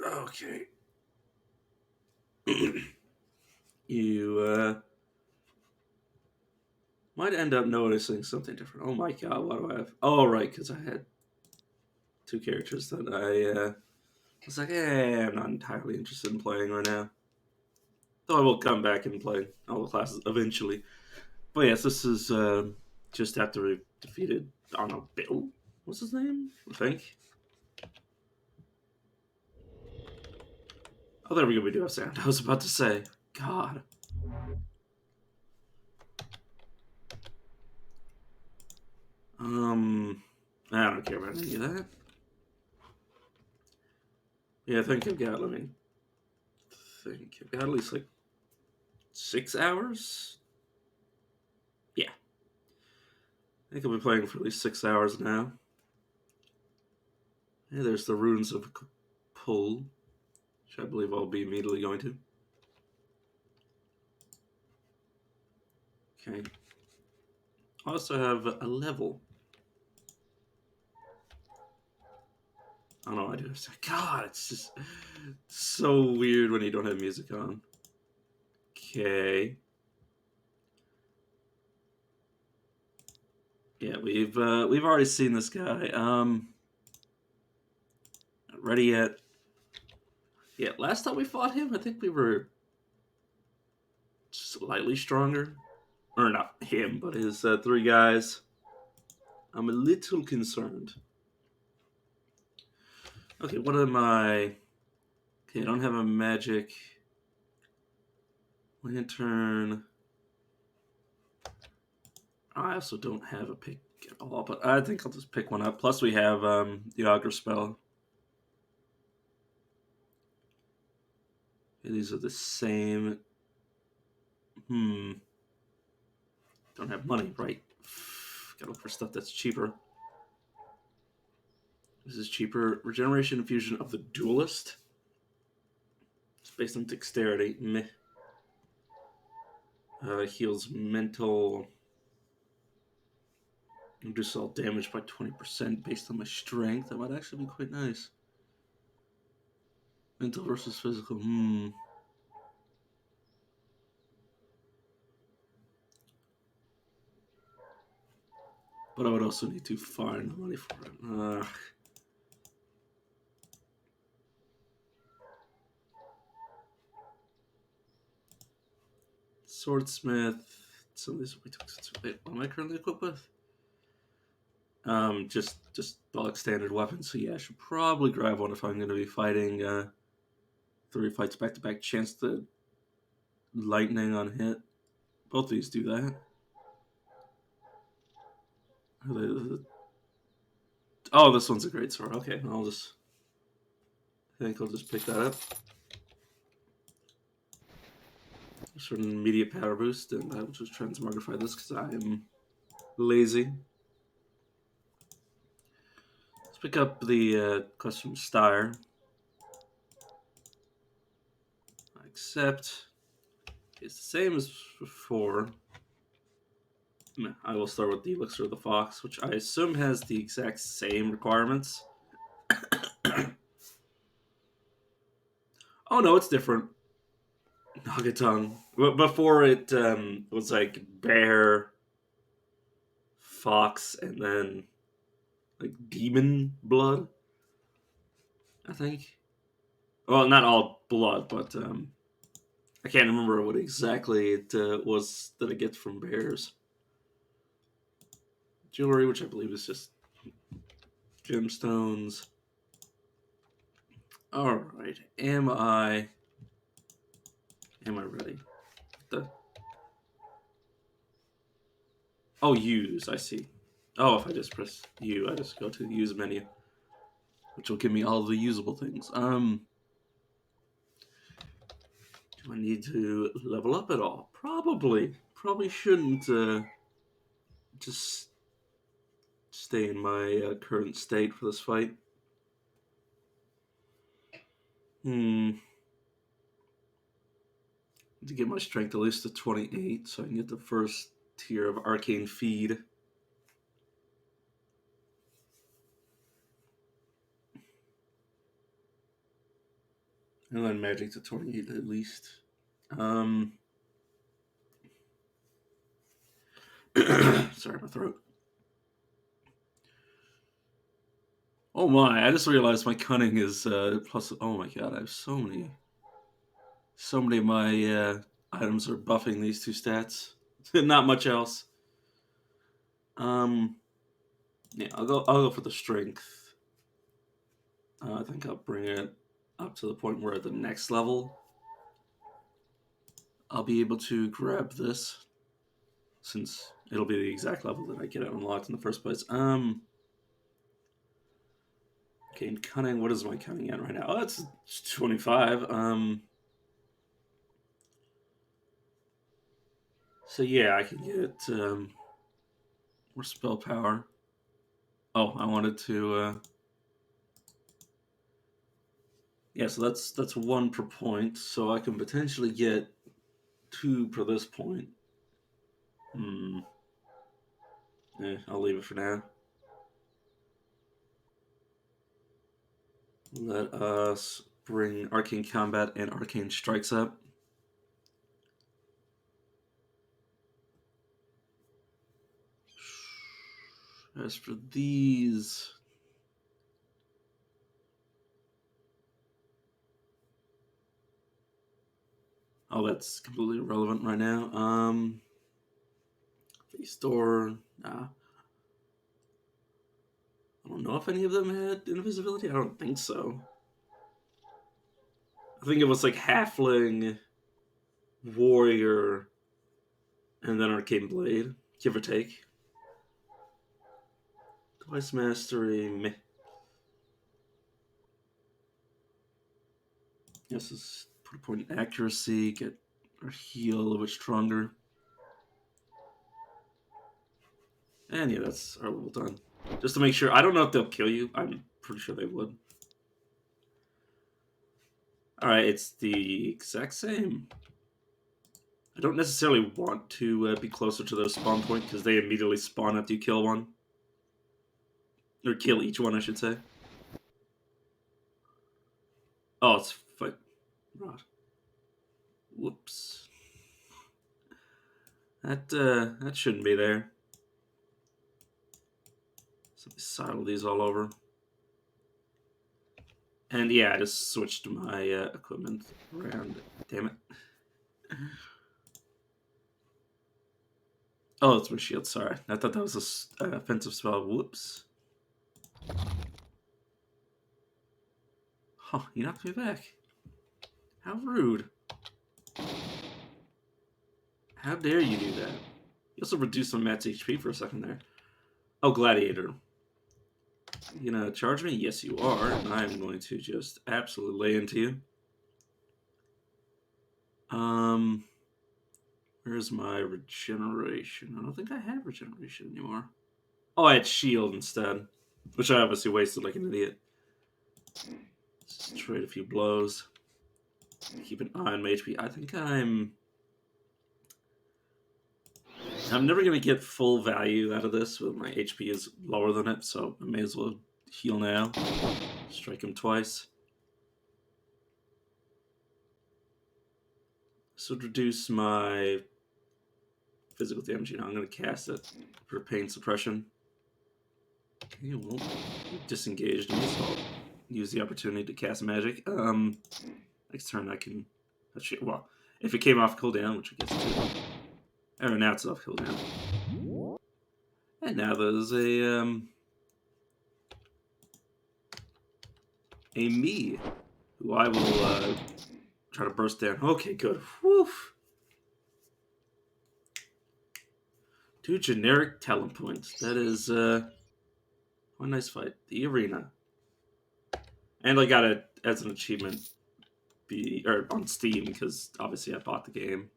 Okay. You might end up noticing something different. Oh my god, what do I have? Oh, right, because I had two characters that I was like, I'm not entirely interested in playing right now. Though I will come back and play all the classes eventually. But yes, this is just after we defeated, I don't know, Bill? What's his name? I think. Oh, there we go, we do have sound. I was about to say, God. I don't care about any of that. Yeah, I think I've got, let me think. I've got at least like 6 hours? Yeah. I think I'll be playing for at least 6 hours now. Yeah, there's the ruins of Pull, which I believe I'll be immediately going to. Okay. I also have a level. I don't know what I do. God, it's just so weird when you don't have music on. Okay. Yeah, we've already seen this guy. Not ready yet. Yeah, last time we fought him, I think we were slightly stronger. Or not him, but his three guys. I'm a little concerned. Okay, what am I? Okay, I don't have a magic lantern. I also don't have a pick at all, but I think I'll just pick one up. Plus, we have the augur spell. Okay, these are the same. Don't have money, right? Gotta look for stuff that's cheaper. This is cheaper. Regeneration infusion of the duelist. It's based on dexterity. Meh. Heals mental. Reduce all damage by 20% based on my strength. That might actually be quite nice. Mental versus physical. But I would also need to find the money for it. Swordsmith. Some of these will be too expensive. Wait, what am I currently equipped with? Just dog standard weapons. So yeah, I should probably grab one if I'm going to be fighting 3 fights back to back. Chance to lightning on hit. Both these do that. Oh, this one's a great sword. Okay, I think I'll just pick that up. Sort of an immediate power boost, and I will just transmogrify this because I am lazy. Let's pick up the quest from Styre. Except it's the same as before. I will start with the Elixir of the Fox, which I assume has the exact same requirements. Oh no, it's different. Nagatung. Before it was like bear, fox, and then like demon blood. I think. Well, not all blood, but I can't remember what exactly it was that it gets from bears. Jewelry, which I believe is just gemstones. All right, am I ready? The use. I see. Oh, if I just press U, I just go to the use menu, which will give me all the usable things. Do I need to level up at all? Probably. Probably shouldn't just stay in my current state for this fight. To get my strength at least to 28, so I can get the first tier of arcane feed. And then magic to 28 at least. Um, sorry, my throat. Oh my! I just realized my cunning is plus. Oh my god! I have so many of my items are buffing these two stats. Not much else. Um, yeah, I'll go for the strength. I think I'll bring it up to the point where at the next level I'll be able to grab this, since it'll be the exact level that I get it unlocked in the first place. Okay, and cunning. What is my cunning at right now? Oh, that's 25. So yeah, I can get more spell power. Oh, I wanted to. Yeah, so that's one per point. So I can potentially get two per this point. Hmm. I'll leave it for now. Let us bring Arcane Combat and Arcane Strikes up. As for these, oh, that's completely irrelevant right now. Face door, nah. I don't know if any of them had invisibility. I don't think so. I think it was like Halfling, Warrior, and then Arcane Blade, give or take. Twice Mastery, meh. Yes, is put a point in accuracy, get our heal a little bit stronger. And yeah, that's our level done. Just to make sure, I don't know if they'll kill you. I'm pretty sure they would. Alright, it's the exact same. I don't necessarily want to be closer to their spawn point because they immediately spawn after you kill one. Or kill each one, I should say. Oh, it's fight. Right. Whoops. That shouldn't be there. So let me sidle these all over. And yeah, I just switched my equipment around. Damn it. Oh, it's my shield, sorry. I thought that was a offensive spell. Whoops. Huh, you knocked me back. How rude. How dare you do that? You also reduced my Matt's HP for a second there. Oh, Gladiator. You gonna charge me? Yes, you are. And I'm going to just absolutely lay into you. Where's my regeneration? I don't think I have regeneration anymore. Oh, I had shield instead, which I obviously wasted like an idiot. Just trade a few blows. Keep an eye on my HP. I think I'm never gonna get full value out of this, but my HP is lower than it, so I may as well heal now. Strike him twice. This would reduce my physical damage. You know, I'm gonna cast it for pain suppression. Okay, well, disengaged me, so I'll use the opportunity to cast magic. Next turn I can. Actually, well, if it came off cooldown, which I guess it did. Oh, now it's off cooldown. And now there's a me, who I will try to burst down. Okay, good. Whew. 2 generic talent points. That is one nice fight. The arena. And I got it as an achievement on Steam because obviously I bought the game.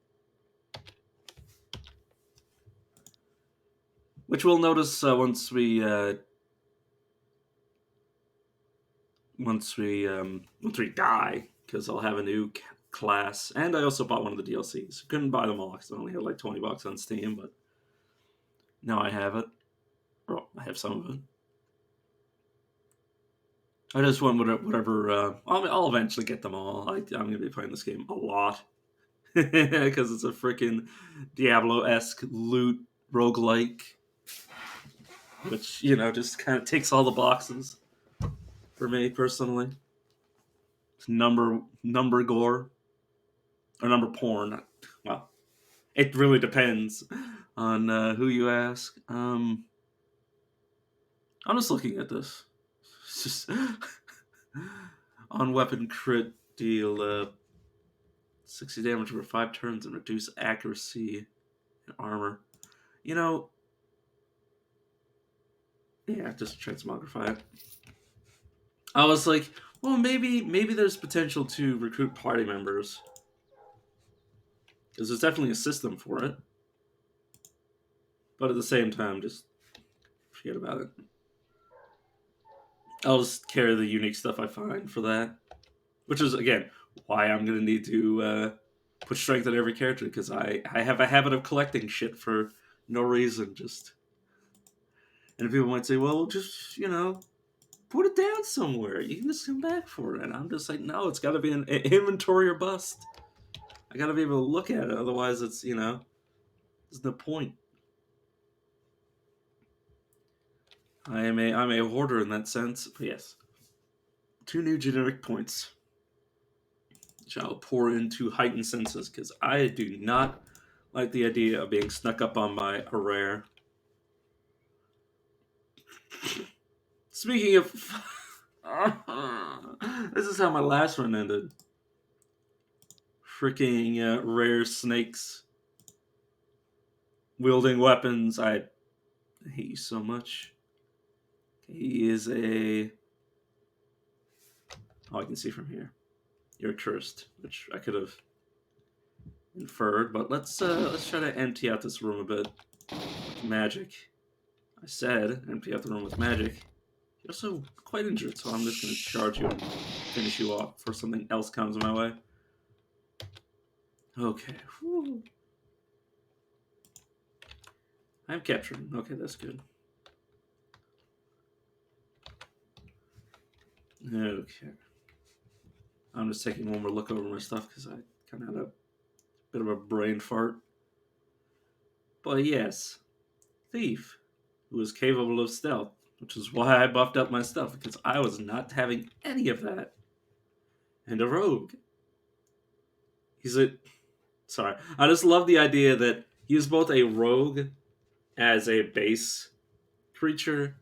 Which we'll notice once we die, because I'll have a new class, and I also bought one of the DLCs. Couldn't buy them all because I only had like $20 on Steam, but now I have it. Or I have some of it. I just want whatever. I'll eventually get them all. I'm gonna be playing this game a lot because it's a freaking Diablo-esque loot roguelike, which just kind of ticks all the boxes for me personally. It's number gore or number porn. Well, it really depends on who you ask. I'm just looking at this. It's just on weapon crit deal 60 damage for 5 turns and reduce accuracy and armor. Yeah, just transmogrify it. I was like, well, maybe there's potential to recruit party members because there's definitely a system for it. But at the same time, just forget about it. I'll just carry the unique stuff I find for that, which is again why I'm gonna need to put strength in every character because I have a habit of collecting shit for no reason. Just and people might say, well, just put it down somewhere. You can just come back for it. And I'm just like, no, it's got to be an inventory or bust. I got to be able to look at it. Otherwise, there's no point. I'm a hoarder in that sense. But yes, 2 new generic points, which I'll pour into heightened senses because I do not like the idea of being snuck up on by a rare. Speaking of, this is how my last run ended. Freaking rare snakes wielding weapons. I hate you so much. He is a. Oh, I can see from here. You're cursed, which I could have inferred. But let's try to empty out this room a bit with magic. I said empty out the room with magic. You're also quite injured, so I'm just going to charge you and finish you off before something else comes my way. Okay. Whew. I'm capturing. Okay, that's good. Okay. I'm just taking one more look over my stuff because I kind of had a bit of a brain fart. But yes, Thief, who is capable of stealth, which is why I buffed up my stuff because I was not having any of that. And a rogue. Sorry. I just love the idea that he is both a rogue as a base creature,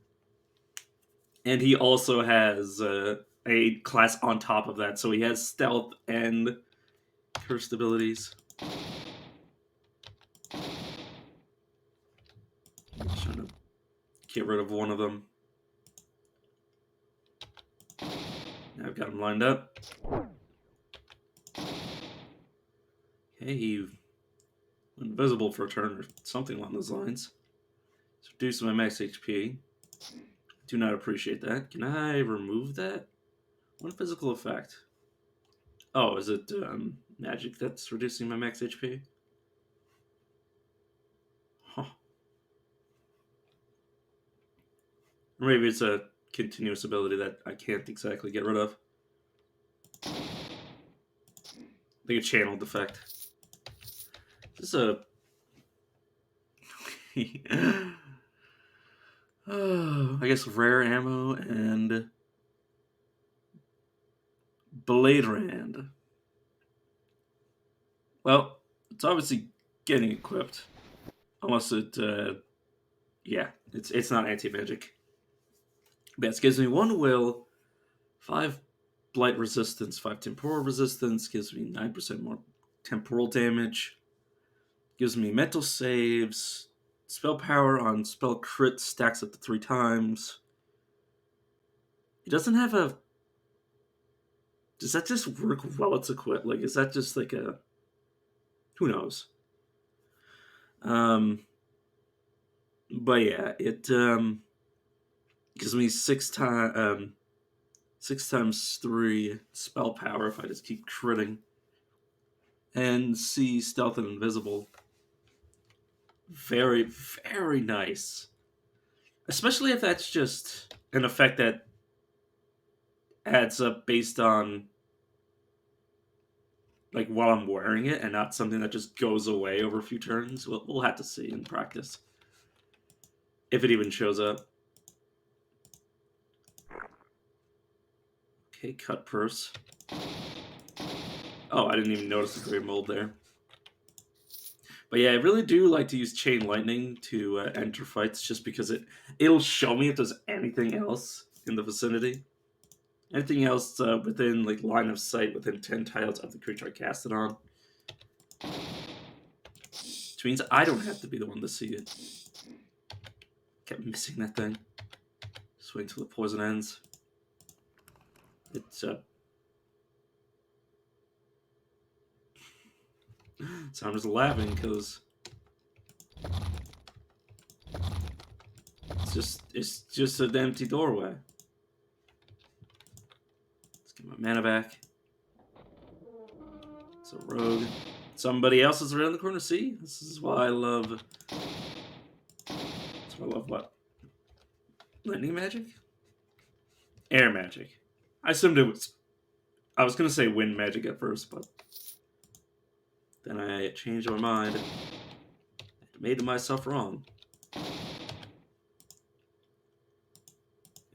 and he also has a class on top of that. So he has stealth and cursed abilities. I'm just trying to get rid of one of them. Now I've got him lined up. Okay, he went invisible for a turn or something along those lines. It's reduced my max HP. Do not appreciate that. Can I remove that? One physical effect. Oh, is it magic that's reducing my max HP? Huh. Or maybe it's a continuous ability that I can't exactly get rid of. Like a channeled effect. This is a... I guess rare ammo and Blade Rand. Well, it's obviously getting equipped. Unless it, yeah, it's not anti-magic. But it gives me 1 will, 5 blight resistance, 5 temporal resistance, gives me 9% more temporal damage, gives me mental saves, spell power on spell crit stacks up to 3 times. It doesn't have a... Does that just work while it's equipped? Like, is that just like a... Who knows? But yeah, it gives me 6 times 3 spell power if I just keep critting. And see stealth and invisible. Very, very nice. Especially if that's just an effect that adds up based on like while I'm wearing it, and not something that just goes away over a few turns. We'll have to see in practice if it even shows up. Okay, cut purse. Oh, I didn't even notice the gray mold there. But yeah, I really do like to use chain lightning to enter fights, just because it'll show me if there's anything else in the vicinity. Anything else within like line of sight within 10 tiles of the creature I cast it on. Which means I don't have to be the one to see it. Kept missing that thing. Just wait until the poison ends. It's so I'm just laughing because it's just an empty doorway. Let's get my mana back. It's a rogue. Somebody else is around the corner. See, this is why I love. That's why I love what? Lightning magic? Air magic. I assumed it was. I was gonna say wind magic at first, but then I changed my mind. I made myself wrong.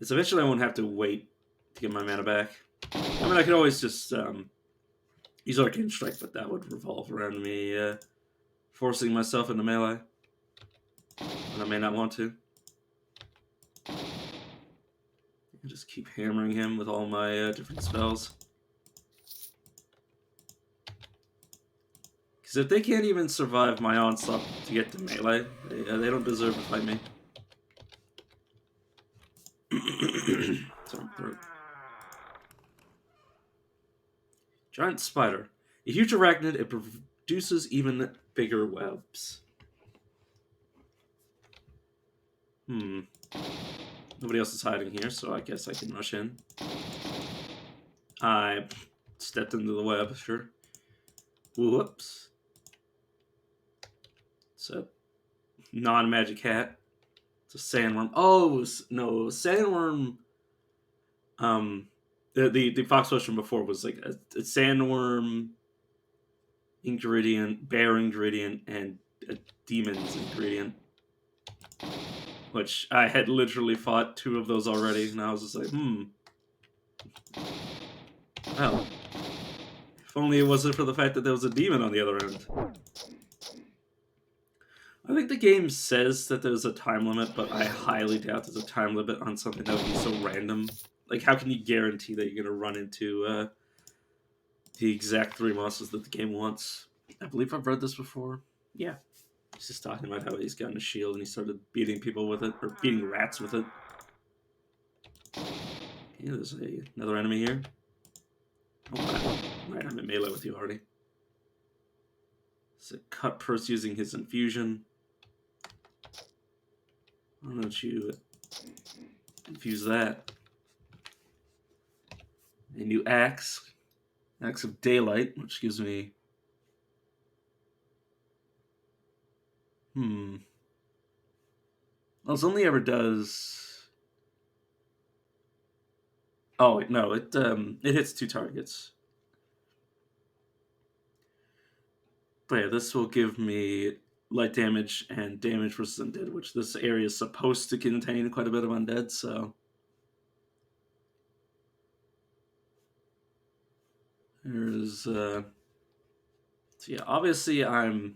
It's eventually I won't have to wait to get my mana back. I mean, I could always just use Arcane Strike, but that would revolve around me forcing myself into melee. And I may not want to. I just keep hammering him with all my different spells. Because if they can't even survive my onslaught to get to melee, they don't deserve to fight me. Sorry, throat. Giant spider. A huge arachnid, it produces even bigger webs. Nobody else is hiding here, so I guess I can rush in. I stepped into the web, sure. Whoops. It's a non-magic hat. It's a sandworm. Oh, no, sandworm. The fox flesh from before was like a sandworm ingredient, bear ingredient, and a demon's ingredient. Which I had literally fought 2 of those already, and I was just like, well, if only it wasn't for the fact that there was a demon on the other end. I think the game says that there's a time limit, but I highly doubt there's a time limit on something that would be so random. Like, how can you guarantee that you're going to run into the exact 3 monsters that the game wants? I believe I've read this before. Yeah. He's just talking about how he's gotten a shield and he started beating people with it, or beating rats with it. Okay, there's another enemy here. Oh, right, I'm in melee with you already. It's a cut purse using his infusion. Why don't you infuse that? A new axe. Axe of Daylight, which gives me... Well, it only ever does... Oh, wait, no, it hits 2 targets. But yeah, this will give me light damage and damage versus undead, which this area is supposed to contain quite a bit of undead, so... There's, so yeah, obviously I'm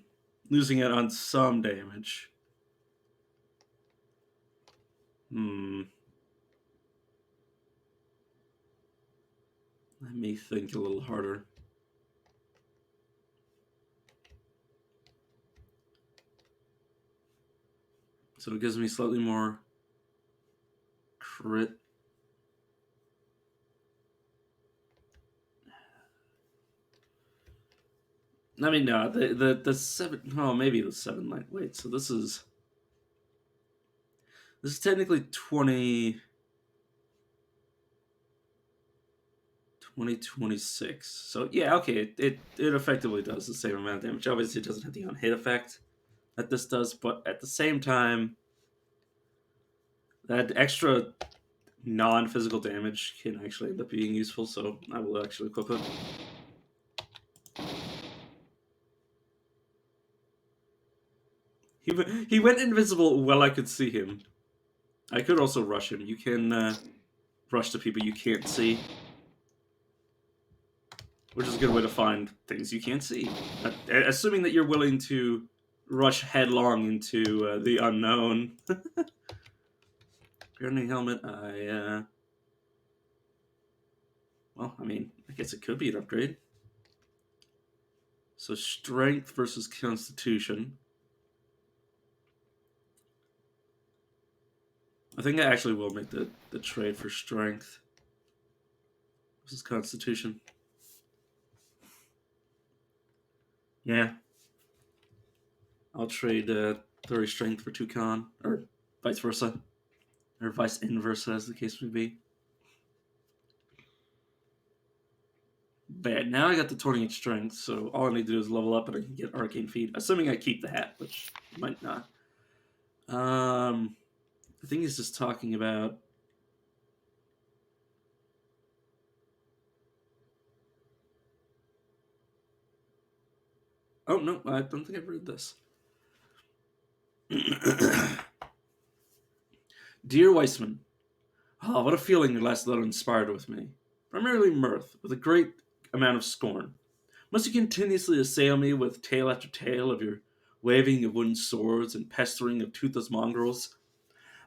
losing it on some damage. Let me think a little harder. So it gives me slightly more crit. I mean, no, the 7... Oh, maybe the 7 light. Wait, so this is technically 20... 26. So yeah, okay, it effectively does the same amount of damage. Obviously, it doesn't have the on-hit effect that this does, but at the same time, that extra non-physical damage can actually end up being useful, so I will actually equip it. He went invisible while I could see him. I could also rush him. You can rush the people you can't see, which is a good way to find things you can't see. Assuming that you're willing to rush headlong into the unknown. Gardening helmet, well, I mean, I guess it could be an upgrade. So strength versus constitution. I think I actually will make the trade for strength versus constitution. Yeah. I'll trade 30 strength for 2 con, or vice versa. Or vice inversa, as the case may be. Bad. Now I got the 28 strength, so all I need to do is level up and I can get arcane feet. Assuming I keep the hat, which I might not. I think he's just talking about. Oh no, I don't think I've read this. Dear Weissman, oh, what a feeling your last letter inspired with me. Primarily mirth, with a great amount of scorn. Must you continuously assail me with tale after tale of your waving of wooden swords and pestering of toothless mongrels?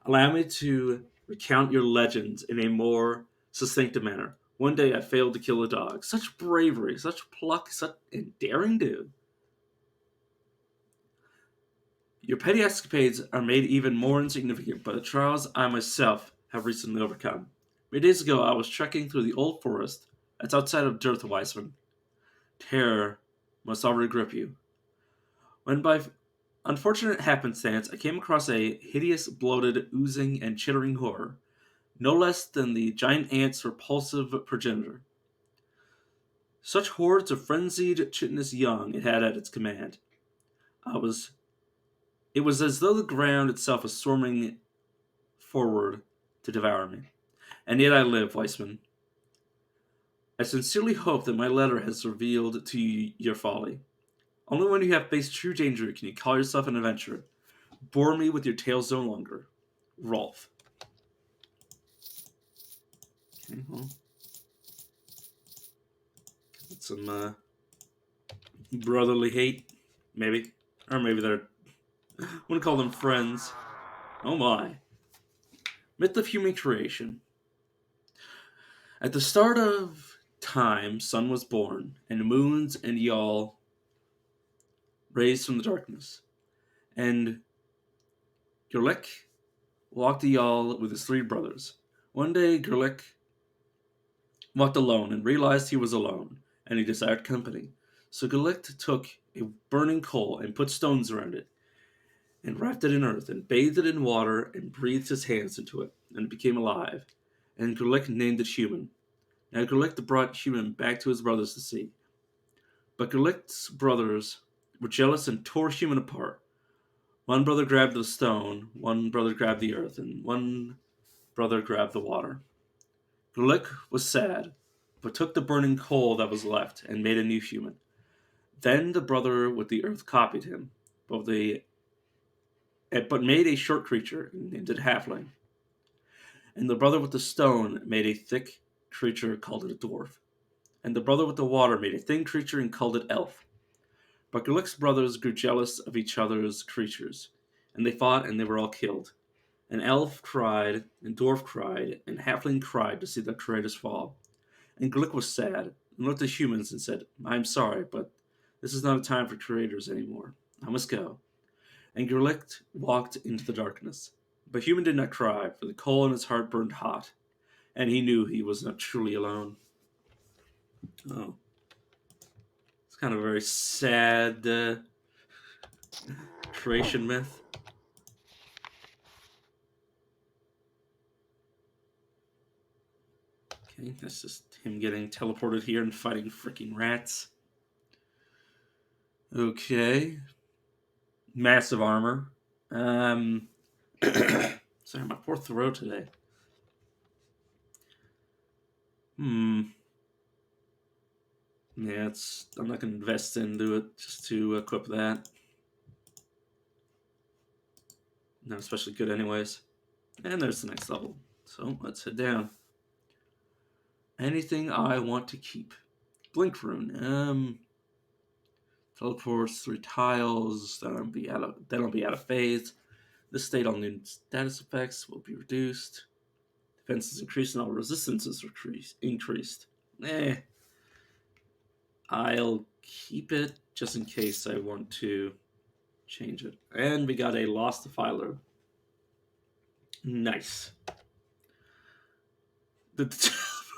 Allow me to recount your legends in a more succinct manner. One day I failed to kill a dog. Such bravery, such pluck, such a daring do. Your petty escapades are made even more insignificant by the trials I myself have recently overcome. Many days ago I was trekking through the old forest that's outside of Dirthweisman. Terror must already grip you. When by unfortunate happenstance I came across a hideous, bloated, oozing, and chittering horror, no less than the giant ant's repulsive progenitor. Such hordes of frenzied, chitinous young it had at its command. It was as though the ground itself was swarming forward to devour me. And yet I live, Weissman. I sincerely hope that my letter has revealed to you your folly. Only when you have faced true danger can you call yourself an adventurer. Bore me with your tales no longer. Rolf. Okay, well. That's some brotherly hate, maybe. Or maybe they're. I want to call them friends. Oh my. Myth of human creation. At the start of time, sun was born, and moons and Yal raised from the darkness. And Gerlek walked the Yal with his 3 brothers. One day, Gerlek walked alone and realized he was alone, and he desired company. So Gerlek took a burning coal and put stones around it, and wrapped it in earth, and bathed it in water, and breathed his hands into it, and it became alive. And Gerlek named it Human. Now Gerlek brought Human back to his brothers to see. But Gerlek's brothers were jealous and tore Human apart. One brother grabbed the stone, one brother grabbed the earth, and one brother grabbed the water. Gerlek was sad, but took the burning coal that was left and made a new Human. Then the brother with the earth copied him, but made a short creature and named it Halfling. And the brother with the stone made a thick creature, called it a dwarf. And the brother with the water made a thin creature and called it elf. But Gerlek's brothers grew jealous of each other's creatures, and they fought and they were all killed. And elf cried, and dwarf cried, and halfling cried to see their creators fall. And Gerlek was sad, and looked at humans and said, I am sorry, but this is not a time for creators anymore. I must go. And Gerlek walked into the darkness. But Human did not cry, for the coal in his heart burned hot, and he knew he was not truly alone. Oh. It's kind of a very sad creation myth. Okay, that's just him getting teleported here and fighting freaking rats. Okay. Massive armor. Sorry, my poor throat today. Hmm. Yeah, I'm not gonna invest into it just to equip that. Not especially good, anyways. And there's the next level. So let's head down. Anything I want to keep. Blink rune. Teleports 3 tiles. That'll be out of phase. This state, all new status effects will be reduced. Defense is increased and all resistance is increased. Eh. I'll keep it just in case I want to change it. And we got a Lost Defiler. Nice.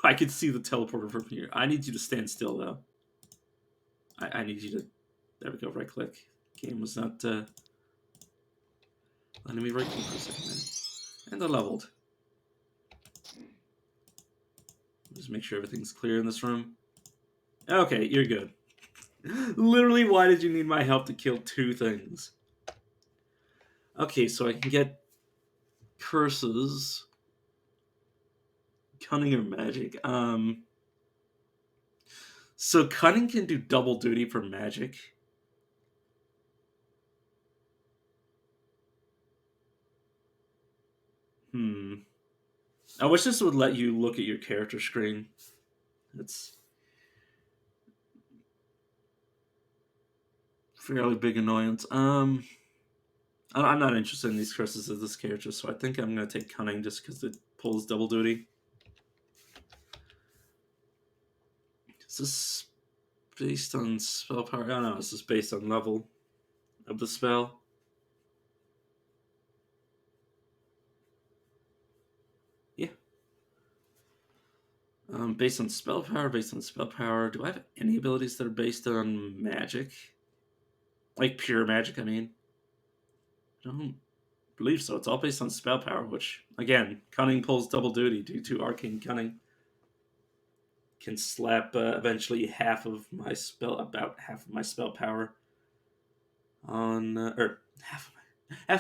I can see the teleporter from here. I need you to stand still, though. I need you to... There we go, right click. Game was not letting me right click for a second there. And they're leveled. Just make sure everything's clear in this room. Okay, you're good. Literally, why did you need my help to kill 2 things? Okay, so I can get curses. Cunning or magic. So cunning can do double duty for magic. I wish this would let you look at your character screen. It's fairly big annoyance. I'm not interested in these curses of this character, so I think I'm gonna take cunning just because it pulls double duty. Is this based on spell power? Oh no, this is based on level of the spell. Yeah. Based on spell power, based on spell power. Do I have any abilities that are based on magic? Like pure magic, I mean. I don't believe so. It's all based on spell power, which, again, cunning pulls double duty due to arcane cunning. Can slap eventually about half of my spell power on, or half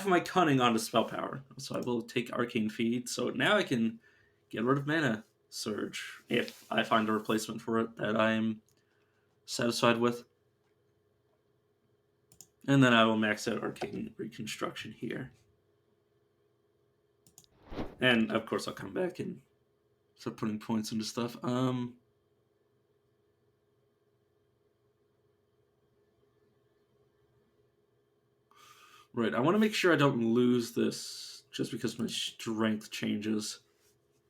of my cunning onto spell power. So I will take arcane feed. So now I can get rid of mana surge if I find a replacement for it that I'm satisfied with. And then I will max out arcane reconstruction here. And of course I'll come back and start putting points into stuff. Right, I want to make sure I don't lose this just because my strength changes.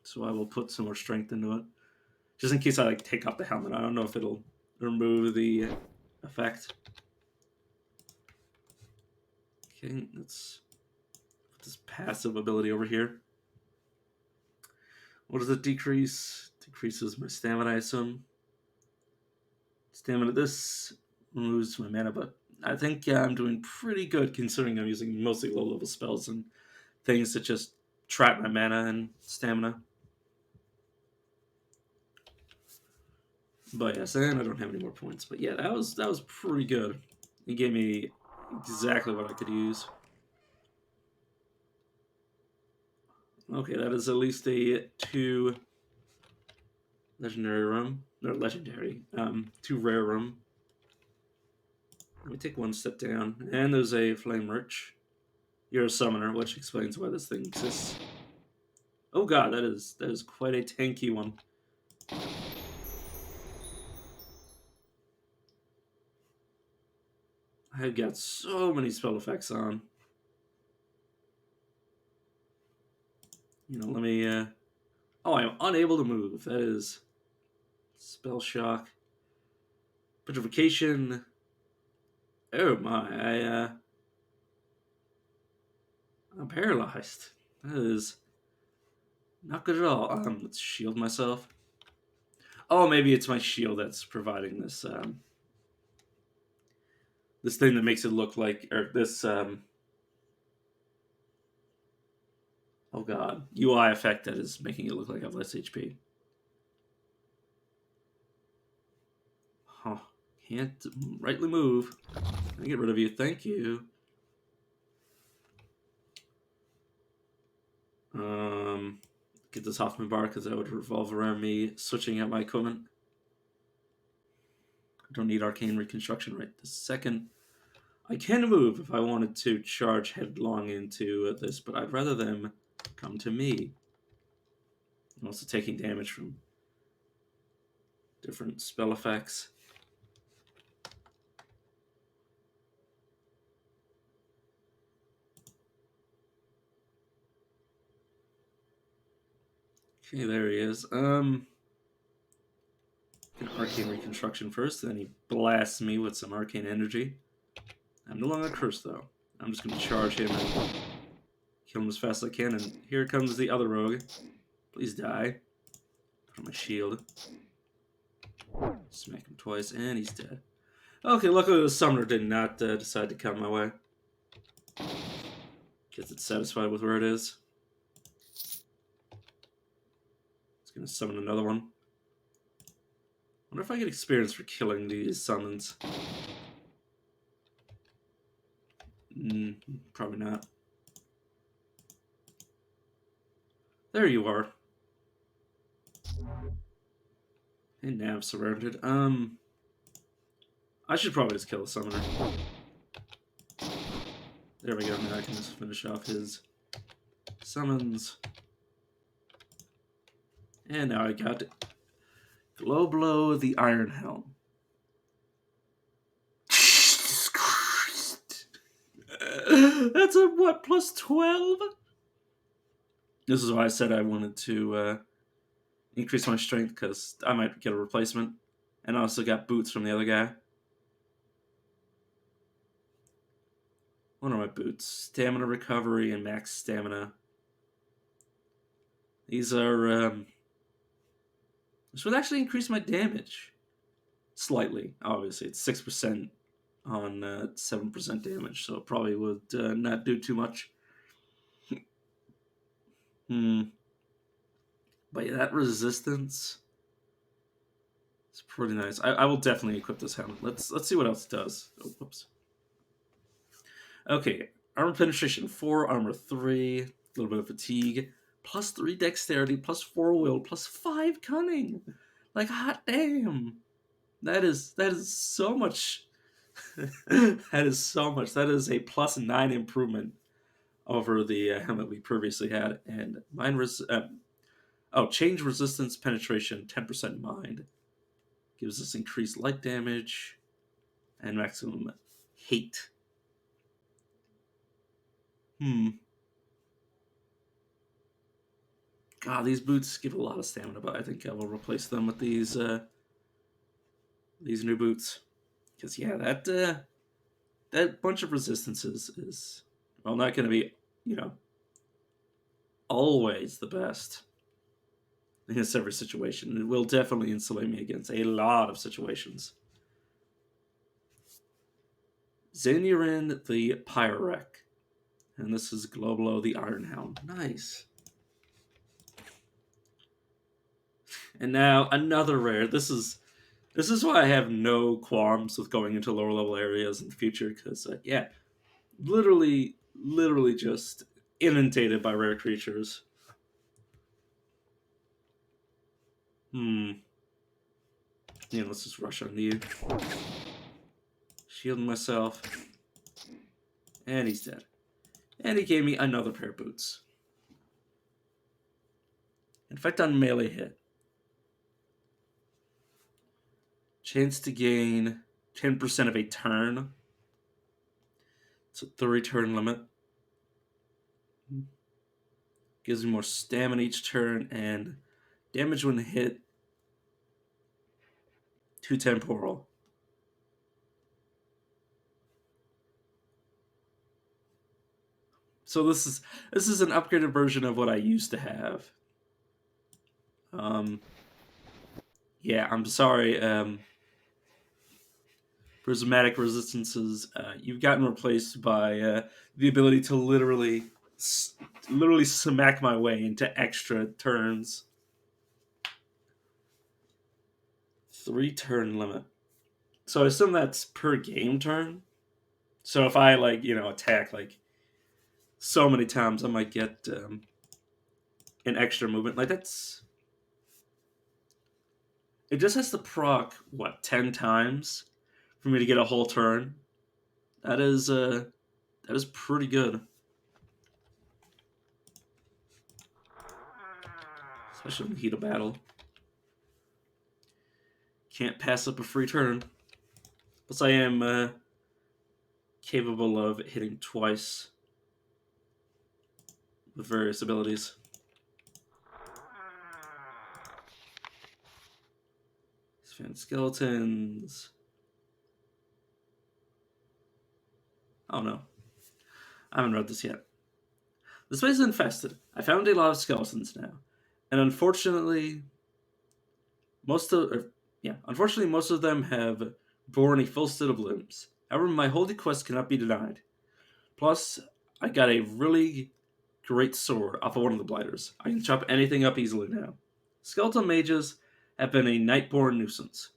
So I will put some more strength into it. Just in case I take off the helmet. I don't know if it'll remove the effect. Okay, let's put this passive ability over here. What does it decrease? Decreases my stamina, I assume. Stamina, this removes my mana, but I think I'm doing pretty good considering I'm using mostly low-level spells and things that just trap my mana and stamina. But yes, and I don't have any more points. But yeah, that was pretty good. It gave me exactly what I could use. Okay, that is at least a 2 legendary room. Or legendary. 2 rare room. Let me take 1 step down. And there's a flame merch. You're a summoner, which explains why this thing exists. Oh god, that is quite a tanky one. I've got so many spell effects on. You know, let me oh, I'm unable to move. That is spell shock. Petrification. Oh my, I'm paralyzed. That is not good at all. Let's shield myself. Oh, maybe it's my shield that's providing this this thing that makes it look like, or this oh god, UI effect that is making it look like I have less HP. Huh. Can't rightly move. Let me get rid of you. Thank you. get this off my bar because that would revolve around me switching out my equipment. I don't need arcane reconstruction right this second. I can move if I wanted to charge headlong into this, but I'd rather them come to me. I'm also taking damage from different spell effects. Okay, there he is. An arcane reconstruction first, then he blasts me with some arcane energy. I'm no longer cursed though. I'm just gonna charge him and kill him as fast as I can, and here comes the other rogue. Please die. Put on my shield. Smack him twice, and he's dead. Okay, luckily the summoner did not decide to come my way. Guess it's satisfied with where it is. It's gonna summon another one. Wonder if I get experience for killing these summons. Probably not. There you are. And now I'm surrounded. I should probably just kill the summoner. There we go, now I can just finish off his summons. And now I got Globlow the Iron Helm. Jesus Christ. That's a what, plus 12? This is why I said I wanted to increase my strength, because I might get a replacement. And I also got boots from the other guy. What are my boots? Stamina recovery and max stamina. These are, this would actually increase my damage. Slightly, obviously. It's 6% on 7% damage, so it probably would not do too much. But yeah, that resistance is pretty nice. I will definitely equip this helmet. Let's see what else it does. Oh, whoops. Okay, armor penetration 4, armor 3, a little bit of fatigue, plus 3 dexterity, plus 4 will, plus 5 cunning. Like, hot damn. That is so much. That is so much. That is a plus 9 improvement over the helmet we previously had. And mine was change resistance penetration 10% mind. Gives us increased light damage and maximum hate. God, these boots give a lot of stamina, but I think I will replace them with these new boots. Because yeah, that bunch of resistances is, well, not going to be, always the best against every situation. It will definitely insulate me against a lot of situations. Xanirin the Pyrorek. And this is Globlow the Ironhound. Nice. And now another rare. This is why I have no qualms with going into lower level areas in the future, because yeah, literally just inundated by rare creatures. Yeah, let's just rush on you. Shielding myself. And he's dead. And he gave me another pair of boots. Infect on melee hit. Chance to gain 10% of a turn. It's a 3-turn limit. Gives me more stamina each turn, and damage when hit 2 temporal. So this is an upgraded version of what I used to have. Yeah, I'm sorry. Prismatic resistances, you've gotten replaced by the ability to literally smack my way into extra turns. 3-turn limit. So I assume that's per game turn. So if I attack so many times, I might get an extra movement. Like that's it just has to proc what 10 times for me to get a whole turn. That is pretty good, especially in the heat of battle. Can't pass up a free turn. Plus, I am capable of hitting twice with various abilities. Fan skeletons. Oh no, I haven't read this yet. This place is infested. I found a lot of skeletons now, and most of or, unfortunately most of them have borne a full set of limbs. However, my holy quest cannot be denied. Plus, I got a really great sword off of one of the blighters. I can chop anything up easily now. Skeletal mages have been a nightborn nuisance,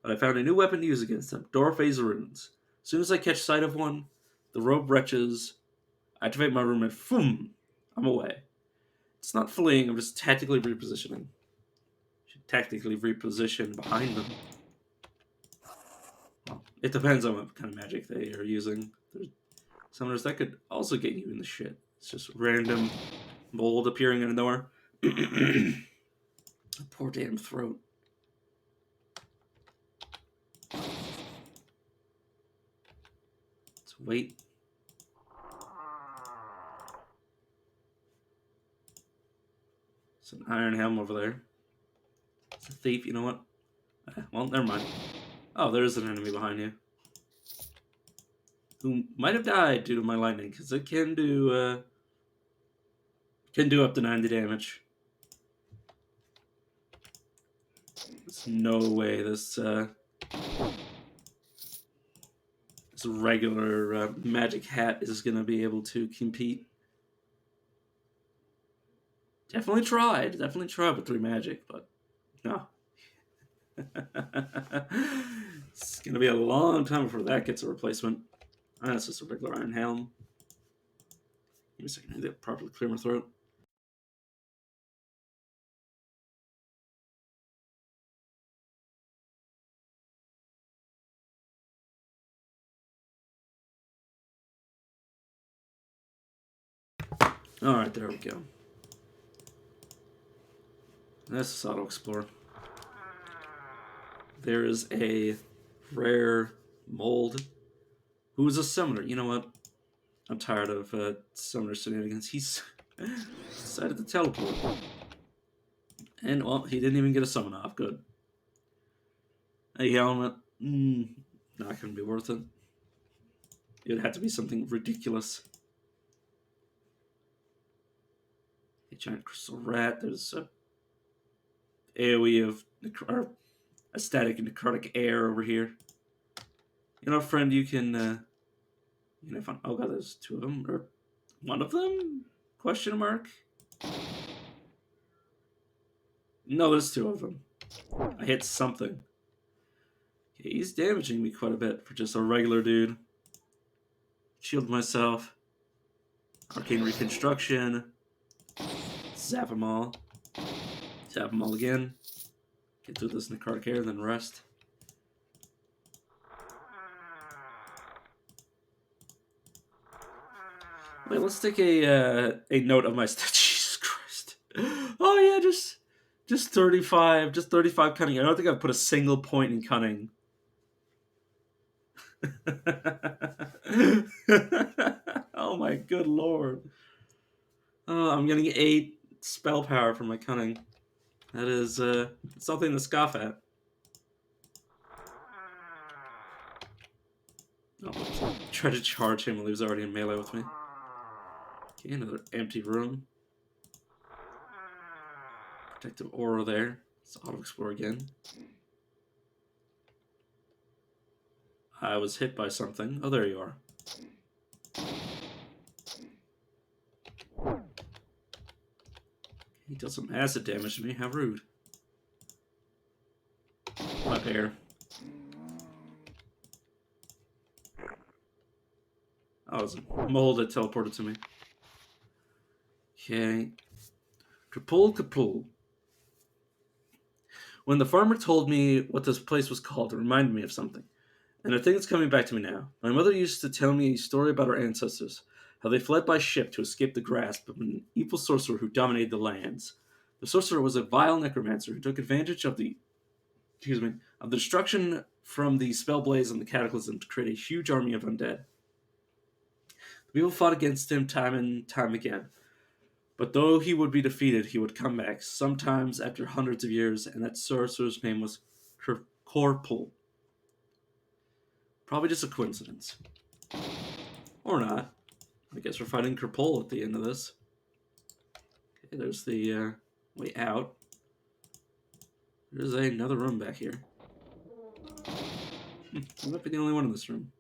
but I found a new weapon to use against them: Dorphay's runes. As soon as I catch sight of one, the robe wretches activate my room and boom, I'm away. It's not fleeing, I'm just tactically repositioning. Should tactically reposition behind them. Well, it depends on what kind of magic they are using. There's summoners that could also get you in the shit. It's just random mold appearing out of nowhere. Poor damn throat. Let's wait. It's an iron helm over there. It's a thief, you know what? Well, never mind. Oh, there is an enemy behind you. Who might have died due to my lightning, because it can do up to 90 damage. There's no way this regular magic hat is going to be able to compete. Definitely tried with 3 magic, but no. It's going to be a long time before that gets a replacement. That's just a regular iron helm. Give me a second, I need to properly clear my throat. Alright, there we go. Let's auto explore. There is a rare mold who is a summoner. You know what? I'm tired of summoner shenanigans. He's decided to teleport. And, well, he didn't even get a summon off. Good. A helmet. Not going to be worth it. It would have to be something ridiculous. A giant crystal rat. There's a AoE of a static and necrotic air over here. You know, friend, you can have fun. Oh god, there's 2 of them. Or one of them? Question mark? No, there's 2 of them. I hit something. Okay, he's damaging me quite a bit for just a regular dude. Shield myself. Arcane Reconstruction. Zap them all. Zap them all again. Get through this necrotic air, then rest. Wait, let's take a note of my Jesus Christ. Oh yeah, just 35, cunning. I don't think I've put a single point in cunning. Oh my good lord. Oh, I'm getting 8 spell power from my cunning. That is something to scoff at. Oh, try to charge him while he was already in melee with me. Okay, another empty room. Protective aura there. Let's auto-explore again. I was hit by something. Oh, there you are. He dealt some acid damage to me. How rude. My pair. Oh, it was a mold that teleported to me. Okay. Kapul Kapul. When the farmer told me what this place was called, it reminded me of something. And I think it's coming back to me now. My mother used to tell me a story about our ancestors, how they fled by ship to escape the grasp of an evil sorcerer who dominated the lands. The sorcerer was a vile necromancer who took advantage of the destruction from the spellblaze and the cataclysm to create a huge army of undead. The people fought against him time and time again. But though he would be defeated, he would come back, sometimes after hundreds of years, and that sorcerer's name was Corpul. Probably just a coincidence. Or not. I guess we're fighting Corpul at the end of this. Okay, there's the way out. There's another room back here. I might be the only one in this room.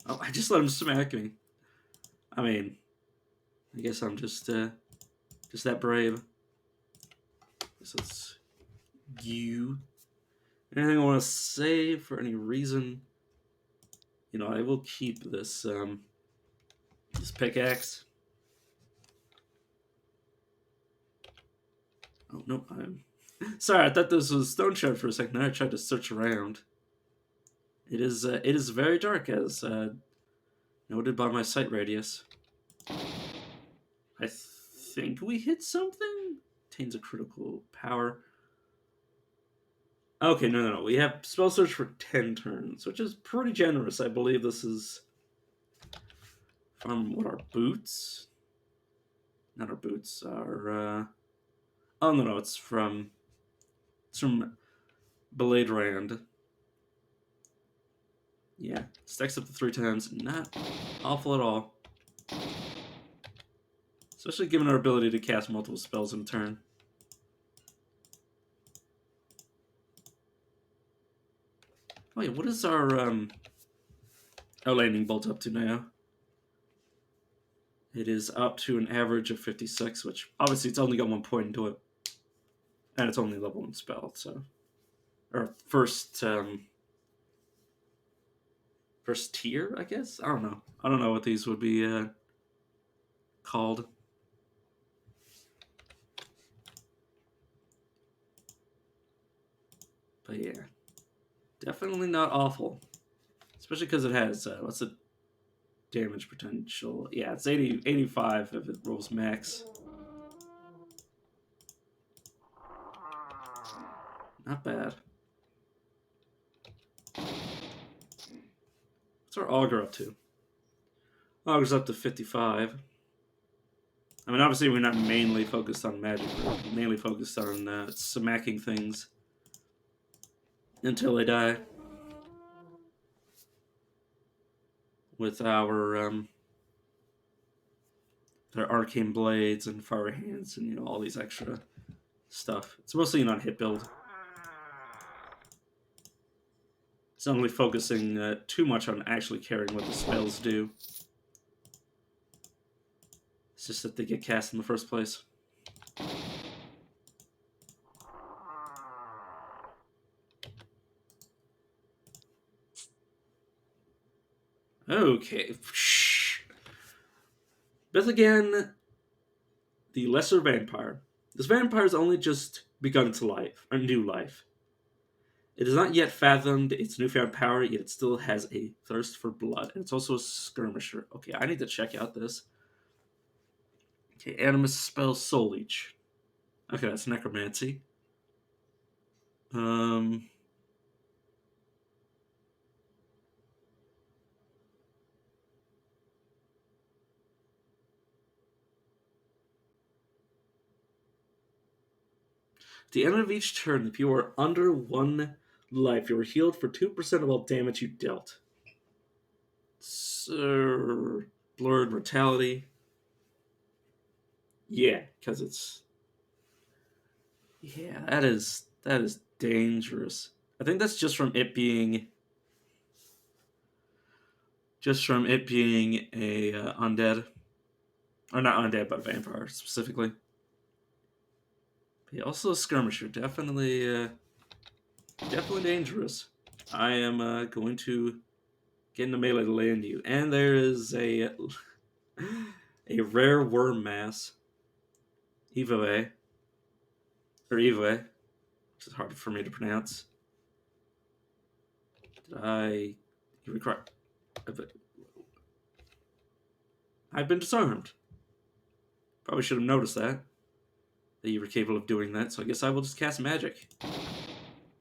Oh, I just let him smack me. I mean, I guess I'm just that brave. So it's you. Anything I want to say for any reason? You know, I will keep this this pickaxe. Oh no, I'm sorry. I thought this was stone shard for a second. Now I tried to search around. It is very dark, as noted by my sight radius. I think we hit something. Obtains a critical power. Okay, no. We have spell search for 10 turns, which is pretty generous. I believe this is from what, our boots? Not our boots. Our oh no, it's from Blade Rand. Yeah, stacks up to 3 times. Not awful at all. Especially given our ability to cast multiple spells in a turn. Oh yeah, what is our lightning bolt up to now? It is up to an average of 56, which obviously it's only got 1 point into it. And it's only level 1 spell, so. Or first tier, I guess? I don't know. I don't know what these would be called. But yeah. Definitely not awful. Especially because it has, what's the damage potential? Yeah, it's 85 if it rolls max. Not bad. What's our auger up to? Auger's up to 55. I mean, obviously we're not mainly focused on magic. We're mainly focused on smacking things until they die. With our arcane blades and fire hands and all these extra stuff. It's mostly not hit build. It's not really focusing too much on actually caring what the spells do. It's just that they get cast in the first place. Okay. Bethlegan, the Lesser Vampire. This vampire has only just begun its life, a new life. It has not yet fathomed its newfound power, yet it still has a thirst for blood. And it's also a skirmisher. Okay, I need to check out this. Okay, Animus spells Soul Leech. Okay, that's necromancy. At the end of each turn, if you are under 1 life, you are healed for 2% of all damage you dealt. So, Blurred Mortality. Yeah, because it's... Yeah, that is dangerous. I think that's just from it being... Just from it being a undead. Or not undead, but vampire, specifically. But yeah, also a skirmisher. Definitely dangerous. I am going to get into melee to land you. And there is a rare worm mass. Evoe, or Evoe, which is hard for me to pronounce. Did I even correct? I've been disarmed. Probably should have noticed that you were capable of doing that. So I guess I will just cast magic.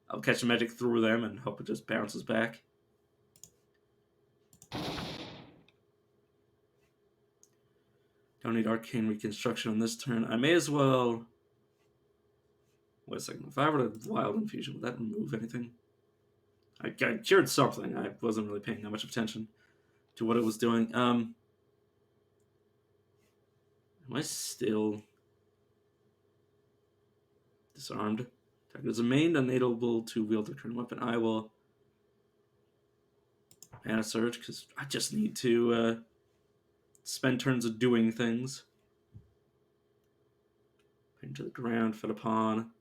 I'll catch the magic through them and hope it just bounces back. Don't need arcane reconstruction on this turn. I may as well. Wait a second. If I were to wild infusion, would that remove anything? I cured something. I wasn't really paying that much attention to what it was doing. Am I still disarmed? Target is remained unable to wield their current weapon. I will mana surge because I just need to spend turns of doing things. Pin to the ground, fed upon.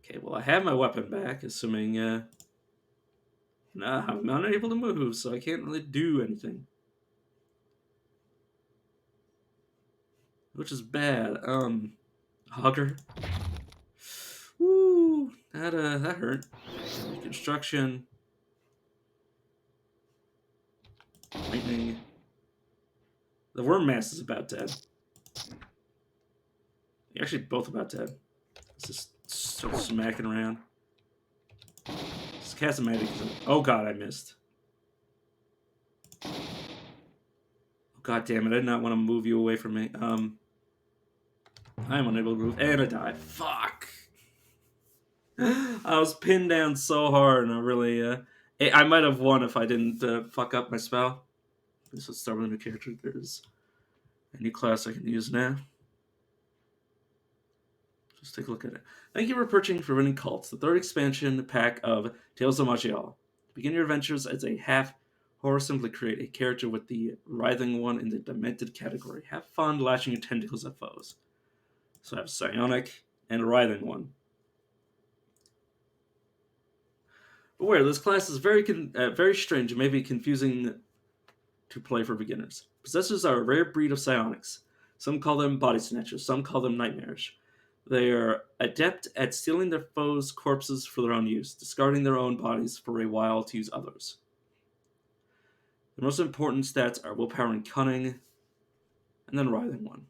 Okay, well I have my weapon back, assuming nah, I'm unable to move, so I can't really do anything. Which is bad. Hugger. Woo, that hurt. Reconstruction. Lightning. The worm mass is about dead. They're actually both about dead. It's just so smacking around. Just cast a magic. Oh god, I missed. Oh god damn it, I did not want to move you away from me. I'm unable to move, and I die. Fuck. I was pinned down so hard, and I really, I might have won if I didn't fuck up my spell. Let's start with a new character. There's a new class I can use now. Just take a look at it. Thank you for purchasing Forbidden Cults, the third expansion pack of Tales of Maj'Eyal. Begin your adventures as a half horror. Simply create a character with the writhing one in the demented category. Have fun lashing your tentacles at foes. So I have psionic and a writhing one. Beware, this class is very strange and may be confusing to play for beginners. Possessors are a rare breed of psionics. Some call them body snatchers, some call them nightmarish. They are adept at stealing their foes' corpses for their own use, discarding their own bodies for a while to use others. The most important stats are willpower and cunning, and then writhing one.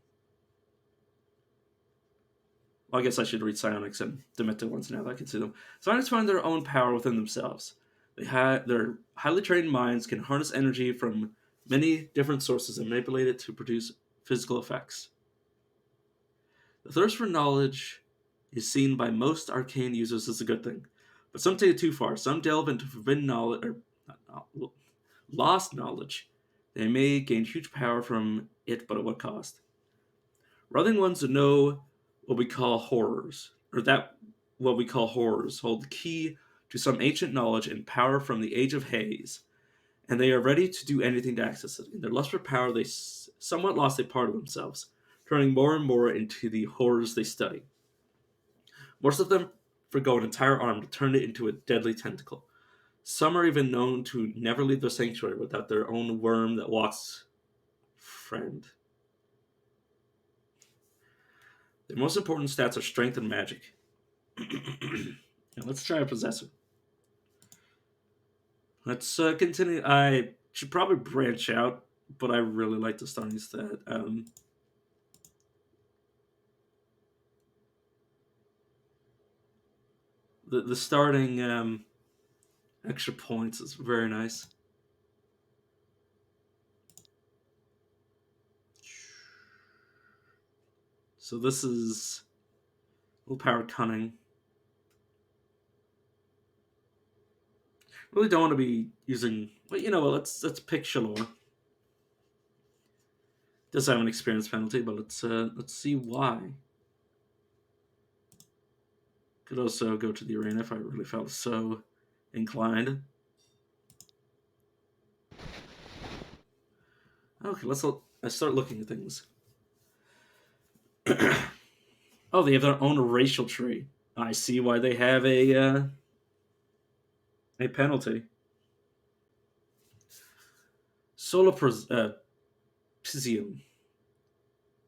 Well, I guess I should read psionics and demented ones now that I can see them. Psionics find their own power within themselves. Their highly trained minds can harness energy from many different sources and manipulate it to produce physical effects. The thirst for knowledge is seen by most arcane users as a good thing, but some take it too far. Some delve into forbidden knowledge, or lost knowledge. They may gain huge power from it, but at what cost? Rather than ones who know what we call horrors, or that what we call horrors, hold the key to some ancient knowledge and power from the Age of Haze, and they are ready to do anything to access it. In their lust for power, they somewhat lost a part of themselves, turning more and more into the horrors they study. Most of them forgo an entire arm to turn it into a deadly tentacle. Some are even known to never leave their sanctuary without their own worm that walks friend. Their most important stats are strength and magic. Now let's try a possessor. Let's continue. I should probably branch out, but I really like the starting stat. The starting extra points is very nice. So this is willpower cunning. Really don't want to be using. Well, you know what? Let's pick Shalor. Does have an experience penalty, but let's see why. Could also go to the arena if I really felt so inclined. Okay, let's start looking at things. Oh, they have their own racial tree. I see why they have a penalty. Pisium.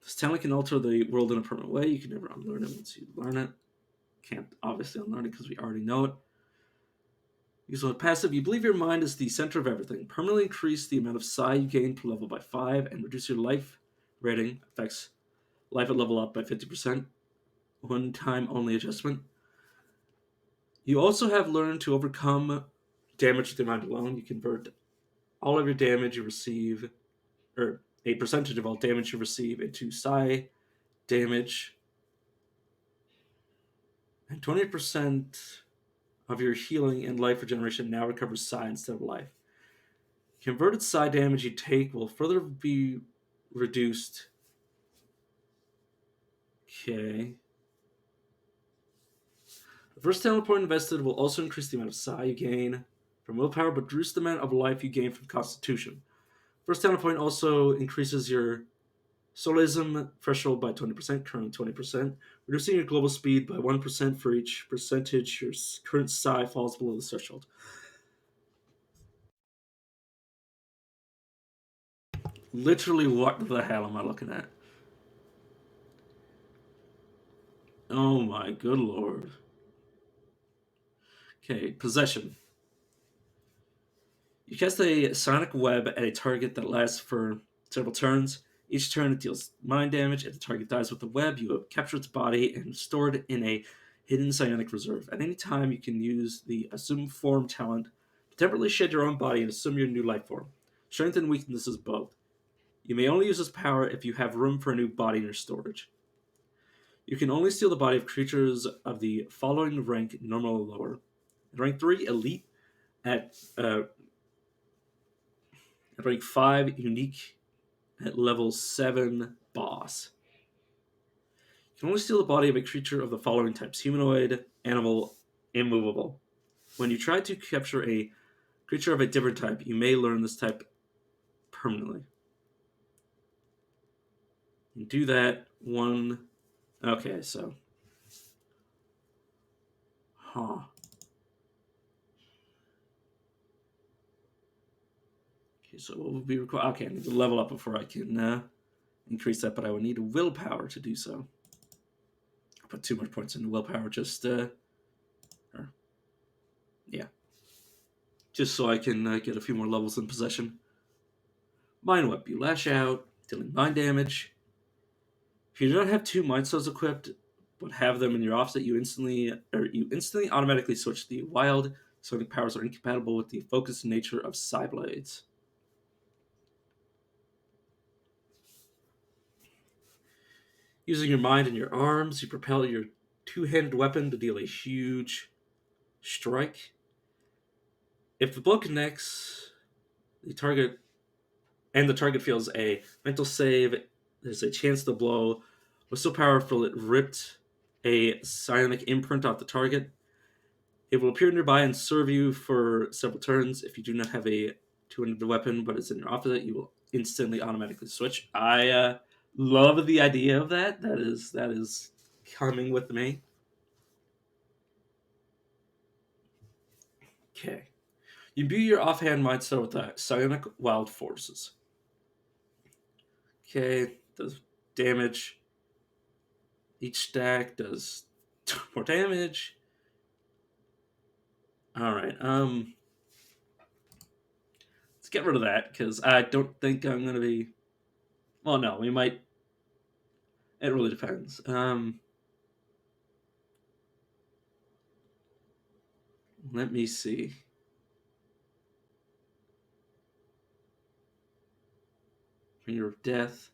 The This talent can alter the world in a permanent way. You can never unlearn it once you learn it. Can't obviously unlearn it because we already know it. Use with passive, you believe your mind is the center of everything. Permanently increase the amount of psi you gain per level by 5 and reduce your life rating. Affects life at level up by 50%. One time only adjustment. You also have learned to overcome damage with your mind alone. You convert all of your damage you receive, or a percentage of all damage you receive, into psi damage, and 20% of your healing and life regeneration now recovers psi instead of life. Converted psi damage you take will further be reduced. Okay. The first talent point invested will also increase the amount of psi you gain from willpower, but reduce the amount of life you gain from constitution. First talent point also increases your solism threshold by 20%, currently 20%, reducing your global speed by 1% for each percentage your current psi falls below the threshold. Literally, what the hell am I looking at? Oh my good lord. Okay, possession. You cast a sonic web at a target that lasts for several turns. Each turn it deals mind damage. If the target dies with the web, you capture its body and store it in a hidden psionic reserve. At any time, you can use the Assume Form talent to temporarily shed your own body and assume your new life form. Strength and weakness is both. You may only use this power if you have room for a new body in your storage. You can only steal the body of creatures of the following rank, normal or lower. At rank 3, elite. At rank 5, unique. At level 7, boss. You can only steal the body of a creature of the following types: humanoid, animal, immovable. When you try to capture a creature of a different type, you may learn this type permanently. You do that one. Okay, so. Huh. Okay, so what would be required? Okay, I need to level up before I can increase that, but I would need willpower to do so. I put too much points into willpower, yeah, just so I can get a few more levels in possession. Mind Whip. You lash out, dealing mind damage. If you do not have two Mind Stones equipped, but have them in your offset, you instantly automatically switch. The wild sonic powers are incompatible with the focused nature of Psy Blades. Using your mind and your arms, you propel your two-handed weapon to deal a huge strike. If the blow connects the target and the target feels a mental save, there's a chance the blow was so powerful it ripped a psionic imprint off the target. It will appear nearby and serve you for several turns. If you do not have a two-handed weapon but it's in your opposite, you will instantly automatically switch. I love the idea of that. That is coming with me. Okay. You imbue your offhand mindset with psionic wild forces. Okay, does damage. Each stack does more damage. All right. Let's get rid of that because I don't think I'm gonna be. Well, no, we might. It really depends. Let me see. Finger of Death.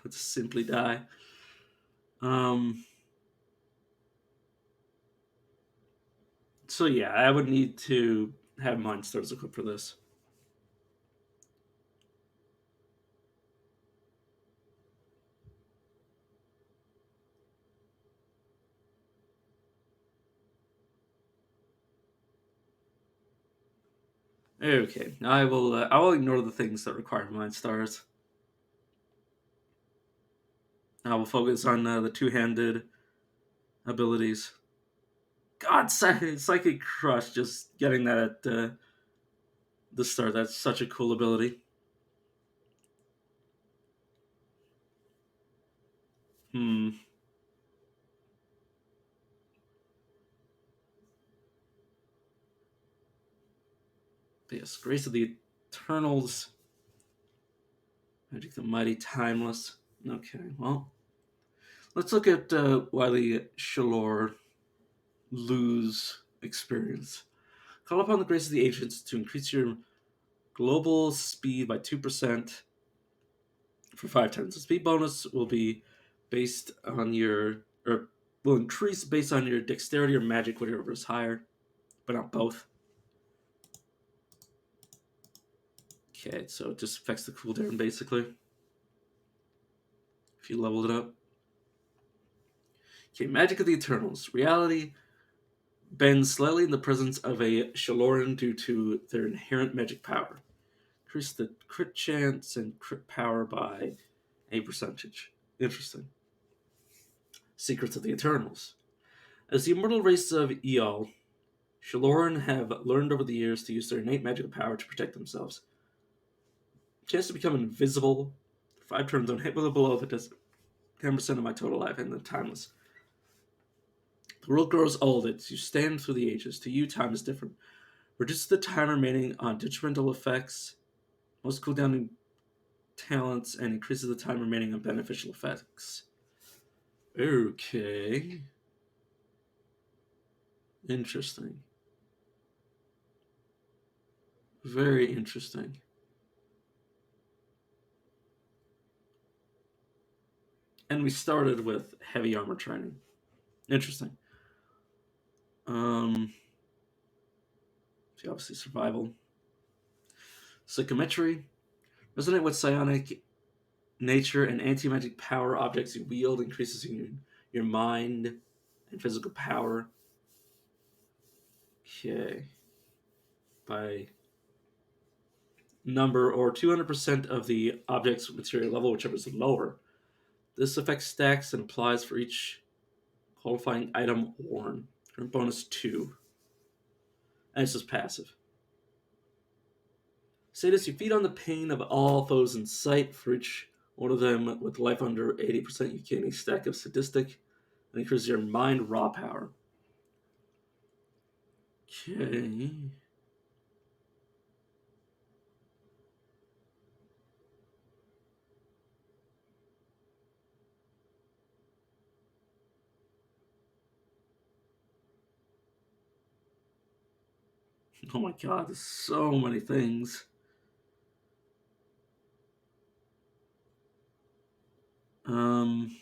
Let's simply die. Um. So yeah, I would need to have Mind Stars equipped for this. Okay, I will. I will ignore the things that require Mind Stars. I will focus on the two-handed abilities. God, Psychic Crush, just getting that at the start. That's such a cool ability. Hmm. Yes, Grace of the Eternals. Magic the Mighty Timeless. Okay, well, let's look at why the Shalor lose experience. Call upon the Grace of the Ancients to increase your global speed by 2% for 5 turns. The speed bonus will be based on your, or will increase based on your dexterity or magic, whatever is higher, but not both. Okay, so it just affects the cooldown basically if you level it up. Okay, Magic of the Eternals. Reality bends slightly in the presence of a Shaloran due to their inherent magic power. Increase the crit chance and crit power by a percentage. Interesting. Secrets of the Eternals. As the immortal race of Eol, Shaloran have learned over the years to use their innate magical power to protect themselves. Chance to become invisible. 5 turns on hit with a blow that does 10% of my total life and then timeless. The world grows old as you stand through the ages. To you, time is different. Reduces the time remaining on detrimental effects, most cooldown talents, and increases the time remaining on beneficial effects. Okay. Interesting. Very interesting. And we started with heavy armor training. Interesting. Um, obviously survival. Psychometry. Resonate with psionic nature and anti-magic power objects you wield increases your mind and physical power. Okay. By number or 200% of the object's material level, whichever is lower. This effect stacks and applies for each qualifying item worn. Current bonus 2. And it's just passive. Sadist, you feed on the pain of all foes in sight. For each one of them with life under 80%, you gain a stack of sadistic and increases your mind raw power. Okay. Oh my god, there's so many things. Um,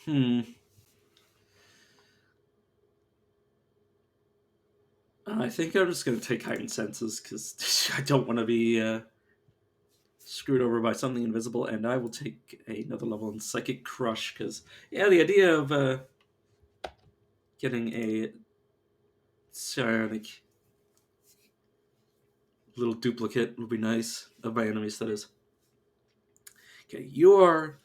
hmm. I think I'm just going to take heightened senses because I don't want to be screwed over by something invisible, and I will take another level in Psychic Crush because, yeah, the idea of getting a psionic little duplicate would be nice of my enemies, that is. Okay, you are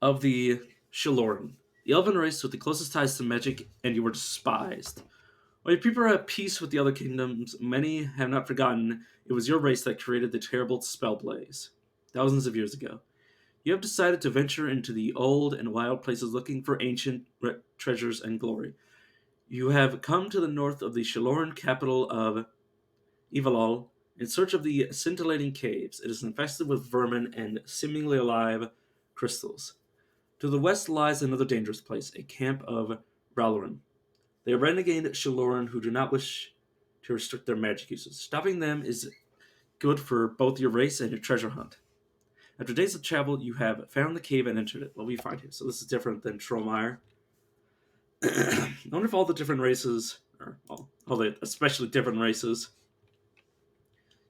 of the Shaloran, the elven race with the closest ties to magic, and you were despised. While your people are at peace with the other kingdoms, many have not forgotten it was your race that created the terrible Spellblaze, thousands of years ago. You have decided to venture into the old and wild places looking for ancient treasures and glory. You have come to the north of the Shaloran capital of Ivalol in search of the scintillating caves. It is infested with vermin and seemingly alive crystals. To the west lies another dangerous place, a camp of Raloran. They are renegade Shaloran who do not wish to restrict their magic uses. Stopping them is good for both your race and your treasure hunt. After days of travel, you have found the cave and entered it. What will you find here? So this is different than Trollmeyer. I wonder if all the different races, or all the especially different races,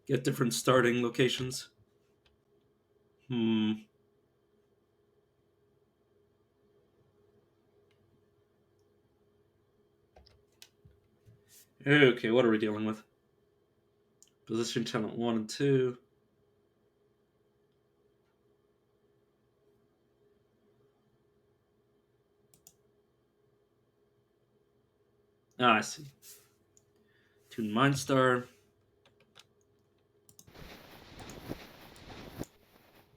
get different starting locations. Hmm. Okay, what are we dealing with? Position talent 1 and 2. Ah, I see. Tune Mindstar.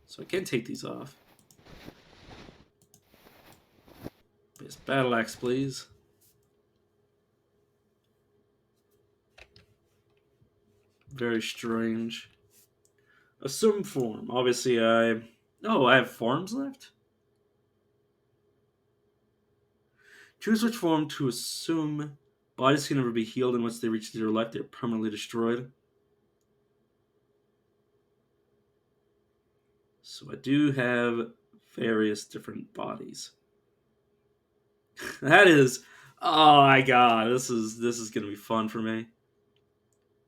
So I can take these off. Base Battle Axe, please. Very strange. Assume form. Obviously, I... Oh, I have forms left? Choose which form to assume. Bodies can never be healed, and once they reach zero life, they're permanently destroyed. So I do have various different bodies. That is... Oh my god, this is gonna be fun for me.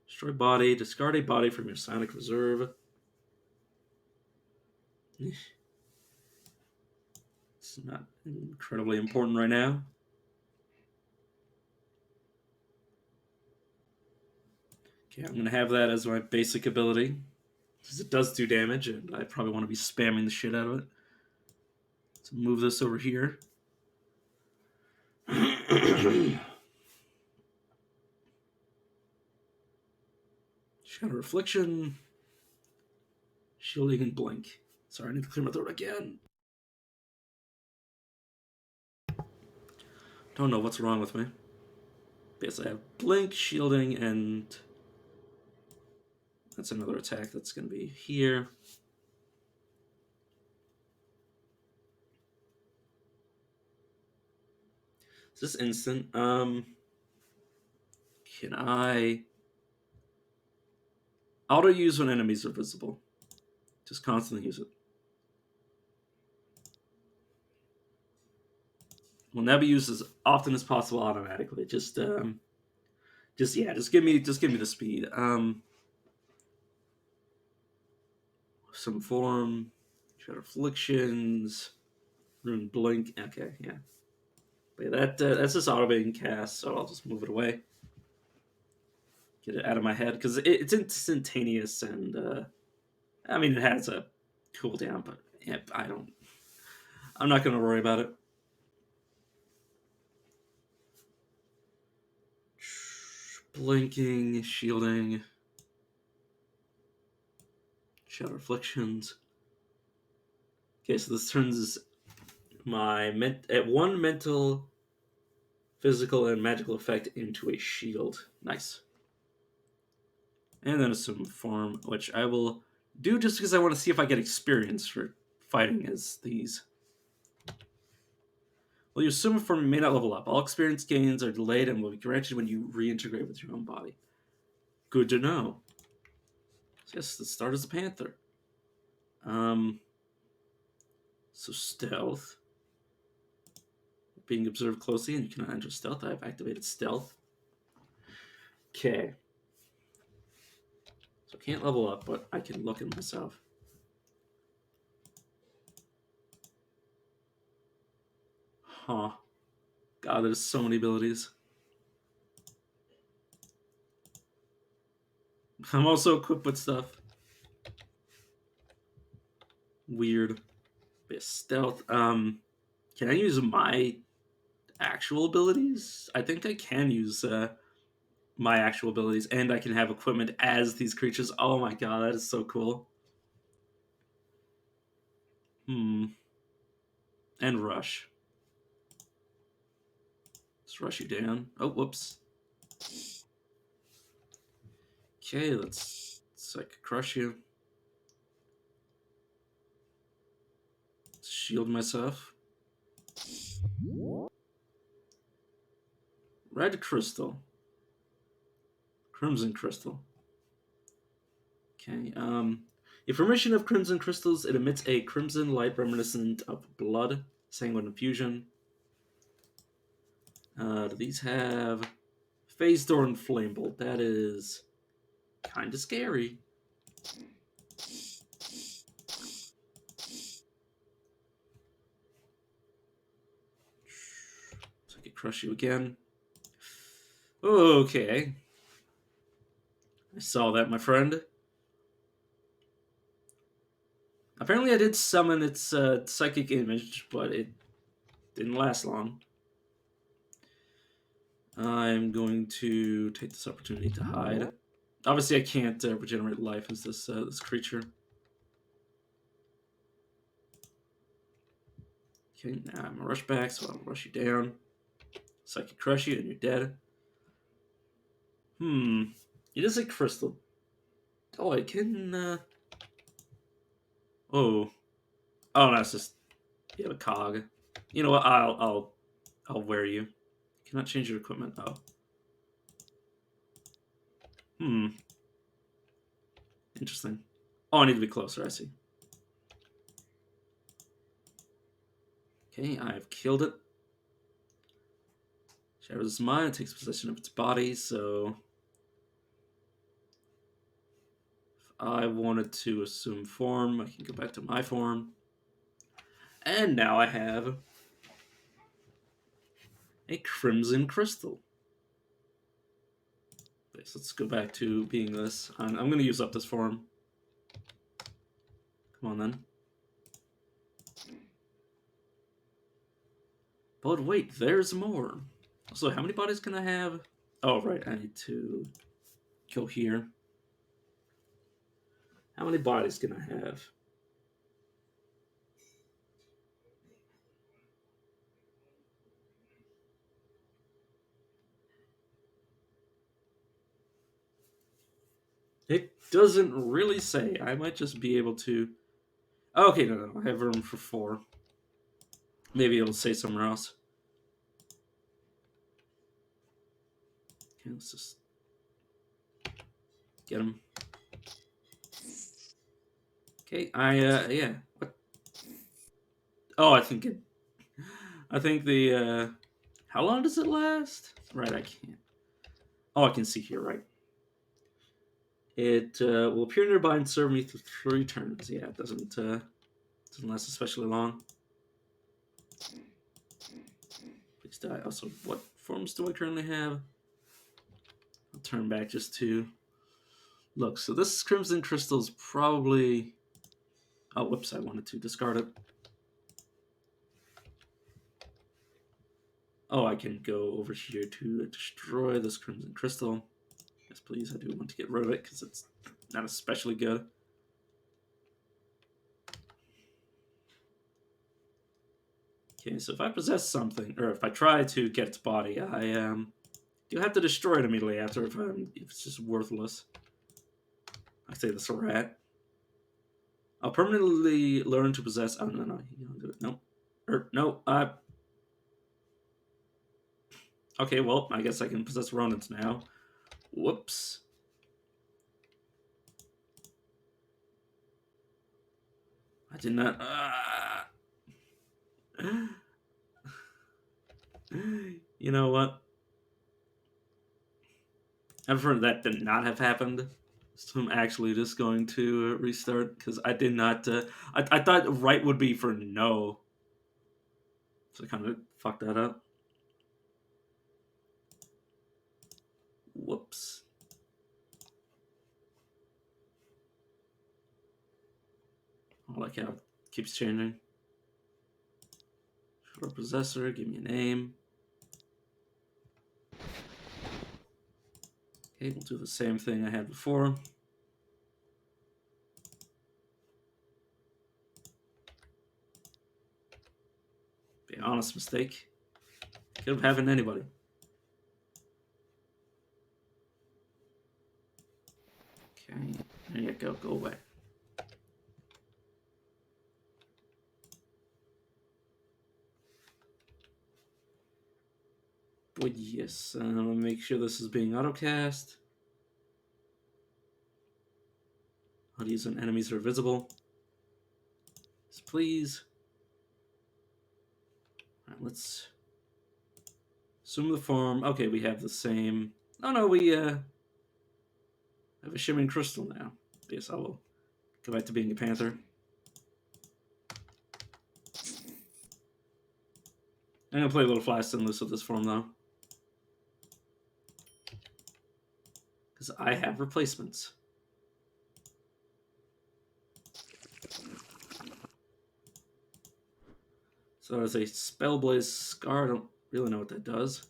Destroy body. Discard a body from your Sonic Reserve. It's not incredibly important right now. Okay, I'm going to have that as my basic ability. Because it does do damage, and I probably want to be spamming the shit out of it. So move this over here. Shadow Reflection. Shielding and Blink. Sorry, I need to clear my throat again. Don't know what's wrong with me. Basically, I have Blink, Shielding, and... That's another attack that's going to be here. Is this instant? Can I... Auto use when enemies are visible. Just constantly use it. Will now be used as often as possible automatically. Just give me the speed. Some form, Shadow Afflictions, Rune Blink. Okay, yeah. But yeah, that's just auto being cast, so I'll just move it away. Get it out of my head because it's instantaneous, and I mean it has a cooldown, but yeah, I'm not gonna worry about it. Blinking, shielding, Shadow Afflictions. Okay, so this turns my at one mental, physical, and magical effect into a shield. Nice. And then assume form, which I will do just because I want to see if I get experience for fighting as these. Well, you assume form may not level up. All experience gains are delayed and will be granted when you reintegrate with your own body. Good to know. So yes, the start is a panther. So stealth. Being observed closely, and you cannot enter stealth. I've activated stealth. Okay. So I can't level up, but I can look at myself. Huh. God, there's so many abilities. I'm also equipped with stuff. Weird. Stealth. Can I use my actual abilities? I think I can use my actual abilities, and I can have equipment as these creatures. Oh my god, that is so cool. And rush. Let's rush you down. Oh, whoops. Okay, let's Psychic Crush you. Shield myself. Red Crystal. Crimson Crystal. Okay, if emission of Crimson Crystals, it emits a crimson light reminiscent of blood, sanguine infusion. Do these have Phase Door and Flame Bolt? That is kind of scary. So I could crush you again. Okay. I saw that, my friend. Apparently I did summon its psychic image, but it didn't last long. I'm going to take this opportunity to hide. Obviously, I can't regenerate life as this creature. Okay, now I'm gonna rush back, so I'll rush you down. Psychic crush you, and you're dead. It is a crystal. Oh, I can. Oh, oh, no, it's just you have a cog. You know what? I'll wear you. Cannot change your equipment. Oh, hmm, interesting. Oh, I need to be closer. I see. Okay, I've killed it. Shadows is mine. It takes possession of its body. So, if I wanted to assume form, I can go back to my form. And now I have a crimson crystal. Okay, so let's go back to being this. I'm going to use up this form. Come on, then. But wait, there's more. So how many bodies can I have? Oh, right, I need to go here. How many bodies can I have? It doesn't really say. I might just be able to... Oh, okay, no, I have room for 4. Maybe it'll say somewhere else. Okay, let's just get him. Okay, yeah. What? Oh, I think the, how long does it last? Right, I can't. Oh, I can see here, right. It will appear nearby and serve me for 3 turns. Yeah, it doesn't last especially long. Please die. Also, what forms do I currently have? I'll turn back just to look. So this Crimson Crystal is probably... Oh, whoops, I wanted to discard it. Oh, I can go over here to destroy this Crimson Crystal. Yes, please, I do want to get rid of it because it's not especially good. Okay, so if I possess something, or if I try to get its body, I do have to destroy it immediately after if it's just worthless. I say this a rat. I'll permanently learn to possess... Oh, no, you don't do it. No. No, okay, well, I guess I can possess Ronins now. Whoops. I did not... You know what? I prefer that did not have happened. So I'm actually just going to restart, because I did not... I thought right would be for no. So I kind of fucked that up. Whoops. I like how it keeps changing. Short possessor, give me a name. Okay, we'll do the same thing I had before. Be an honest mistake. Could have happened to anybody. Okay, there you go. Go away. But yes, I'm gonna make sure this is being autocast. How to use when enemies are visible. Yes, please. Alright, let's assume the form. Okay, we have the same. Oh no, we have a shimmering crystal now. Yes, I will go back to being a panther. I'm gonna play a little fast and loose with this form though. because I have replacements. So there's a Spellblaze Scar. I don't really know what that does.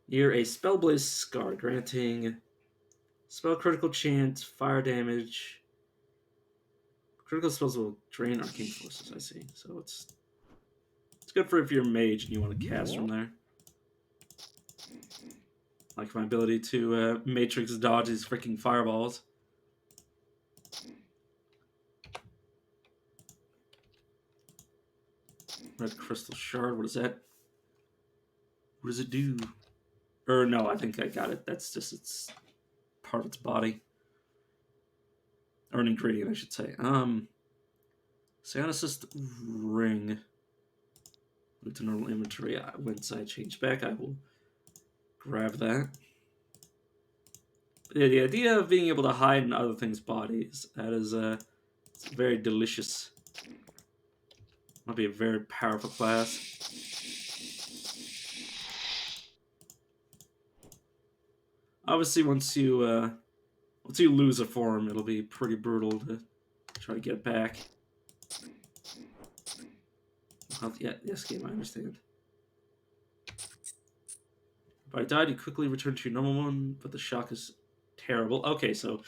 You're a Spellblaze Scar, granting spell critical chance, fire damage. Critical spells will drain arcane forces, I see. So it's good for if you're a mage and you want to cast from there. Like my ability to matrix dodge these freaking fireballs. Red crystal shard. What is that? What does it do? Or no, I think I got it. That's just its part of its body, or an ingredient, I should say. Psionicist ring. Move to normal inventory. Once I change back, I will grab that. Yeah, the idea of being able to hide in other things' bodies, that is it's very delicious. Might be a very powerful class. Obviously, once you lose a form, it'll be pretty brutal to try to get back. Yeah, yes, game, I understand. If I died, you quickly return to your normal one, but the shock is terrible. Okay, so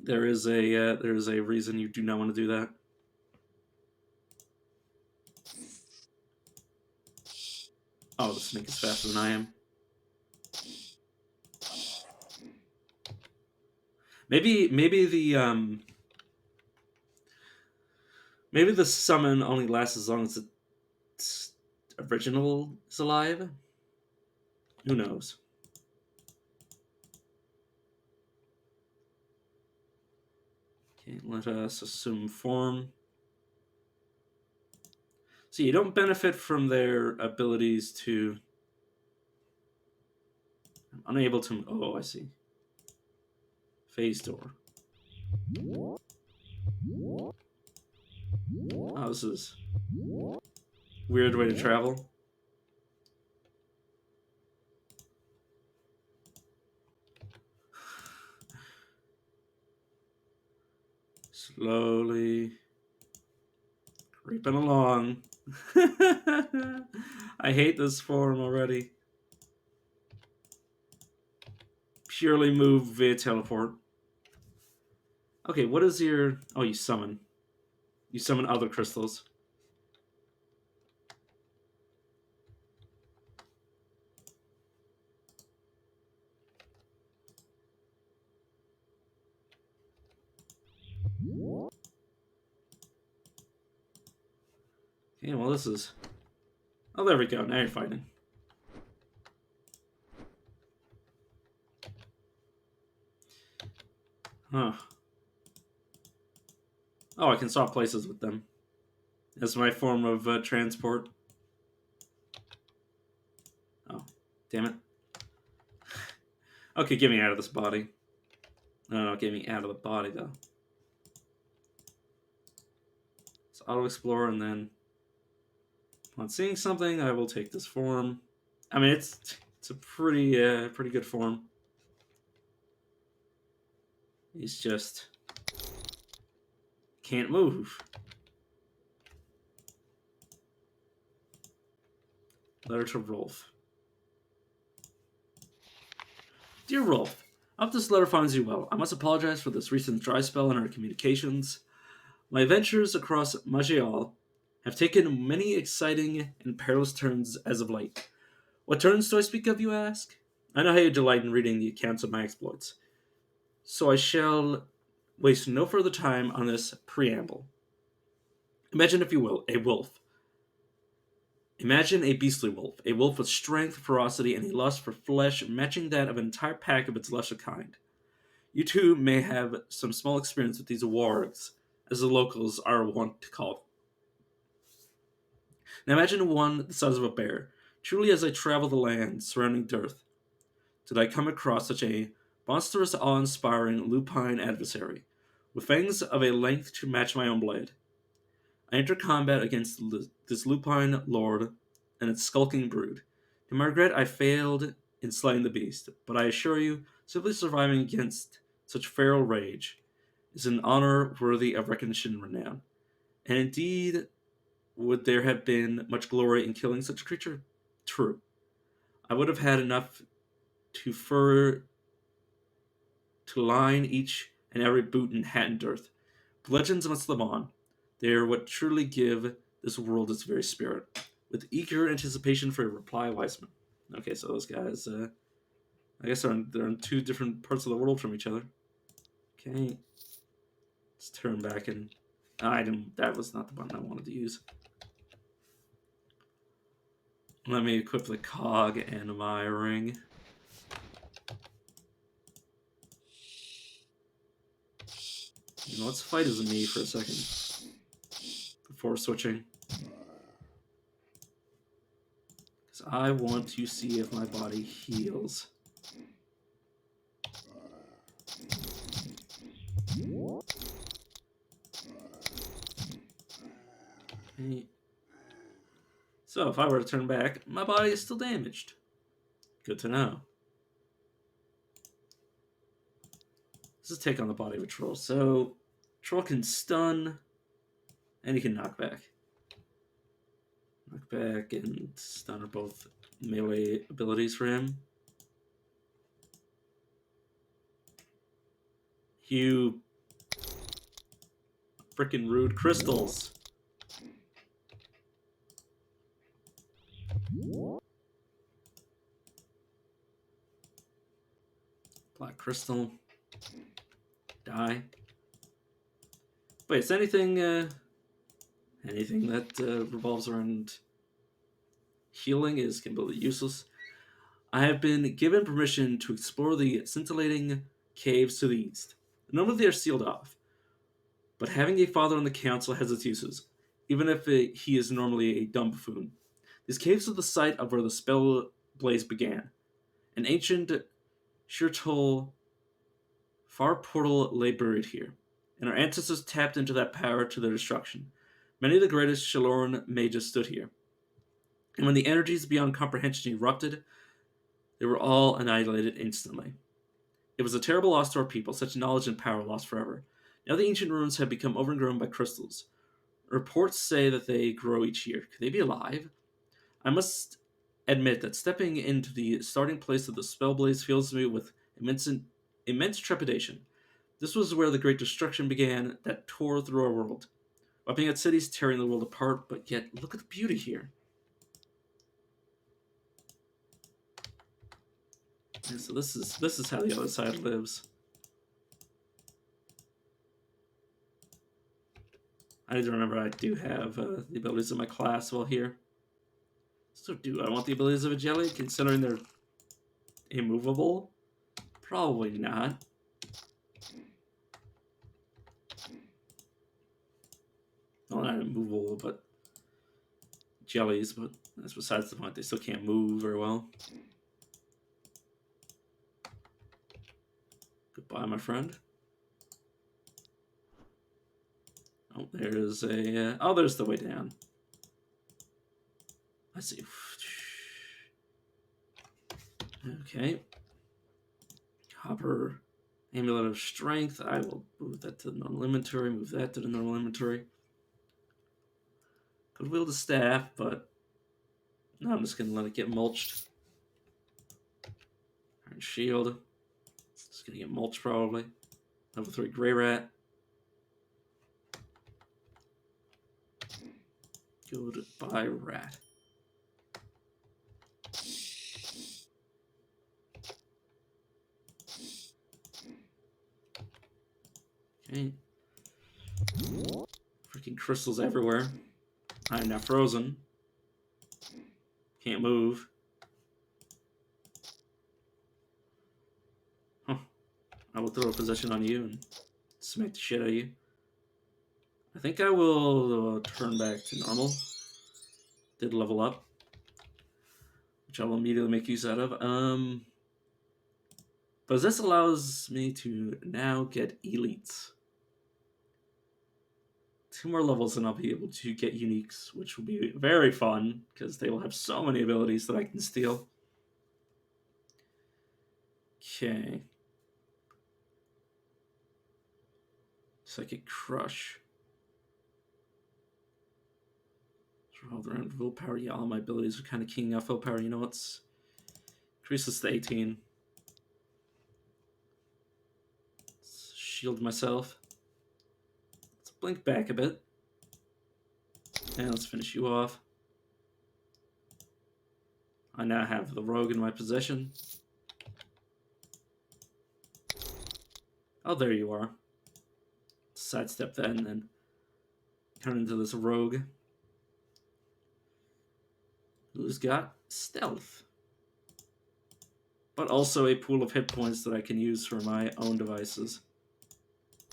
there is a reason you do not want to do that. Oh, the snake is faster than I am. Maybe the summon only lasts as long as its original is alive. Who knows? Okay, let us assume form. So you don't benefit from their abilities to. I'm unable to. Oh, I see. Phase door. Oh, this is weird way to travel. Slowly creeping along. I hate this form already. Purely move via teleport. Okay, what is your... Oh, you summon. You summon other crystals. Okay, well this is... Oh, there we go. Now you're fighting. Huh. Oh, I can swap places with them. That's my form of transport. Oh, damn it. Okay, get me out of this body. No, get me out of the body, though. So auto-explore, and then... Upon seeing something, I will take this form. I mean, it's a pretty good form. He's just... can't move. Letter to Rolf. Dear Rolf, I hope this letter finds you well. I must apologize for this recent dry spell in our communications. My adventures across Maj'Eyal have taken many exciting and perilous turns as of late. What turns do I speak of, you ask? I know how you delight in reading the accounts of my exploits, so I shall waste no further time on this preamble. Imagine, if you will, a wolf. Imagine a beastly wolf, a wolf with strength, ferocity, and a lust for flesh matching that of an entire pack of its lesser kind. You too may have some small experience with these wargs, as the locals are wont to call them. Now imagine one the size of a bear. Truly, as I travel the land surrounding Dearth, did I come across such a monstrous, awe-inspiring lupine adversary, with fangs of a length to match my own blade. I enter combat against this lupine lord and its skulking brood. In my regret, I failed in slaying the beast, but I assure you, simply surviving against such feral rage is an honor worthy of recognition and renown. And indeed, would there have been much glory in killing such a creature? True. I would have had enough to fur to line each and every boot and hat and dearth. But legends must live on. They are what truly give this world its very spirit. With eager anticipation for a reply, Weissman. Okay, so those guys, I guess they're in two different parts of the world from each other. Okay, let's turn back and I didn't. That was not the button I wanted to use. Let me equip the cog and my ring. You know, let's fight as me for a second before switching. Because I want to see if my body heals. Okay. So if I were to turn back, my body is still damaged. Good to know. This is take on the body of a troll. So troll can stun and he can knock back. Knock back and stun are both melee abilities for him. You frickin' rude crystals. Black crystal. Die. Wait, is anything that revolves around healing is completely useless. I have been given permission to explore the scintillating caves to the east. Normally they are sealed off, but having a father on the council has its uses, even if he is normally a dumb buffoon. These caves are the site of where the spell blaze began. An ancient Shirtol far portal lay buried here, and our ancestors tapped into that power to their destruction. Many of the greatest Shaloran mages stood here, and when the energies beyond comprehension erupted, they were all annihilated instantly. It was a terrible loss to our people, such knowledge and power lost forever. Now the ancient ruins have become overgrown by crystals. Reports say that they grow each year. Could they be alive? I must admit that stepping into the starting place of the Spellblaze fills me with immense trepidation. This was where the great destruction began that tore through our world, wiping out cities, tearing the world apart, but yet look at the beauty here. Yeah, so this is how the other side lives. I need to remember I do have the abilities of my class while here. So do I want the abilities of a jelly, considering they're immovable? Probably not. Well, not immovable, but jellies, but that's besides the point. They still can't move very well. Goodbye, my friend. Oh, there's a... oh, there's the way down. Let's see. Okay. Copper Amulet of Strength. I will move that to the normal inventory. Move that to the normal inventory. Could wield the staff, but no, I'm just going to let it get mulched. Iron Shield. It's going to get mulched probably. Level 3 Grey Rat. Goodbye, Rat. Okay. Freaking crystals everywhere. I'm now frozen. Can't move. Huh. I will throw a possession on you and smack the shit out of you. I think I will turn back to normal. Did level up, which I will immediately make use out of. But this allows me to now get elites 2 more levels and I'll be able to get uniques, which will be very fun because they will have so many abilities that I can steal. Okay. Psychic Crush. Revolve around willpower. Yeah, all my abilities are kind of keying off willpower. You know what's... Increase this to 18. Let's shield myself. Let's blink back a bit. And let's finish you off. I now have the rogue in my possession. Oh, there you are. Sidestep that and then turn into this rogue. Who's got stealth. But also a pool of hit points that I can use for my own devices.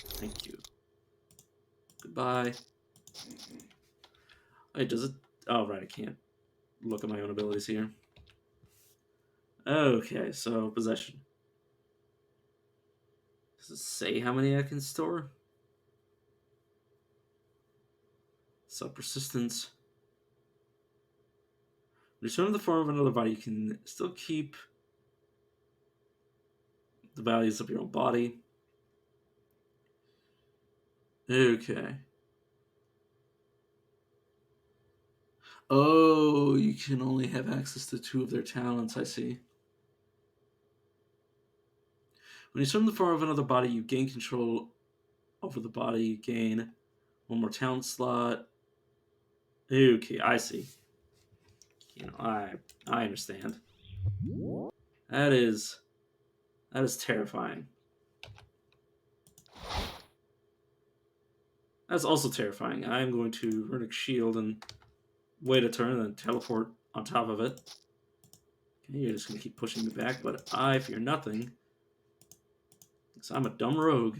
Thank you. Goodbye. Wait, does it... Oh, right, I can't look at my own abilities here. Okay, so possession. Does it say how many I can store? So persistence. Return to the form of another body. You can still keep the values of your own body. Okay. Oh, you can only have access to 2 of their talents, I see. When you summon the form of another body, you gain control over the body. You gain 1 more talent slot. Okay, I see. You know, I understand. That is terrifying. That's also terrifying. I'm going to Runic Shield and wait a turn and then teleport on top of it. Okay, you're just going to keep pushing me back, but I fear nothing. Because I'm a dumb rogue.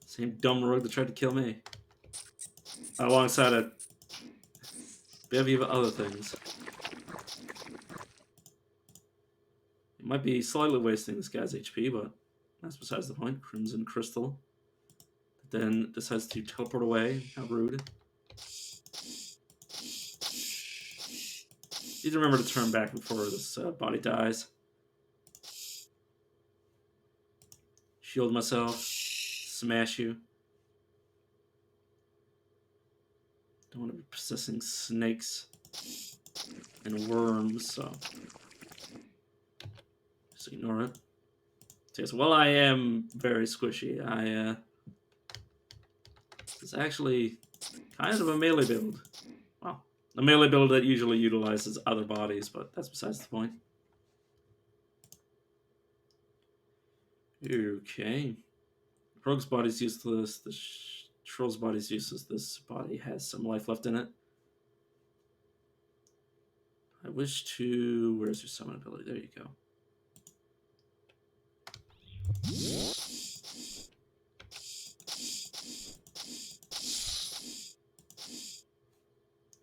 Same dumb rogue that tried to kill me. Alongside a bevy of other things. It might be slightly wasting this guy's HP, but that's besides the point. Crimson Crystal. Then decides to teleport away. How rude. Need to remember to turn back before this body dies. Shield myself. Smash you. Don't want to be possessing snakes and worms, so just ignore it. So yes, while I am very squishy, it's actually kind of a melee build. Well, a melee build that usually utilizes other bodies, but that's besides the point. Okay. Rogue's body's useless. The troll's body's useless. This body has some life left in it. I wish to... Where's your summon ability? There you go.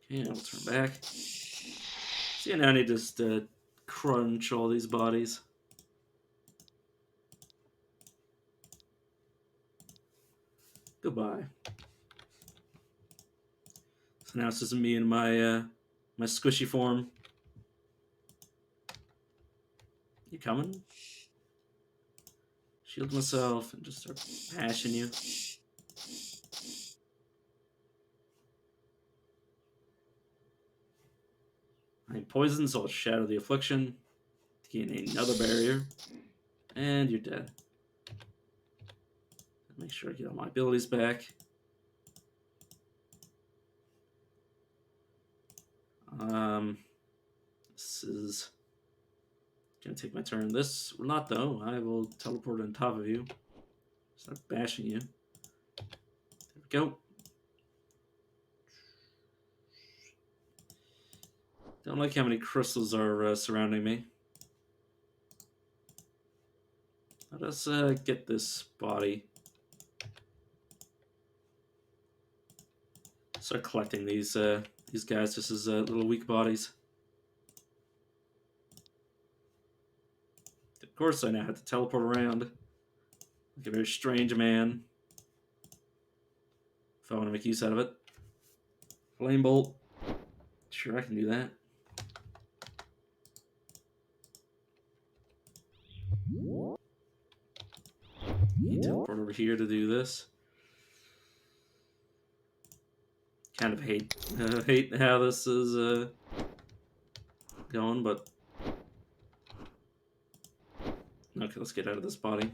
Okay, I'll turn back. See, now I need to just crunch all these bodies. Goodbye. So now it's just me and my my squishy form. You coming? Shield myself and just start bashing you. I'm poisoned, so I'll shatter the affliction to gain another barrier. And you're dead. Make sure I get all my abilities back. This is gonna take my turn. This will not, though. I will teleport on top of you. Start bashing you. There we go. Don't like how many crystals are surrounding me. Let us get this body. Start collecting these guys just as little weak bodies. Of course, I now have to teleport around like a very strange man. if I want to make use out of it. Flame bolt. Sure, I can do that. You teleport over here to do this. Kind of hate how this is going, but okay, let's get out of this body.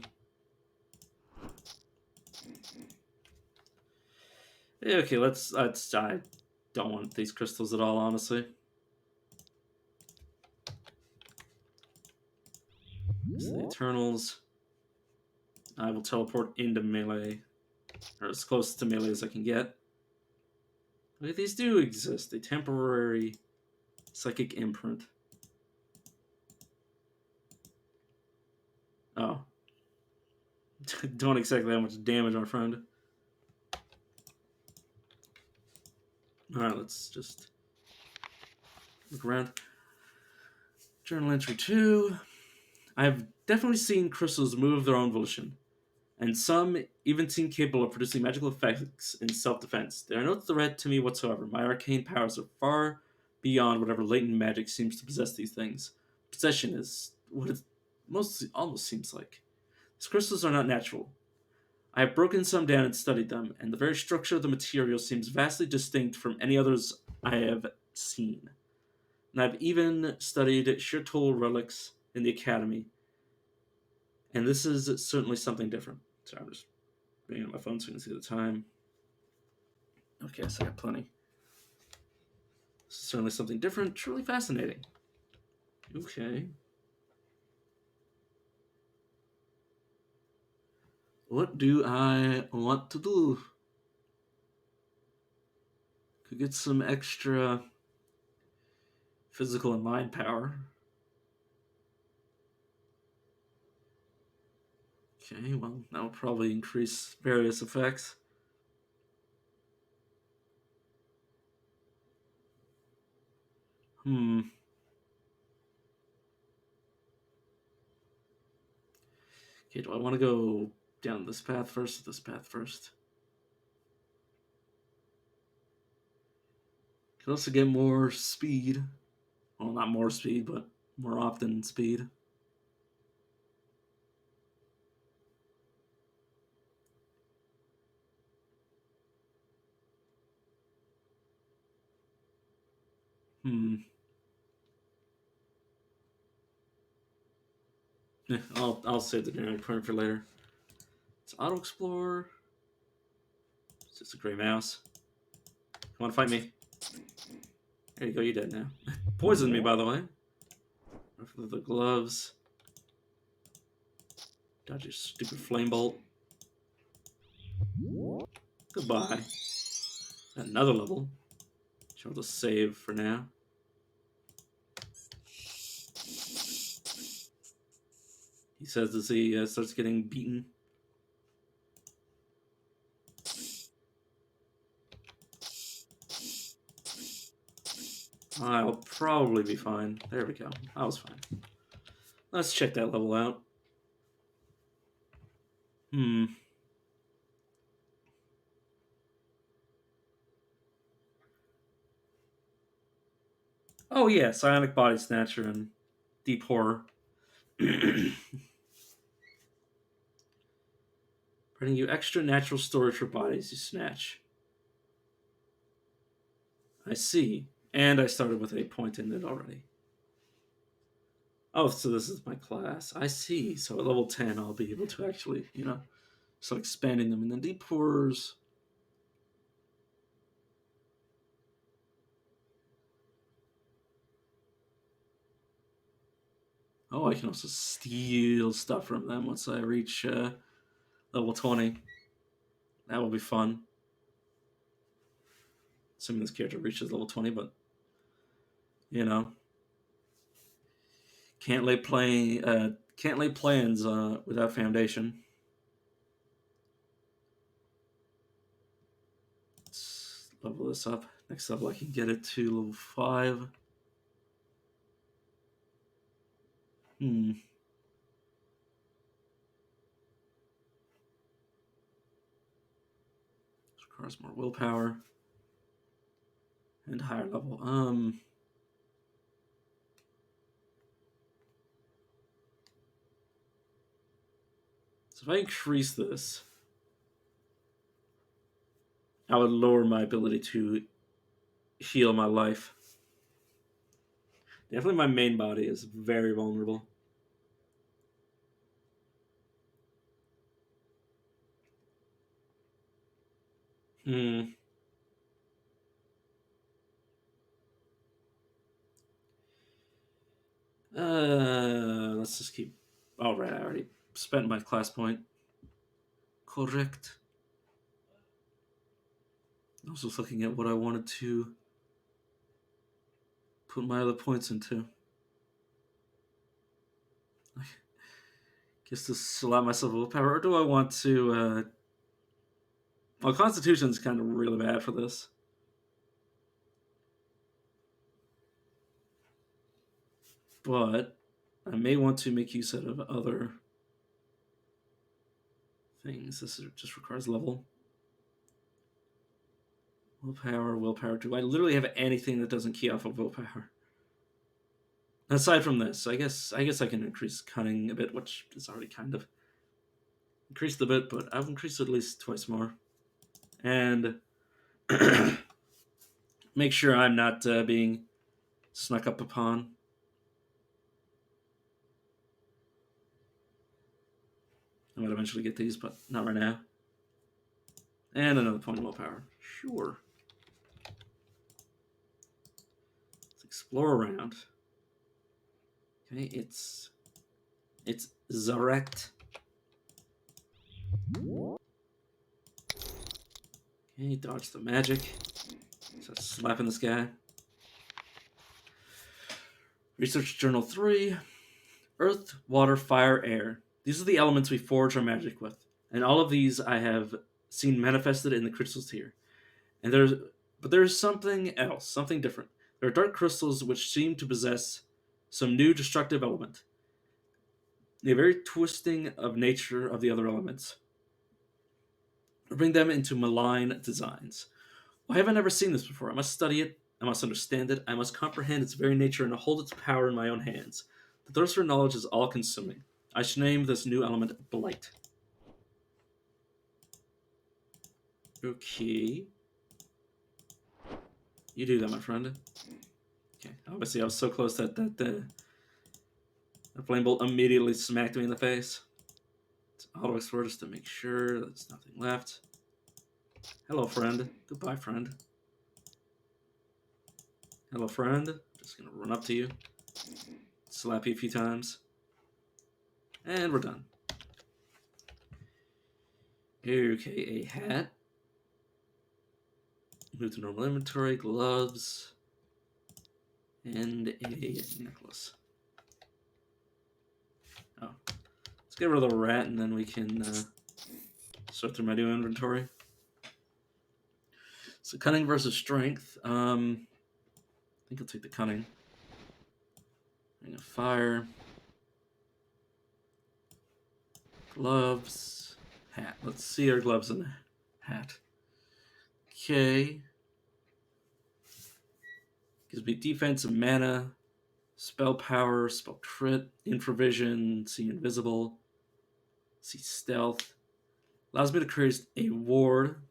Yeah, okay, let's. I don't want these crystals at all, honestly. So the Eternals. I will teleport into melee, or as close to melee as I can get. Okay, these do exist. A temporary psychic imprint. Oh. Don't exactly how much damage, my friend. Alright, let's just look around. Journal entry 2. I've definitely seen crystals move of their own volition, and some even seem capable of producing magical effects in self-defense. They are no threat to me whatsoever. My arcane powers are far beyond whatever latent magic seems to possess these things. Possession is what it mostly almost seems like. These crystals are not natural. I have broken some down and studied them, and the very structure of the material seems vastly distinct from any others I have seen. And I've even studied Shirtul relics in the academy, and this is certainly something different. Sorry, I'm just bringing up my phone so you can see the time. Okay, so I got plenty. This is certainly something different, truly fascinating. Okay. What do I want to do? Could get some extra physical and mind power. Okay, well, that will probably increase various effects. Okay, do I want to go down this path first or this path first? Could also get more speed. Well, not more speed, but more often speed. Yeah, I'll save the generic point for later. It's Auto Explorer. It's just a gray mouse. Come on, fight me. There you go, you're dead now. Poisoned me, by the way. The gloves. Dodge your stupid flame bolt. Goodbye. Another level. I'll just save for now. He says as he starts getting beaten. I'll probably be fine. There we go. I was fine. Let's check that level out. Oh yeah, Psionic Body Snatcher and Deep Horror. Bringing you extra natural storage for bodies you snatch. I see. And I started with a point in it already. Oh, so this is my class. I see. So at level 10, I'll be able to actually, start expanding them. And then Deep Horrors. Oh, I can also steal stuff from them once I reach level 20. That will be fun. Assuming this character reaches level 20, but, can't lay plans without foundation. Let's level this up. Next level, I can get it to level 5. Requires more willpower. And higher level. So if I increase this, I would lower my ability to heal my life. Definitely my main body is very vulnerable. Let's just keep... Oh, right, I already spent my class point. Correct. I was just looking at what I wanted to put my other points into. I guess to slap myself with willpower, or do I want to... Well, Constitution's kind of really bad for this. But I may want to make use of other things. This just requires level. Willpower. Do I literally have anything that doesn't key off of willpower? Aside from this, I guess I can increase cunning a bit, which is already kind of increased a bit, but I've increased at least twice more. And make sure I'm not being snuck up upon. I might eventually get these, but not right now. And another point of willpower. Sure. Let's explore around. Okay, it's Zarect. Okay, dodge the magic. Start slapping this guy. Research Journal 3. Earth, water, fire, air. These are the elements we forge our magic with. And all of these I have seen manifested in the crystals here. But there's something else, something different. There are dark crystals which seem to possess some new destructive element. A very twisting of nature of the other elements. Bring them into malign designs. Why have I never seen this before? I must study it. I must understand it. I must comprehend its very nature and hold its power in my own hands. The thirst for knowledge is all-consuming. I should name this new element Blight. Okay. You do that, my friend. Okay. Obviously, I was so close that the flame bolt immediately smacked me in the face. It's auto-explore just to make sure there's nothing left. Hello, friend. Goodbye, friend. Hello, friend. Just gonna run up to you. Slap you a few times. And we're done. Okay, a hat. Move to normal inventory, gloves, and a necklace. Oh. Let's get rid of the rat and then we can sort through my new inventory. So cunning versus strength. I think I'll take the cunning. Ring of fire. Gloves. Hat. Let's see our gloves and hat. Okay. Gives me defense and mana. Spell power. Spell crit. Infravision. See invisible. See stealth. Allows me to create a ward.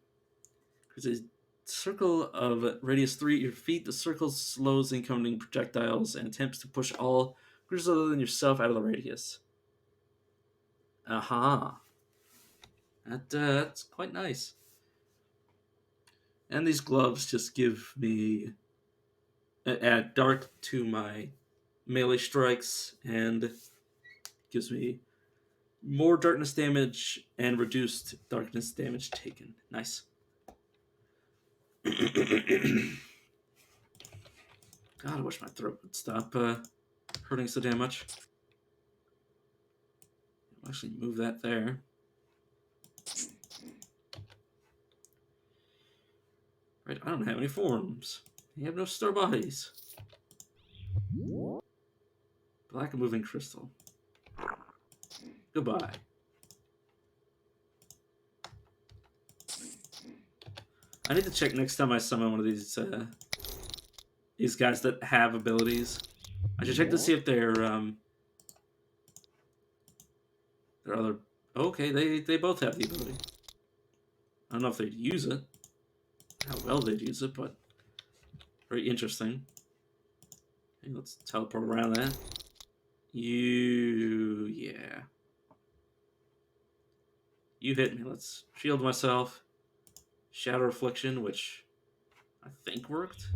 Creates a circle of radius 3 at your feet. The circle slows incoming projectiles and attempts to push all creatures other than yourself out of the radius. Aha. That's quite nice. And these gloves just give me add dark to my melee strikes and gives me more darkness damage and reduced darkness damage taken. Nice. God, I wish my throat would stop hurting so damn much. I'll actually move that there. Right, I don't have any forms. You have no star bodies. Black and moving crystal. Goodbye. I need to check next time I summon one of these guys that have abilities. I should check to see if they're other. Okay, they both have the ability. I don't know if they'd use it, how well they'd use it, but very interesting. Okay, let's teleport around that. Yeah. You hit me. Let's shield myself. Shadow Affliction, which I think worked.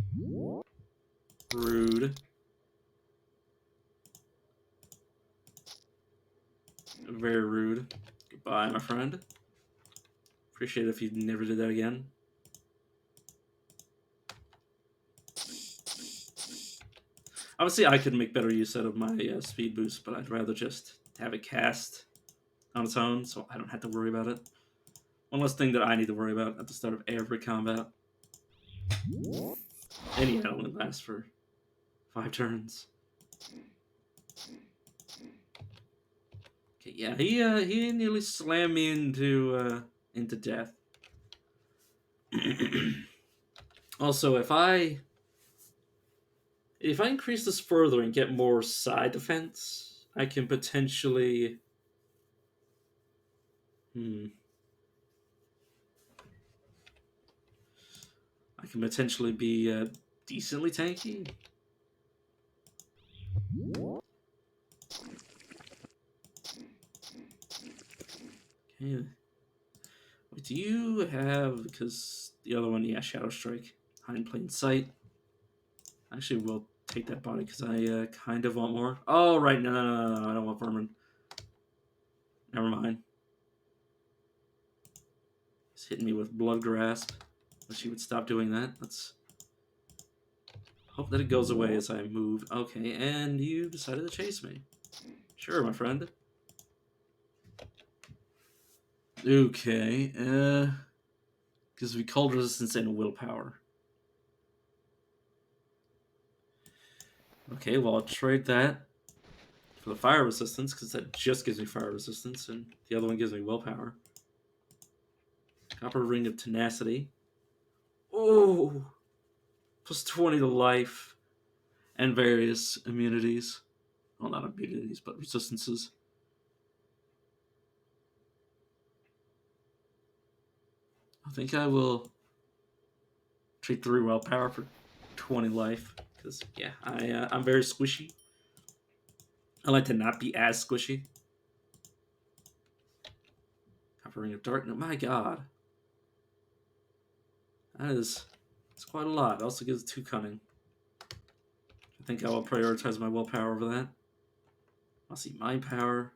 Rude. Very rude. Goodbye, my friend. Appreciate it if you never did that again. Obviously, I could make better use out of my speed boost, but I'd rather just have it cast on its own, so I don't have to worry about it. One less thing that I need to worry about at the start of every combat. And yeah, it only lasts for 5 turns. Okay, yeah, he nearly slammed me into death. Also, if I increase this further and get more side defense, I can potentially I can potentially be decently tanky. Okay. Wait, do you have, because the other one, yeah, Shadow Strike, hide in plain sight. Actually, we'll take that body because I kind of want more. Oh, right, no, I don't want Vermin. Never mind. He's hitting me with Blood Grasp. Wish he would stop doing that. Let's hope that it goes away as I move. Okay, and you decided to chase me. Sure, my friend. Okay, because we cold resistance and willpower. Okay, well, I'll trade that for the fire resistance, because that just gives me fire resistance, and the other one gives me willpower. Copper Ring of Tenacity. Oh! Plus 20 to life, and various immunities. Well, not immunities, but resistances. I think I will trade 3 willpower for 20 life, because, yeah, I'm very squishy. I like to not be as squishy. Copper Ring of Darkness. My god. It's quite a lot. It also gives 2 cunning. I think I will prioritize my willpower over that. I'll see Mind Power.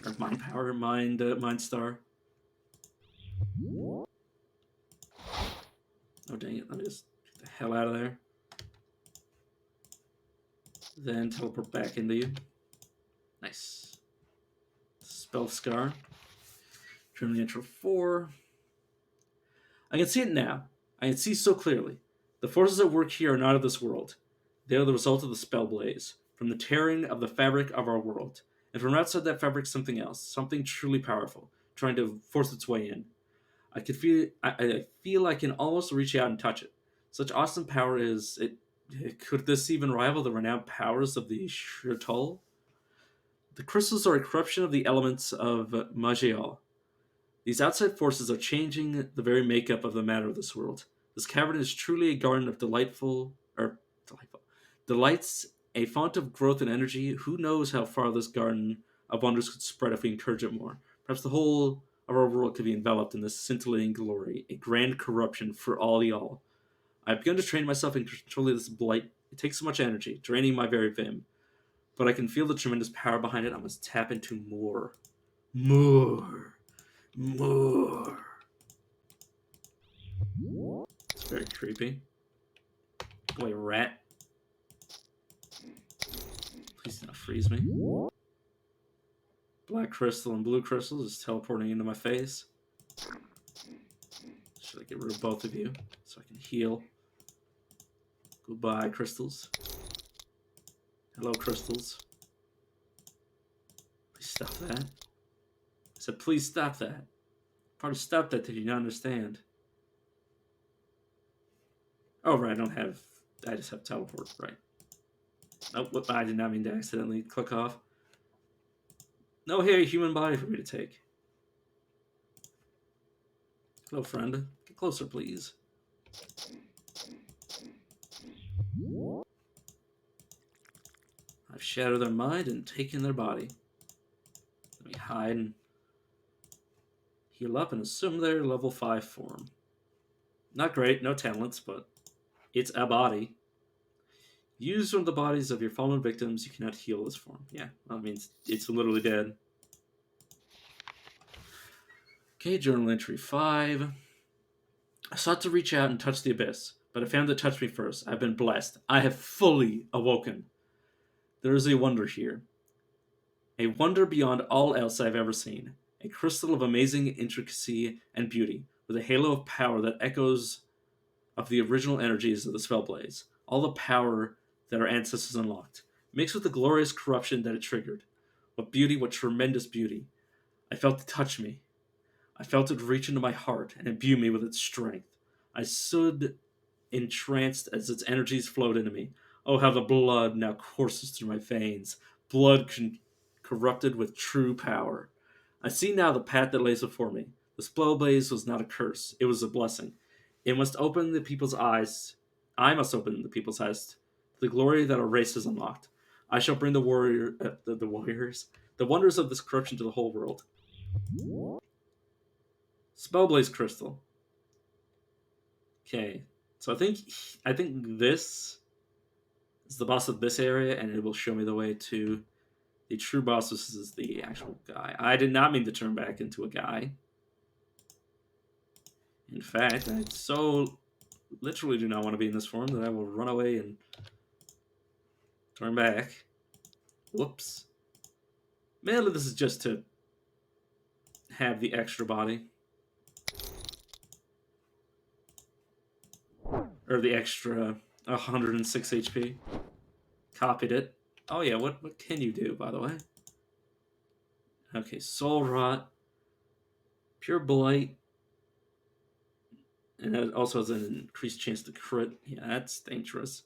Or Mind Power, Mind Star. Oh, dang it. Let me just get the hell out of there. Then teleport back into you. Nice. Spell Scar. Trim the intro 4. I can see it now. I can see so clearly. The forces at work here are not of this world. They are the result of the spell blaze, from the tearing of the fabric of our world. And from outside that fabric, something else, something truly powerful, trying to force its way in. I feel I can almost reach out and touch it. Such awesome power is it. Could this even rival the renowned powers of the Shirtul? The crystals are a corruption of the elements of Maj'Eyal. These outside forces are changing the very makeup of the matter of this world. This cavern is truly a garden of delights, a font of growth and energy. Who knows how far this garden of wonders could spread if we encourage it more? Perhaps the whole of our world could be enveloped in this scintillating glory, a grand corruption for all y'all. I've begun to train myself in controlling this blight. It takes so much energy, draining my very vim. But I can feel the tremendous power behind it. I must tap into more. More. It's very creepy. Go away, rat. Please do not freeze me. Black crystal and blue crystal just teleporting into my face. Should I get rid of both of you so I can heal? Goodbye, crystals. Hello, crystals. Please stop that. I said, please stop that. Part of stop that did you not understand? Oh, right, I don't have... I just have teleport, right. Oh, whoop, I did not mean to accidentally click off. No hairy human body for me to take. Hello, friend. Get closer, please. I've shattered their mind and taken their body. Let me hide and heal up and assume their level 5 form. Not great, no talents, but it's a body. Use one of the bodies of your fallen victims, you cannot heal this form. Yeah, well, that means it's literally dead. Okay, journal entry 5. I sought to reach out and touch the abyss, but I found it touched me first. I've been blessed. I have fully awoken. There is a wonder here. A wonder beyond all else I've ever seen. A crystal of amazing intricacy and beauty, with a halo of power that echoes of the original energies of the Spellblaze. All the power that our ancestors unlocked, mixed with the glorious corruption that it triggered. What beauty, what tremendous beauty. I felt it touch me. I felt it reach into my heart and imbue me with its strength. I stood entranced as its energies flowed into me. Oh, how the blood now courses through my veins, blood corrupted with true power. I see now the path that lays before me. The Spellblaze was not a curse, it was a blessing. It must open the people's eyes. I must open the people's eyes to the glory that our race has unlocked. I shall bring the warriors, the wonders of this corruption to the whole world. Spellblaze crystal. Okay, so I think this is the boss of this area, and it will show me the way to the true boss. This is the actual guy. I did not mean to turn back into a guy. In fact, I so literally do not want to be in this form that I will run away and turn back. Whoops. Mainly this is just to have the extra body. Or the extra 106 HP. Copied it. Oh yeah, what can you do, by the way? Okay, Soul Rot. Pure Blight. And it also has an increased chance to crit. Yeah, that's dangerous.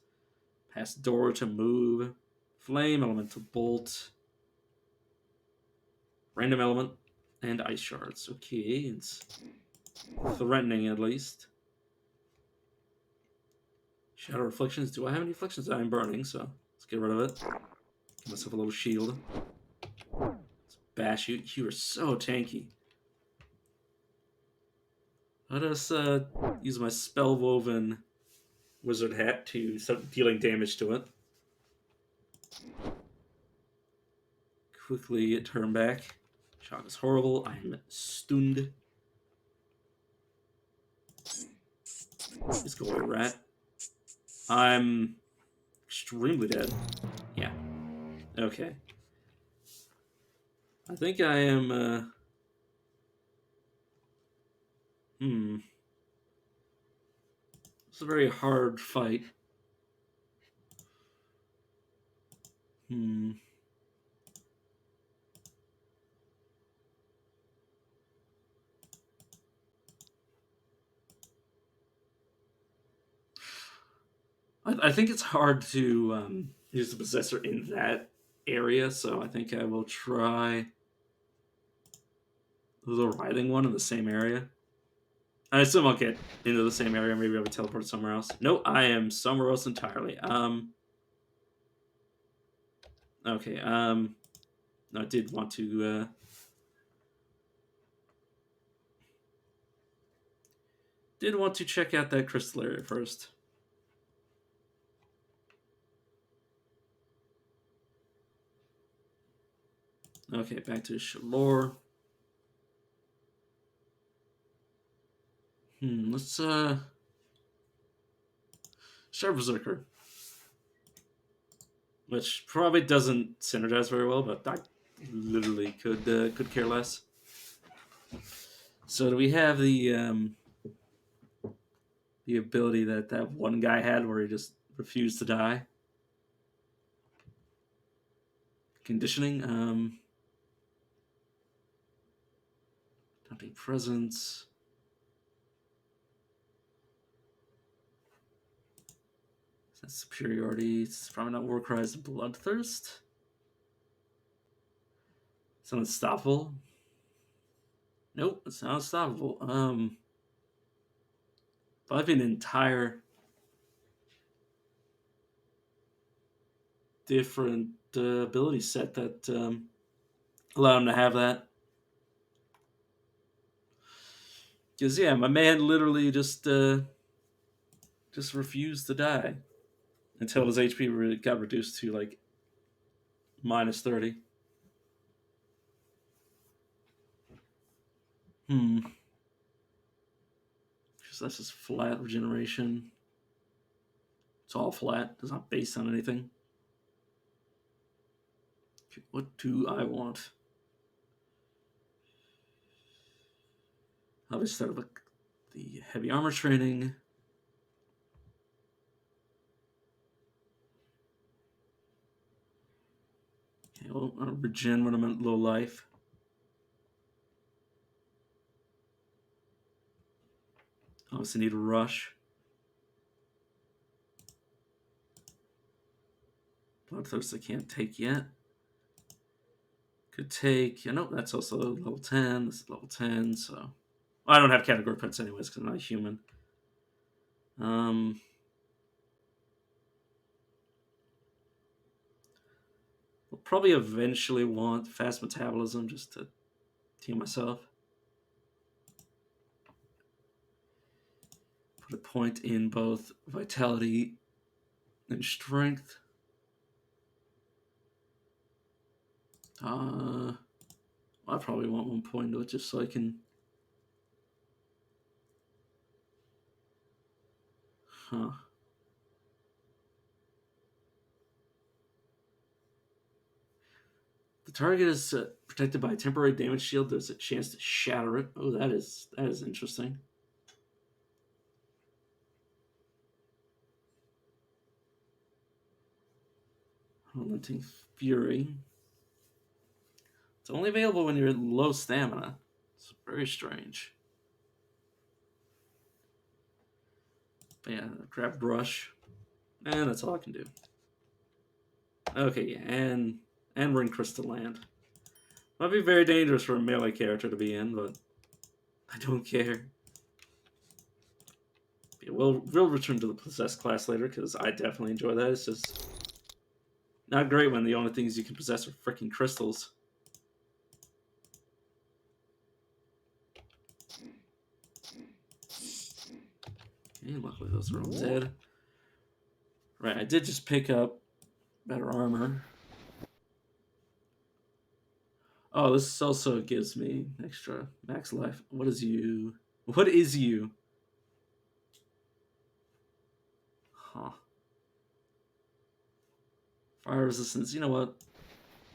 Pass Door to move. Flame, Elemental Bolt. Random Element. And Ice Shards. Okay, it's threatening at least. Shadow Reflections. Do I have any afflictions? I'm burning, so let's get rid of it. Give myself a little shield. Let's bash you. You are so tanky. Let us use my Spellwoven Wizard Hat to start dealing damage to it. Quickly turn back. Shock is horrible. I'm stunned. Just go away, rat. I'm extremely dead. Yeah. Okay. I think I am, It's a very hard fight. I think it's hard to use the Possessor in that area, so I think I will try the Writhing one in the same area. I still won't get into the same area. Maybe I would teleport somewhere else. No, I am somewhere else entirely. Okay. No, I did want to. Did want to check out that crystal area first. Okay, back to Shalor. Let's Sharp Berserker. Which probably doesn't synergize very well, but I literally could care less. So do we have the ability that that one guy had where he just refused to die? Conditioning, Daunting Presence. That's superiority. It's probably not War Cries Bloodthirst. It's unstoppable. Nope, it's not unstoppable. Probably an entire different ability set that allowed him to have that. Because yeah, my man literally just refused to die until his HP got reduced to like minus 30. Because that's just flat regeneration. It's all flat. It's not based on anything. Okay, what do I want? I'll just start with the heavy armor training. Okay, well, I'll regen when I'm at low life. Obviously need a rush. Bloodthirst I can't take yet. Could take, you know, that's also level 10. This is level 10, so. Well, I don't have category pets anyways because I'm not human. We'll probably eventually want fast metabolism just to heal myself. Put a point in both vitality and strength. I probably want 1 point to it just so I can. Huh. The target is protected by a temporary damage shield. There's a chance to shatter it. Oh, that is interesting. Unrelenting Fury. It's only available when you're low stamina. It's very strange. But yeah, grab brush. And that's all I can do. Okay, yeah, and we're in Crystal Land. Might be very dangerous for a melee character to be in, but I don't care. Yeah, we'll return to the possessed class later because I definitely enjoy that. It's just not great when the only things you can possess are freaking crystals. Okay, luckily those are all dead. Right, I did just pick up better armor. Oh, this also gives me extra max life. What is you? What is you? Huh. Fire resistance. You know what?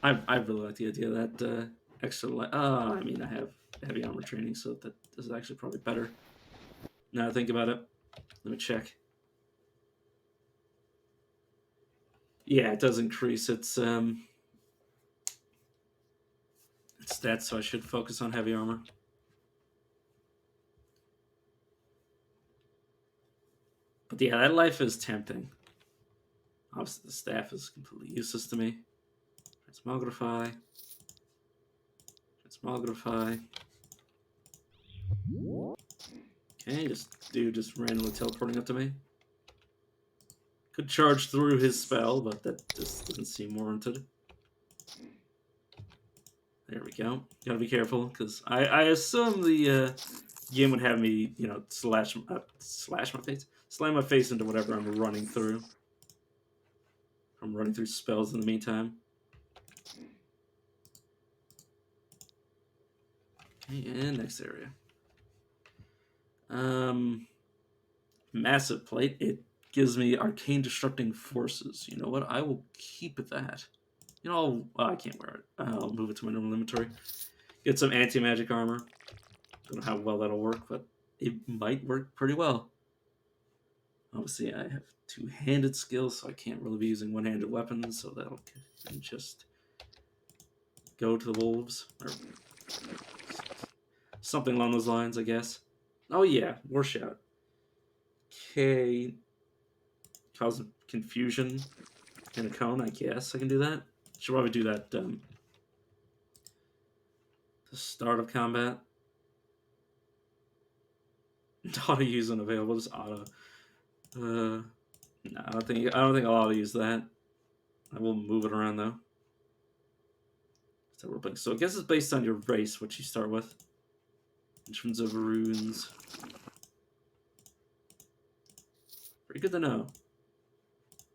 I really like the idea of that extra life. I mean, I have heavy armor training, so that is actually probably better. Now I think about it. Let me check. Yeah, it does increase its stats, so I should focus on heavy armor. But yeah, that life is tempting. Obviously, the staff is completely useless to me. Transmogrify. Transmogrify. Okay, just randomly teleporting up to me. Could charge through his spell, but that just doesn't seem warranted. There we go. Gotta be careful, because I assume the game would have me, you know, slam my face into whatever I'm running through. I'm running through spells in the meantime. Okay, and next area. Massive plate. It gives me arcane disrupting forces. You know what? I will keep that. You know, I can't wear it. I'll move it to my normal inventory. Get some anti-magic armor. Don't know how well that'll work, but it might work pretty well. Obviously, I have two-handed skills, so I can't really be using one-handed weapons, so that'll just go to the wolves. Or something along those lines, I guess. Oh yeah, War Shout. Okay. cause confusion in a cone. I guess I can do that. Should probably do that. The start of combat. Auto use unavailable. Just auto. No, I don't think I'll auto use that. I will move it around though. So I guess it's based on your race, what you start with. In terms of runes. Pretty good to know.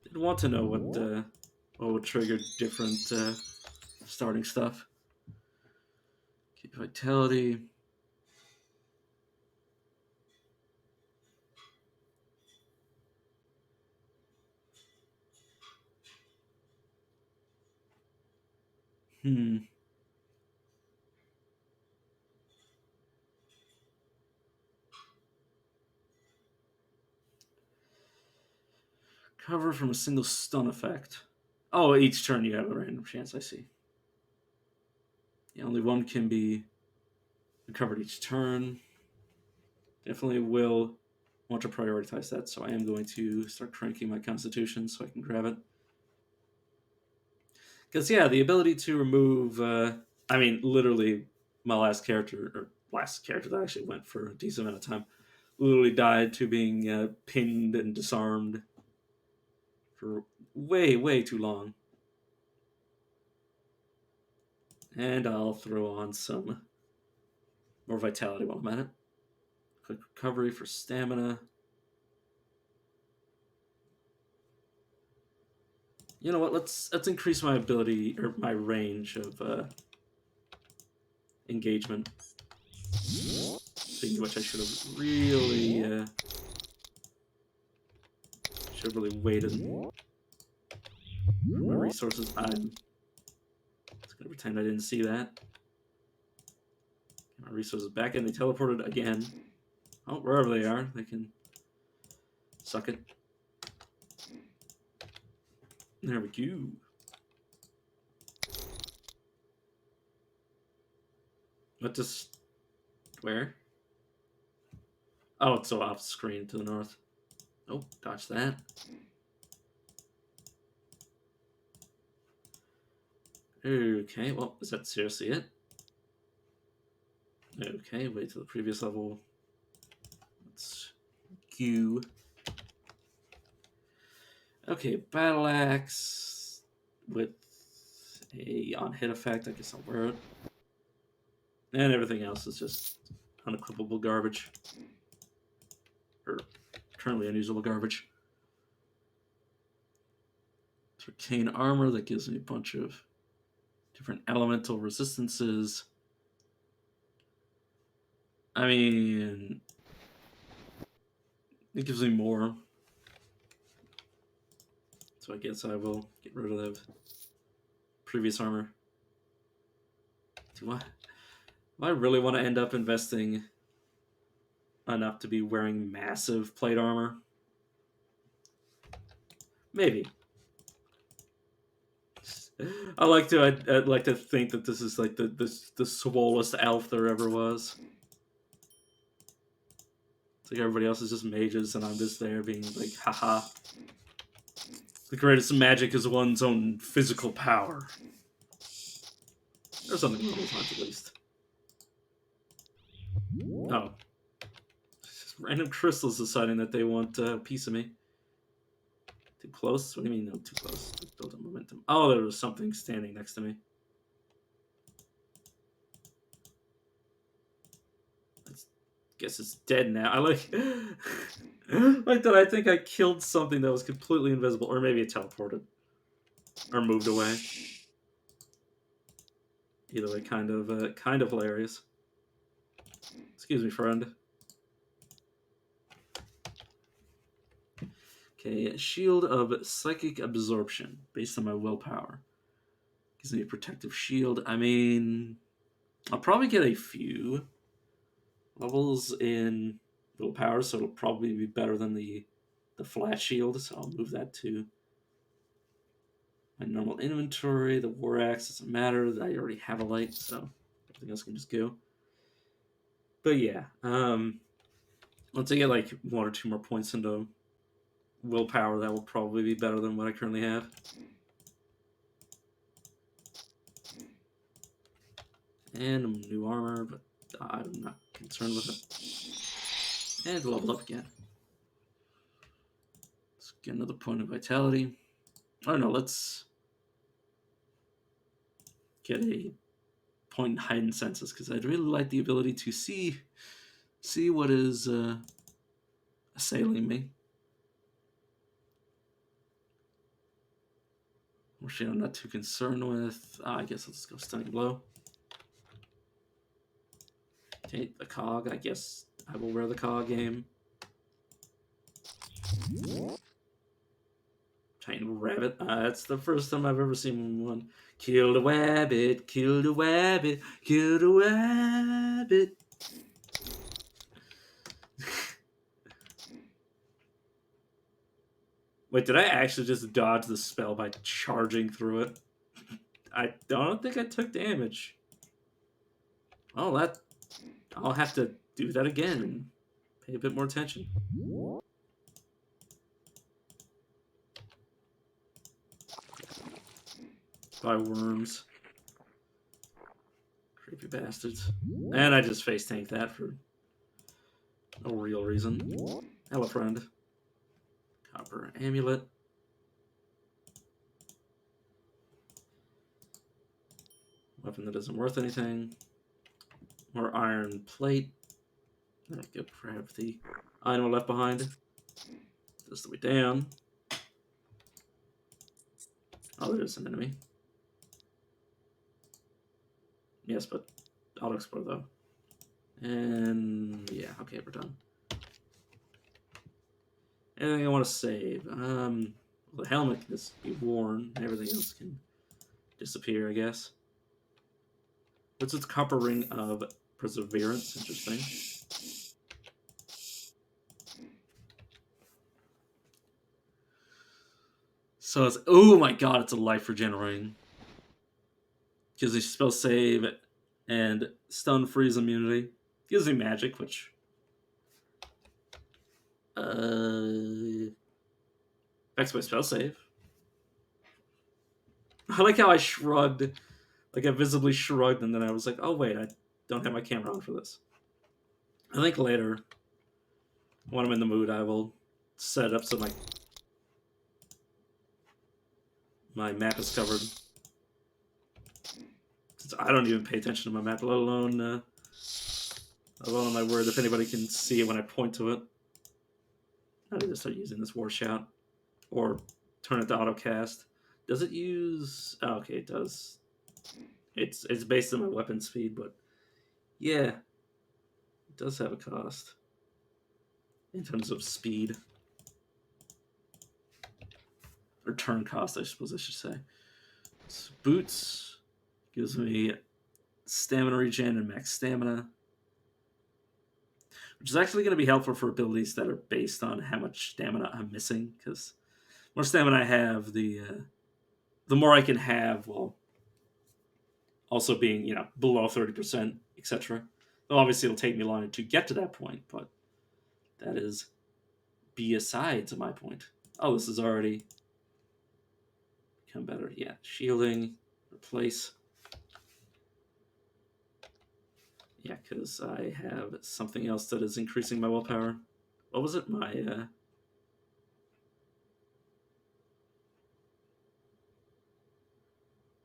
Did want to know what would trigger different starting stuff. Keep vitality. Cover from a single stun effect. Oh, each turn you have a random chance, I see. Yeah, only one can be recovered each turn. Definitely will want to prioritize that, so I am going to start cranking my constitution so I can grab it. Because, yeah, the ability to remove, I mean, literally, my last character that actually went for a decent amount of time, literally died to being pinned and disarmed for way, way too long. And I'll throw on some more vitality while I'm at it. Quick recovery for stamina. You know what? Let's increase my ability or my range of engagement. Speaking of which, I should have really waited for my resources. I'm just gonna pretend I didn't see that. Get my resources back in. They teleported again. Oh, wherever they are, they can suck it. There we go. What just where? Oh, it's so off screen to the north. Oh, dodge that. Okay, well, is that seriously it? Okay, wait till the previous level. Let's go. Okay, battle axe with a on hit effect. I guess I'll wear it. And everything else is just unequipable garbage. Or currently unusable garbage. Arcane armor that gives me a bunch of different elemental resistances. I mean, it gives me more. So I guess I will get rid of the previous armor. Do I really want to end up investing enough to be wearing massive plate armor? Maybe. I'd like to think that this is like the swollest elf there ever was. It's like everybody else is just mages and I'm just there being like, haha. The greatest magic is one's own physical power. Or something along those lines, at least. Oh. Just random crystals deciding that they want a piece of me. Too close? What do you mean, no, too close? Build up momentum. Oh, there was something standing next to me. Guess it's dead now. I like like that. I think I killed something that was completely invisible, or maybe it teleported or moved away. Either way, kind of hilarious. Excuse me, friend. Okay, shield of psychic absorption based on my willpower. Gives me a protective shield. I mean, I'll probably get a few levels in willpower, so it'll probably be better than the flat shield. So I'll move that to my normal inventory. The war axe doesn't matter. I already have a light, so everything else can just go. But yeah, once I get like 1 or 2 more points into willpower, that will probably be better than what I currently have. And new armor, but I'm not concerned with it. And level up again. Let's get another point of vitality. Oh no, let's get a point in heightened senses, because I'd really like the ability to see what is assailing me. Which I'm not too concerned with. I guess let's go stunning blow. Take the cog. I guess I will wear the cog game. Giant rabbit. That's the first time I've ever seen one. Kill the rabbit, kill the rabbit, kill the rabbit. Wait, did I actually just dodge the spell by charging through it? I don't think I took damage. Oh, I'll have to do that again and pay a bit more attention. By worms. Creepy bastards. And I just face tanked that for no real reason. Hello, friend. Copper amulet. Weapon that isn't worth anything. More iron plate. There we go. Grab the item left behind. This the way down. Oh, there's an enemy. Yes, but auto explore though. And yeah, okay, we're done. Anything I want to save? The helmet can just be worn. Everything else can disappear, I guess. What's its copper ring of perseverance? Interesting. So it's, oh my god, it's a life regenerating. Gives me spell save and stun freeze immunity. Gives me magic, which affects my spell save. I like how I shrugged, like I visibly shrugged, and then I was like, oh wait, I don't have my camera on for this. I think later, when I'm in the mood, I will set it up so my map is covered. Since I don't even pay attention to my map, let alone am I worried if anybody can see it when I point to it. I need to start using this war shout. Or turn it to autocast. Does it use... Oh, okay, it does. It's based on my weapon speed, but yeah, it does have a cost in terms of speed. Or turn cost, I suppose I should say. So boots gives me stamina regen and max stamina, which is actually going to be helpful for abilities that are based on how much stamina I'm missing, because the more stamina I have, the more I can have while also being, below 30%, etc. Though obviously it'll take me longer to get to that point, but that is aside to my point. Oh, this is already become better. Yeah, shielding, replace. Yeah, because I have something else that is increasing my willpower. What was it?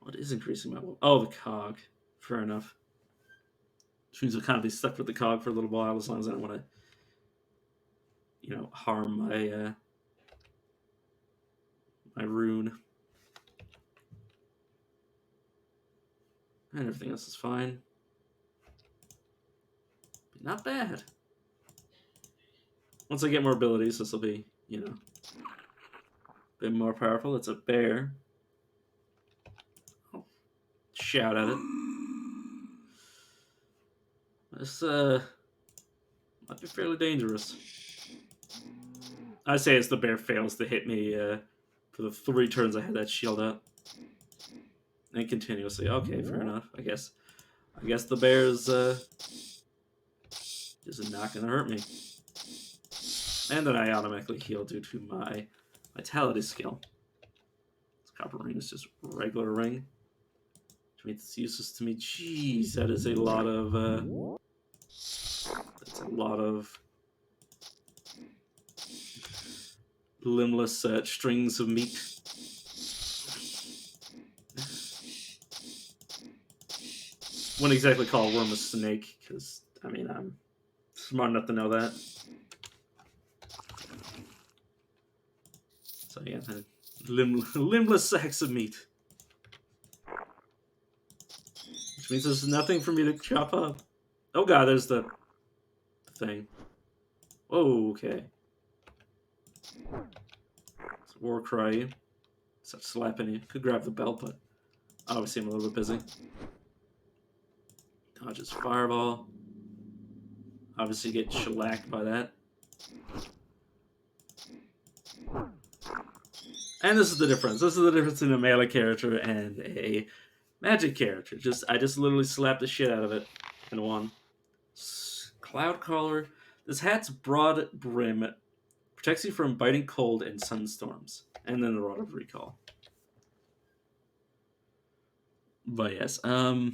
What is increasing my willpower? Oh, the cog. Fair enough. Which means I'll kind of be stuck with the cog for a little while, as long as I don't want to, harm my rune. And everything else is fine. But not bad. Once I get more abilities, this will be, a bit more powerful. It's a bear. I'll shout at it. This might be fairly dangerous. I say as the bear fails to hit me for the 3 turns I had that shield up. And continuously. Okay, fair enough. I guess the bear's is not gonna hurt me. And then I automatically heal due to my vitality skill. This copper ring is just regular ring. Which means it's useless to me. Jeez, that is a lot of that's a lot of limbless strings of meat. Wouldn't exactly call a worm a snake, because, I mean, I'm smart enough to know that. So yeah, limbless sacks of meat. Which means there's nothing for me to chop up. Oh god, there's the thing. Oh, okay. It's a war cry. Such slapping you. Could grab the belt, but obviously I'm a little bit busy. Dodges fireball. Obviously get shellacked by that. And this is the difference. This is the difference in a melee character and a magic character. I just literally slapped the shit out of it and won. Cloud collar. This hat's broad brim protects you from biting cold and sunstorms. And then the Rod of Recall. But yes, the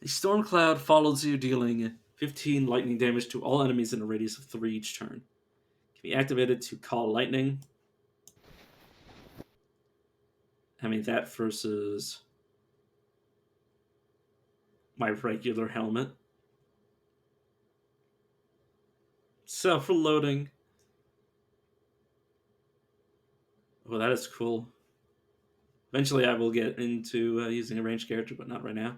Storm Cloud follows you, dealing 15 lightning damage to all enemies in a radius of 3 each turn. Can be activated to call lightning. I mean, that versus my regular helmet. Self-reloading. Oh, that is cool. Eventually I will get into using a ranged character, but not right now.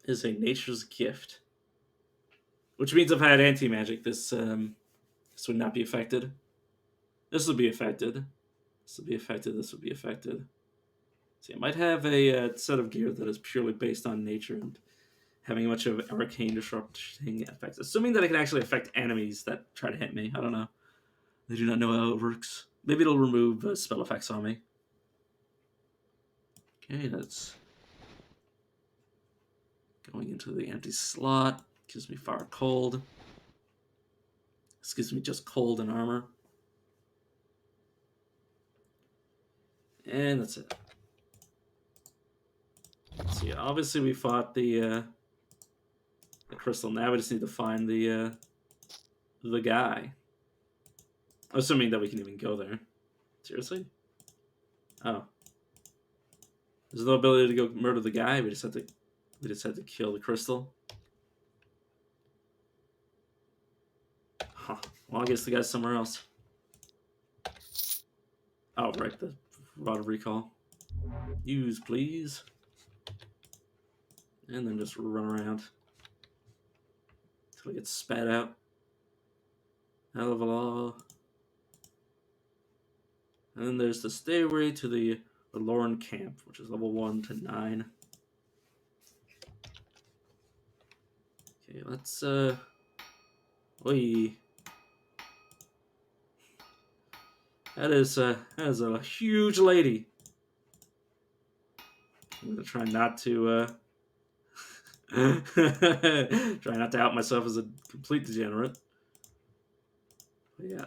Is a nature's gift. Which means if I had anti-magic, this would not be affected. This would be affected. This would be affected. This would be affected. See, I might have a set of gear that is purely based on nature and having much of arcane disrupting effects. Assuming that it can actually affect enemies that try to hit me. I don't know. I do not know how it works. Maybe it'll remove spell effects on me. Okay, that's going into the empty slot. Gives me fire cold. This gives me just cold and armor. And that's it. So yeah, obviously we fought the crystal. Now we just need to find the guy. Assuming that we can even go there. Seriously? Oh. There's no ability to go murder the guy. We just had to kill the crystal. Huh. Well, I guess the guy's somewhere else. Oh, right, the Rod of Recall. Use, please. And then just run around until it gets spat out. Hell of a law. And then there's the stairway to the Lauren camp, which is level 1 to 9. Okay, let's Oi. That is a huge lady. I'm gonna try not to try not to out myself as a complete degenerate. But yeah,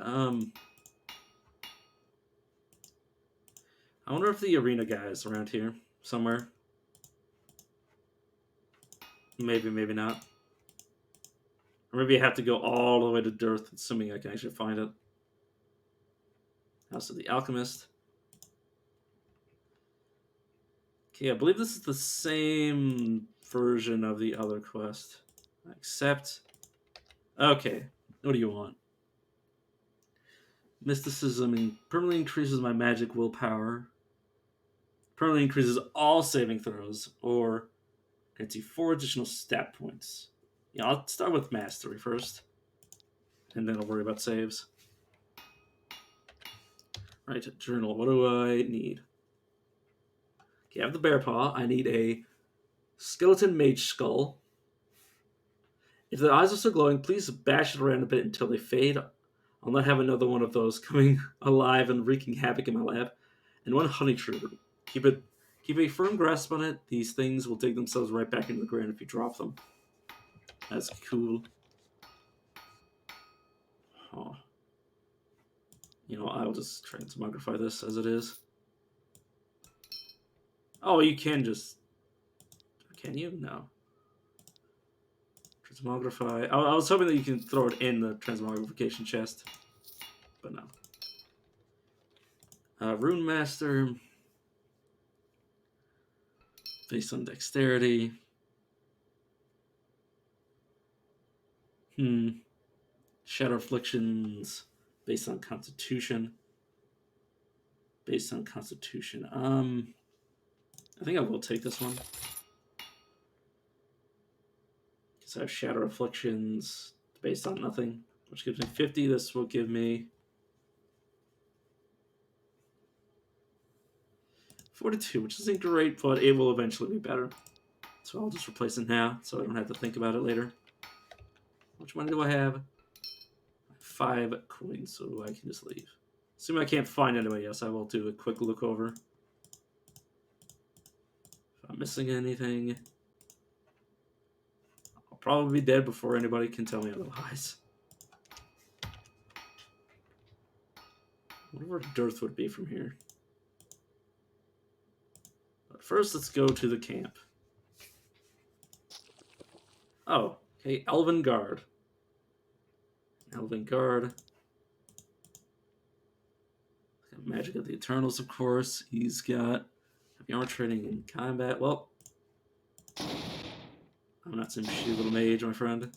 I wonder if the arena guy is around here somewhere. Maybe, maybe not. Or maybe I have to go all the way to Dearth, assuming I can actually find it. House of the Alchemist. Okay, I believe this is the same version of the other quest. Accept. Okay, what do you want? Mysticism permanently increases my magic willpower. Permanently increases all saving throws, or grants you 4 additional stat points. Yeah, I'll start with mastery first, and then I'll worry about saves. Right, journal. What do I need? Okay, I have the bear paw. I need a skeleton mage skull. If the eyes are still glowing, please bash it around a bit until they fade. I'll not have another one of those coming alive and wreaking havoc in my lab. and one honey tree root. Keep a firm grasp on it. These things will dig themselves right back into the ground if you drop them. That's cool. Oh. You know, I'll just transmogrify this as it is. Oh, you can just... Can you? No. Transmogrify. I was hoping that you can throw it in the transmogrification chest. But no. Rune Master. Based on dexterity. Shadow Afflictions. Based on Constitution. Based on Constitution. I think I will take this one. Because I have Shadow Afflictions based on nothing, which gives me 50. This will give me 42, which isn't great, but it will eventually be better. So I'll just replace it now, so I don't have to think about it later. How much money do I have? 5 coins, so I can just leave. Assuming I can't find anybody else, I will do a quick look over. If I'm missing anything, I'll probably be dead before anybody can tell me otherwise. I wonder where Dearth would be from here. But first, let's go to the camp. Oh, okay, Elven Guard. Elven Guard. Magic of the Eternals, of course. He's got heavy armor training in combat. Well, I'm not some shitty little mage, my friend.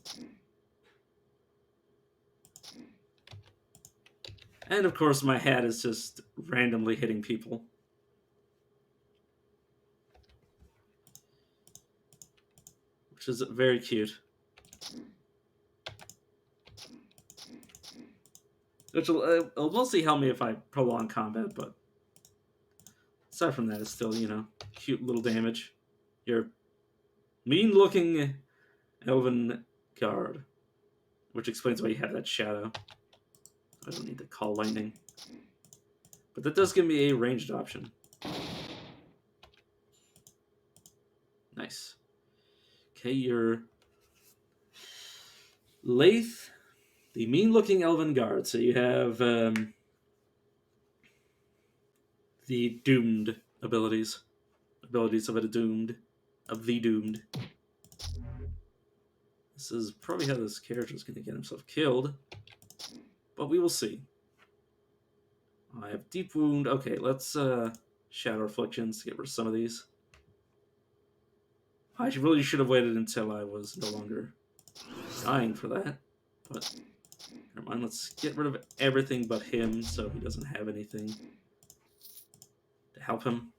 And of course, my hat is just randomly hitting people. Which is very cute. Which will mostly help me if I prolong combat, but aside from that, it's still, you know, cute little damage. Your mean-looking Elven Guard. Which explains why you have that shadow. I don't need to call lightning. But that does give me a ranged option. Nice. Okay, your Laith, the mean-looking Elven Guard. So you have the Doomed abilities. Abilities of the Doomed. This is probably how this character is going to get himself killed. But we will see. I have Deep Wound. Okay, let's Shadow Afflictions to get rid of some of these. I really should have waited until I was no longer dying for that. But never mind, let's get rid of everything but him so he doesn't have anything to help him.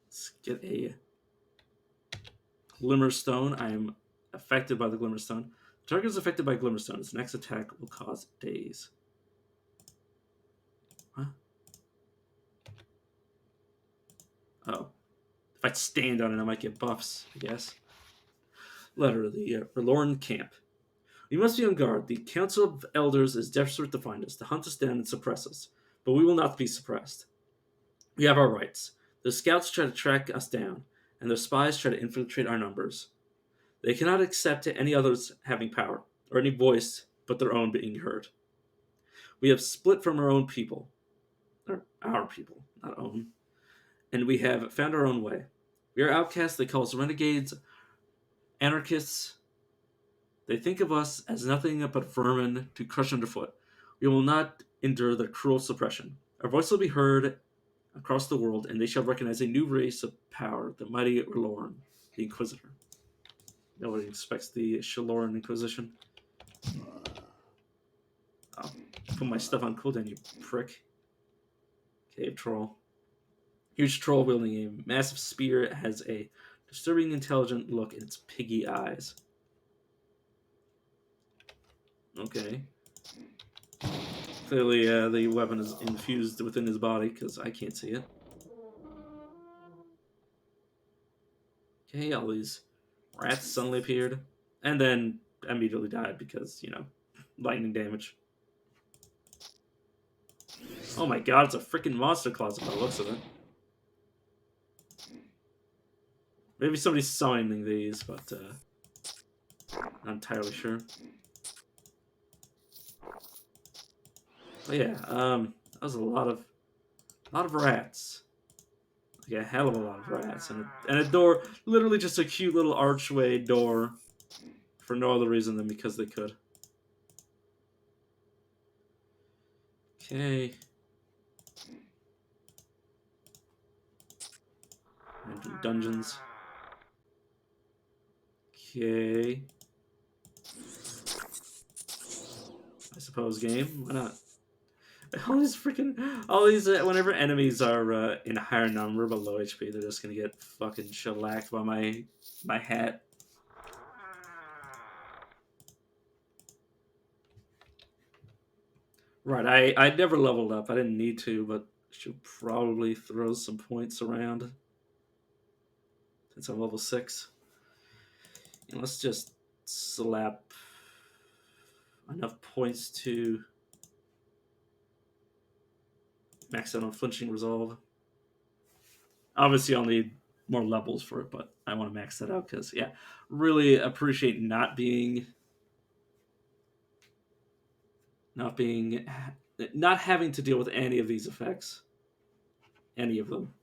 Let's get a Glimmerstone. I am affected by the Glimmerstone. The target is affected by Glimmerstone. Its next attack will cause daze. Huh? Oh. If I stand on it, I might get buffs, I guess. Letter of the Relorn Camp. We must be on guard. The Council of Elders is desperate to find us, to hunt us down and suppress us. But we will not be suppressed. We have our rights. The scouts try to track us down, and their spies try to infiltrate our numbers. They cannot accept any others having power, or any voice but their own being heard. We have split from our own people. Or our people, not own. And we have found our own way. We are outcasts. They call us renegades, anarchists. They think of us as nothing but vermin to crush underfoot. We will not endure their cruel suppression. Our voice will be heard across the world, and they shall recognize a new race of power, the mighty Relorn, the Inquisitor. Nobody expects the Shaloran Inquisition. Oh, put my stuff on cooldown, you prick. Cave Troll. Huge troll wielding a massive spear. It has a disturbing, intelligent look in its piggy eyes. Okay. Clearly, the weapon is infused within his body, because I can't see it. Okay, all these rats suddenly appeared. And then immediately died because, you know, lightning damage. Oh my god, it's a freaking monster closet by the looks of it. Maybe somebody's summoning these, but not entirely sure. But yeah, that was a lot of rats. Like a hell of a lot of rats, and a door, literally just a cute little archway door, for no other reason than because they could. Okay. Random dungeons. Okay. I suppose game. Why not? All these, whenever enemies are in a higher number but low HP, they're just gonna get fucking shellacked by my hat. Right, I never leveled up. I didn't need to, but should probably throw some points around since I'm level 6. And let's just slap enough points to max out on flinching resolve. Obviously, I'll need more levels for it, but I want to max that out because, yeah, really appreciate not being, not having to deal with any of these effects, any of them.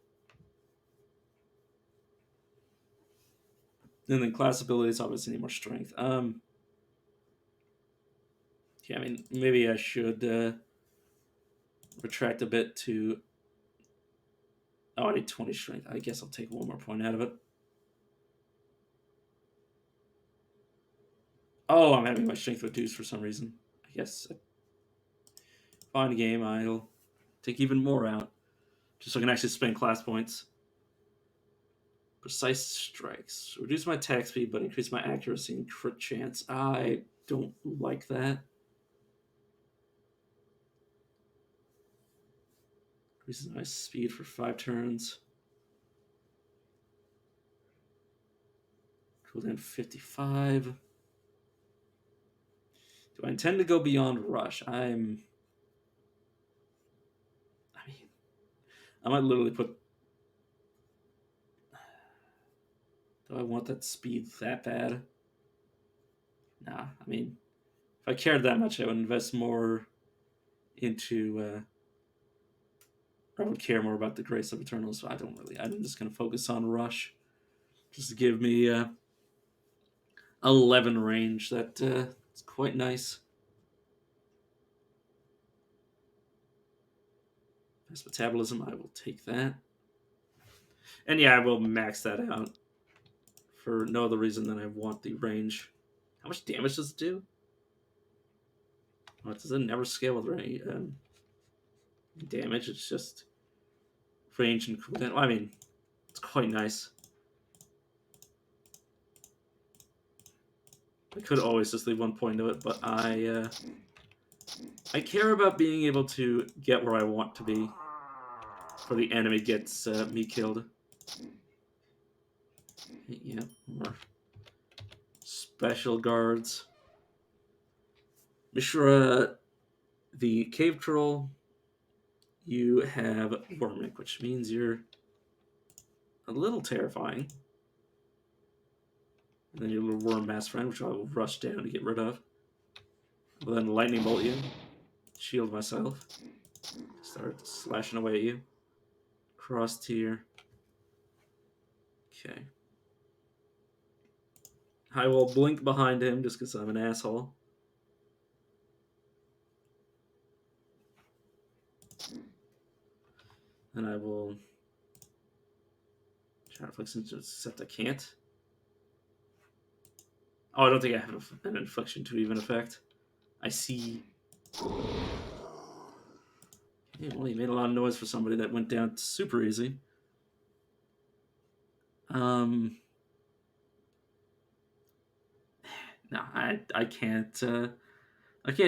And then class abilities obviously need more strength. Yeah, I mean, maybe I should retract a bit to. Oh, I need 20 strength. I guess I'll take one more point out of it. Oh, I'm having my strength reduced for some reason. I guess fine game. I'll take even more out, just so I can actually spend class points. Precise strikes. Reduce my attack speed, but increase my accuracy and crit chance. I don't like that. Increases my speed for 5 turns. Cooldown 55. Do I intend to go beyond rush? I mean, I might literally put. Do I want that speed that bad? Nah, I mean, if I cared that much, I would invest more into. I would care more about the Grace of Eternal, so I don't really. I'm just going to focus on Rush. Just to give me 11 range. That it's quite nice. Fast metabolism, I will take that. And yeah, I will max that out for no other reason than I want the range. How much damage does it do? Oh, does it never scale with range? Damage, it's just range and cooldown. Well, I mean, it's quite nice. I could always just leave one point to it, but I care about being able to get where I want to be before the enemy gets me killed. Yeah, more special guards. Mishra, the cave troll, you have Wormic, which means you're a little terrifying. And then your little worm mass friend, which I will rush down to get rid of. But then lightning bolt you, shield myself, start slashing away at you. Cross tier. Okay. I will blink behind him just because I'm an asshole. And I will try to flex into except I can't. Oh, I don't think I have an infliction to even effect. I see. Yeah, well, he made a lot of noise for somebody that went down super easy. No, I can't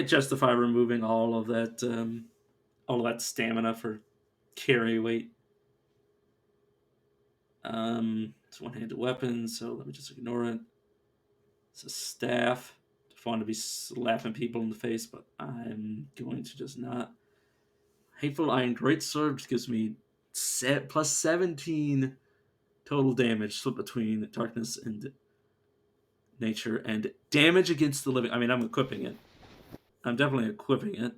justify removing all of that stamina for carry weight. It's one-handed weapon, so let me just ignore it. It's a staff. Fun to be slapping people in the face, but I'm going to just not Hateful Iron Greatsword, which gives me plus 17 total damage split between darkness and nature, and damage against the living. I mean, I'm equipping it. I'm definitely equipping it.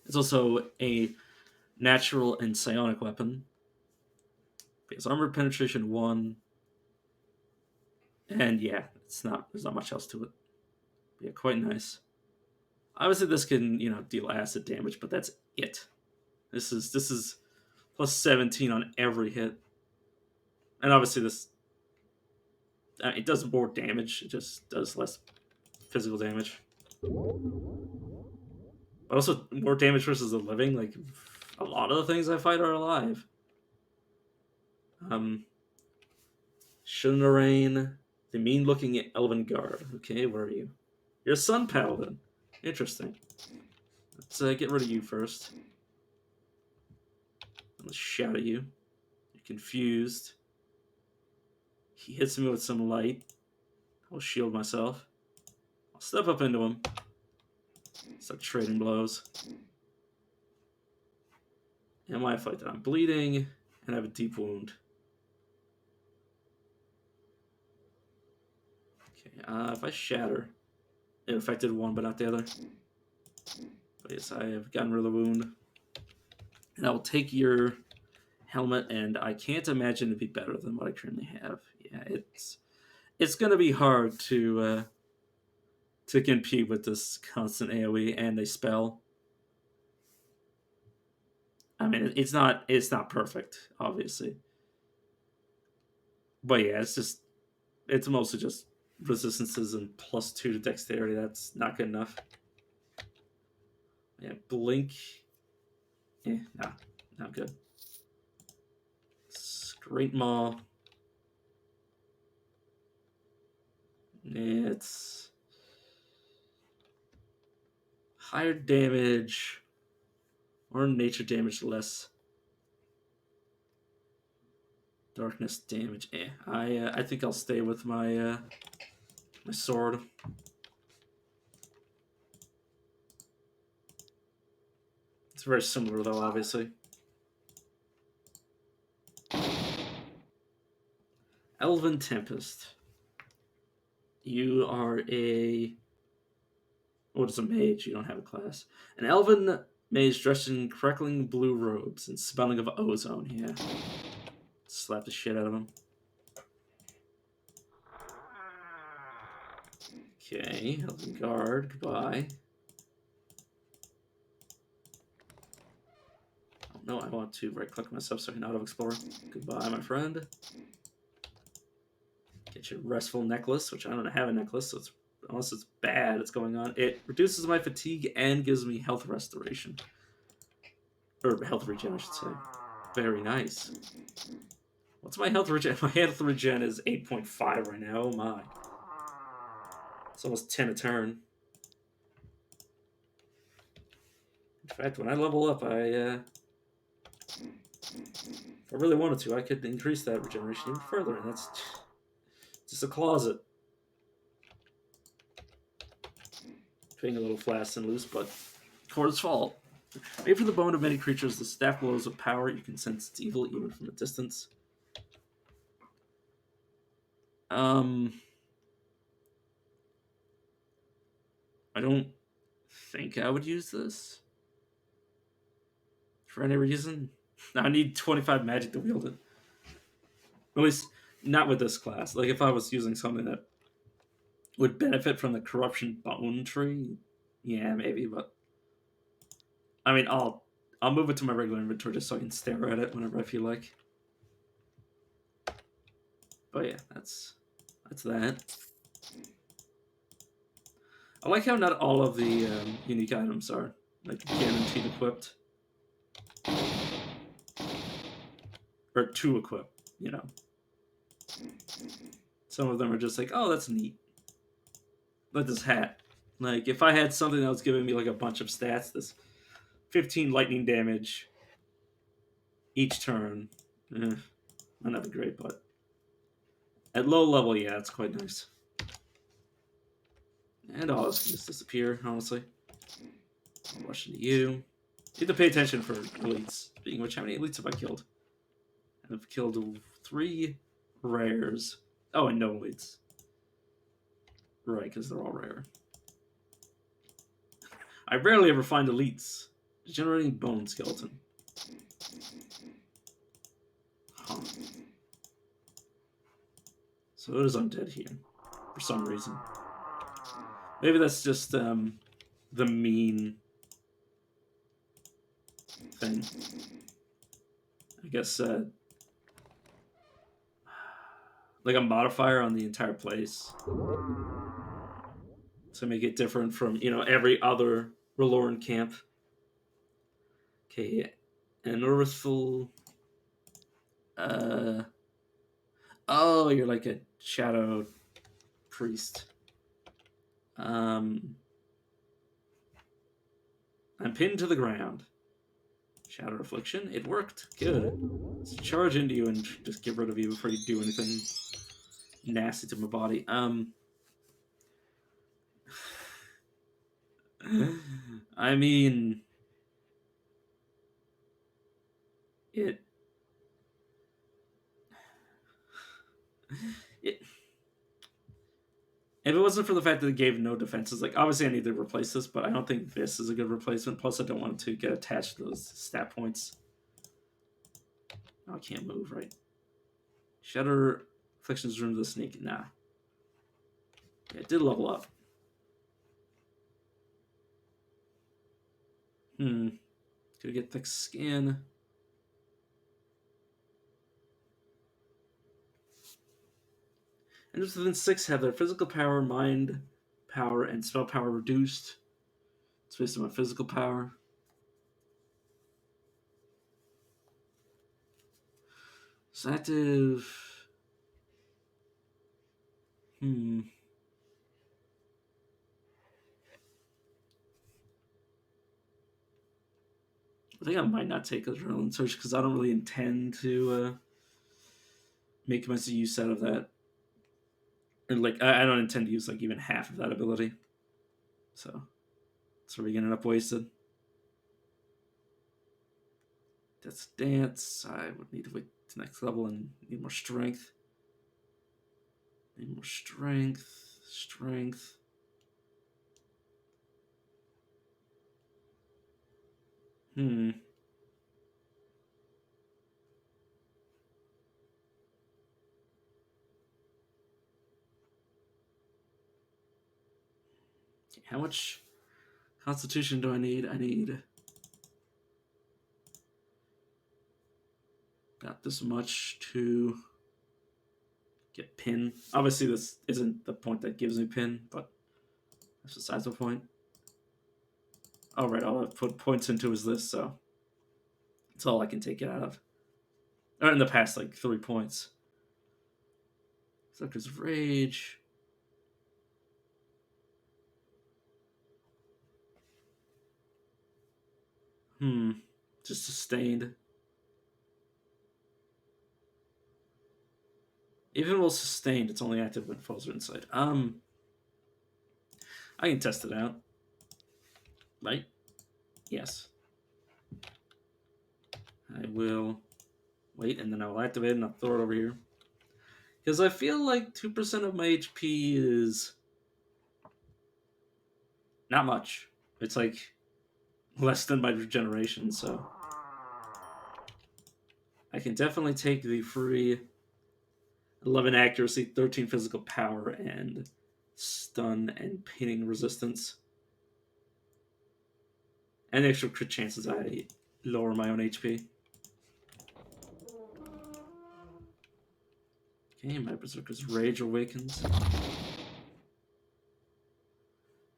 It's also a natural and psionic weapon. Because armor penetration 1. And yeah, there's not much else to it. Yeah, quite nice. Obviously this can, deal acid damage, but that's it. This is plus 17 on every hit. And obviously this it does more damage, it just does less physical damage. But also more damage versus the living, like a lot of the things I fight are alive. Shunarain, the mean-looking elven guard. Okay, where are you? You're a sun paladin. Interesting. Let's get rid of you first. Let's shout at you. You're confused. He hits me with some light. I'll shield myself. I'll step up into him. Start trading blows. And when I fight that, I'm bleeding, and I have a deep wound. Okay, if I shatter, it affected one, but not the other. But yes, I have gotten rid of the wound. And I will take your helmet, and I can't imagine it'd be better than what I currently have. Yeah, it's gonna be hard to compete with this constant AOE and a spell. I mean, it's not perfect, obviously, but yeah, it's mostly just resistances and +2 to dexterity. That's not good enough. Yeah, blink. Yeah, no, not good. Great Maw. Yeah, it's higher damage or nature damage less. Darkness damage. I think I'll stay with my my sword. It's very similar though, obviously. Elven Tempest. You are a what is a mage? You don't have a class. An elven mage dressed in crackling blue robes and smelling of ozone. Yeah. Slap the shit out of him. Okay, Elven Guard, goodbye. Oh no, I want to right-click myself so I can auto-explore. Goodbye, my friend. Get your Restful Necklace, which I don't have a necklace, so unless it's bad it's going on. It reduces my fatigue and gives me health restoration. Or health regen, I should say. Very nice. What's my health regen? My health regen is 8.5 right now. Oh my. It's almost 10 a turn. In fact, when I level up, if I really wanted to, I could increase that regeneration even further, and that's just a closet. Being a little fast and loose, but Cord's fault. Made for the bone of many creatures, the staff glows with power. You can sense its evil even from a distance. I don't think I would use this for any reason. I need 25 magic to wield it. At least, not with this class. Like, if I was using something that would benefit from the corruption bone tree, yeah, maybe, but I mean, I'll move it to my regular inventory just so I can stare at it whenever I feel like. But yeah, that's that. I like how not all of the unique items are like guaranteed equipped or to equip. Some of them are just like, oh, that's neat. Like this hat. Like if I had something that was giving me like a bunch of stats, this 15 lightning damage each turn, not that great, but at low level, yeah, it's quite nice. And all this can just disappear, honestly. I'll rush into you. Need to pay attention for elites. Speaking of which, how many elites have I killed? I've killed 3 rares. Oh, and no elites. Right, because they're all rare. I rarely ever find elites. Generating bone skeleton. Huh. So there's undead here. For some reason. Maybe that's just the mean thing. I guess like a modifier on the entire place to make it different from, you know, every other Reloran camp. Okay, an Orithal. Oh, you're like a shadow priest. I'm pinned to the ground. Shadow Affliction. It worked. Good. Let's charge into you and just get rid of you before you do anything nasty to my body. I mean, it. If it wasn't for the fact that it gave no defenses, like, obviously I need to replace this, but I don't think this is a good replacement. Plus, I don't want to get attached to those stat points. Oh, I can't move, right? Shatter Affliction's Room to the Sneak. Nah. Yeah, it did level up. Could get thick skin. And within 6 have their physical power, mind power, and spell power reduced. It's based on my physical power. It's active. I think I might not take Adrenaline Surge because I don't really intend to make much use out of that. And like, I don't intend to use like even half of that ability. So we ended up wasted. That's Dance. I would need to wait to next level and need more strength. Need more strength. Strength. How much Constitution do I need? I need about this much to get pin. Obviously, this isn't the point that gives me pin, but that's besides the point. Oh, right, all I've put points into is this, so that's all I can take it out of. Or in the past, like 3 points. Sucker's Rage. Just sustained. Even while sustained, it's only active when foes are inside. I can test it out. Right? Yes. I will wait, and then I will activate it, and I'll throw it over here. Because I feel like 2% of my HP is not much. It's like less than my regeneration, so I can definitely take the free 11 accuracy, 13 physical power, and stun and painting resistance. And extra crit chances I lower my own HP. Okay, my Berserker's Rage awakens.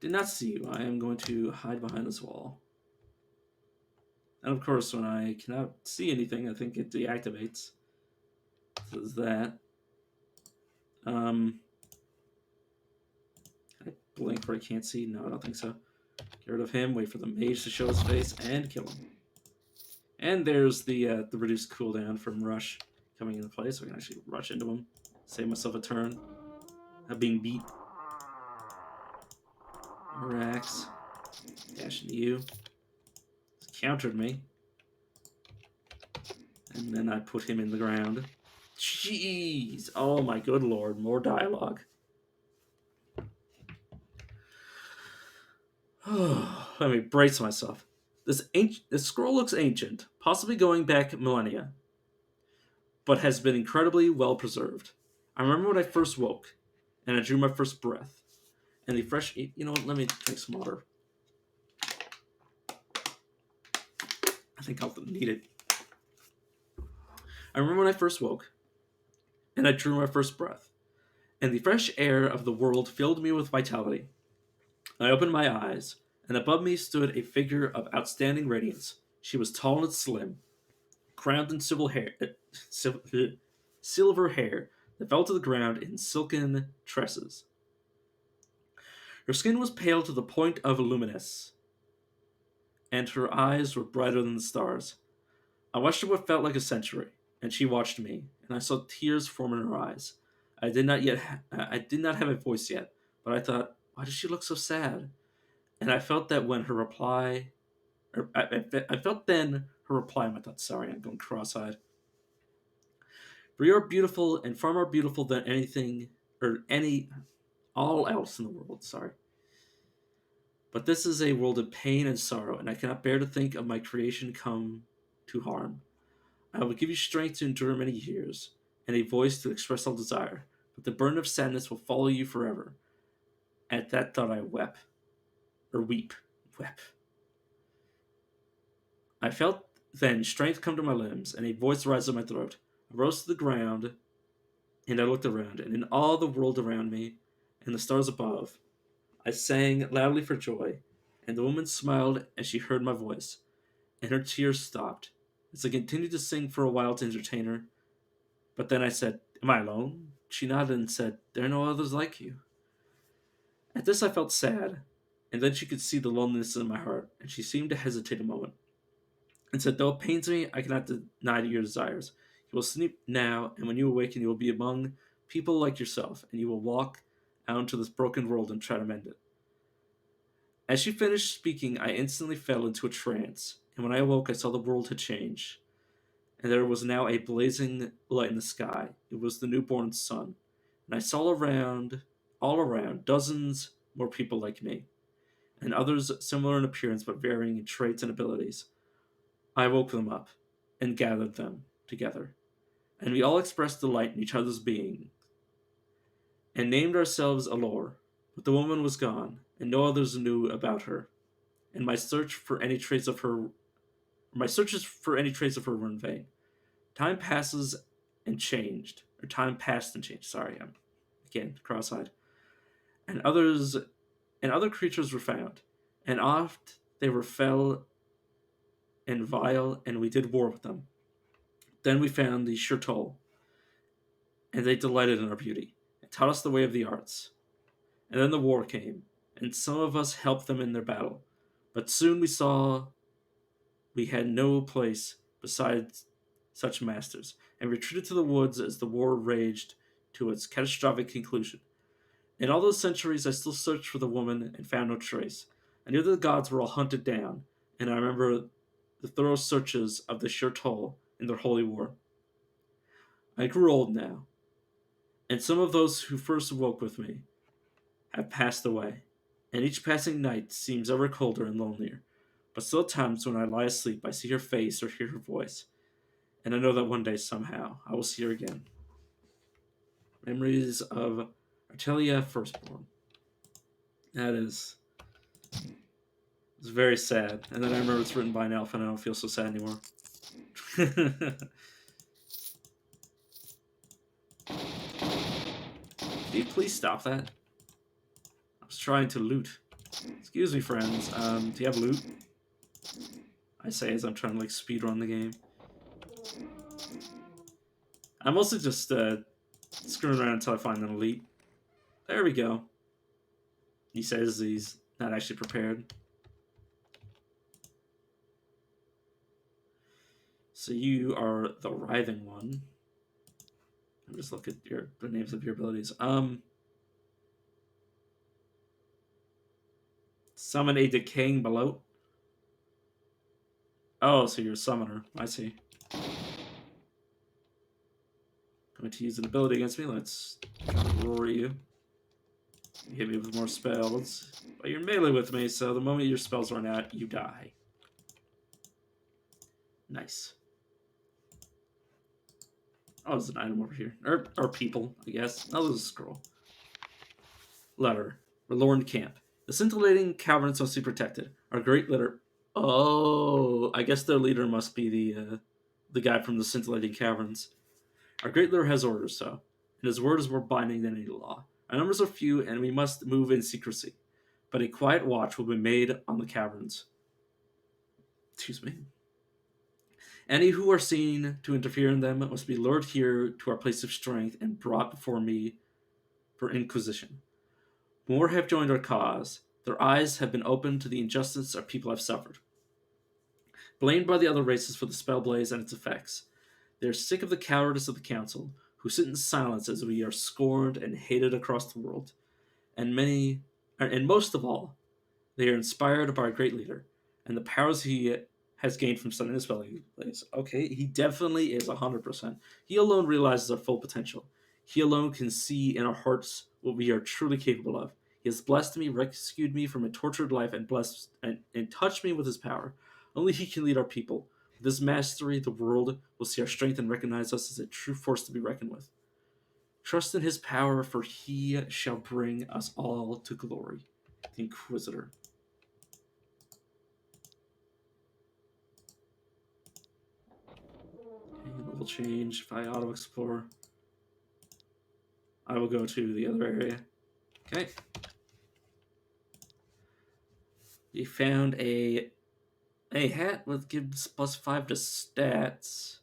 Did not see you. I am going to hide behind this wall. And of course, when I cannot see anything, I think it deactivates. So there's that. Can I blink where I can't see? No, I don't think so. Get rid of him, wait for the mage to show his face, and kill him. And there's the reduced cooldown from Rush coming into play, so I can actually rush into him. Save myself a turn. Not being beat. Rax. Dash into you. Let's countered me, and then I put him in the ground. Jeez! Oh my good lord! More dialogue. Let me brace myself. This scroll looks ancient, possibly going back millennia, but has been incredibly well preserved. I remember when I first woke, and I drew my first breath, and the fresh. You know what? Let me drink some water. I think I'll need it. I remember when I first woke, and I drew my first breath, and the fresh air of the world filled me with vitality. I opened my eyes, and above me stood a figure of outstanding radiance. She was tall and slim, crowned in silver hair that fell to the ground in silken tresses. Her skin was pale to the point of luminous, and her eyes were brighter than the stars. I watched her what felt like a century, and she watched me, and I saw tears form in her eyes. I did not have a voice yet, but I thought, why does she look so sad? And I felt that when her reply, or I felt then her reply. My thoughts. Sorry, I'm going cross-eyed. For you are beautiful and far more beautiful than anything or any all else in the world. Sorry, but this is a world of pain and sorrow, and I cannot bear to think of my creation come to harm. I will give you strength to endure many years, and a voice to express all desire, but the burden of sadness will follow you forever. At that thought I wept, or wept. I felt then strength come to my limbs, and a voice rise in my throat. I rose to the ground, and I looked around, and in all the world around me, and the stars above, I sang loudly for joy, and the woman smiled as she heard my voice, and her tears stopped, as I continued to sing for a while to entertain her. But then I said, am I alone? She nodded and said, there are no others like you. At this I felt sad, and then she could see the loneliness in my heart, and she seemed to hesitate a moment, and said, though it pains me, I cannot deny your desires. You will sleep now, and when you awaken, you will be among people like yourself, and you will walk out into this broken world and try to mend it. As she finished speaking, I instantly fell into a trance, and when I awoke, I saw the world had changed, and there was now a blazing light in the sky. It was the newborn sun, and I saw all around, dozens more people like me, and others similar in appearance but varying in traits and abilities. I woke them up and gathered them together, and we all expressed delight in each other's being, and named ourselves Allure. But the woman was gone, and no others knew about her, and my searches for any trace of her were in vain. Time passes and changed, or time passed and changed. Sorry, I'm again cross-eyed. And other creatures were found, and oft they were fell and vile, and we did war with them. Then we found the Shirtol, and they delighted in our beauty, and taught us the way of the arts. And then the war came, and some of us helped them in their battle. But soon we saw we had no place besides such masters, and retreated to the woods as the war raged to its catastrophic conclusion. In all those centuries, I still searched for the woman and found no trace. I knew that the gods were all hunted down, and I remember the thorough searches of the Shirtol in their holy war. I grew old now, and some of those who first awoke with me have passed away, and each passing night seems ever colder and lonelier. But still at times when I lie asleep, I see her face or hear her voice, and I know that one day somehow I will see her again. Memories of Artelia Firstborn. That is it's very sad. And then I remember it's written by an elf, and I don't feel so sad anymore. Can you please stop that? I was trying to loot. Excuse me, friends. Do you have loot? I say as I'm trying to like speedrun the game. I'm also just screwing around until I find an elite. There we go. He says he's not actually prepared. So you are the writhing one. I'll just look at the names of your abilities. Summon a decaying bloat. Oh, so you're a summoner. I see. Going to use an ability against me. Let's try to roar you. You hit me with more spells. But you're melee with me, so the moment your spells run out, you die. Nice. Oh, there's an item over here. Or people, I guess. Oh, there's a scroll. Letter. Relorn Camp. The scintillating caverns must be protected. Our great leader. Oh, I guess their leader must be the guy from the scintillating caverns. Our great leader has orders, so, and his word is more binding than any law. Our numbers are few, and we must move in secrecy. But a quiet watch will be made on the caverns. Excuse me. Any who are seen to interfere in them must be lured here to our place of strength and brought before me for inquisition. More have joined our cause. Their eyes have been opened to the injustice our people have suffered. Blamed by the other races for the spell blaze and its effects, they are sick of the cowardice of the council, who sit in silence as we are scorned and hated across the world. And most of all, they are inspired by our great leader and the powers he has gained from studying the spelling plays. Okay, he definitely is 100%. He alone realizes our full potential. He alone can see in our hearts what we are truly capable of. He has blessed me, rescued me from a tortured life, and blessed and touched me with his power. Only he can lead our people. With his mastery, the world will see our strength and recognize us as a true force to be reckoned with. Trust in his power, for he shall bring us all to glory. The Inquisitor. Okay, level change. If I auto explore, I will go to the other area. Okay. You found a hat with gives +5 to stats.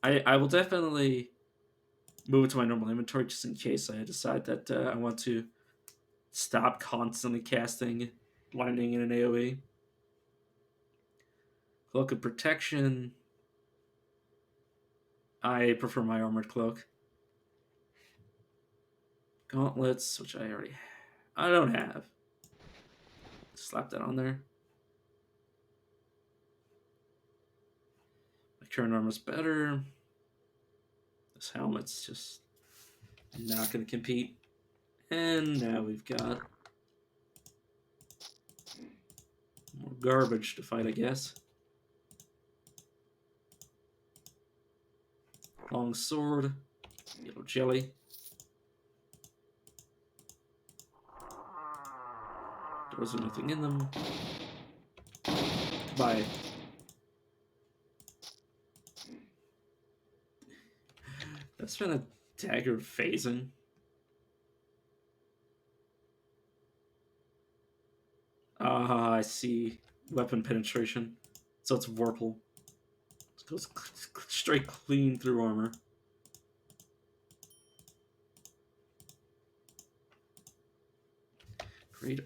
I will definitely move it to my normal inventory just in case I decide that I want to stop constantly casting lightning in an AoE. Cloak of Protection. I prefer my armored cloak. Gauntlets, which I don't have. Slap that on there. My current armor's better. This helmet's just not going to compete. And now we've got more garbage to fight, I guess. Long sword, yellow jelly. Doors with nothing in them. Bye. That's been a dagger phasing. Ah, I see. Weapon penetration. So it's Vorpal. It goes straight clean through armor. Great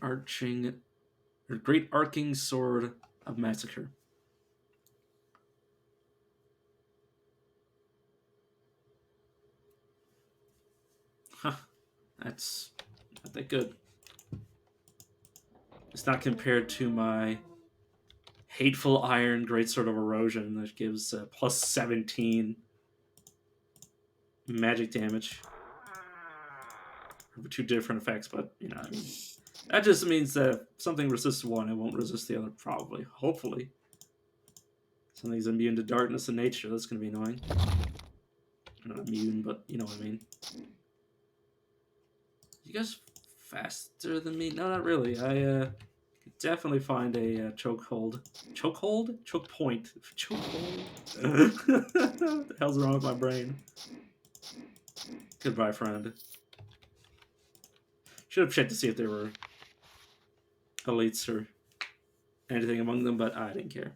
arcing sword of massacre. Huh. That's not that good. It's not compared to my hateful iron greatsword of erosion that gives +17 magic damage. Two different effects, but you know, I mean, that just means that if something resists one, it won't resist the other. Probably, hopefully, something's immune to darkness in nature. That's going to be annoying. Not immune, but you know what I mean. You guys faster than me? No, not really. I could definitely find a chokehold. Chokehold? Choke point. Chokehold. What the hell's wrong with my brain? Goodbye, friend. Should have checked to see if there were elites or anything among them, but I didn't care.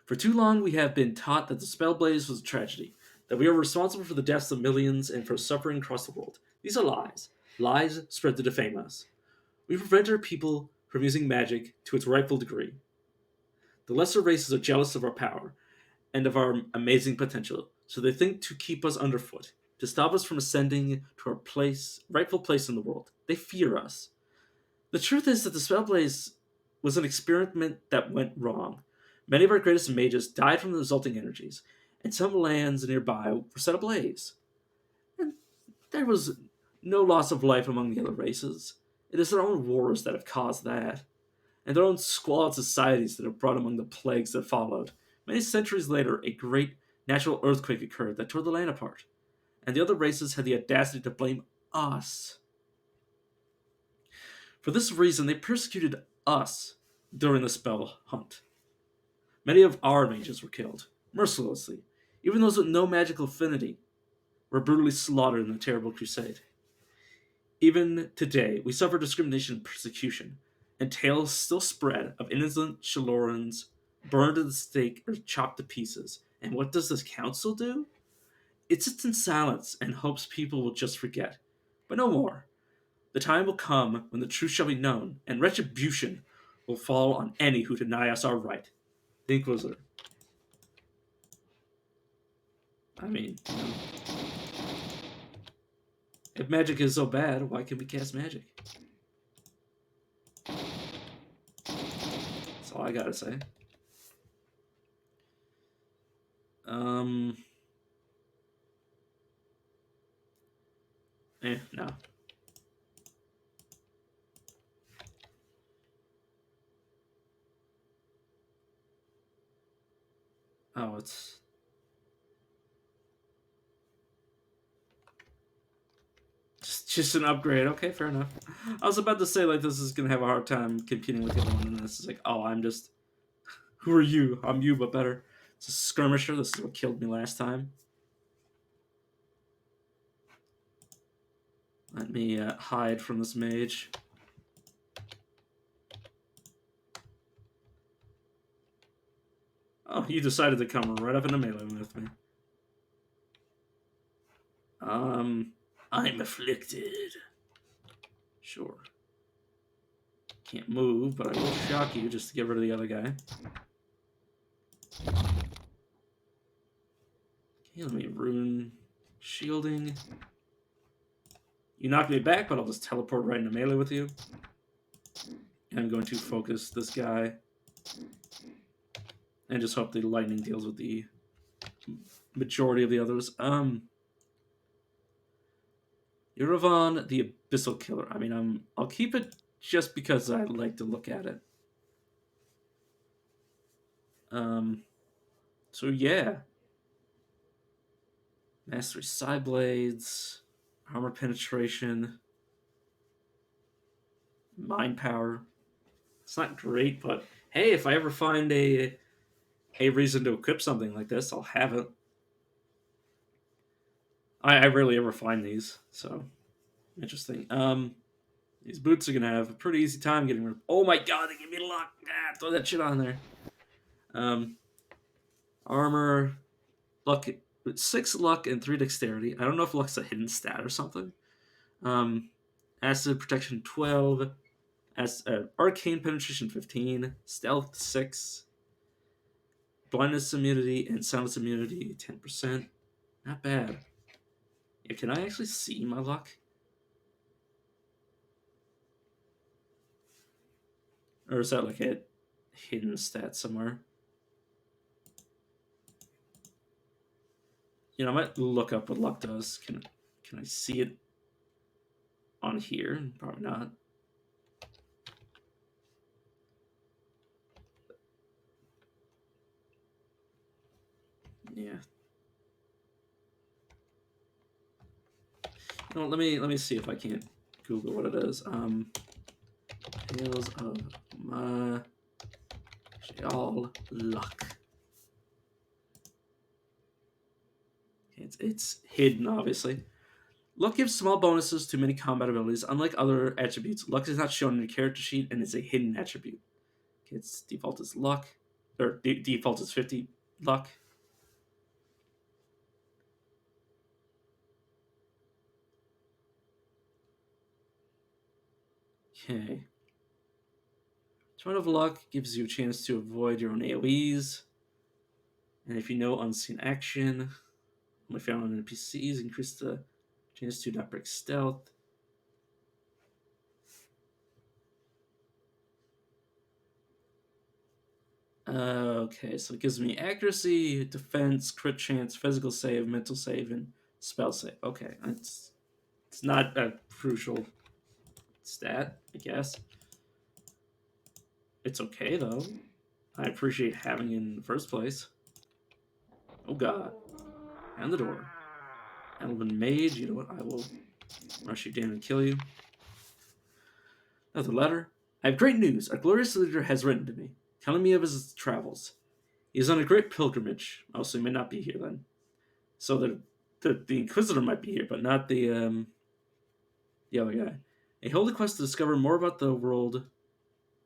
For too long, we have been taught that the spell blaze was a tragedy, that we are responsible for the deaths of millions and for suffering across the world. These are lies. Lies spread to defame us. We prevent our people from using magic to its rightful degree. The lesser races are jealous of our power and of our amazing potential, so they think to keep us underfoot, to stop us from ascending to our rightful place in the world. They fear us. The truth is that the spell blaze was an experiment that went wrong. Many of our greatest mages died from the resulting energies, and some lands nearby were set ablaze. And there was no loss of life among the other races. It is their own wars that have caused that, and their own squalid societies that have brought among the plagues that followed. Many centuries later, a great natural earthquake occurred that tore the land apart, and the other races had the audacity to blame us. For this reason, they persecuted us during the spell hunt. Many of our mages were killed, mercilessly. Even those with no magical affinity were brutally slaughtered in the terrible crusade. Even today, we suffer discrimination and persecution, and tales still spread of innocent Shalorans burned at the stake or chopped to pieces. And what does this council do? It sits in silence and hopes people will just forget. But no more. The time will come when the truth shall be known, and retribution will fall on any who deny us our right. The Inquisitor. I mean, if magic is so bad, why can we cast magic? That's all I gotta say. Um. No. Oh, it's just an upgrade. Okay, fair enough. I was about to say like this is gonna have a hard time competing with the other one, and this is like, oh, I'm just. Who are you? I'm you, but better. It's a skirmisher. This is what killed me last time. Let me hide from this mage. Oh, you decided to come right up into melee with me. I'm afflicted. Sure. Can't move, but I will shock you just to get rid of the other guy. Okay, let me rune shielding. You knocked me back, but I'll just teleport right into melee with you. And I'm going to focus this guy. And just hope the lightning deals with the majority of the others. Yuravan, the Abyssal Killer. I mean, I'll keep it just because I like to look at it. So yeah. Mastery Side Blades, Armor Penetration, Mind Power. It's not great, but hey, if I ever find a reason to equip something like this, I'll have it. I rarely ever find these, so interesting. These boots are gonna have a pretty easy time getting rid of. Oh my god, they give me luck! Ah, throw that shit on there. Armor, luck, 6 luck and 3 dexterity. I don't know if luck's a hidden stat or something. Acid protection 12, as arcane penetration 15, stealth 6, blindness immunity and soundness immunity 10%. Not bad. Yeah, can I actually see my luck? Or is that like a hidden stat somewhere? You know, I might look up what luck does. Can I see it on here? Probably not. Yeah. You know, let me see if I can't Google what it is. Tales of Maj'Eyal luck. It's hidden, obviously. Luck gives small bonuses to many combat abilities. Unlike other attributes, luck is not shown in your character sheet and is a hidden attribute. Its default is luck, or default is 50 luck. Okay. Turn of luck gives you a chance to avoid your own AoEs. And if you know unseen action, only found on NPCs, increase the chance to not break stealth. Okay, so it gives me accuracy, defense, crit chance, physical save, mental save, and spell save. Okay, it's not a crucial stat, I guess. It's okay though. I appreciate having it in the first place. Oh god. And the door. Elven Mage, you know what? I will rush you down and kill you. Another letter. I have great news. Our glorious leader has written to me, telling me of his travels. He is on a great pilgrimage. Also, he may not be here then. So the Inquisitor might be here, but not the other guy. A holy quest to discover more about the world,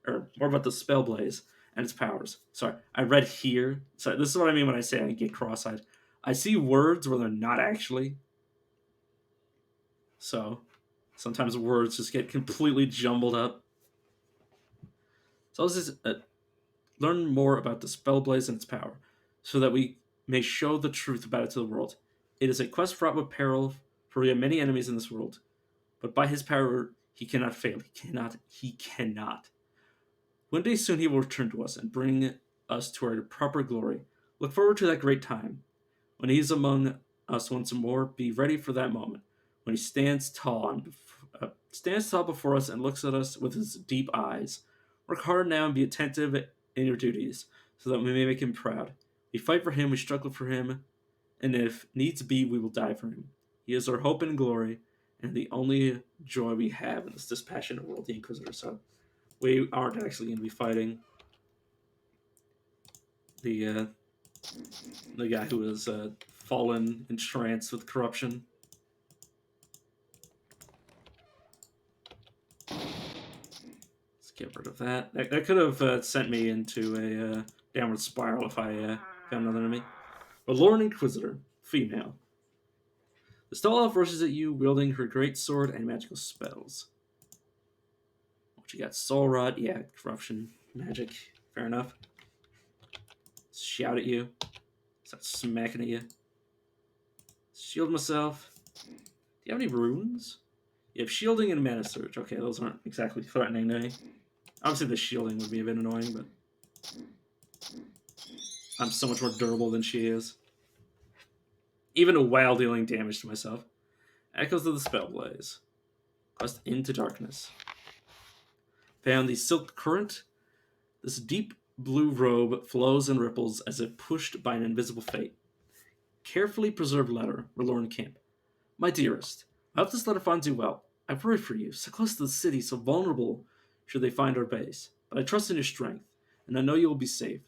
or more about the Spellblaze and its powers. Sorry, I read here. Sorry, this is what I mean when I say I get cross-eyed. I see words where they're not actually. So sometimes words just get completely jumbled up. So this is learn more about the Spellblaze and its power, so that we may show the truth about it to the world. It is a quest fraught with peril, for we have many enemies in this world. But by his power, he cannot fail. He cannot. He cannot. One day soon he will return to us and bring us to our proper glory. Look forward to that great time. When he is among us once more, be ready for that moment. When he stands tall before us and looks at us with his deep eyes. Work hard now and be attentive in your duties, so that we may make him proud. We fight for him, we struggle for him, and if needs be, we will die for him. He is our hope and glory, and the only joy we have in this dispassionate world, the Inquisitor. So we aren't actually going to be fighting the uh, the guy who has fallen entranced with corruption. Let's get rid of that. That could have sent me into a downward spiral if I found another enemy. But Lord Inquisitor, female. The Stall Elf rushes at you, wielding her great sword and magical spells. What you got? Soul Rot, yeah, corruption, magic, fair enough. Shout at you. Start smacking at you. Shield myself. Do you have any runes? You have shielding and mana surge. Okay, those aren't exactly threatening to me. Obviously the shielding would be a bit annoying, but I'm so much more durable than she is. Even while dealing damage to myself. Echoes of the Spellblaze. Quest into darkness. Found the Silk Current. This deep blue robe flows and ripples as if pushed by an invisible fate. Carefully preserved letter, Relorn Camp. My dearest, I hope this letter finds you well. I worry for you, so close to the city, so vulnerable should they find our base. But I trust in your strength, and I know you will be safe.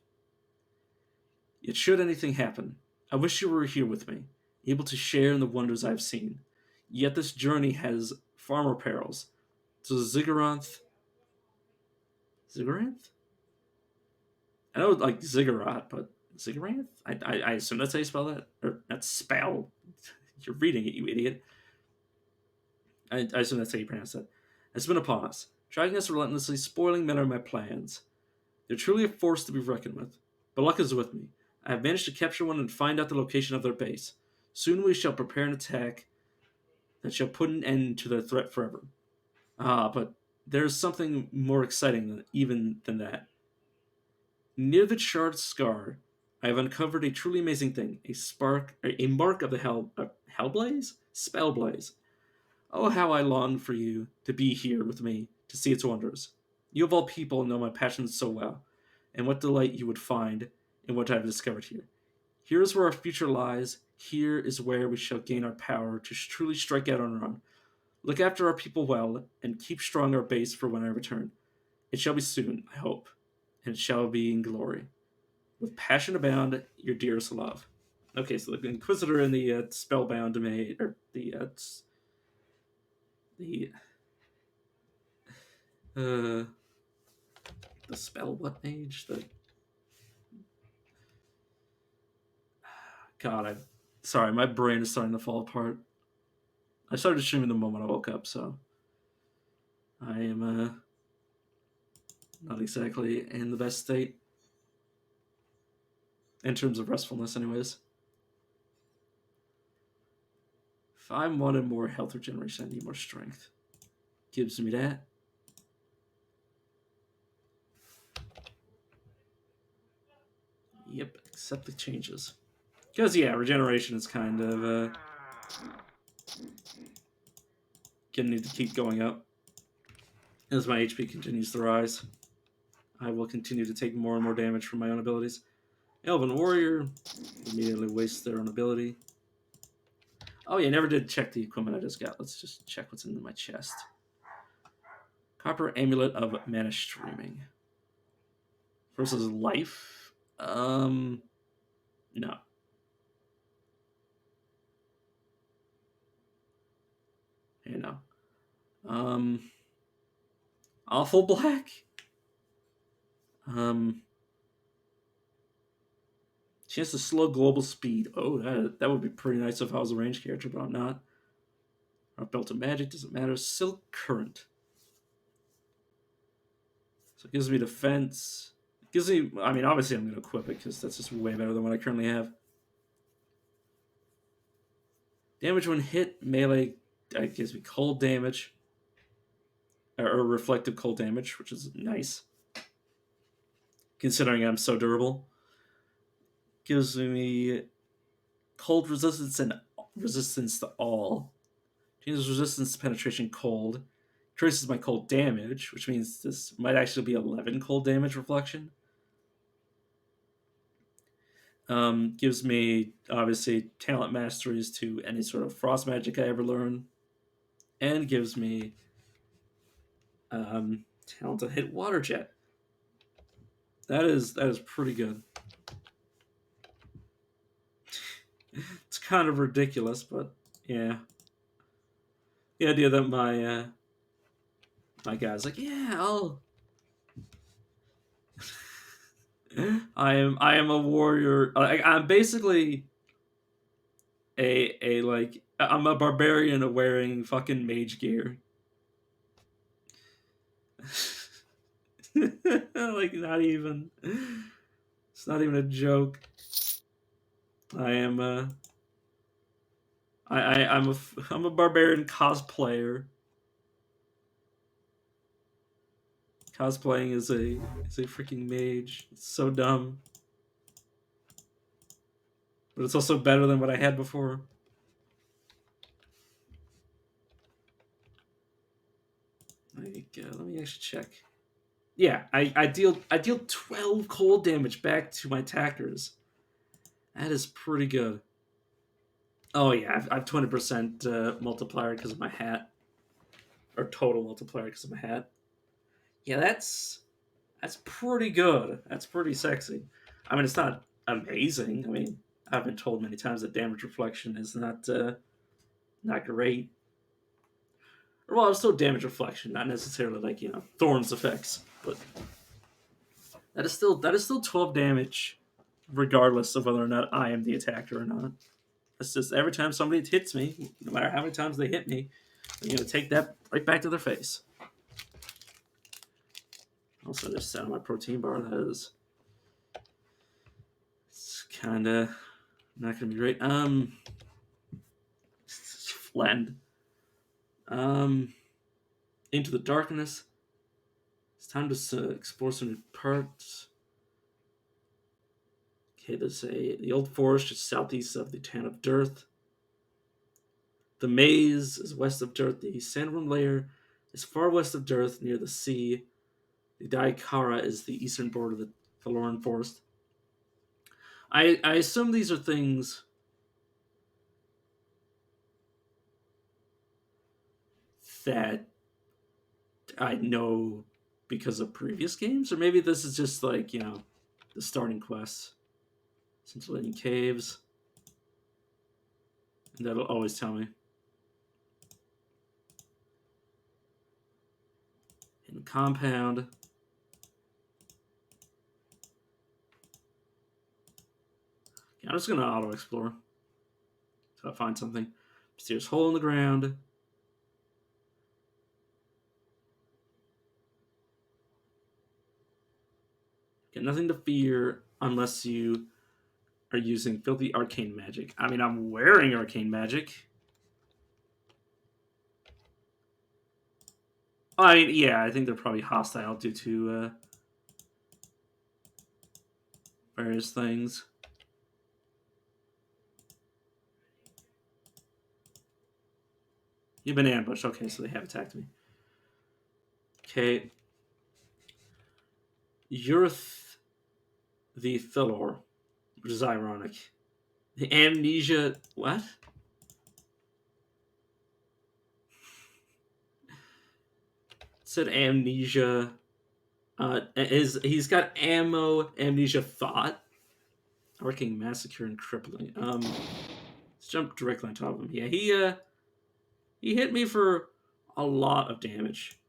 Yet should anything happen, I wish you were here with me, able to share in the wonders I have seen. Yet this journey has far more perils. So Zigguranth... Zigguranth? I know like Ziggurat, but Zigguranth? I assume that's how you spell that? Or that's spell. You're reading it, you idiot. I assume that's how you pronounce that. Has been upon us, dragging us relentlessly, spoiling many of my plans. They're truly a force to be reckoned with. But luck is with me. I have managed to capture one and find out the location of their base. Soon we shall prepare an attack that shall put an end to their threat forever. Ah, but there is something more exciting than that. Near the charred scar, I have uncovered a truly amazing thing: a mark of the Hellblaze, Spellblaze. Oh, how I long for you to be here with me to see its wonders. You of all people know my passions so well, and what delight you would find in what I have discovered here. Here is where our future lies. Here is where we shall gain our power to truly strike out on our own. Look after our people well, and keep strong our base for when I return. It shall be soon, I hope, and it shall be in glory. With passion abound, your dearest love. Okay, so the Inquisitor and the Spellbound made, or the uh, the spell what mage? The God, I sorry, my brain is starting to fall apart. I started streaming the moment I woke up, so I am not exactly in the best state in terms of restfulness, anyways. If I wanted more health regeneration, I need more strength. Gives me that. Yep, accept the changes. Because, yeah, regeneration is kind of gonna need to keep going up. As my HP continues to rise, I will continue to take more and more damage from my own abilities. Elven Warrior immediately wastes their own ability. Oh, yeah, never did check the equipment I just got. Let's just check what's in my chest. Copper Amulet of Mana Streaming. Versus Life? No. You know. Awful Black? Chance to slow global speed. Oh, that would be pretty nice if I was a ranged character, but I'm not. Our Belt of Magic, doesn't matter. Silk Current. So it gives me defense. It gives me, I mean, obviously I'm going to equip it because that's just way better than what I currently have. Damage when hit, melee gives me cold damage. Or reflective cold damage, which is nice. Considering I'm so durable. Gives me cold resistance and resistance to all. Changes resistance to penetration cold. Increases my cold damage, which means this might actually be 11 cold damage reflection. Gives me, obviously, talent masteries to any sort of frost magic I ever learn. And gives me talent to hit water jet. That is pretty good. It's kind of ridiculous, but yeah. The idea that my guy's like, yeah, I am a warrior. I'm basically a like I'm a barbarian wearing fucking mage gear. Like not even. It's not even a joke. I am I'm a barbarian cosplayer. Cosplaying is a freaking mage. It's so dumb. But it's also better than what I had before. Like, let me actually check. Yeah, I deal 12 cold damage back to my attackers. That is pretty good. Oh yeah, I've 20% multiplier because of my hat, or total multiplier because of my hat. Yeah, that's pretty good. That's pretty sexy. I mean, it's not amazing. I mean, I've been told many times that damage reflection is not great. Or well, it's still damage reflection, not necessarily like Thorn's effects, but that is still 12 damage, regardless of whether or not I am the attacker or not. It's just every time somebody hits me, no matter how many times they hit me, I'm gonna take that right back to their face. Also, just set on my protein bar. That is, it's kind of not gonna be great. Flattened. Into the darkness. It's time to explore some new parts. Okay, there's the old forest just southeast of the town of Dirth. The maze is west of Dirth. The sandworm lair is far west of Dirth, near the sea. The Daikara is the eastern border of the Forlorn Forest. I assume these are things that I know because of previous games, or maybe this is just like the starting quests. Scintillating caves, and that'll always tell me. In the compound. Yeah, I'm just gonna auto explore until I find something. Mysterious hole in the ground. Get nothing to fear unless you are using filthy arcane magic. I mean, I'm wearing arcane magic. I mean, yeah, I think they're probably hostile due to various things. You've been ambushed. Okay, so they have attacked me. Okay. You're the Thalor, which is ironic. The amnesia. What? It said amnesia. He's got amnesia thought, working massacre and crippling. Let's jump directly on top of him. Yeah, he hit me for a lot of damage.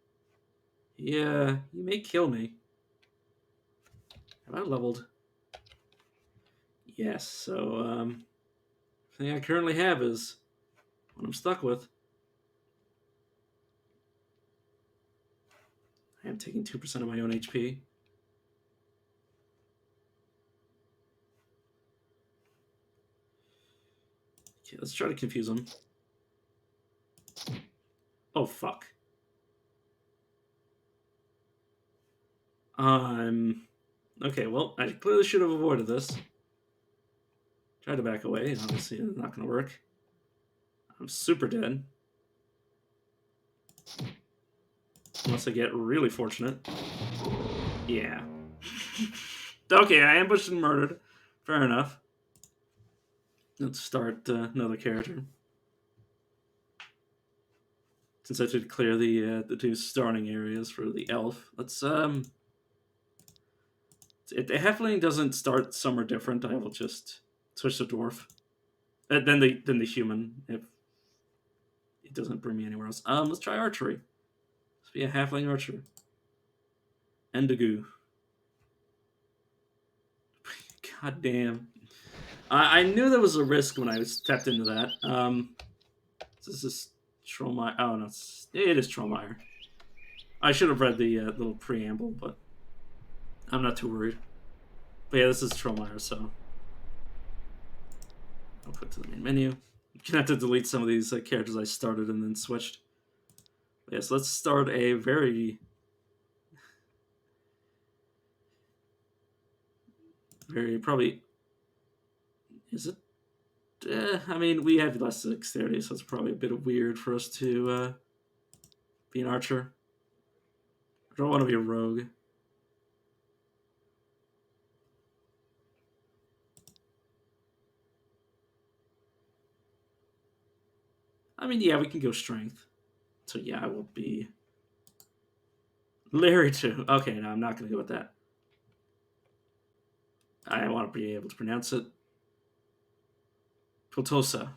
Yeah, he may kill me. Have I leveled? Yes. So the thing I currently have is what I'm stuck with. I am taking 2% of my own HP. Okay, let's try to confuse him. Oh, fuck. Okay, well, I clearly should have avoided this. Tried to back away, and obviously it's not going to work. I'm super dead. Unless I get really fortunate. Yeah. Okay, I ambushed and murdered. Fair enough. Let's start another character. Since I did clear the two starting areas for the elf, let's If the halfling doesn't start somewhere different, I will just switch to dwarf. Then the human if it doesn't bring me anywhere else. Let's try archery. Let's be a halfling archer. Endigu. God damn. I knew there was a risk when I stepped into that. This is Trollmeyer. Oh no, it is Trollmeyer. I should have read the little preamble, but I'm not too worried. But yeah, this is Trollmeyer, so I'll put to the main menu. I'm gonna have to delete some of these characters I started and then switched. But yes, let's start a very probably. Is it? I mean, we have less dexterity, so it's probably a bit weird for us to be an archer. I don't want to be a rogue. I mean, yeah, we can go strength. So yeah, I will be Larry too. Okay, no, I'm not going to go with that. I want to be able to pronounce it. Potosa.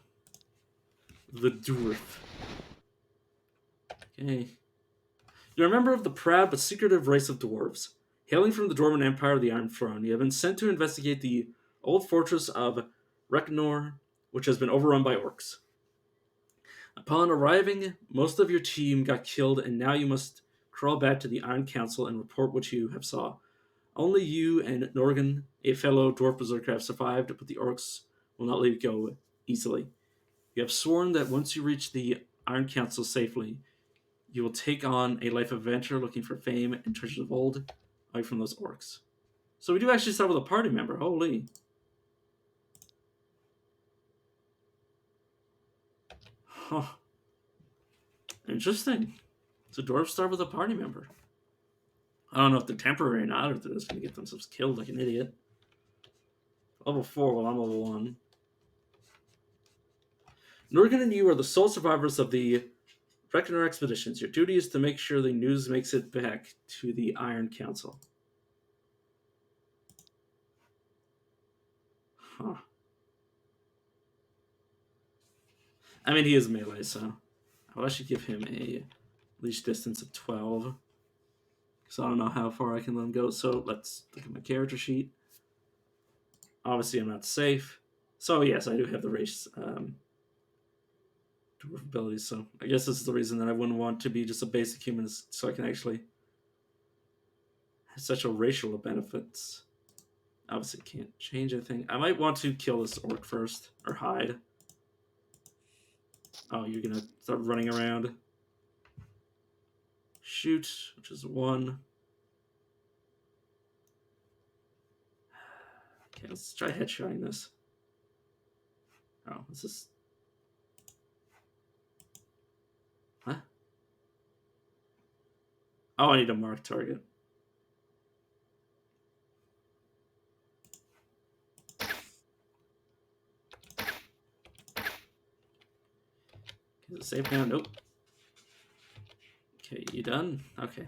The dwarf. Okay. You're a member of the proud but secretive race of dwarves. Hailing from the Dwarven Empire of the Iron Throne, you have been sent to investigate the old fortress of Reknor, which has been overrun by orcs. Upon arriving, most of your team got killed, and now you must crawl back to the Iron Council and report what you have saw. Only you and Norgan, a fellow dwarf berserker, have survived, but the orcs will not let you go easily. You have sworn that once you reach the Iron Council safely, you will take on a life of adventure looking for fame and treasures of old away from those orcs. So we do actually start with a party member. Holy. Huh. Interesting. So dwarves start with a party member. I don't know if they're temporary or not, or if they're just going to get themselves killed like an idiot. Level 4 while I'm level 1. Norgan and you are the sole survivors of the Reckoner expeditions. Your duty is to make sure the news makes it back to the Iron Council. Huh. I mean, he is melee, so I would actually give him a leash distance of 12. So I don't know how far I can let him go. So let's look at my character sheet. Obviously, I'm not safe. So yes, I do have the race dwarf abilities. So I guess this is the reason that I wouldn't want to be just a basic human, so I can actually have such a racial benefits. Obviously, can't change anything. I might want to kill this orc first, or hide. Oh, you're gonna start running around. Shoot, which is 1. Okay, let's try headshotting this. Oh, what's this? Huh? Oh, I need to mark target. Is it safe now? Nope. Okay, you done? Okay.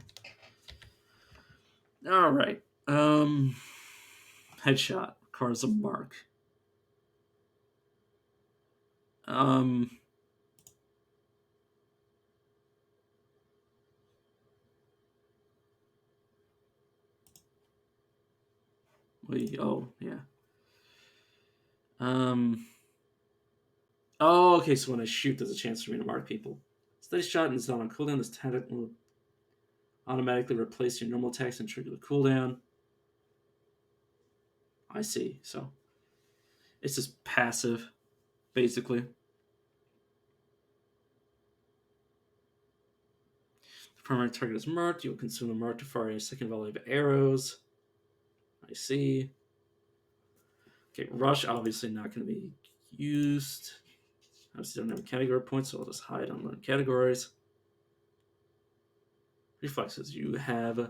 All right. Headshot. Requires a mark. Oh, yeah. Oh, okay, so when I shoot, there's a chance for me to mark people. Steady shot and it's not on cooldown. This tactic will automatically replace your normal attacks and trigger the cooldown. I see. So it's just passive, basically. The primary target is marked. You'll consume the mark to fire a second volley of arrows. I see. Okay, rush obviously not going to be used. Obviously don't have category points, so I'll just hide on learn categories. Reflexes. You have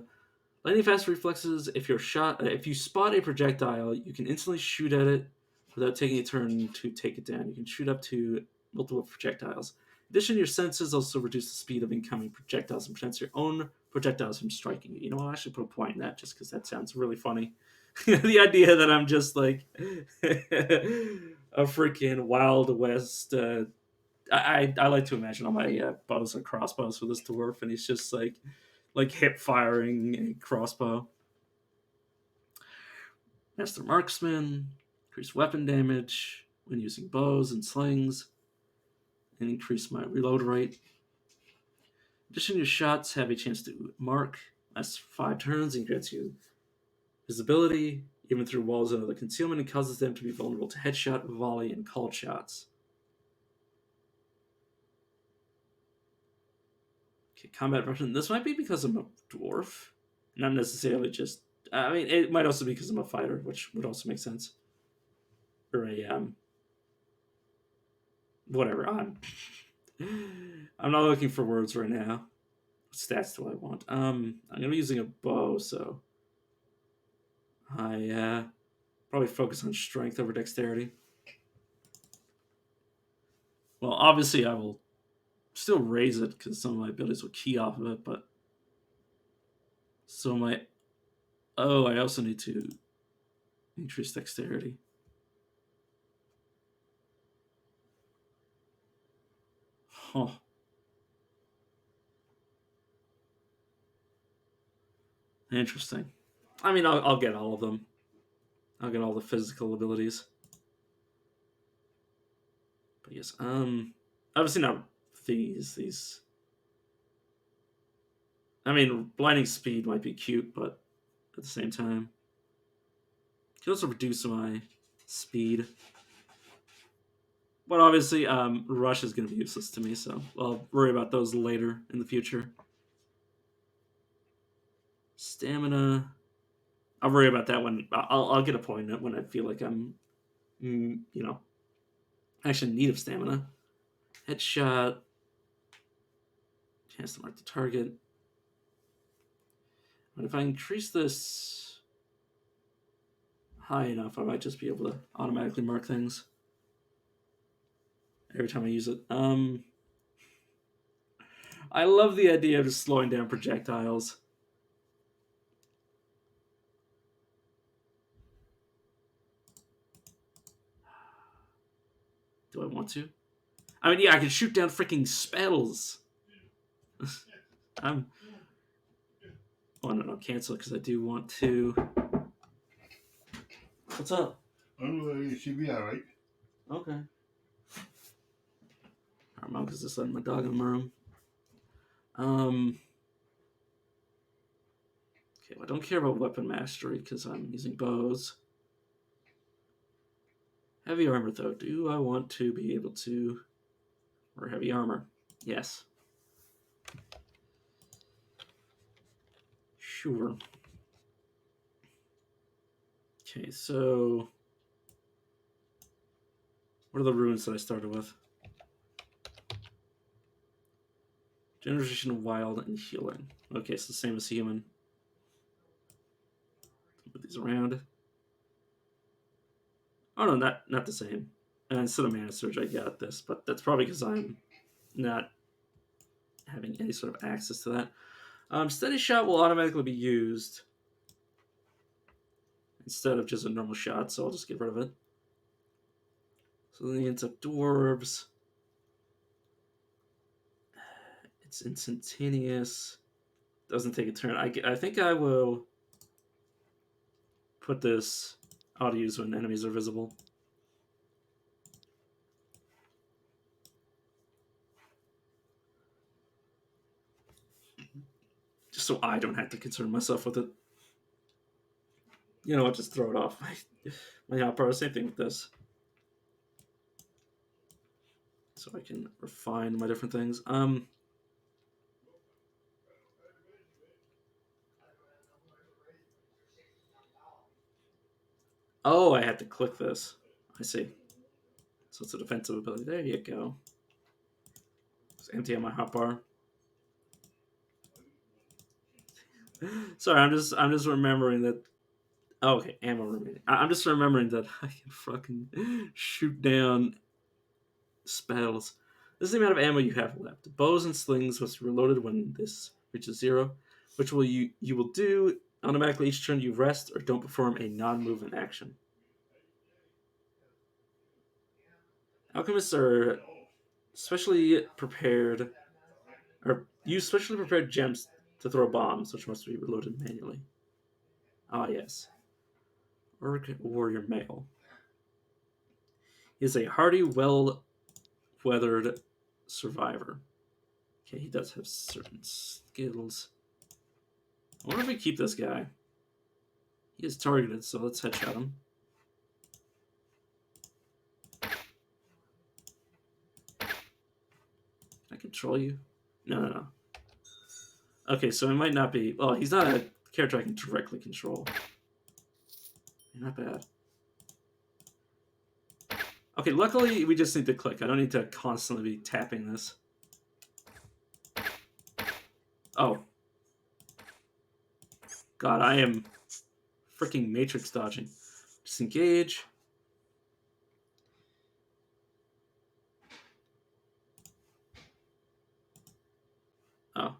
lightning fast reflexes. If you spot a projectile, you can instantly shoot at it without taking a turn to take it down. You can shoot up to multiple projectiles. In addition, your senses also reduce the speed of incoming projectiles and prevents your own projectiles from striking you. You know what? I should put a point in that just because that sounds really funny. The idea that I'm just like a freaking Wild West. I like to imagine all my bows and crossbows for this dwarf, and he's just like hip firing a crossbow. Master Marksman, increase weapon damage when using bows and slings, and increase my reload rate. In addition, your shots have a chance to mark. Lasts 5 turns and grants you visibility, even through walls and other concealment, and causes them to be vulnerable to headshot, volley, and called shots. Okay, combat veteran. This might be because I'm a dwarf, not necessarily just. I mean, it might also be because I'm a fighter, which would also make sense. Or a whatever. I'm not looking for words right now. What stats do I want? I'm gonna be using a bow, so I probably focus on strength over dexterity. Well, obviously I will still raise it because some of my abilities will key off of it, but so my I also need to increase dexterity. Huh. Interesting. I mean, I'll get all of them. I'll get all the physical abilities. But yes, obviously not these. I mean, blinding speed might be cute, but at the same time, it can also reduce my speed. But obviously, rush is going to be useless to me, so I'll worry about those later in the future. Stamina. I'll worry about that when I'll get a point in it when I feel like I'm, actually in need of stamina. Headshot. Chance to mark the target. But if I increase this high enough, I might just be able to automatically mark things every time I use it. I love the idea of just slowing down projectiles. Do I want to? I mean, yeah, I can shoot down freaking spells. I'm. Oh no, cancel because I do want to. What's up? It should be all right. Okay. Our mom is just letting my dog in the room. Okay, well, I don't care about weapon mastery because I'm using bows. Heavy armor, though. Do I want to be able to. Or heavy armor? Yes. Sure. Okay, so what are the runes that I started with? Generation, wild, and healing. Okay, it's the same as human. Put these around. Oh no, not the same. And instead of mana surge, I got this, but that's probably because I'm not having any sort of access to that. Steady shot will automatically be used instead of just a normal shot, so I'll just get rid of it. So then he ends up dwarves. It's instantaneous. Doesn't take a turn. I think I will put this auto use when enemies are visible. Just so I don't have to concern myself with it. You know, I'll just throw it off my hotbar. Same thing with this. So I can refine my different things. Oh, I had to click this. I see. So it's a defensive ability. There you go. Just empty out my hotbar. Sorry, I'm just remembering that. Oh, okay, ammo remaining. I'm just remembering that I can fucking shoot down spells. This is the amount of ammo you have left. Bows and slings must be reloaded when this reaches 0, which will you will do automatically each turn you rest or don't perform a non-movement action. Alchemists are specially prepared, or use specially prepared gems to throw bombs, which must be reloaded manually. Ah, yes. Orc warrior male. He is a hardy, well-weathered survivor. Okay, he does have certain skills. I wonder if we keep this guy. He is targeted, so let's headshot him. Can I control you? No. Okay, so he might not be. Well, he's not a character I can directly control. Not bad. Okay, luckily we just need to click. I don't need to constantly be tapping this. Oh. God, I am freaking matrix dodging. Disengage. Oh.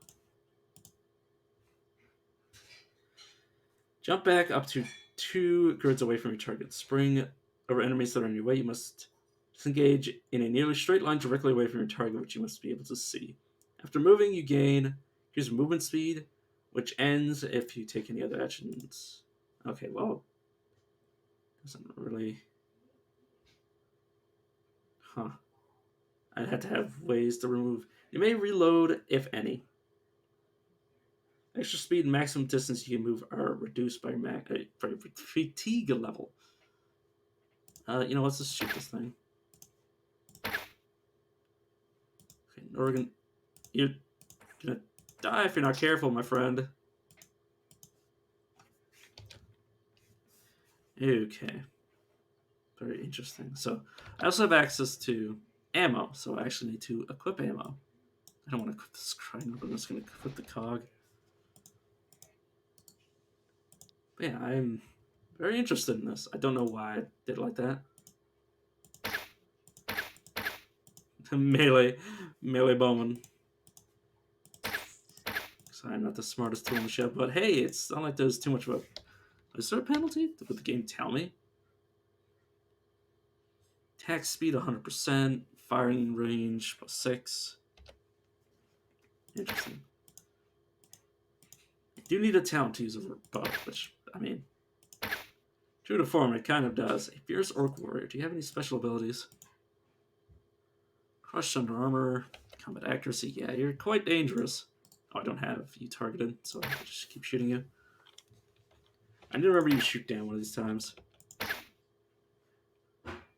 Jump back up to 2 grids away from your target. Spring over enemies that are in your way. You must disengage in a nearly straight line directly away from your target, which you must be able to see. After moving, you gain here's movement speed, which ends if you take any other actions. Okay, well, doesn't really. Huh. I'd have to have ways to remove. You may reload, if any. Extra speed and maximum distance you can move are reduced by your fatigue level. You know, let's just shoot this thing. Okay, Oregon, you're gonna die if you're not careful, my friend. Okay. Very interesting. So, I also have access to ammo, so I actually need to equip ammo. I don't want to equip this crying, but I'm just going to equip the cog. But yeah, I'm very interested in this. I don't know why I did it like that. melee bowman. So I'm not the smartest tool in the shed, but hey, it's not like there's too much of a. Is there a penalty? Would the game tell me? Attack speed 100%, firing range +6. Interesting. I do need a talent to use a bow, which, I mean, true to form, it kind of does. A fierce orc warrior. Do you have any special abilities? Crushed under armor, combat accuracy. Yeah, you're quite dangerous. Oh, I don't have you targeted, so I'll just keep shooting you. I need to remember you shoot down one of these times.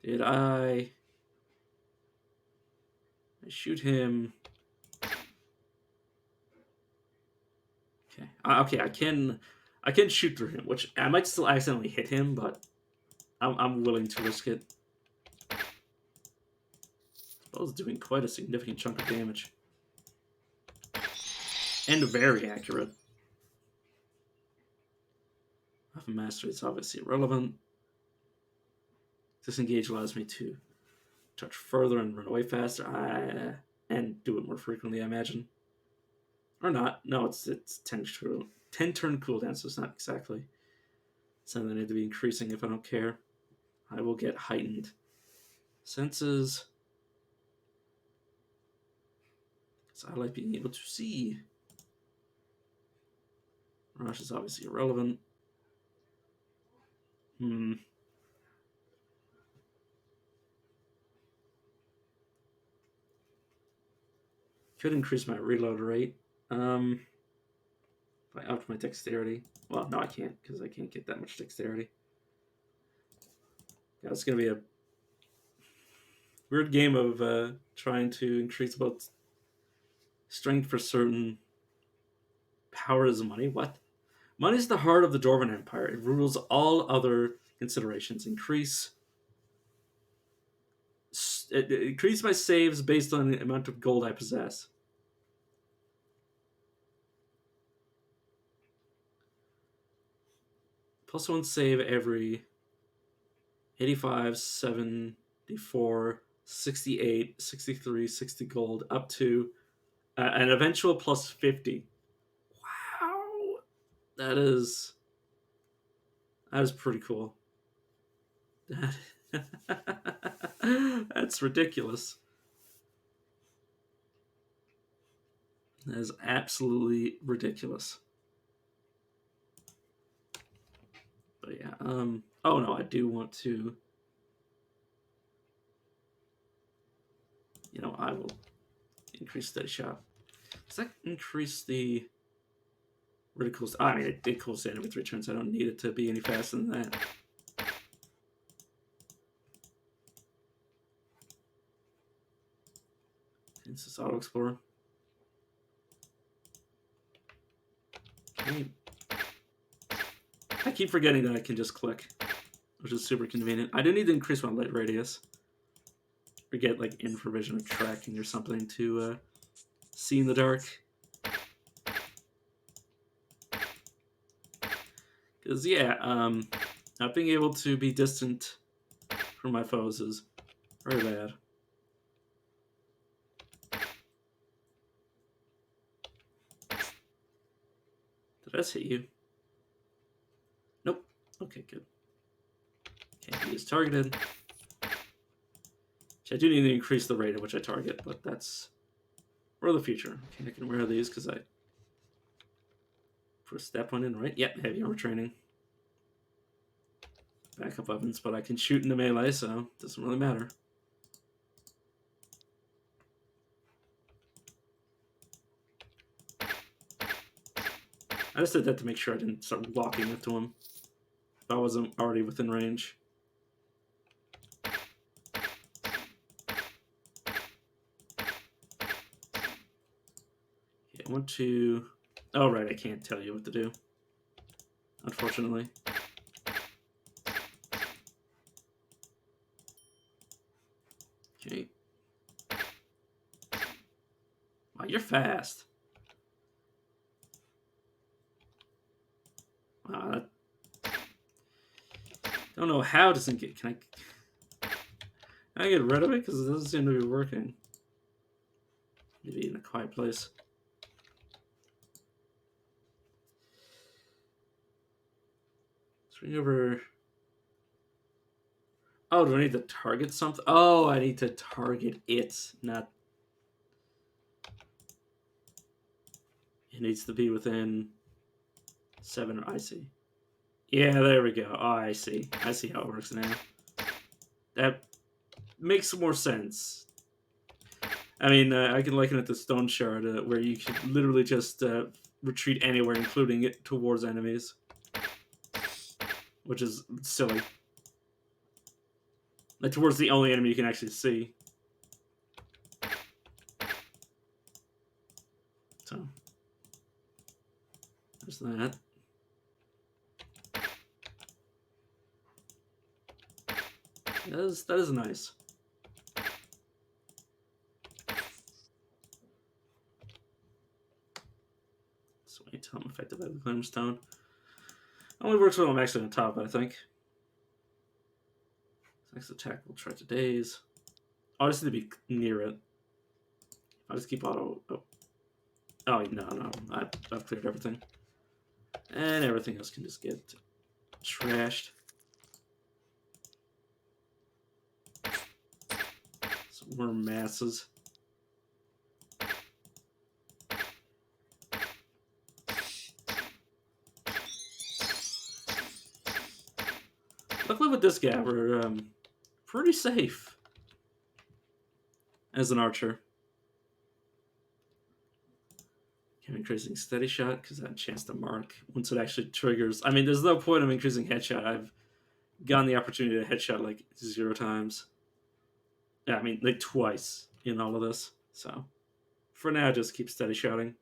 Did I shoot him? Okay. Okay, I can I can shoot through him, which I might still accidentally hit him, but I'm willing to risk it. Spell's doing quite a significant chunk of damage. And very accurate. Weapon mastery is obviously irrelevant. Disengage allows me to touch further and run away faster. And do it more frequently, I imagine. Or not. No, it's 10 turn cooldown, so it's not exactly something I need to be increasing if I don't care. I will get heightened senses. So I like being able to see. Rush is obviously irrelevant. Could increase my reload rate. If I upped my dexterity. Well, no, I can't, because I can't get that much dexterity. Yeah, it's going to be a weird game of trying to increase both strength for certain. Power is money? What? Money is the heart of the Dwarven Empire. It rules all other considerations. Increase my saves based on the amount of gold I possess. Plus one save every 85, 74, 68, 63, 60 gold, up to an eventual plus 50. Wow. That is pretty cool. That's ridiculous. That is absolutely ridiculous. But yeah, oh no, I do want to, I will increase steady shot. Does that increase the ridiculous? I mean, it did cool stand every 3 turns. I don't need it to be any faster than that. It's this auto explorer. Okay. I keep forgetting that I can just click, which is super convenient. I do need to increase my light radius, or get like infravision or tracking or something to see in the dark. Because yeah, not being able to be distant from my foes is very bad. Did I hit you? Nope. Okay, good. Can't be as targeted. I do need to increase the rate at which I target, but that's for the future. Okay, I can wear these because I put a step one in, right? Yep, heavy armor training. Backup weapons, but I can shoot into melee, so it doesn't really matter. I just did that to make sure I didn't start walking up to him if I wasn't already within range. Okay, I want to... Oh, right, I can't tell you what to do, unfortunately. Okay. Wow, you're fast. Wow, that... Don't know how it doesn't get... Can I get rid of it? Because it doesn't seem to be working. Maybe in a quiet place. Swing over... Oh, do I need to target something? Oh, I need to target it, not... It needs to be within 7, I see. Yeah, there we go. Oh, I see. I see how it works now. That makes more sense. I mean, I can liken it to Stone Shard, where you can literally just retreat anywhere, including it towards enemies. Which is silly. Like, towards the only enemy you can actually see. So, there's that. That is nice. So wait till I'm affected by the Glimstone. Only works when I'm actually on top, I think. Next attack will try to daze. Oh, I just need to be near it. I'll just keep auto. Oh no. I've cleared everything. And everything else can just get trashed. Some worm masses. Luckily with this guy, we're pretty safe as an archer. I'm increasing steady shot because I had a chance to mark once it actually triggers. I mean, there's no point of increasing headshot. I've gotten the opportunity to headshot like 0 times. Yeah, I mean, like twice in all of this. So for now, just keep steady shotting.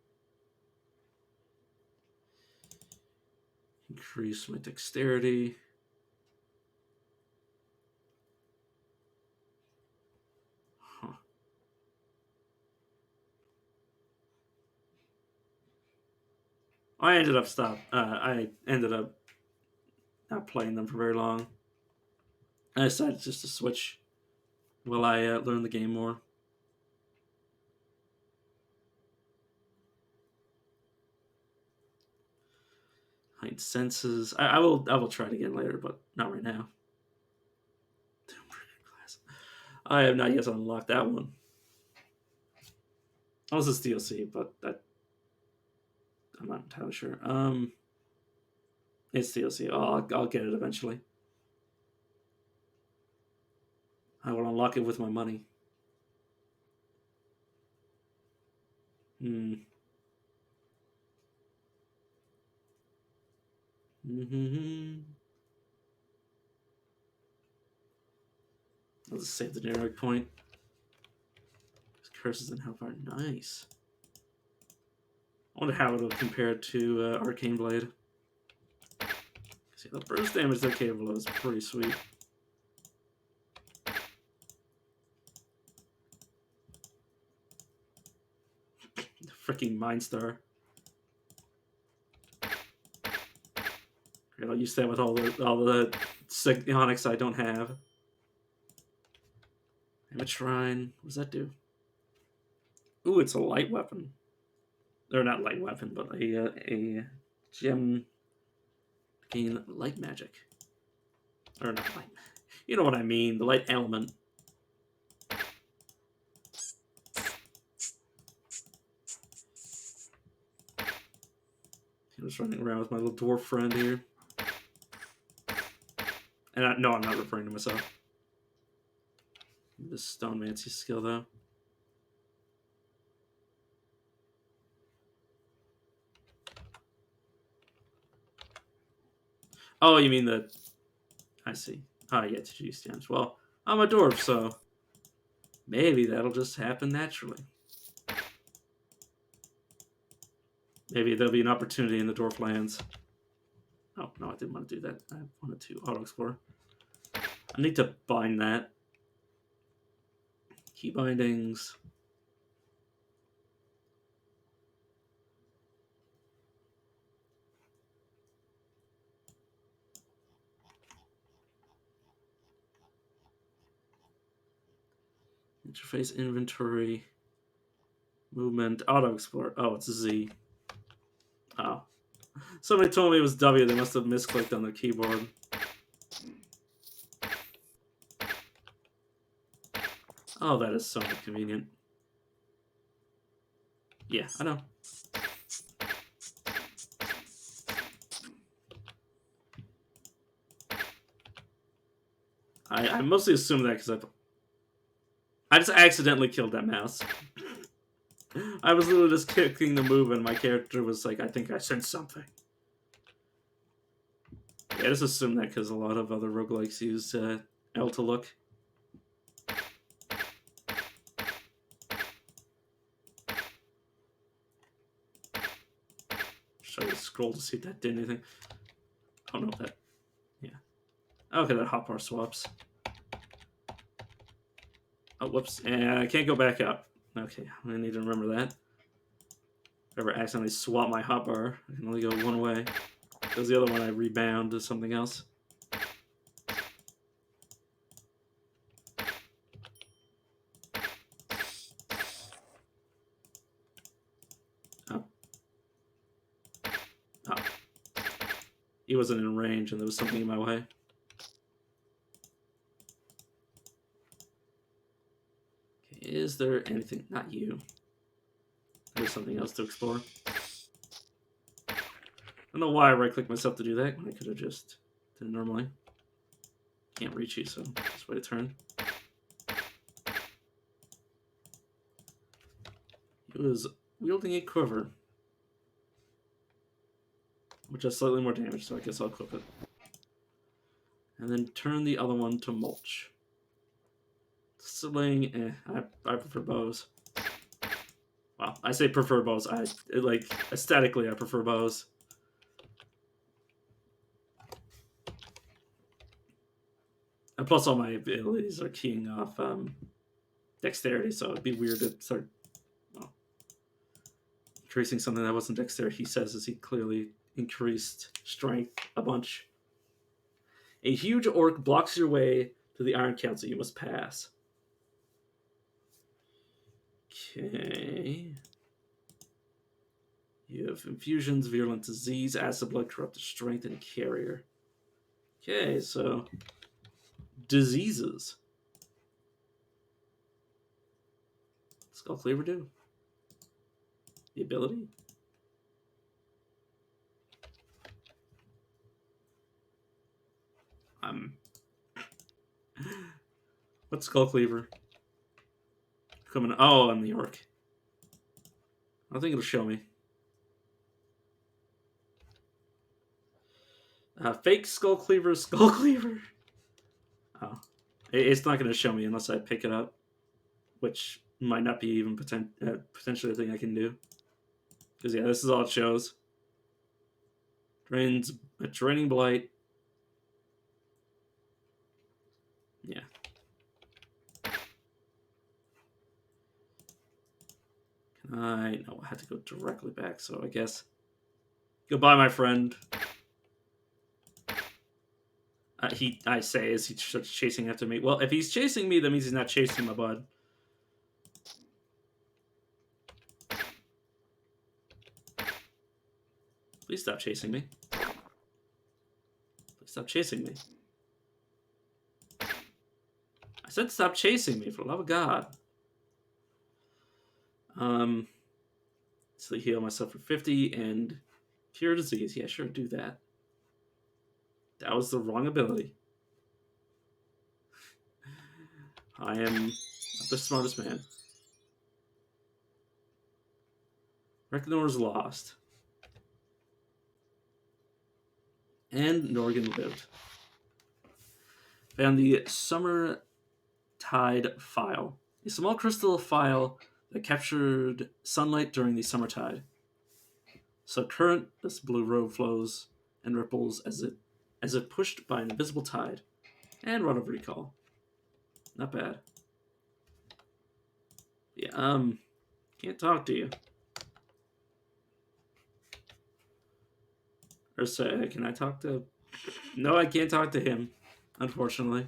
Increase my dexterity. Huh. I ended up not playing them for very long. I decided just to switch while I learn the game more. Heightened senses. I will try it again later, but not right now. I have not yet unlocked that one. Unless it's DLC, but that I'm not entirely sure. It's DLC. Oh, I'll get it eventually. I will unlock it with my money. Hmm. Mm-hmm. I'll just save the generic point. Curses and Hellfire. Nice. I wonder how it'll compare to Arcane Blade. See, the burst damage they're capable of is pretty sweet. The freaking Mind Star. Great, I'll use that with all the psionics I don't have. Damage Shrine. What does that do? Ooh, it's a light weapon. Or not light weapon, but a gem gain light magic. Or not light. You know what I mean. The light element. I'm just running around with my little dwarf friend here. And no, I'm not referring to myself. This Stonemancy skill, though. Oh, you mean the... I see. Ah, yeah, to use gems. Well, I'm a dwarf, so maybe that'll just happen naturally. Maybe there'll be an opportunity in the dwarf lands. Oh, no, I didn't want to do that. I wanted to auto-explore. I need to bind that. Key bindings. Interface inventory. Movement. Auto-explore. Oh, it's Z. Oh. Somebody told me it was W. They must have misclicked on their keyboard. Oh, that is so inconvenient. Yeah, I know. I mostly assume that because I just accidentally killed that mouse. I was literally just kicking the move and my character was like, I think I sensed something. Yeah, I just assume that because a lot of other roguelikes use L to look. Should I scroll to see if that did anything? Oh no, that... Yeah. Okay, that hotbar swaps. Oh, whoops. And I can't go back up. Okay, I need to remember that. If I ever accidentally swap my hotbar, I can only go one way. Because the other one I rebound to something else. Oh. Oh. He wasn't in range and there was something in my way. Okay, is there anything? Not you. There's something else to explore. I don't know why I right-clicked myself to do that when I could have just did it normally. Can't reach you, so just wait a turn. He was wielding a quiver, which has slightly more damage, so I guess I'll equip it. And then turn the other one to mulch. Sling, I prefer bows. Well, I say prefer bows. Like, aesthetically, I prefer bows. And plus, all my abilities are keying off dexterity, so it'd be weird to start increasing something that wasn't dexterity. He says as he clearly increased strength a bunch. A huge orc blocks your way to the Iron Council. You must pass. Okay. You have infusions, virulent disease, acid blood, corrupted strength, and carrier. Okay, so diseases. Skull Cleaver do? The ability? What's Skull Cleaver? Coming. Oh, I'm the orc. I think it'll show me. Fake Skull Cleaver, Skull Cleaver. Oh, it's not going to show me unless I pick it up, which might not be even potentially a thing I can do. Because yeah, this is all it shows. Drains a draining blight. Yeah. Can I? No, I had to go directly back. So I guess goodbye, my friend. I say as he starts chasing after me. Well, if he's chasing me, that means he's not chasing my bud. Please stop chasing me. Please stop chasing me. I said stop chasing me, for the love of God. So heal myself for 50 and cure disease. Yeah, sure, do that. That was the wrong ability. I am not the smartest man. Reckonor's lost. And Norgan lived. Found the Summer Tide File. A small crystal file that captured sunlight during the summer tide. So current, this blue robe flows and ripples as if pushed by an invisible tide. And run of recall. Not bad. Yeah, can't talk to you. Or say, can I talk to... No, I can't talk to him, unfortunately.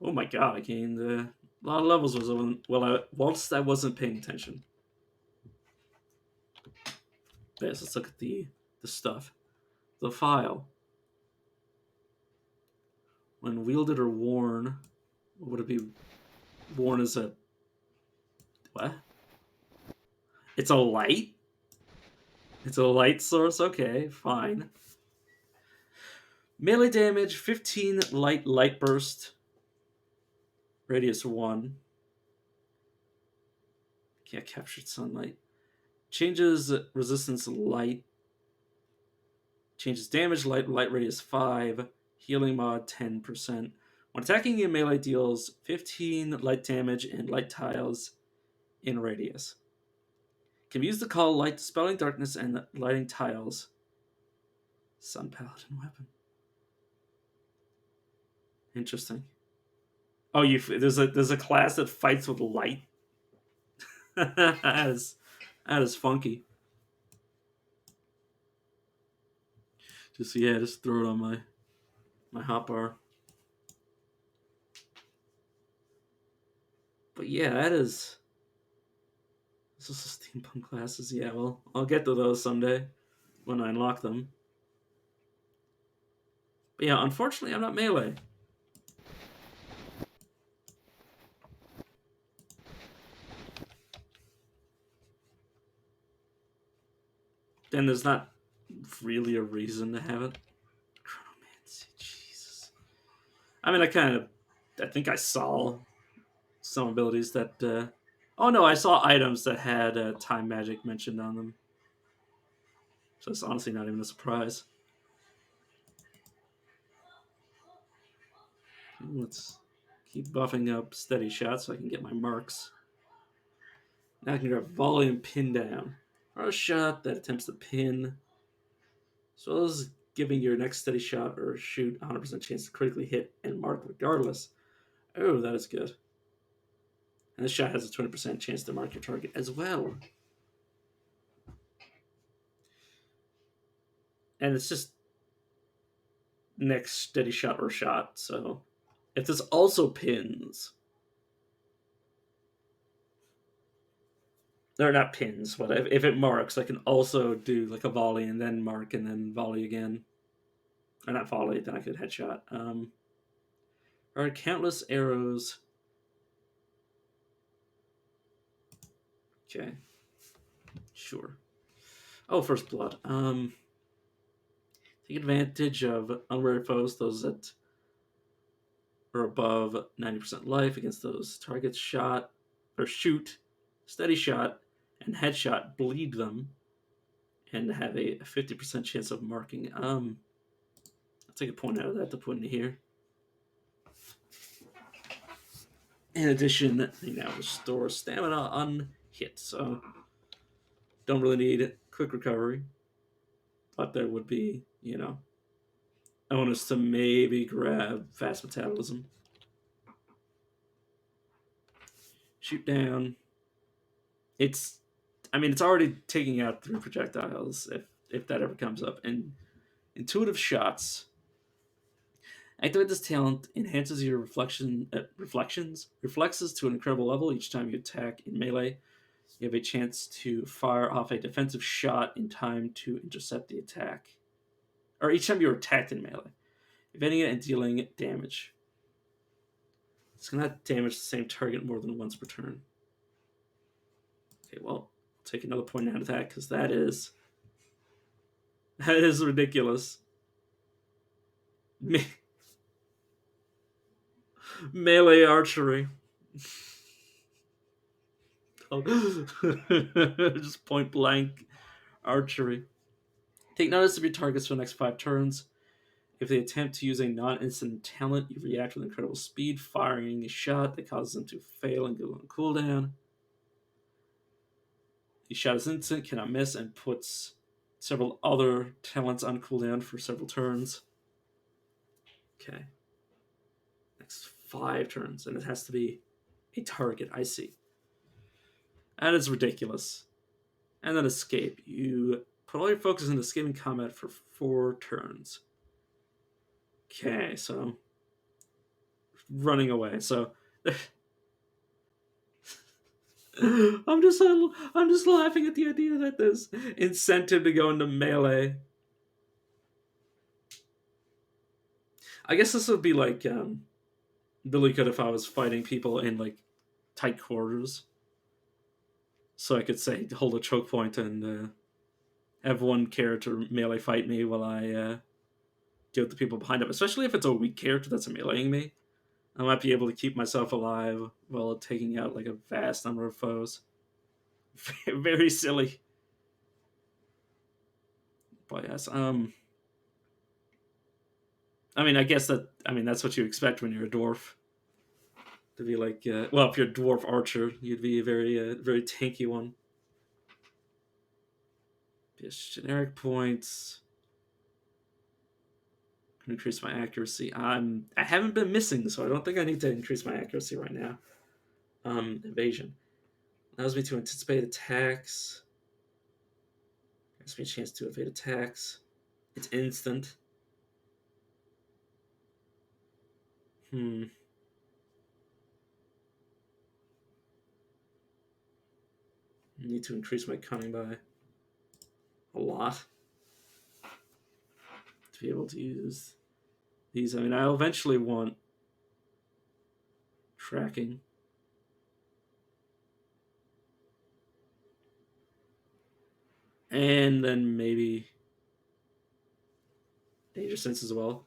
Oh my god, I gained a lot of levels whilst I wasn't paying attention. Yes, let's look at the stuff. The file. When wielded or worn, what would it be? Worn as a... What? It's a light? It's a light source? Okay, fine. Melee damage, 15 light burst. Radius 1. Can't capture sunlight. Changes resistance light. Changes damage light radius 5. Healing mod 10%. When attacking you, melee deals 15 light damage and light tiles in radius. Can be used to call light, dispelling darkness, and lighting tiles. Sun Paladin weapon. Interesting. Oh, there's a class that fights with light. That is funky. Just throw it on my hotbar. But yeah, that is. This is steampunk classes. Yeah, well, I'll get to those someday when I unlock them. But yeah, unfortunately, I'm not melee. Then there's not really a reason to have it. Chronomancy, Jesus. I mean, I think I saw some abilities that. Oh no, I saw items that had time magic mentioned on them. So it's honestly not even a surprise. Let's keep buffing up steady shots so I can get my marks. Now I can grab volley and pin down. Or a shot that attempts to pin, as well as giving your next steady shot or shoot 100% chance to critically hit and mark regardless. Oh, that is good. And this shot has a 20% chance to mark your target as well. And it's just next steady shot or shot. So if this also pins, or not pins, but if it marks, I can also do like a volley and then mark and then volley again. Or not volley, then I could headshot. There are countless arrows. Okay, sure. Oh, first blood. Take advantage of unwary foes, those that are above 90% life against those targets. Shot or shoot, steady shot, and headshot. Bleed them, and have a 50% chance of marking. I'll take a point out of that to put into here. In addition, they now restore stamina on hit, so don't really need quick recovery. But there would be, onus to maybe grab fast metabolism. Shoot down. It's, it's already taking out 3 projectiles if that ever comes up. And intuitive shots. Activate this talent enhances your reflexes to an incredible level each time you attack in melee. You have a chance to fire off a defensive shot in time to intercept the attack. Or each time you're attacked in melee. Evading it and dealing damage. It's cannot damage the same target more than once per turn. Okay, well, I'll take another point out of that because that is ridiculous. Melee archery. Just point blank archery. Take notice of your targets for the next 5 turns. If they attempt to use a non-instant talent, you react with incredible speed, firing a shot that causes them to fail and go on cooldown. The shot is instant, cannot miss, and puts several other talents on cooldown for several turns. Okay. Next 5 turns, and it has to be a target, I see. That is ridiculous. And then escape. You put all your focus into escaping combat for 4 turns. Okay, so running away. So I'm just laughing at the idea that there's incentive to go into melee. I guess this would be like Billy could if I was fighting people in like tight quarters. So I could say hold a choke point and have one character melee fight me while I deal with the people behind him. Especially if it's a weak character that's meleeing me, I might be able to keep myself alive while taking out like a vast number of foes. Very silly. But yes, I guess that's what you expect when you're a dwarf. To be like, well, if you're a dwarf archer, you'd be a very tanky one. Just generic points. Increase my accuracy. I haven't been missing, so I don't think I need to increase my accuracy right now. Evasion allows me to anticipate attacks. Gives me a chance to evade attacks. It's instant. I need to increase my cunning by a lot to be able to use these. I mean, I'll eventually want tracking. And then maybe danger sense as well.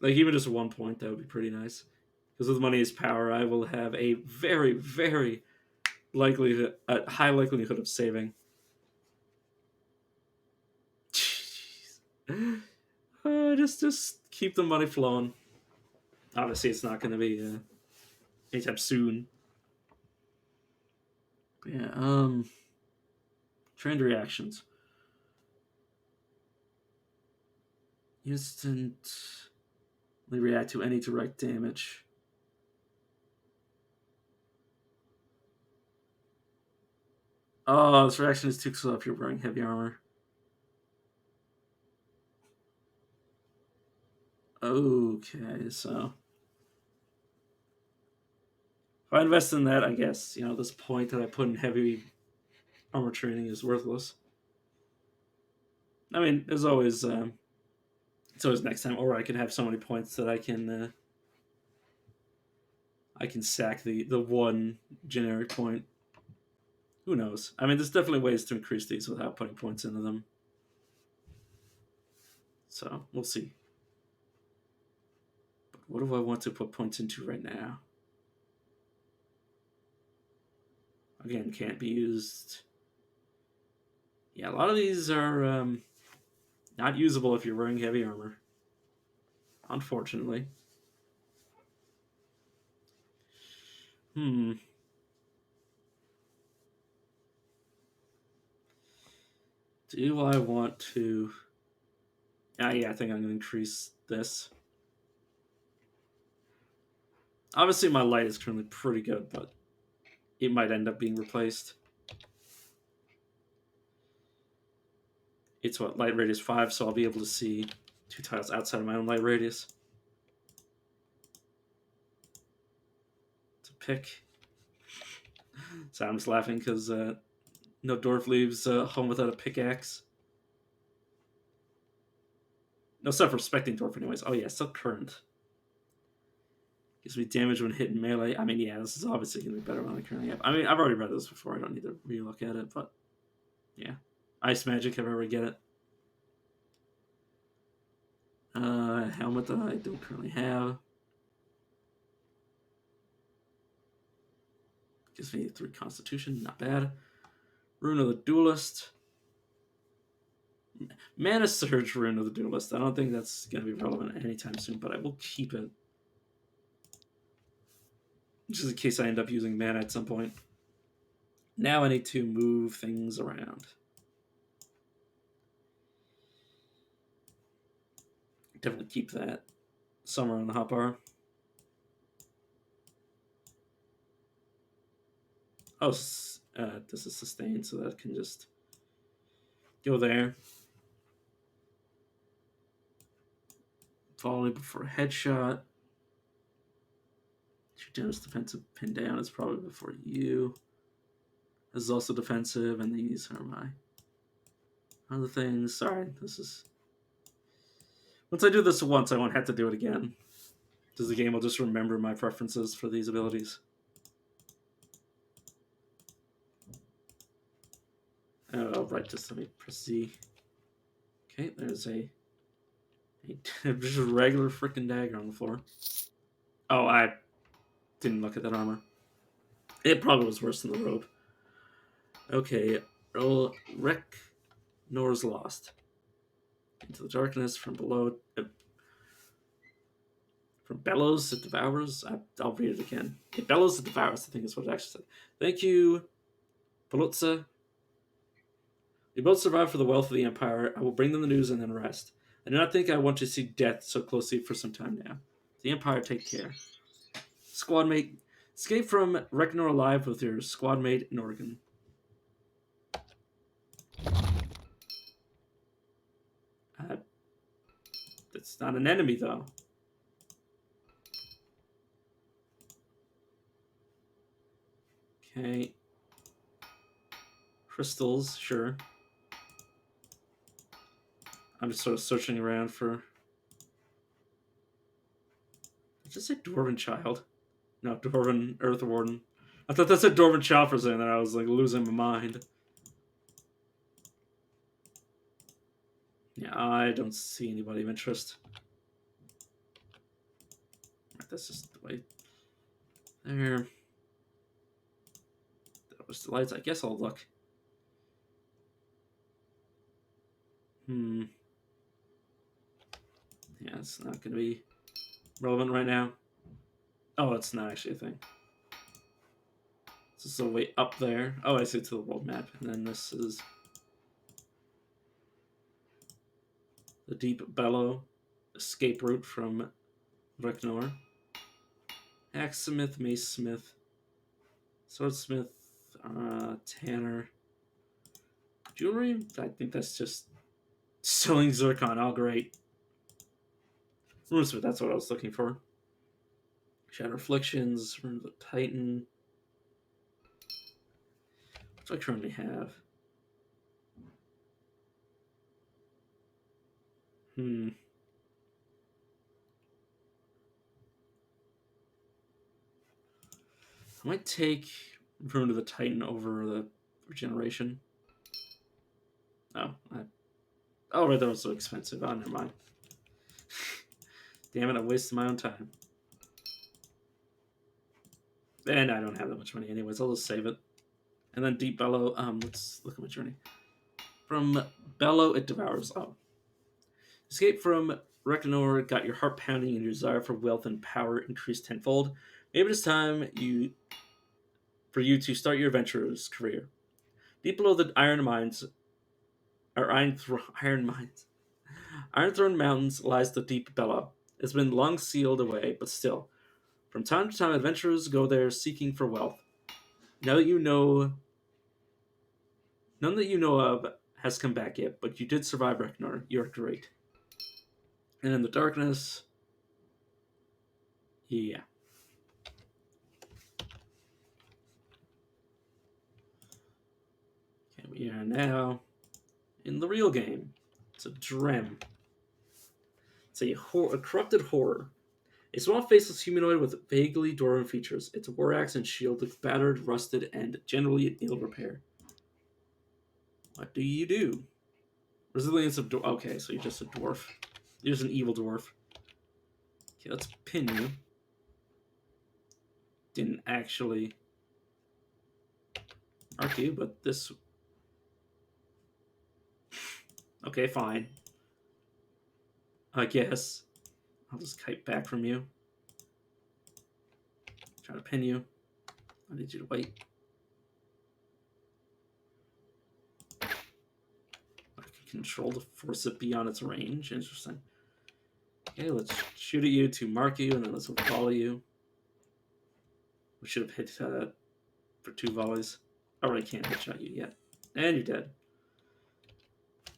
Like, even just 1 point, that would be pretty nice. Because with money is power, I will have a very, very high likelihood of saving. Jeez. Just keep the money flowing. Obviously, it's not going to be anytime soon. But yeah, trend reactions. Instantly react to any direct damage. Oh, this reaction is too slow if you're wearing heavy armor. Okay, so if I invest in that, I guess, this point that I put in heavy armor training is worthless. I mean, there's always it's always next time, or I can have so many points that I can sack the one generic point. Who knows? I mean, there's definitely ways to increase these without putting points into them. So we'll see. But what do I want to put points into right now? Again, can't be used. Yeah, a lot of these are not usable if you're wearing heavy armor. Unfortunately. Do I want to... yeah, I think I'm going to increase this. Obviously, my light is currently pretty good, but it might end up being replaced. It's what, light radius 5, so I'll be able to see 2 tiles outside of my own light radius. To pick. So I'm just laughing because no dwarf leaves home without a pickaxe. No self-respecting dwarf, anyways. Oh yeah, still current. Gives me damage when hit in melee. I mean, yeah, this is obviously going to be better than I currently have. I mean, I've already read this before. I don't need to re-look at it, but yeah. Ice magic, if I ever get it. Helmet that I don't currently have. Gives me 3 constitution, not bad. Rune of the Duelist. Mana Surge Rune of the Duelist. I don't think that's going to be relevant anytime soon, but I will keep it. Just in case I end up using mana at some point. Now I need to move things around. Definitely keep that somewhere on the hotbar. Oh, this is sustained, so that can just go there. Volley before headshot. 2 damage defensive pin down is probably before you. This is also defensive, and these are my other things. Sorry, this is... Once I do this once, I won't have to do it again. Because the game will just remember my preferences for these abilities. Oh, right, just let me press Z. Okay, there's just a regular freaking dagger on the floor. Oh, I didn't look at that armor. It probably was worse than the robe. Okay, Wreck Nor's Lost. Into the darkness from below. From bellows it devours. I'll read it again. It bellows it devours, I think is what it actually said. Thank you, Paluzza. We both survive for the wealth of the Empire. I will bring them the news and then rest. I do not think I want to see death so closely for some time now. The Empire, take care. Squad mate, escape from Recknor alive with your squad mate Norgan. Uh, that's not an enemy, though. Okay. Crystals, sure. I'm just sort of searching around for. Did I just say Dwarven Child? No, Dwarven Earth Warden. I thought that said Dwarven Child for a second, and I was like losing my mind. Yeah, I don't see anybody of interest. That's just the way. There. That was the lights. I guess I'll look. Yeah, it's not going to be relevant right now. Oh, it's not actually a thing. This is the way up there. Oh, I see, to the world map. And then this is the Deep Bellow escape route from Recknor. Axesmith, Macesmith, Swordsmith, Tanner. Jewelry? I think that's just selling Zircon. Oh, great. Runesmith, that's what I was looking for. Shadow Afflictions, Rune of the Titan. What do I currently have? I might take Rune of the Titan over the Regeneration. Oh, right, that was so expensive. Oh, never mind. Damn it, I wasted my own time. And I don't have that much money anyways. I'll just save it. And then Deep Bellow. Let's look at my journey. From Bellow, it devours. Oh. Escape from Recknor got your heart pounding and your desire for wealth and power increased tenfold. Maybe it's time for you to start your adventurer's career. Deep below the Iron Mines, or Iron Mines, Iron Throne Mountains lies the Deep Bellow. It's been long sealed away, but still, from time to time, adventurers go there seeking for wealth. Now that you know, none that you know of has come back yet, but you did survive Recknor. You're great. And in the darkness, yeah. Okay, we are now in the real game. It's a Drem. It's a corrupted horror. A small faceless humanoid with vaguely dwarven features. Its war axe and shield look battered, rusted, and generally in ill repair. What do you do? Resilience of dwarf. Okay, so you're just a dwarf. You're just an evil dwarf. Okay, let's pin you. Didn't actually mark you, but this. Okay, fine. I guess. I'll just kite back from you. Try to pin you. I need you to wait. I can control to force it beyond its range. Interesting. Okay, let's shoot at you to mark you, and then let's volley you. We should have hit for 2 volleys. Oh, I can't headshot you yet. And you're dead.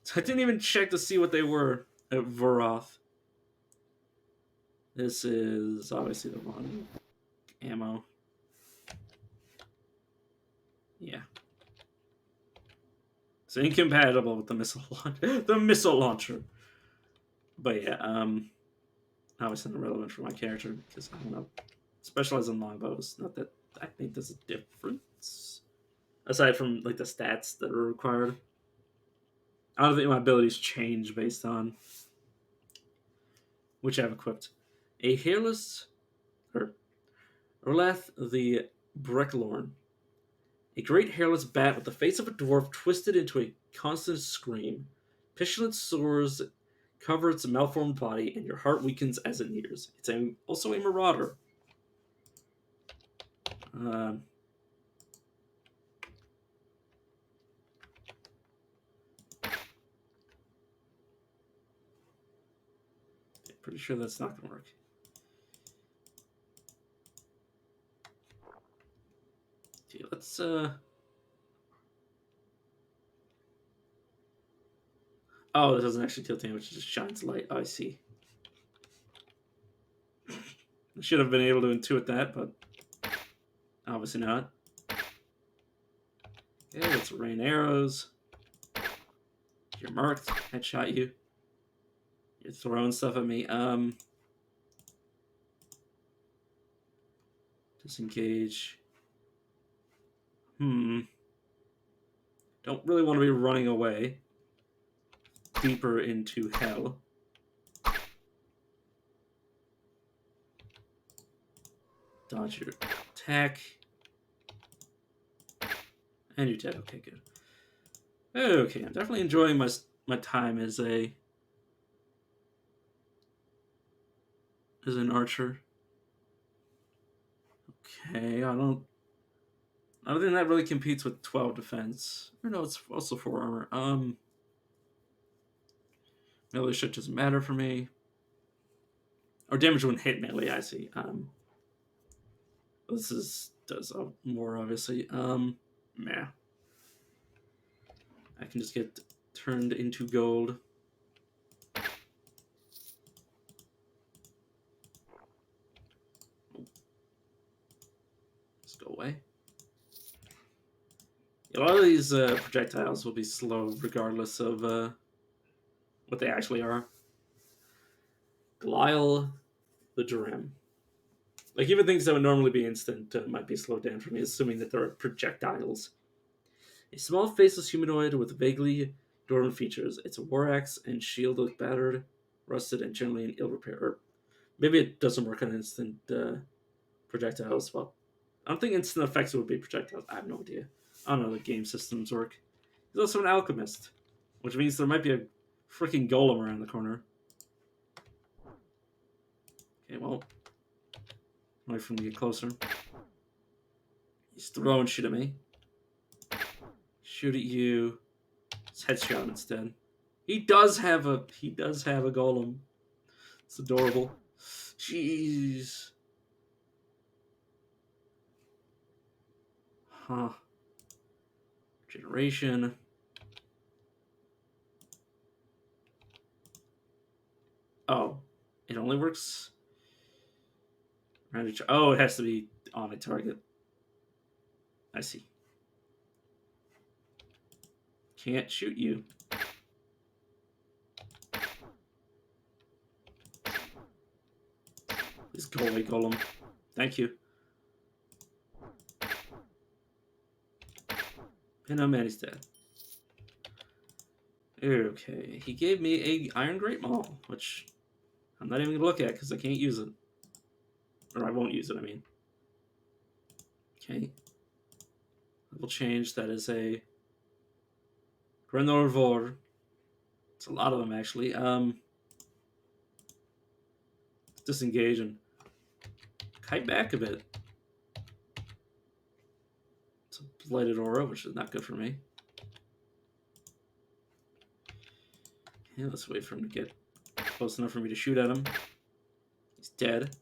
So I didn't even check to see what they were at Voroth. This is obviously the wrong ammo. Yeah. It's incompatible with the missile launcher. But yeah, obviously not relevant for my character because I don't know. Specialize in longbows. Not that I think there's a difference. Aside from like the stats that are required. I don't think my abilities change based on which I've equipped. A hairless or Orlath the Brecklorn. A great hairless bat with the face of a dwarf twisted into a constant scream. Pestilent sores cover its malformed body, and your heart weakens as it nears. It's also a marauder. Pretty sure that's not gonna work. Okay, let's oh, it doesn't actually deal damage, it just shines light. Oh, I see. I should have been able to intuit that, but obviously not. Okay, let's rain arrows. You're marked. Headshot you. You're throwing stuff at me. Disengage. Don't really want to be running away. Deeper into hell. Dodge your attack. And you're dead. Okay, good. Okay, I'm definitely enjoying my time as an archer. Okay, I don't think that really competes with 12 defense. Or no, it's also 4 armor. Melee shit doesn't matter for me. Or damage when hit melee, I see. Does more obviously. Meh. I can just get turned into gold. Let's go away. A lot of these projectiles will be slow regardless of what they actually are. Glyle the Dram. Like, even things that would normally be instant might be slowed down for me, assuming that they're projectiles. A small faceless humanoid with vaguely dormant features. Its war axe and shield look battered, rusted, and generally in ill repair. Or maybe it doesn't work on instant projectiles. Well, I don't think instant effects would be projectiles. I have no idea. I don't know how the game systems work. He's also an alchemist, which means there might be a freaking golem around the corner. Okay, well, wait for him to get closer. He's throwing shit at me. Shoot at you. It's headshot instead. He does have a golem. It's adorable. Jeez. Huh. Generation. Oh. It only works around each. Oh, it has to be on a target. I see. Can't shoot you. Please go away, golem. Thank you. Pin him and he's dead. Okay, he gave me a Iron Great Maul, which I'm not even gonna look at because I can't use it. Or I won't use it, I mean. Okay. Level change, that is a Grenorvor. It's a lot of them actually. Disengage and kite back a bit. It's a blighted aura, which is not good for me. Yeah, let's wait for him to get close enough for me to shoot at him. He's dead.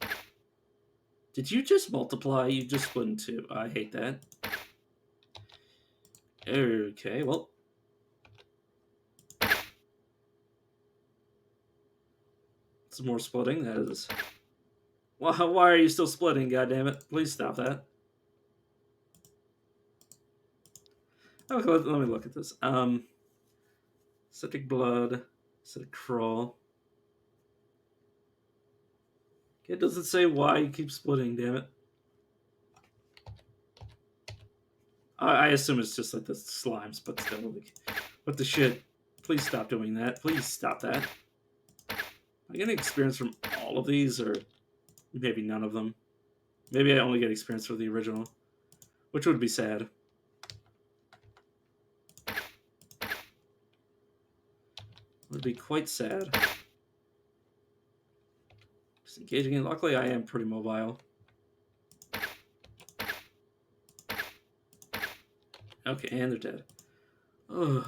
Did you just multiply? You just split in two. I hate that. Okay, well. Some more splitting, that is. Well, why are you still splitting, goddammit? Please stop that. Okay, let me look at this. Septic blood, septic crawl. Okay, it doesn't say why you keep splitting, damn it. I assume it's just like the slimes, but still, like, what the shit? Please stop doing that. Please stop that. Am I getting experience from all of these, or maybe none of them? Maybe I only get experience for the original, which would be sad. Would be quite sad. Disengaging it. Luckily, I am pretty mobile. Okay, and they're dead. Ugh.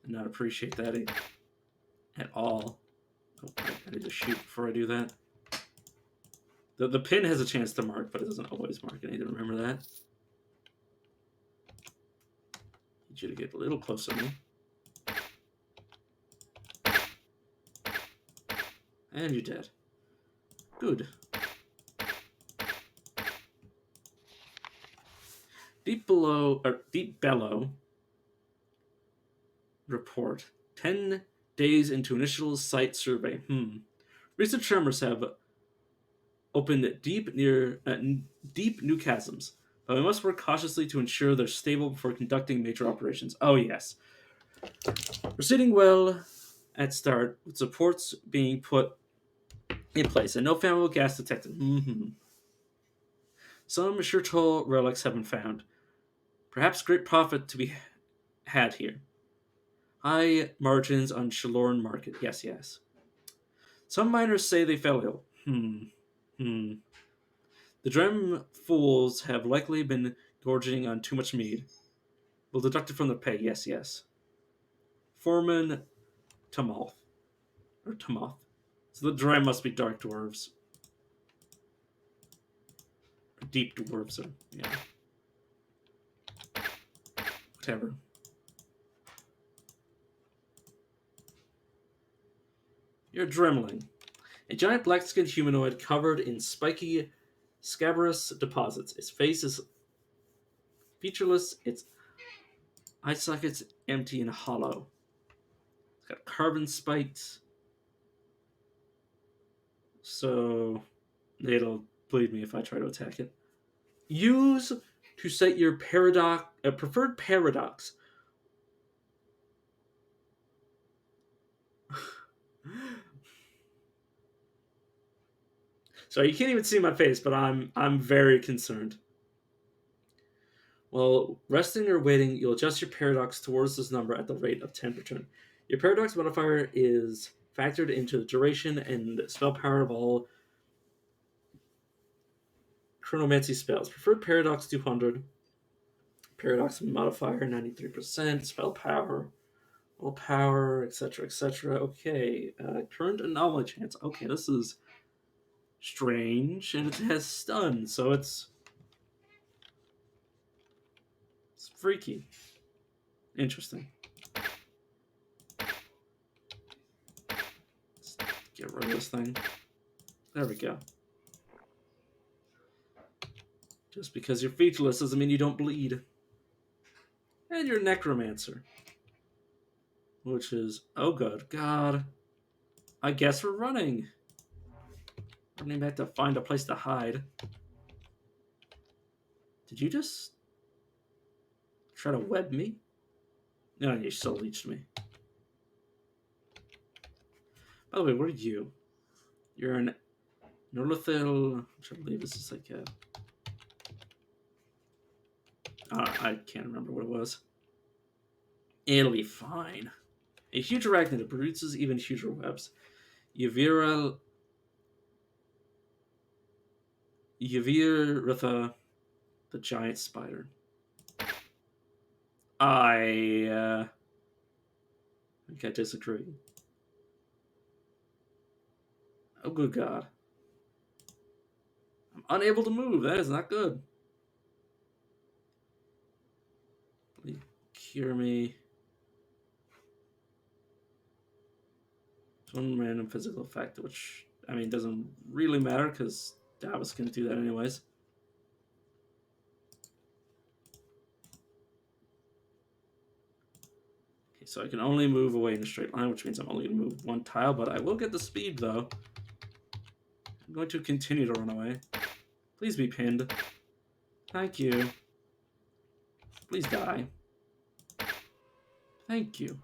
Did not appreciate that at all. Oh, I need to shoot before I do that. The pin has a chance to mark, but it doesn't always mark. I need to remember that. Need you to get a little closer to me. And you're dead. Good. Deep Bellow report. 10 days into initial site survey. Recent tremors have opened deep new chasms, but we must work cautiously to ensure they're stable before conducting major operations. Oh yes. Proceeding well at start, with supports being put in place, and no flammable gas detected. Some Shirtol relics have been found. Perhaps great profit to be had here. High margins on Shalorn market. Yes, yes. Some miners say they fell ill. Hmm. The Drem fools have likely been gorging on too much mead. We'll deduct it from their pay. Yes, yes. Foreman Tamoth. Or Tamoth. So the Drem must be dark dwarves. Or deep dwarves, or, yeah. Whatever. You're a Dremling. A giant black-skinned humanoid covered in spiky, scabrous deposits. Its face is featureless, its eye sockets empty and hollow. It's got carbon spikes, so it'll bleed me if I try to attack it. Use to set your preferred paradox. So you can't even see my face, but I'm very concerned. While resting or waiting, you'll adjust your paradox towards this number at the rate of 10 per turn. Your paradox modifier is factored into the duration and spell power of all chronomancy spells. Preferred paradox 200. Paradox modifier 93%. Spell power, all power, etc., etc. Okay. Current anomaly chance. Okay, this is strange, and it has stun, so it's freaky. Interesting. Let's get rid of this thing. There we go. Just because you're featureless doesn't mean you don't bleed. And you're Necromancer. Which is, oh good God. I guess we're running. Running back to find a place to hide. Did you just try to web me? No, you still leeched me. By the way, what are you? You're an Norlithil, which I believe this is like a... I can't remember what it was. It'll be fine. A huge arachnid that produces even huger webs. Yaviritha, the giant spider. I think I disagree. Oh, good God. I'm unable to move. That is not good. Please cure me. It's one random physical effect, which, I mean, doesn't really matter because I was going to do that anyways. Okay, so I can only move away in a straight line, which means I'm only going to move one tile, but I will get the speed, though. I'm going to continue to run away. Please be pinned. Thank you. Please die. Thank you.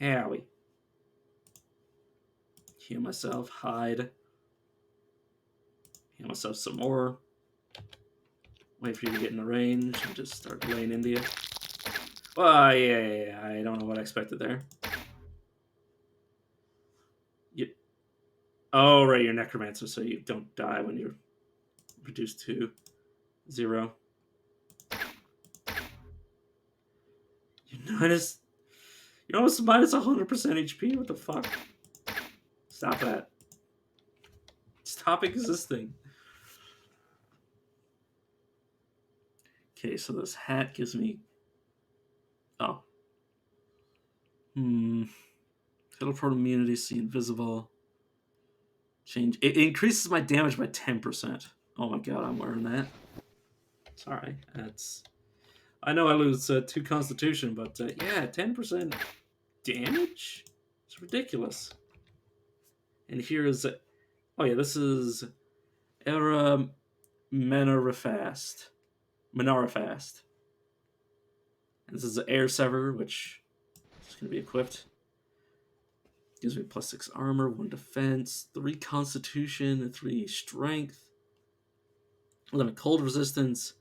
Howie. Heal myself. Hide. Heal myself some more. Wait for you to get in the range and just start laying into you. Well, yeah. I don't know what I expected there. Oh, right, you're Necromancer, so you don't die when you're reduced to 0. You're almost minus 100% HP. What the fuck? Stop that. Stop existing. Okay, so this hat gives me... Oh. Teleport immunity, see invisible. Change. It increases my damage by 10%. Oh my god, I'm wearing that. Sorry, that's... I know I lose 2 constitution, but yeah, 10% damage? It's ridiculous. And here is... oh yeah, this is... Era Menarifast. Menarifast. And this is the Air Sever, which is going to be equipped. Gives me +6 armor, 1 defense, 3 constitution, and 3 strength. 11 cold resistance,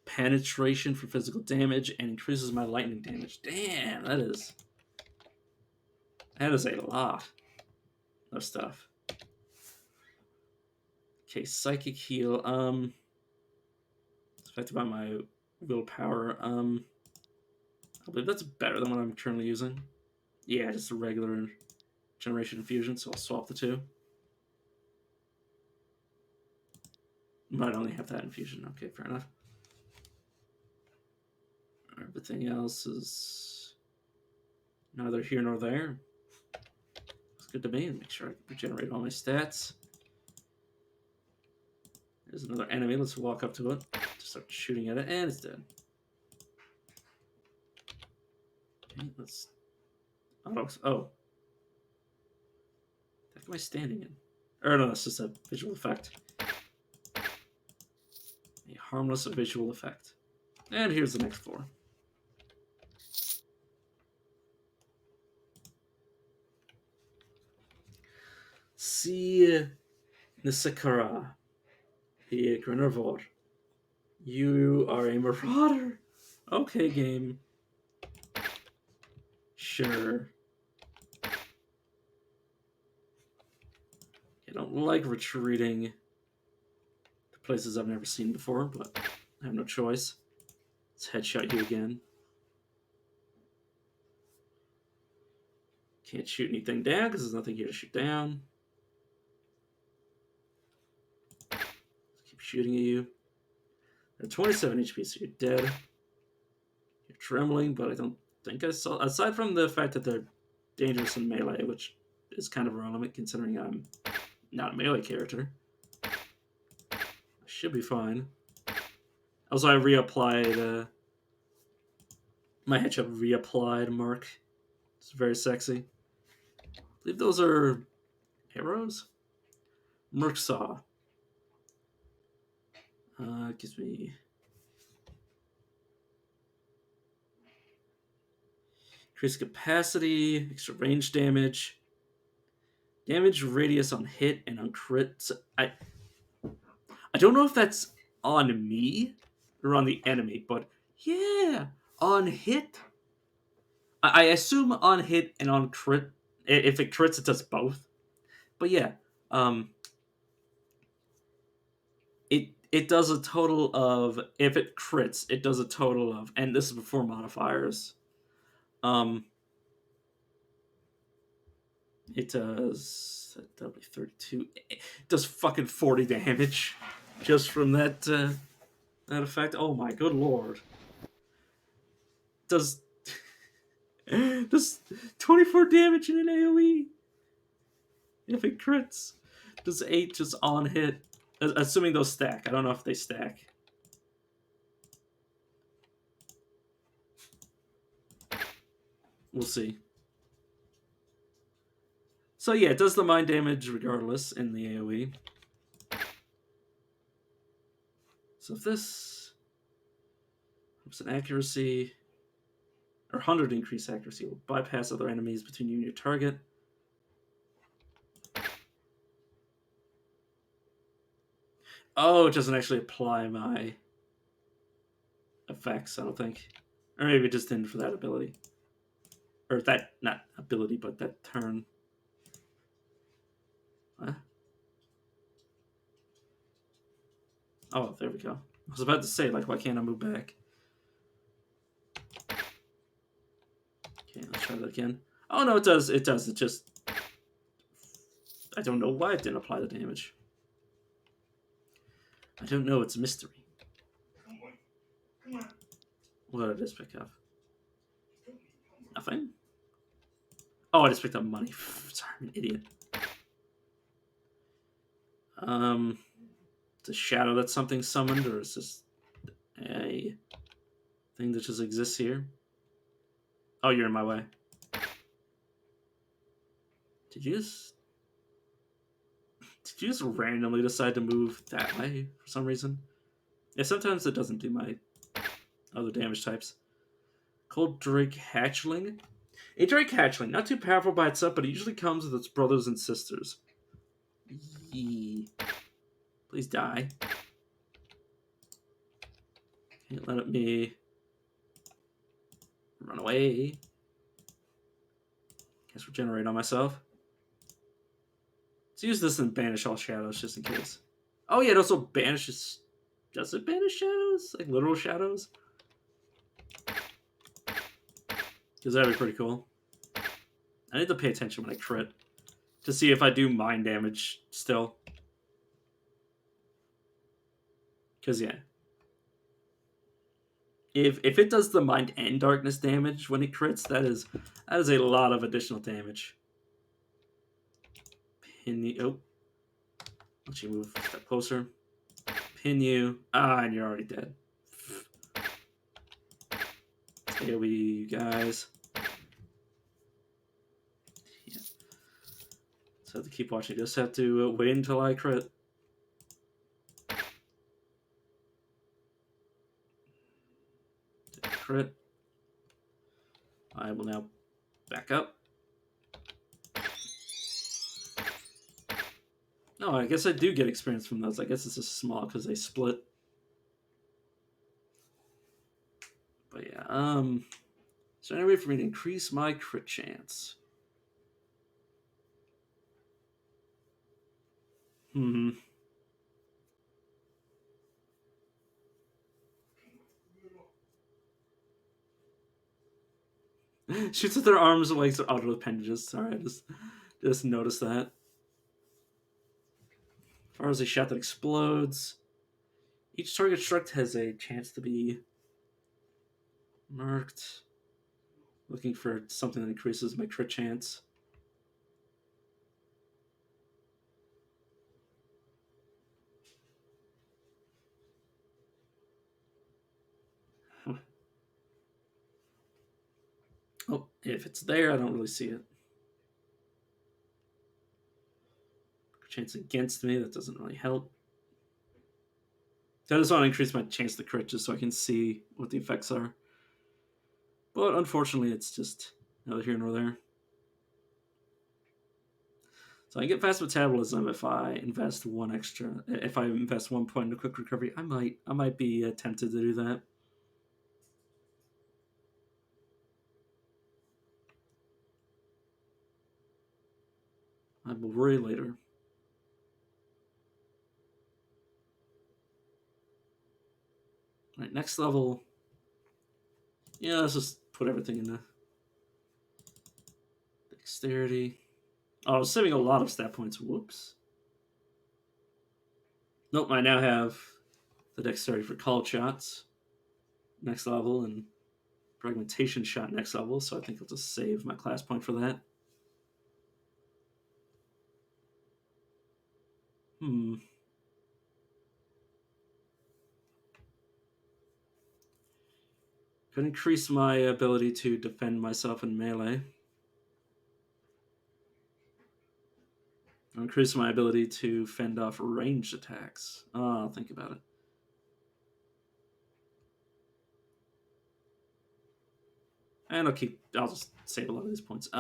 penetration for physical damage, and increases my lightning damage. Damn, that is a lot of stuff. Okay, psychic heal. It's affected by my willpower. I believe that's better than what I'm currently using. Yeah, just a regular generation infusion, so I'll swap the two. Might only have that infusion. Okay, fair enough. Everything else is neither here nor there. It's good to me. Make sure I regenerate all my stats. There's another enemy. Let's walk up to it. Just start shooting at it, and it's dead. Okay, let's... oh. What am I standing in? Or no, that's just a visual effect. A harmless visual effect. And here's the next floor. See Nisakura, the Grenivore. You are a marauder. Okay, game. Sure. I don't like retreating to places I've never seen before, but I have no choice. Let's headshot you again. Can't shoot anything down because there's nothing here to shoot down. Let's keep shooting at you. They're 27 HP, so you're dead. You're trembling, but I don't think I saw... aside from the fact that they're dangerous in melee, which is kind of irrelevant considering I'm not a melee character. I should be fine. Also, I reapplied... my headshot reapplied mark. It's very sexy. I believe those are arrows? Merc Saw. Gives me... increased capacity, extra range damage, damage radius on hit and on crit. I don't know if that's on me or on the enemy, but yeah, on hit. I assume on hit and on crit. If it crits, it does both. But yeah, it does a total of, if it crits, it does a total of, and this is before modifiers. It does... that'll be 32. It does fucking 40 damage just from that that effect. Oh my good lord. Does 24 damage in an AoE if it crits. Does 8 just on hit, assuming those stack. I don't know if they stack. We'll see. So yeah, it does the mind damage regardless in the AoE. So if this ups an accuracy, or 100 increase accuracy, will bypass other enemies between you and your target. Oh, it doesn't actually apply my effects, I don't think. Or maybe it just didn't for that ability. Or that, not ability, but that turn. What? Oh, there we go. I was about to say, like, why can't I move back? Okay, let's try that again. Oh, no, it does. It does. It just... I don't know why it didn't apply the damage. I don't know. It's a mystery. Come on. Come on. What did I just pick up? Nothing? Oh, I just picked up money. Sorry, I'm an idiot. It's a shadow that something summoned, or is this a thing that just exists here? Oh, you're in my way. Did you just randomly decide to move that way for some reason? Yeah, sometimes it doesn't do my other damage types. Cold Drake Hatchling. A Drake Hatchling, not too powerful by itself, but it usually comes with its brothers and sisters. Yee. Please die. Can't let me run away. Guess regenerate on myself. Let's use this and banish all shadows just in case. Oh yeah, it also banishes. Does it banish shadows? Like literal shadows? Because that'd be pretty cool. I need to pay attention when I crit to see if I do mind damage still. Because yeah, if it does the mind and darkness damage when it crits, that is a lot of additional damage. Pin you. Oh, let you move a step closer. Pin you. Ah, and you're already dead. AoE, you guys. Yeah. So I have to keep watching. Just have to wait until I crit. Crit. I will now back up. No, I guess I do get experience from those. I guess it's just small because they split. But yeah, is there any way for me to increase my crit chance? Shoots with their arms and legs are auto appendages. Sorry, I just noticed that. As far as a shot that explodes, each target struck has a chance to be marked. Looking for something that increases my crit chance. Huh. Oh, if it's there, I don't really see it. Chance against me, that doesn't really help. I just want to increase my chance to crit just so I can see what the effects are. But unfortunately, it's just neither here nor there. So I get fast metabolism if I invest one extra. If I invest 1 point into quick recovery, I might be tempted to do that. I will worry later. All right, next level. Yeah, let's just put everything into dexterity. Oh, I was saving a lot of stat points. Whoops. Nope, I now have the dexterity for call shots next level and fragmentation shot next level, so I think I'll just save my class point for that. Could increase my ability to defend myself in melee. Increase my ability to fend off ranged attacks. Oh, I'll think about it. And I'll just save a lot of these points.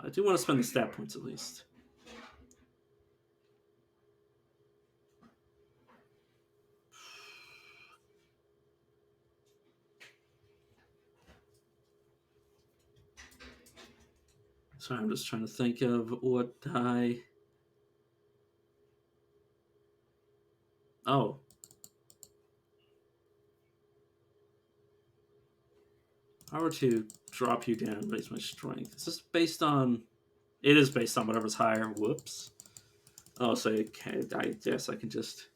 I do want to spend the stat points at least. So I'm just trying to think of what I... Oh. I were to drop you down and raise my strength, is this based on... It is based on whatever's higher. Whoops. Oh, so okay, I guess I can just...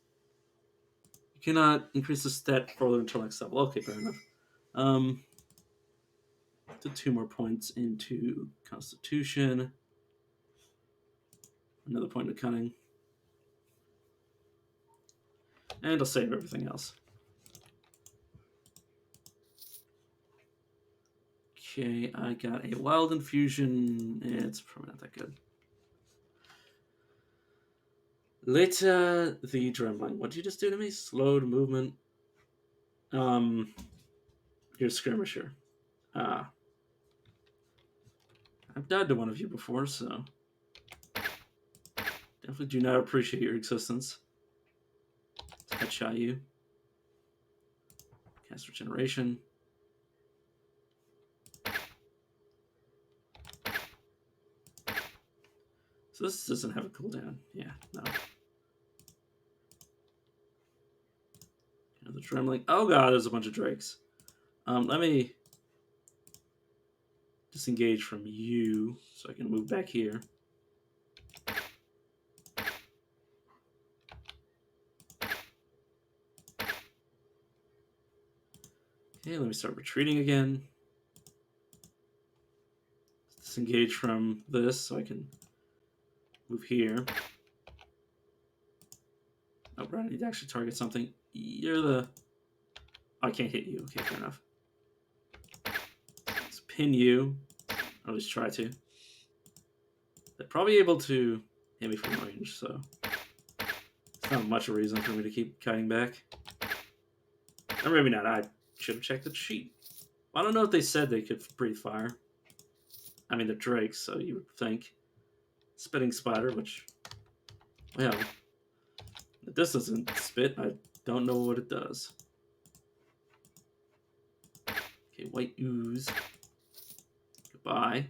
You cannot increase the stat further until next level. Okay, fair enough. Did 2 more points into Constitution. Another point of Cunning. And I'll save everything else. Okay, I got a Wild Infusion. It's probably not that good. Later, the Dremling. What did you just do to me? Slowed movement. You're a skirmisher. Ah. I've died to one of you before, so... Definitely do not appreciate your existence. Let's headshot you. Cast Regeneration. So this doesn't have a cooldown. Yeah, no. Another Dremling. Oh god, there's a bunch of Drakes. Let me disengage from you so I can move back here. Okay, let me start retreating again. Disengage from this so I can move here. Oh, but I need to actually target something. You're the... Oh, I can't hit you. Okay, fair enough. Let's pin you. Or at least try to. They're probably able to hit me from range, so... It's not much of a reason for me to keep cutting back. Or maybe not. I should have checked the sheet. I don't know if they said they could breathe fire. I mean, they're drakes, so you would think. Spitting spider, which... Well... If this doesn't spit, I don't know what it does. Okay, white ooze. Goodbye.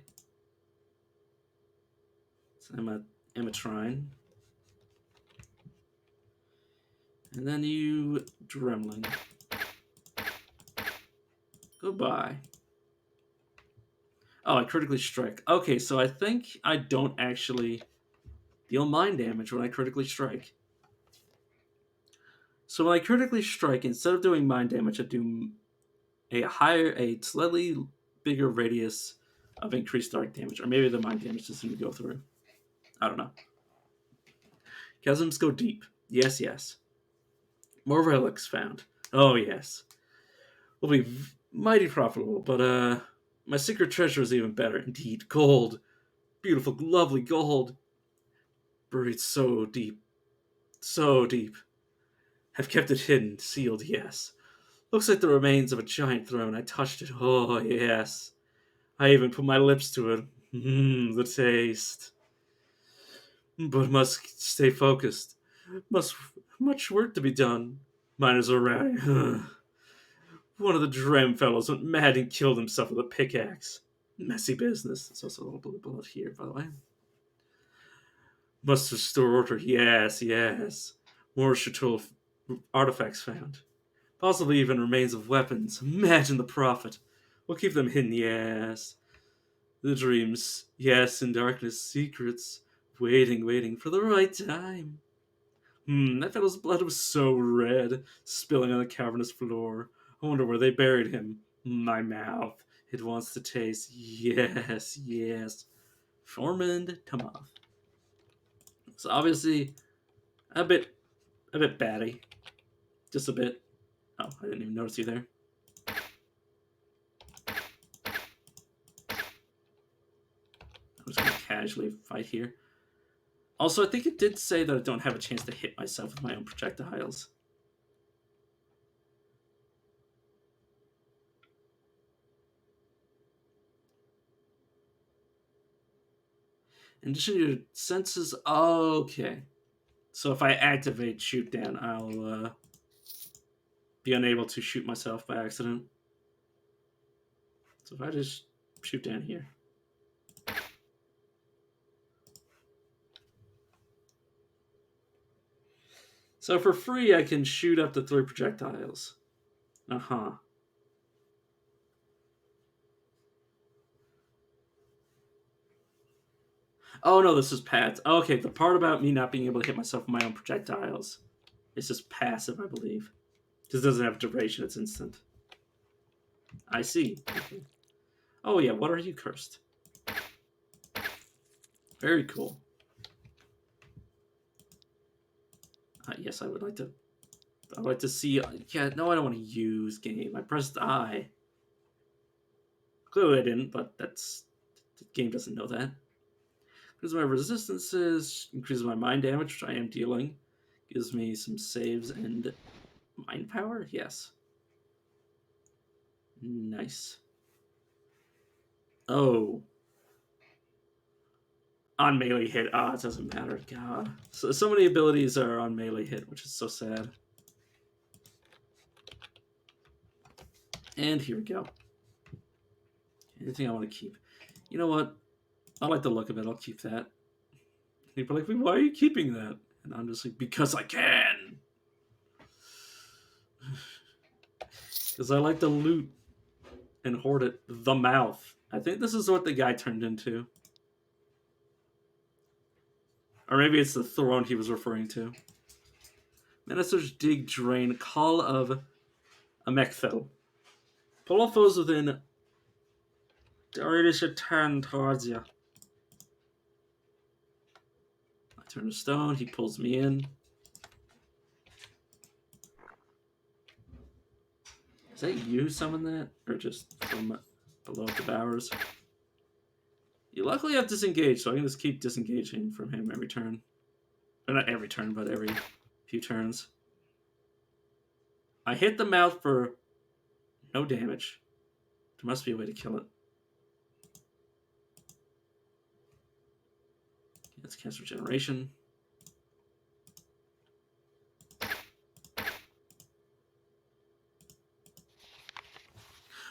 So I'm a Emitrine. And then you Dremling. Goodbye. Oh, I critically strike. Okay, so I think I don't actually deal mind damage when I critically strike. So when I critically strike, instead of doing mind damage, I do a slightly bigger radius of increased dark damage. Or maybe the mind damage doesn't even go through. I don't know. Chasms go deep. Yes, yes. More relics found. Oh, yes. Will be mighty profitable, but my secret treasure is even better. Indeed, gold. Beautiful, lovely gold. Buried so deep. So deep. Have kept it hidden, sealed, yes. Looks like the remains of a giant throne. I touched it. Oh, yes. I even put my lips to it. The taste. But must stay focused. Much work to be done. Miners are rowdy. One of the Drem fellows went mad and killed himself with a pickaxe. Messy business. There's also a little bit of blood here, by the way. Must restore order. Yes, yes. More Chateau artifacts found. Possibly even remains of weapons. Imagine the profit. We'll keep them hidden, yes. The dreams, yes, in darkness, secrets. Waiting for the right time. That fellow's blood was so red, spilling on the cavernous floor. I wonder where they buried him. My mouth. It wants to taste. Yes, yes. Formand Tamoth. So obviously, a bit batty. Just a bit. Oh, I didn't even notice you there. I'm just gonna casually fight here. Also, I think it did say that I don't have a chance to hit myself with my own projectiles. In addition to your senses, okay. So if I activate shoot down, I'll be unable to shoot myself by accident. So if I just shoot down here. So for free, I can shoot up to 3 projectiles. Uh-huh. Oh no, this is pads. Okay, the part about me not being able to hit myself with my own projectiles is just passive, I believe. Because it doesn't have duration, it's instant. I see. Okay. Oh yeah, what are you cursed? Very cool. Yes, I would like to. I'd like to see. Yeah, no, I don't want to use game. I pressed I. Clearly, I didn't, but that's the game doesn't know that. Increases my resistances, increases my mind damage, which I am dealing. Gives me some saves and mind power. Yes. Nice. Oh. On melee hit. Ah, it doesn't matter. God. So many abilities are on melee hit, which is so sad. And here we go. Anything I want to keep. You know what? I like the look of it. I'll keep that. And people are like, why are you keeping that? And I'm just like, because I can. Because I like to loot and hoard it. The mouth. I think this is what the guy turned into. Or maybe it's the throne he was referring to. Minister's Dig Drain. Call of Amekthel. Pull all foes within. Already should turn towards you. I turn to stone. He pulls me in. Is that you summon that? Or just from below devours? You luckily have disengage, so I can just keep disengaging from him every turn. Or not every turn, but every few turns. I hit the mouth for no damage. There must be a way to kill it. Let's cast Regeneration.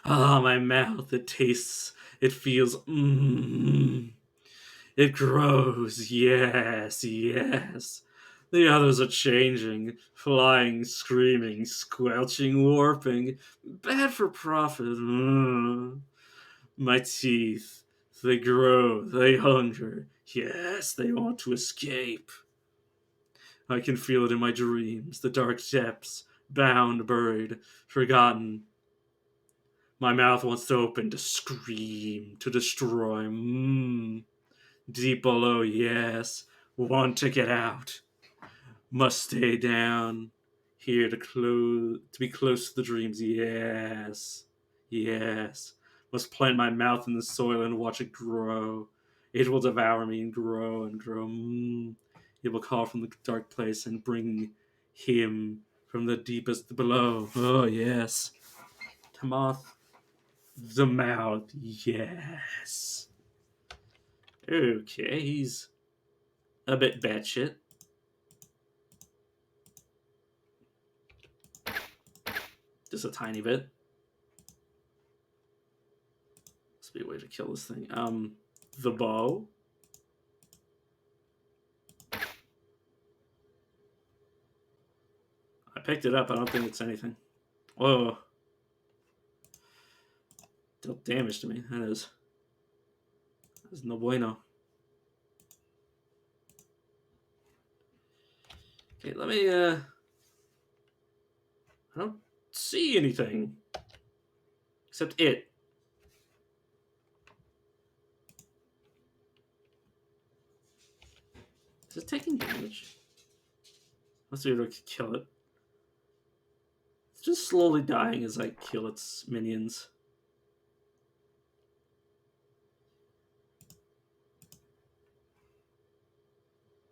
Ah, my mouth. It tastes. It feels. It grows. Yes, yes. The others are changing, flying, screaming, squelching, warping. Bad for profit. My teeth. They grow. They hunger. Yes, they want to escape. I can feel it in my dreams, the dark depths, bound, buried, forgotten. My mouth wants to open, to scream, to destroy. Deep below, yes. Want to get out. Must stay down. Here to be close to the dreams, yes. Yes. Must plant my mouth in the soil and watch it grow. It will devour me and grow and grow. It will call from the dark place and bring him from the deepest below. Oh, yes. Tamoth. The mouth, yes. Okay, he's a bit batshit. Just a tiny bit. Must be a way to kill this thing. The bow. I picked it up. I don't think it's anything. Whoa. Dealt damage to me. That is no bueno. Okay, let me, I don't see anything. Except it. Is it taking damage? Let's see if I can kill it. It's just slowly dying as I kill its minions.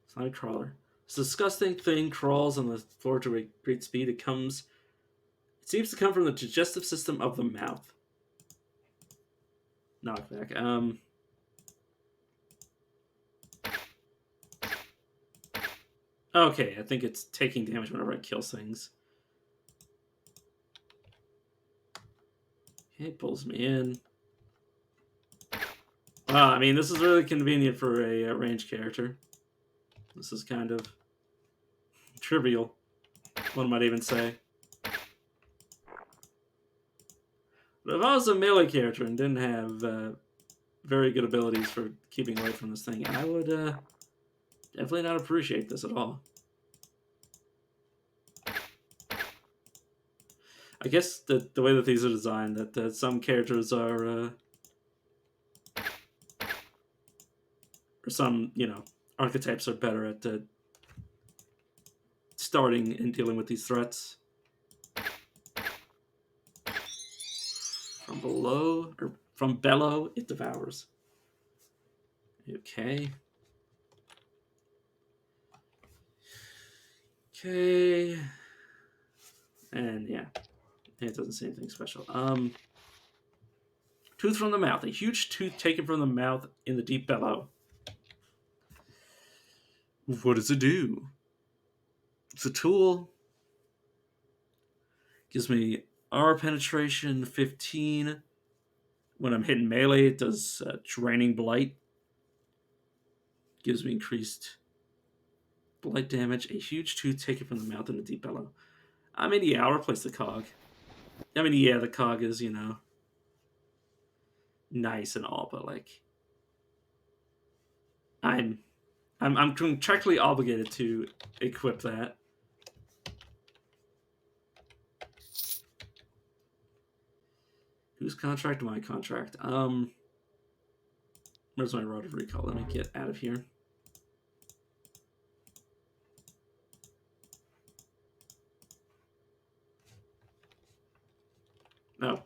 Slimy crawler. This disgusting thing crawls on the floor to a great speed. It seems to come from the digestive system of the mouth. Knockback. Okay, I think it's taking damage whenever it kills things. Okay, it pulls me in. Wow, I mean, this is really convenient for a ranged character. This is kind of trivial, one might even say. But if I was a melee character and didn't have very good abilities for keeping away from this thing, and I would definitely not appreciate this at all. I guess the way that these are designed, that some characters are, or some, archetypes are better at starting and dealing with these threats. From below, or from below, it devours. Okay. Okay. And yeah, it doesn't say anything special. Tooth from the mouth. A huge tooth taken from the mouth in the deep bellow. What does it do? It's a tool. Gives me R penetration 15. When I'm hitting melee, it does draining blight. Gives me increased blight damage. A huge tooth taken from the mouth in the deep bellow. I mean, yeah, I'll replace the cog. I mean, yeah, the cog is, nice and all, but like, I'm I'm contractually obligated to equip that. Whose contract? My contract. Where's my rod of recall? Let me get out of here. No.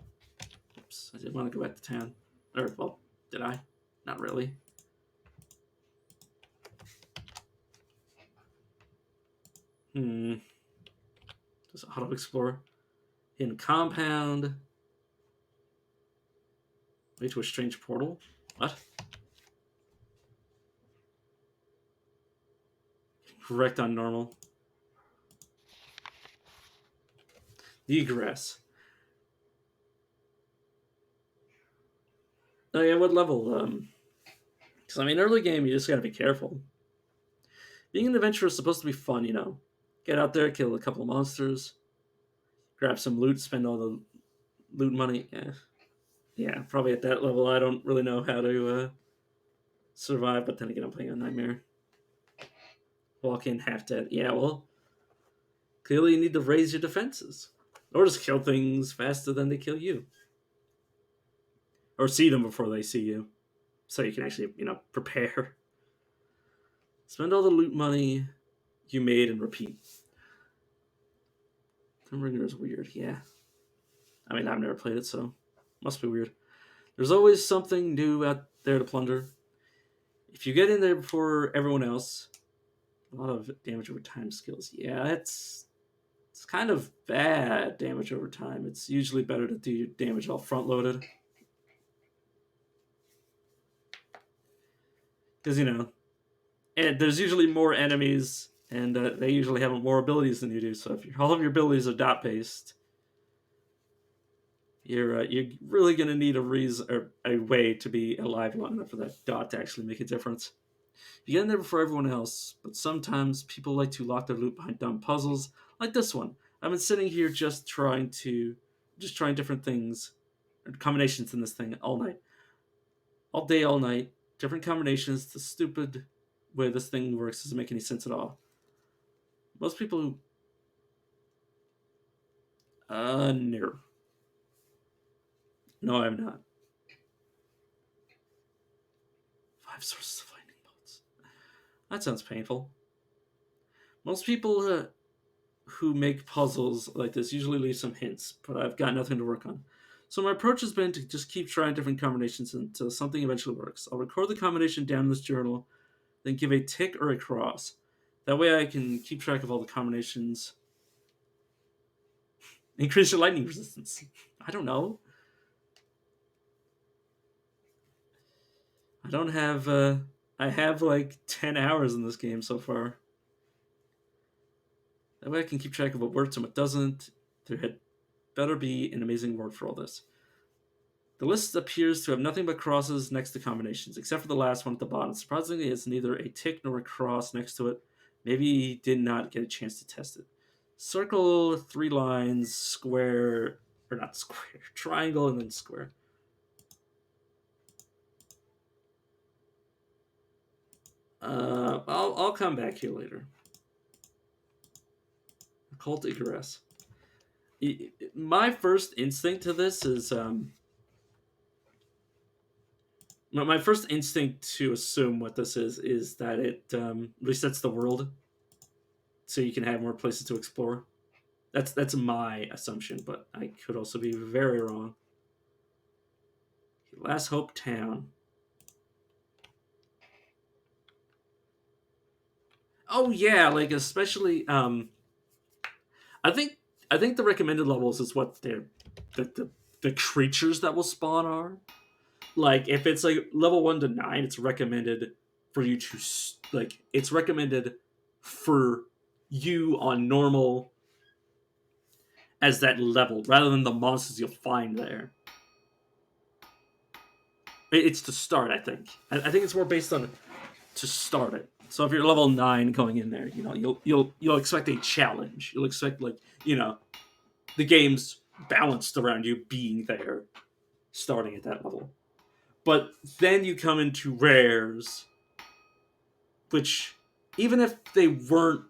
Oops. I did want to go back to town. Or, well, did I? Not really. Just auto explore. In compound. Way to a strange portal. What? Correct on normal. Egress. Oh yeah, what level? Because I mean, early game, you just gotta be careful. Being an adventurer is supposed to be fun, Get out there, kill a couple of monsters, grab some loot, spend all the loot money. Yeah, probably at that level, I don't really know how to survive. But then again, I'm playing a nightmare. Walk in half dead. Yeah, well, clearly you need to raise your defenses, or just kill things faster than they kill you, or see them before they see you, so you can actually, prepare. Spend all the loot money you made and repeat. Grimringer is weird. Yeah, I mean, I've never played it, so must be weird. There's always something new out there to plunder. If you get in there before everyone else, a lot of damage over time skills. Yeah, it's kind of bad damage over time. It's usually better to do damage all front loaded. Because, and there's usually more enemies, and they usually have more abilities than you do. So if all of your abilities are dot based, you're really gonna need a reason or a way to be alive long enough for that dot to actually make a difference. You get in there before everyone else, but sometimes people like to lock their loot behind dumb puzzles like this one. I've been sitting here just trying different things, combinations in this thing all night, all day, all night, different combinations. The stupid way this thing works doesn't make any sense at all. Most people, no, no, I'm not. 5 sources of lightning bolts. That sounds painful. Most people who make puzzles like this usually leave some hints, but I've got nothing to work on. So my approach has been to just keep trying different combinations until something eventually works. I'll record the combination down in this journal, then give a tick or a cross. That way I can keep track of all the combinations. Increase your lightning resistance. I don't know. I don't have, I have like 10 hours in this game so far. That way I can keep track of what works and what doesn't. There had better be an amazing word for all this. The list appears to have nothing but crosses next to combinations, except for the last one at the bottom. Surprisingly, it's neither a tick nor a cross next to it. Maybe he did not get a chance to test it. Circle, 3 lines, square, or not square, triangle, and then square. I'll come back here later. Occult Icarus. My first instinct to this is my first instinct to assume what this is that it resets the world so you can have more places to explore. That's my assumption, but I could also be very wrong. Last Hope Town. Oh yeah, like especially I think I think the recommended levels is what the creatures that will spawn are. Like if it's like level 1 to 9, it's recommended for you to like it's recommended for you on normal as that level rather than the monsters you'll find there. It's to start, I think. I think it's more based on to start it. So if you're level 9 going in there, you'll expect a challenge. You'll expect like the game's balanced around you being there, starting at that level. But then you come into rares, which even if they weren't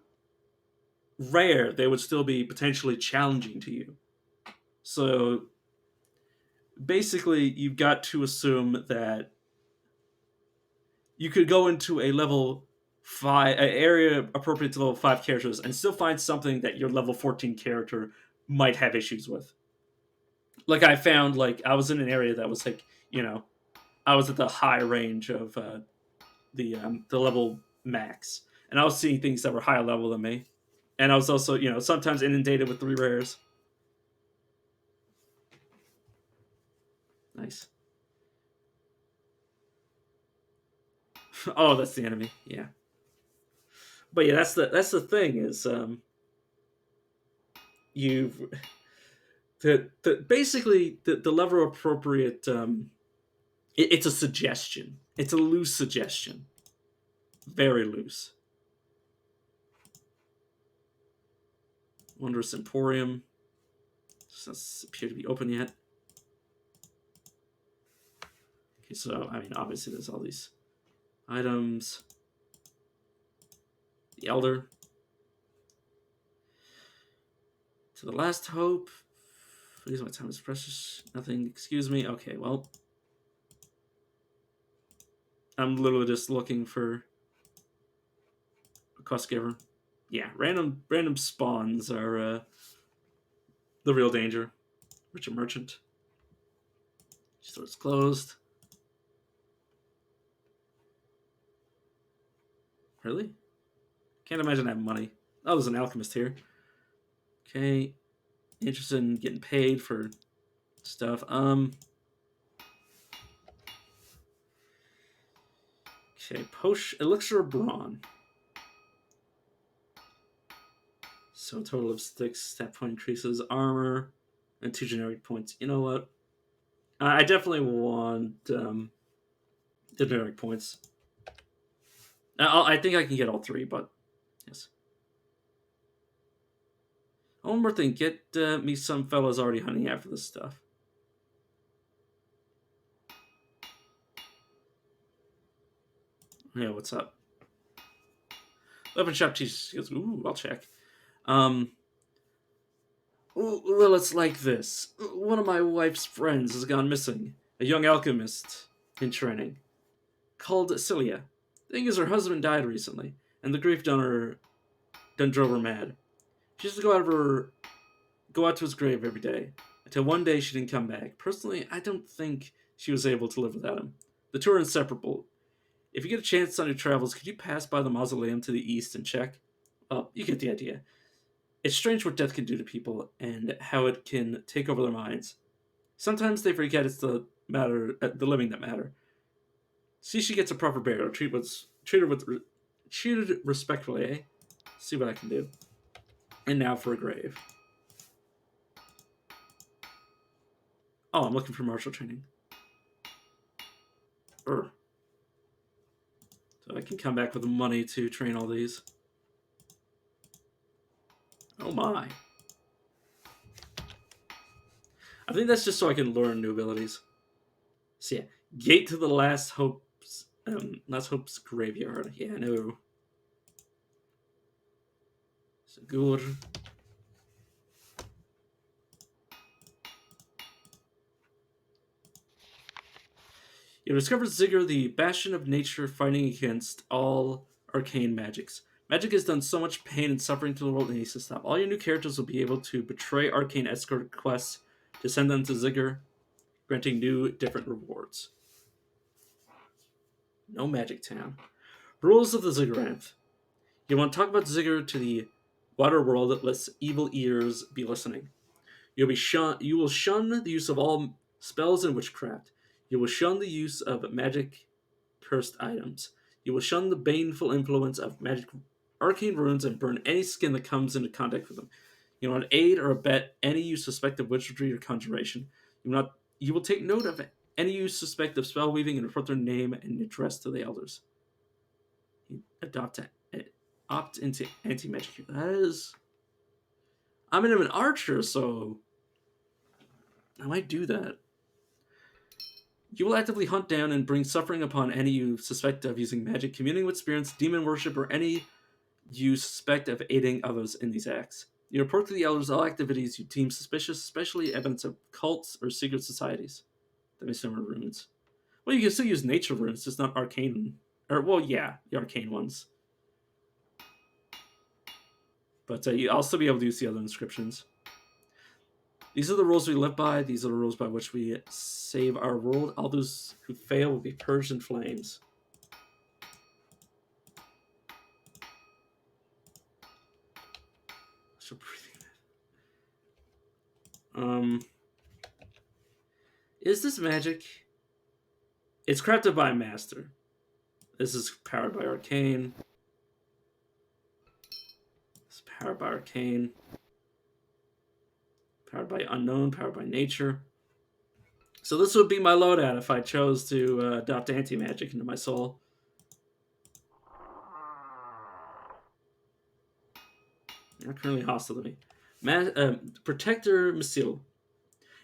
rare, they would still be potentially challenging to you. So basically, you've got to assume that you could go into a level 5, an area appropriate to level 5 characters, and still find something that your level 14 character might have issues with. Like I found, like I was in an area that was like, I was at the high range of the level max, and I was seeing things that were higher level than me, and I was also sometimes inundated with 3 rares. Nice. Oh, that's the enemy. Yeah, but yeah, that's the thing is you've basically the level appropriate it's a suggestion. It's a loose suggestion, very loose. Wondrous Emporium doesn't appear to be open yet. Okay, so I mean, obviously, there's all these items. The Elder. To the Last Hope. Please, my time is precious. Nothing. Excuse me. Okay, well, I'm literally just looking for a quest giver. Yeah, random spawns are the real danger. Richard Merchant. Store's closed. Really? Can't imagine I have money. Oh, there's an alchemist here. Okay. Interested in getting paid for stuff. Okay, potion elixir of brawn. So total of 6 stat point increases, armor, and 2 generic points. You know what? I definitely want the generic points. I think I can get all 3, but yes. One more thing, get me some fellas already hunting after this stuff. Yeah, what's up? Weapon shop teaches. Goes, ooh, I'll check. Well, it's like this. One of my wife's friends has gone missing. A young alchemist in training, called Celia. The thing is, her husband died recently, and the grief done drove her mad. She used to go out to his grave every day, until one day she didn't come back. Personally, I don't think she was able to live without him. The two are inseparable. If you get a chance on your travels, could you pass by the mausoleum to the east and check? Well, you get the idea. It's strange what death can do to people, and how it can take over their minds. Sometimes they forget it's the living that matter. See, she gets a proper burial. Treated respectfully. Eh? See what I can do. And now for a grave. Oh, I'm looking for martial training. So I can come back with the money to train all these. Oh my. I think that's just so I can learn new abilities. So yeah, Gate to the Last Hope's Let's hope's graveyard. Yeah, no. Sigur. You discover Ziggur, the bastion of nature, fighting against all arcane magics. Magic has done so much pain and suffering to the world it needs to stop. All your new characters will be able to betray arcane escort quests to send them to Ziggur, granting new, different rewards. No Magic Town. Rules of the Zigguranth. You want to talk about Ziggur to the water world, lest evil ears be listening. You will shun the use of all spells and witchcraft. You will shun the use of magic cursed items. You will shun the baneful influence of magic arcane runes and burn any skin that comes into contact with them. You will not aid or abet any you suspect of witchery or conjuration. You will take note of any you suspect of spell weaving and report their name and address to the elders. You opt into anti-magic. That is, I'm an archer, so I might do that. You will actively hunt down and bring suffering upon any you suspect of using magic, communing with spirits, demon worship, or any you suspect of aiding others in these acts. You report to the elders all activities you deem suspicious, especially evidence of cults or secret societies that may summon runes. Well, you can still use nature runes, just not arcane. Or, well, yeah, the arcane ones. But you'll also be able to use the other inscriptions. These are the rules we live by. These are the rules by which we save our world. All those who fail will be purged in flames. So breathing. Is this magic? It's crafted by a master. This is powered by arcane. It's powered by arcane. Powered by unknown. Powered by nature. So this would be my loadout if I chose to adopt anti-magic into my soul. Not currently hostile to me. Protector Maj'Eyal.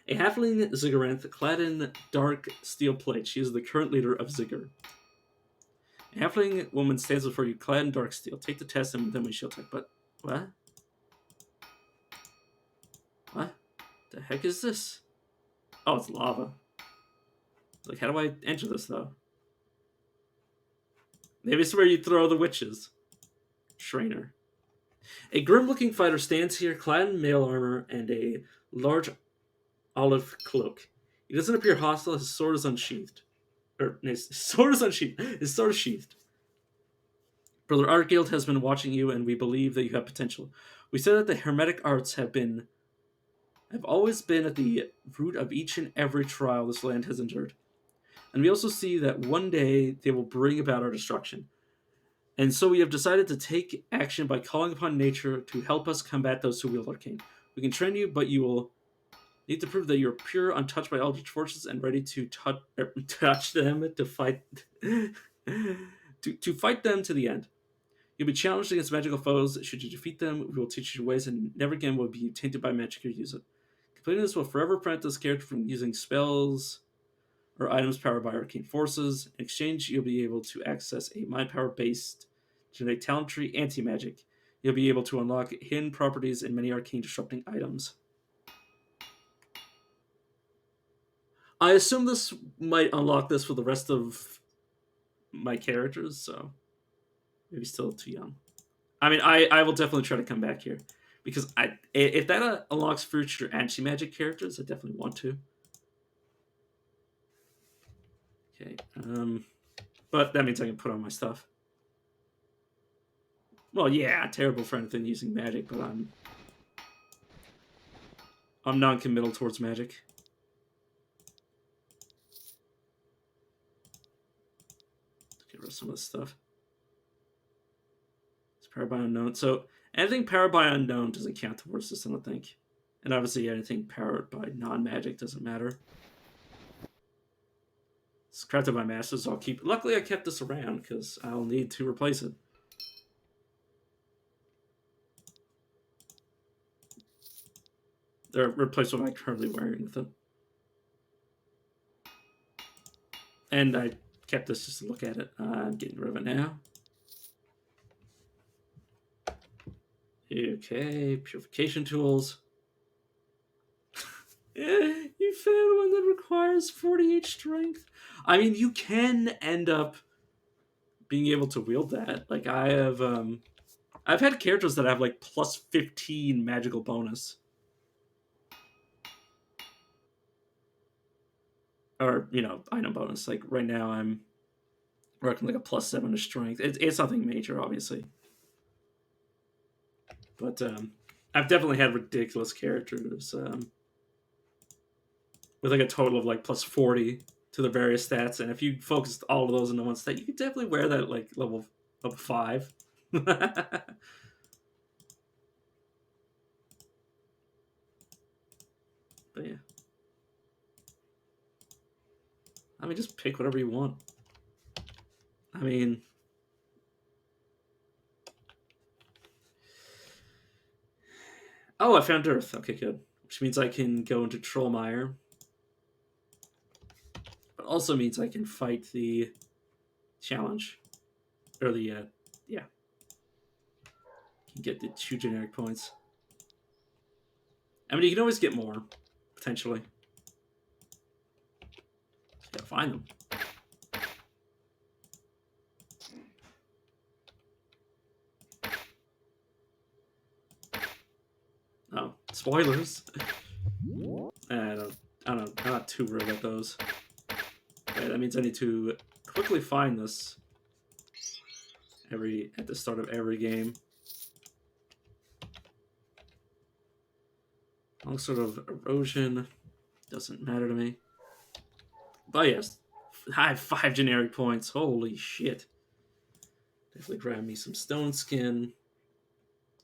A halfling Zigguranth clad in dark steel plate. She is the current leader of Ziggur. A halfling woman stands before you clad in dark steel. Take the test and then we shall talk. But what? What? The heck is this? Oh, it's lava. Like, how do I enter this though? Maybe it's where you throw the witches. Trainer. A grim-looking fighter stands here, clad in mail armor and a large olive cloak. He doesn't appear hostile. His sword is unsheathed. His sword is unsheathed. His sword is sheathed. Brother Artgild has been watching you, and we believe that you have potential. We say that the hermetic arts have always been at the root of each and every trial this land has endured. And we also see that one day they will bring about our destruction. And so we have decided to take action by calling upon nature to help us combat those who wield arcane. We can train you, but you will need to prove that you're pure, untouched by eldritch forces, and ready to touch them to fight to fight them to the end. You'll be challenged against magical foes. Should you defeat them, we will teach you your ways, and never again will be tainted by magic or use it. Completing this will forever prevent this character from using spells or items powered by arcane forces. In exchange, you'll be able to access a mind power based genetic talent tree anti-magic. You'll be able to unlock hidden properties and many arcane disrupting items. I assume this might unlock this for the rest of my characters, so maybe still too young. I mean, I will definitely try to come back here because if that unlocks future anti-magic characters, I definitely want to. Okay, but that means I can put on my stuff. Well, yeah, terrible for anything using magic, but I'm non-committal towards magic. Get rid of some of this stuff. It's powered by unknown. So anything powered by unknown doesn't count towards this, I don't think. And obviously anything powered by non-magic doesn't matter. It's crafted by masters, so I'll keep. Luckily, I kept this around because I'll need to replace it. Or replace what I'm currently wearing with it. And I kept this just to look at it. I'm getting rid of it now. Okay, purification tools. You found one that requires 48 strength. I mean, you can end up being able to wield that. Like I've had characters that have like plus 15 magical bonus. Or, item bonus. Like right now I'm working like a plus 7 to strength. It's nothing major, obviously. But I've definitely had ridiculous characters with like a total of like plus 40 to the various stats. And if you focused all of those into one stat, you could definitely wear that at like level 5. But yeah. I mean, just pick whatever you want. I mean, oh, I found Earth. Okay, good. Which means I can go into Trollmire. But also means I can fight the challenge. Or the, yeah. You can get the 2 generic points. I mean, you can always get more, potentially. Just gotta find them. Oh, spoilers. I don't know. I'm not too worried about those. Okay, that means I need to quickly find this at the start of every game. Long sort of erosion doesn't matter to me. But yes, I have 5 generic points. Holy shit! Definitely grab me some stone skin.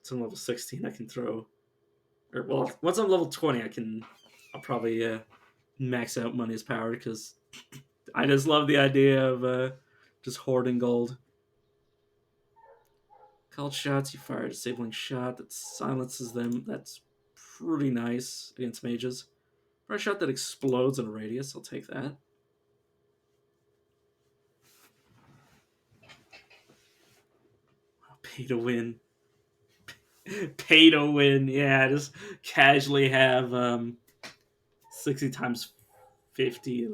It's on level 16. I can throw. Or well, once I'm level 20, I'll probably max out money's power because I just love the idea of just hoarding gold. Called shots, you fire a disabling shot that silences them. That's pretty nice against mages. For a shot that explodes in a radius, I'll take that. Pay to win. Pay to win. Yeah, just casually have 60 times 50,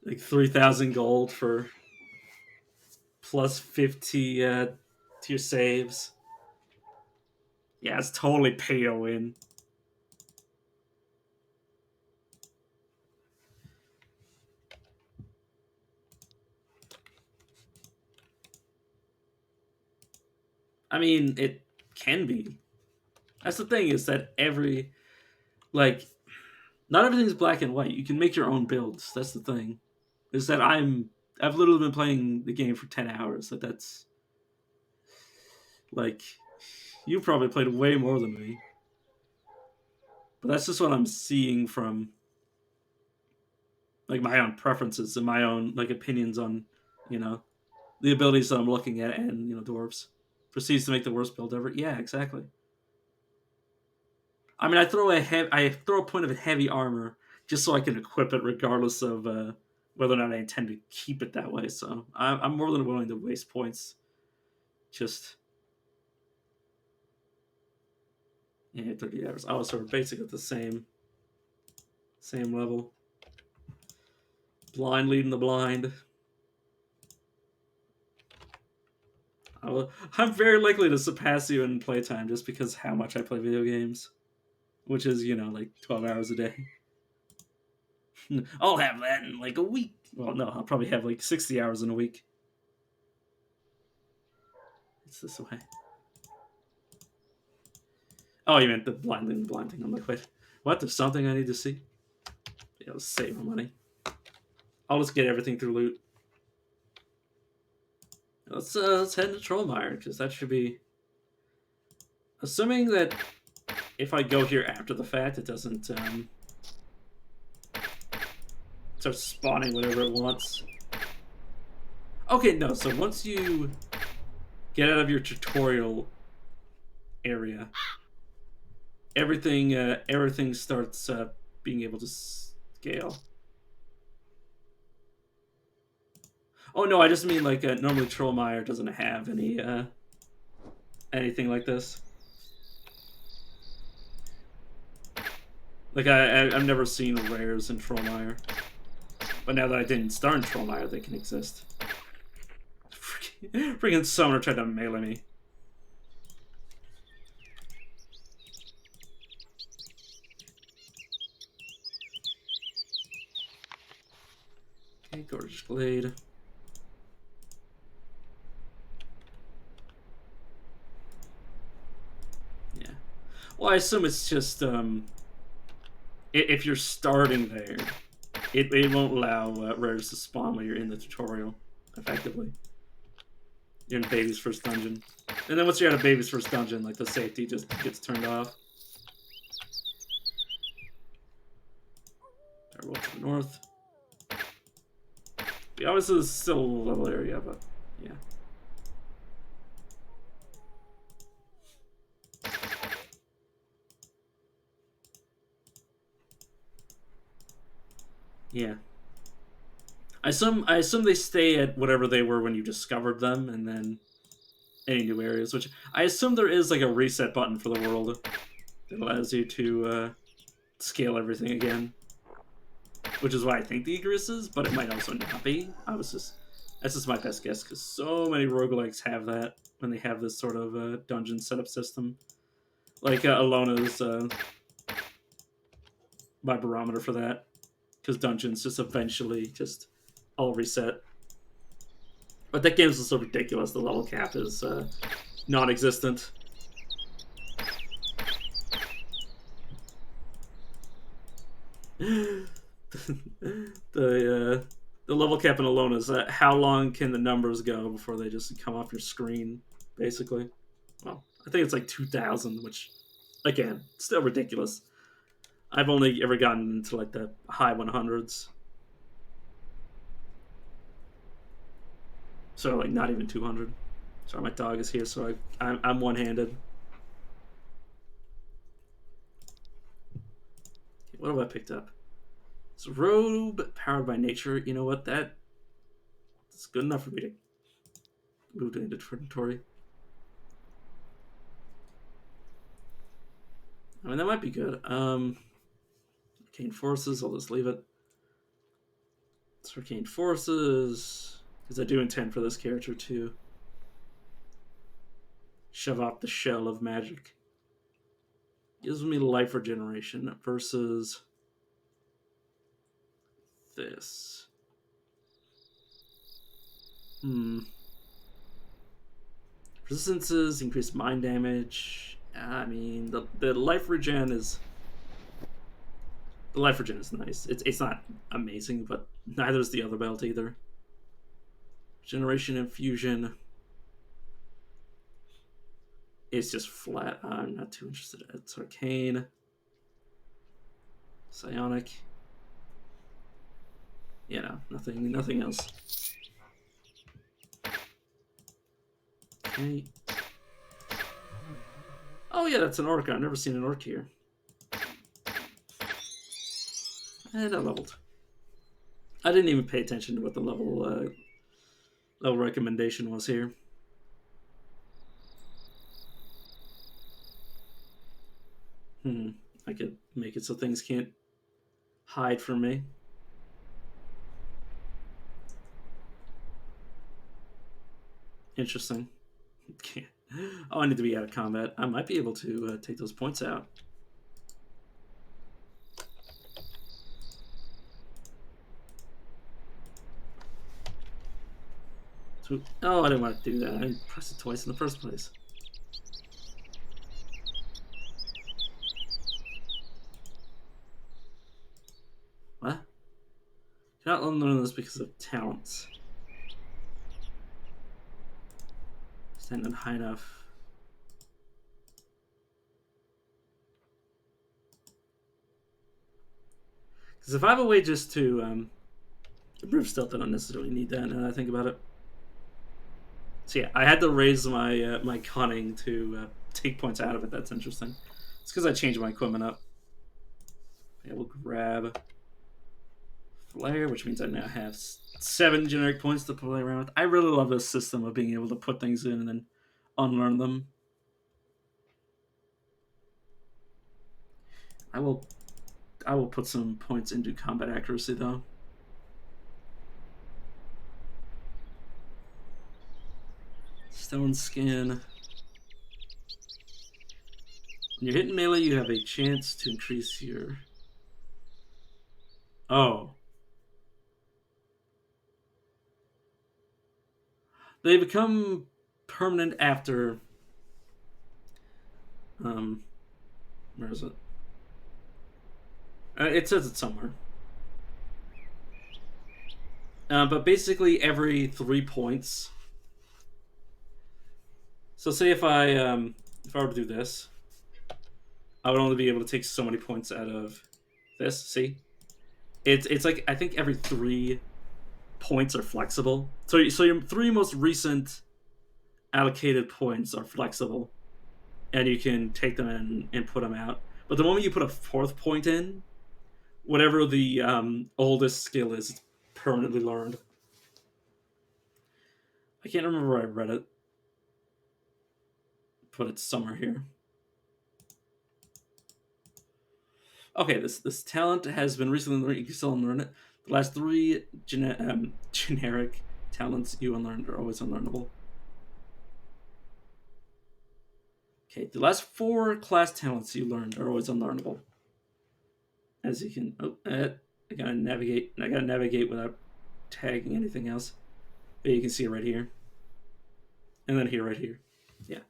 like 3,000 gold for plus 50 to your saves. Yeah, it's totally pay to win. I mean, it can be. That's the thing, is that not everything's black and white. You can make your own builds. That's the thing. Is that I've literally been playing the game for 10 hours. That's like, you probably played way more than me. But that's just what I'm seeing from like my own preferences and my own like opinions on, you know, the abilities that I'm looking at, and dwarves proceeds to make the worst build ever. Yeah, exactly. I mean, I throw a point of heavy armor just so I can equip it, regardless of whether or not I intend to keep it that way. So I'm more than willing to waste points. Just 30 hours. Oh, so we're basically at the same level. Blind leading the blind. I'm very likely to surpass you in playtime just because how much I play video games, which is like 12 hours a day. I'll have that in like a week. Well, no, I'll probably have like 60 hours in a week. It's this way. Oh, you meant the blind thing. I'm like, wait, what? There's something I need to see? Yeah, let's save my money. I'll just get everything through loot. Let's head to Trollmire, because that should be... Assuming that if I go here after the fact, it doesn't start spawning whatever it wants. Okay, no, so once you get out of your tutorial area, everything starts being able to scale. Oh no, I just mean like normally Trollmeyer doesn't have any anything like this. Like I've never seen rares in Trollmeyer, but now that I didn't start in Trollmeyer, they can exist. Freaking summoner tried to melee me. Okay, Gorgeous Glade. Yeah. Well, I assume it's just if you're starting there, it won't allow rares to spawn when you're in the tutorial, effectively. You're in Baby's first dungeon. And then once you're out of Baby's first dungeon, like the safety just gets turned off. Roll to the north. Yeah, obviously this is still a level area, but yeah. Yeah. I assume they stay at whatever they were when you discovered them, and then any new areas. Which I assume there is like a reset button for the world that allows you to scale everything again. Which is why I think the Icarus is, but it might also not be. That's just my best guess because so many roguelikes have that when they have this sort of dungeon setup system. Like Alona's my barometer for that, because dungeons just eventually just all reset. But that game is so ridiculous. The level cap is non-existent. The level cap in Alone is how long can the numbers go before they just come off your screen, basically. Well, I think it's like 2,000, which, again, still ridiculous. I've only ever gotten into like the high 100s. So like not even 200. Sorry, my dog is here, so I'm one-handed. What have I picked up? It's a robe powered by nature. You know what? That's good enough for me to move to inventory. I mean, that might be good. Arcane Forces, I'll just leave it. It's Arcane Forces, because I do intend for this character to shove off the shell of magic. Gives me life regeneration versus this. Resistances, increased mind damage. I mean, the life regen is... The life regen is nice. It's not amazing, but neither is the other belt either. Generation Infusion. It's just flat. I'm not too interested. It's Arcane. Psionic. You know, nothing else. Okay. Oh yeah, that's an orc. I've never seen an orc here. And I leveled. I didn't even pay attention to what the level recommendation was here. I could make it so things can't hide from me. Interesting. Oh, I need to be out of combat. I might be able to take those points out. Oh, I didn't want to do that. I pressed it twice in the first place. What? Cannot learn this because of talents. Standing high enough. Because if I have a way just to improve stealth, I don't necessarily need that now that I think about it. So yeah, I had to raise my my cunning to take points out of it. That's interesting. It's because I changed my equipment up. Yeah, we'll grab Flare, which means I now have 7 generic points to play around with. I really love this system of being able to put things in and then unlearn them. I will put some points into combat accuracy though. Stone Skin. When you're hitting melee, you have a chance to increase your... Oh. They become permanent after... Where is it? It says it somewhere. But basically every 3 points... So say if I were to do this, I would only be able to take so many points out of this. See, it's like I think every 3 points are flexible. So your 3 most recent allocated points are flexible, and you can take them in and put them out. But the moment you put a 4th point in, whatever the oldest skill is, it's permanently learned. I can't remember where I read it, but it's somewhere here. Okay, this talent has been recently learned. You can still unlearn it. The last 3 generic talents you unlearned are always unlearnable. Okay, the last 4 class talents you learned are always unlearnable. As you can... Oh, I gotta navigate. I gotta navigate without tagging anything else. But you can see it right here. And then here, right here. Yeah.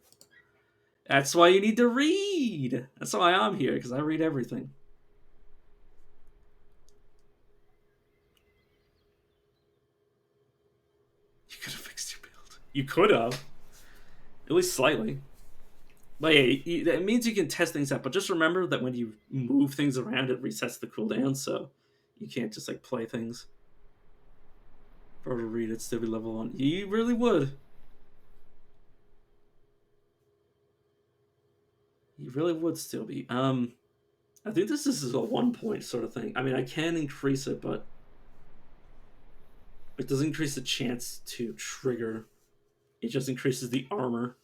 That's why you need to read. That's why I'm here, because I read everything. You could have fixed your build. You could have. At least slightly. But yeah, it means you can test things out. But just remember that when you move things around, it resets the cooldown, so you can't just like play things. If I were to read it, still be level 1. You really would. You really would still be. I think this is a 1 point sort of thing. I mean, I can increase it, but it doesn't increase the chance to trigger. It just increases the armor.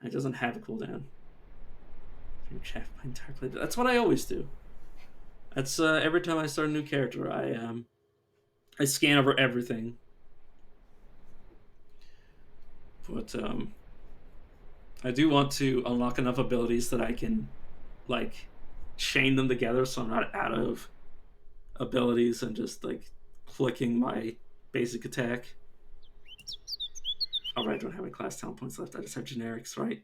It doesn't have a cooldown. That's what I always do. That's every time I start a new character, I scan over everything. But I do want to unlock enough abilities that I can like chain them together, so I'm not out of abilities and just like clicking my basic attack. Alright, I don't have any class talent points left. I just have generics, right?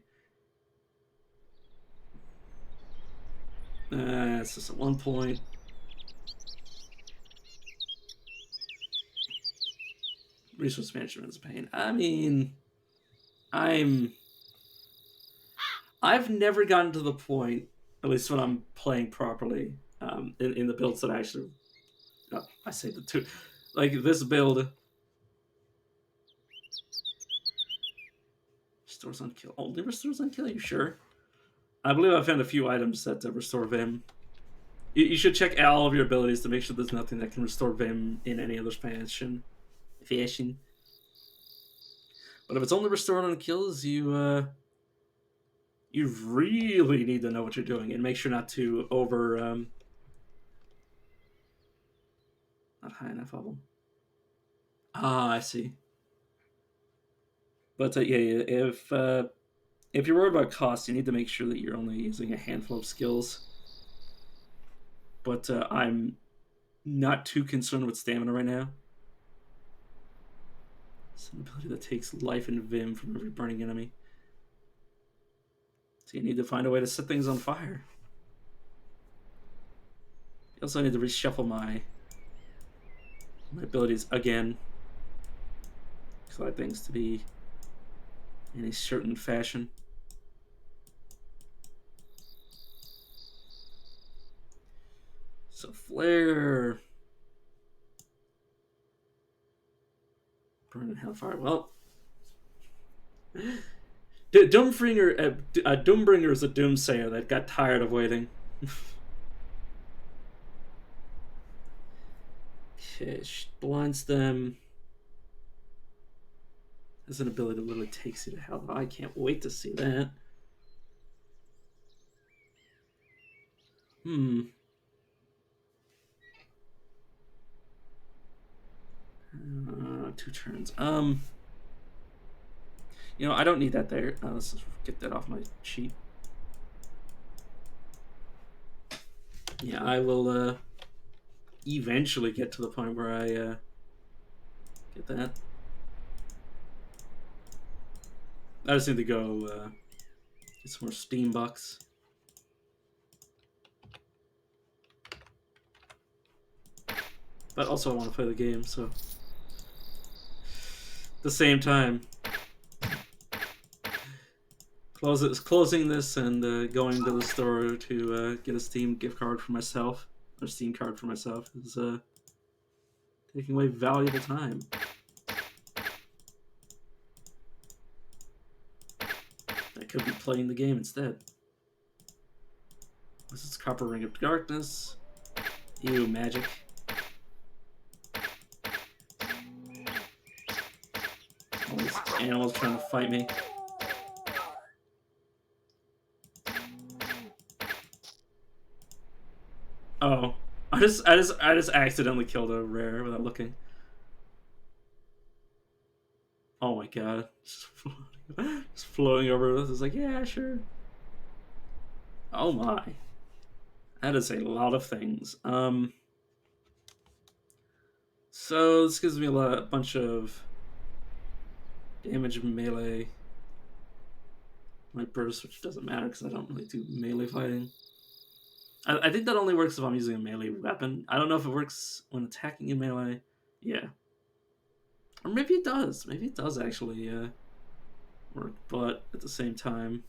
It's just a 1 point. Resource management is a pain. I mean, I've never gotten to the point, at least when I'm playing properly, in the builds that I actually... Oh, I say the two. Like, this build... Restores on kill. Only restores on kill? Are you sure? I believe I found a few items that restore Vim. You should check all of your abilities to make sure there's nothing that can restore Vim in any other fashion. But if it's only restored on kills, you really need to know what you're doing and make sure not to over... not high enough of them. Ah, I see. But yeah, if you're worried about cost, you need to make sure that you're only using a handful of skills. But I'm not too concerned with stamina right now. It's an ability that takes life and Vim from every burning enemy. So you need to find a way to set things on fire. You also need to reshuffle my abilities again. Collect things to be in a certain fashion. So flare, burn and hellfire. Well, Doombringer is a doomsayer that got tired of waiting. Okay, she blinds them. Has an ability that literally takes you to hell. I can't wait to see that. Hmm. 2 turns. You know, I don't need that there. Let's just get that off my sheet. Yeah, I will eventually get to the point where I get that. I just need to go get some more Steam bucks. But also I want to play the game, so at the same time, closing this and going to the store to get a Steam gift card for myself, or Steam card for myself, is taking away valuable time. I could be playing the game instead. This is Copper Ring of Darkness. Ew, magic. All these animals trying to fight me. Oh, I just accidentally killed a rare without looking. Oh my god, just floating over this. It's like, yeah, sure. Oh my, that is a lot of things. So this gives me a bunch of damage melee. My burst, which doesn't matter because I don't really do melee fighting. I think that only works if I'm using a melee weapon. I don't know if it works when attacking in melee. Yeah. Or maybe it does. Maybe it does actually work, but at the same time,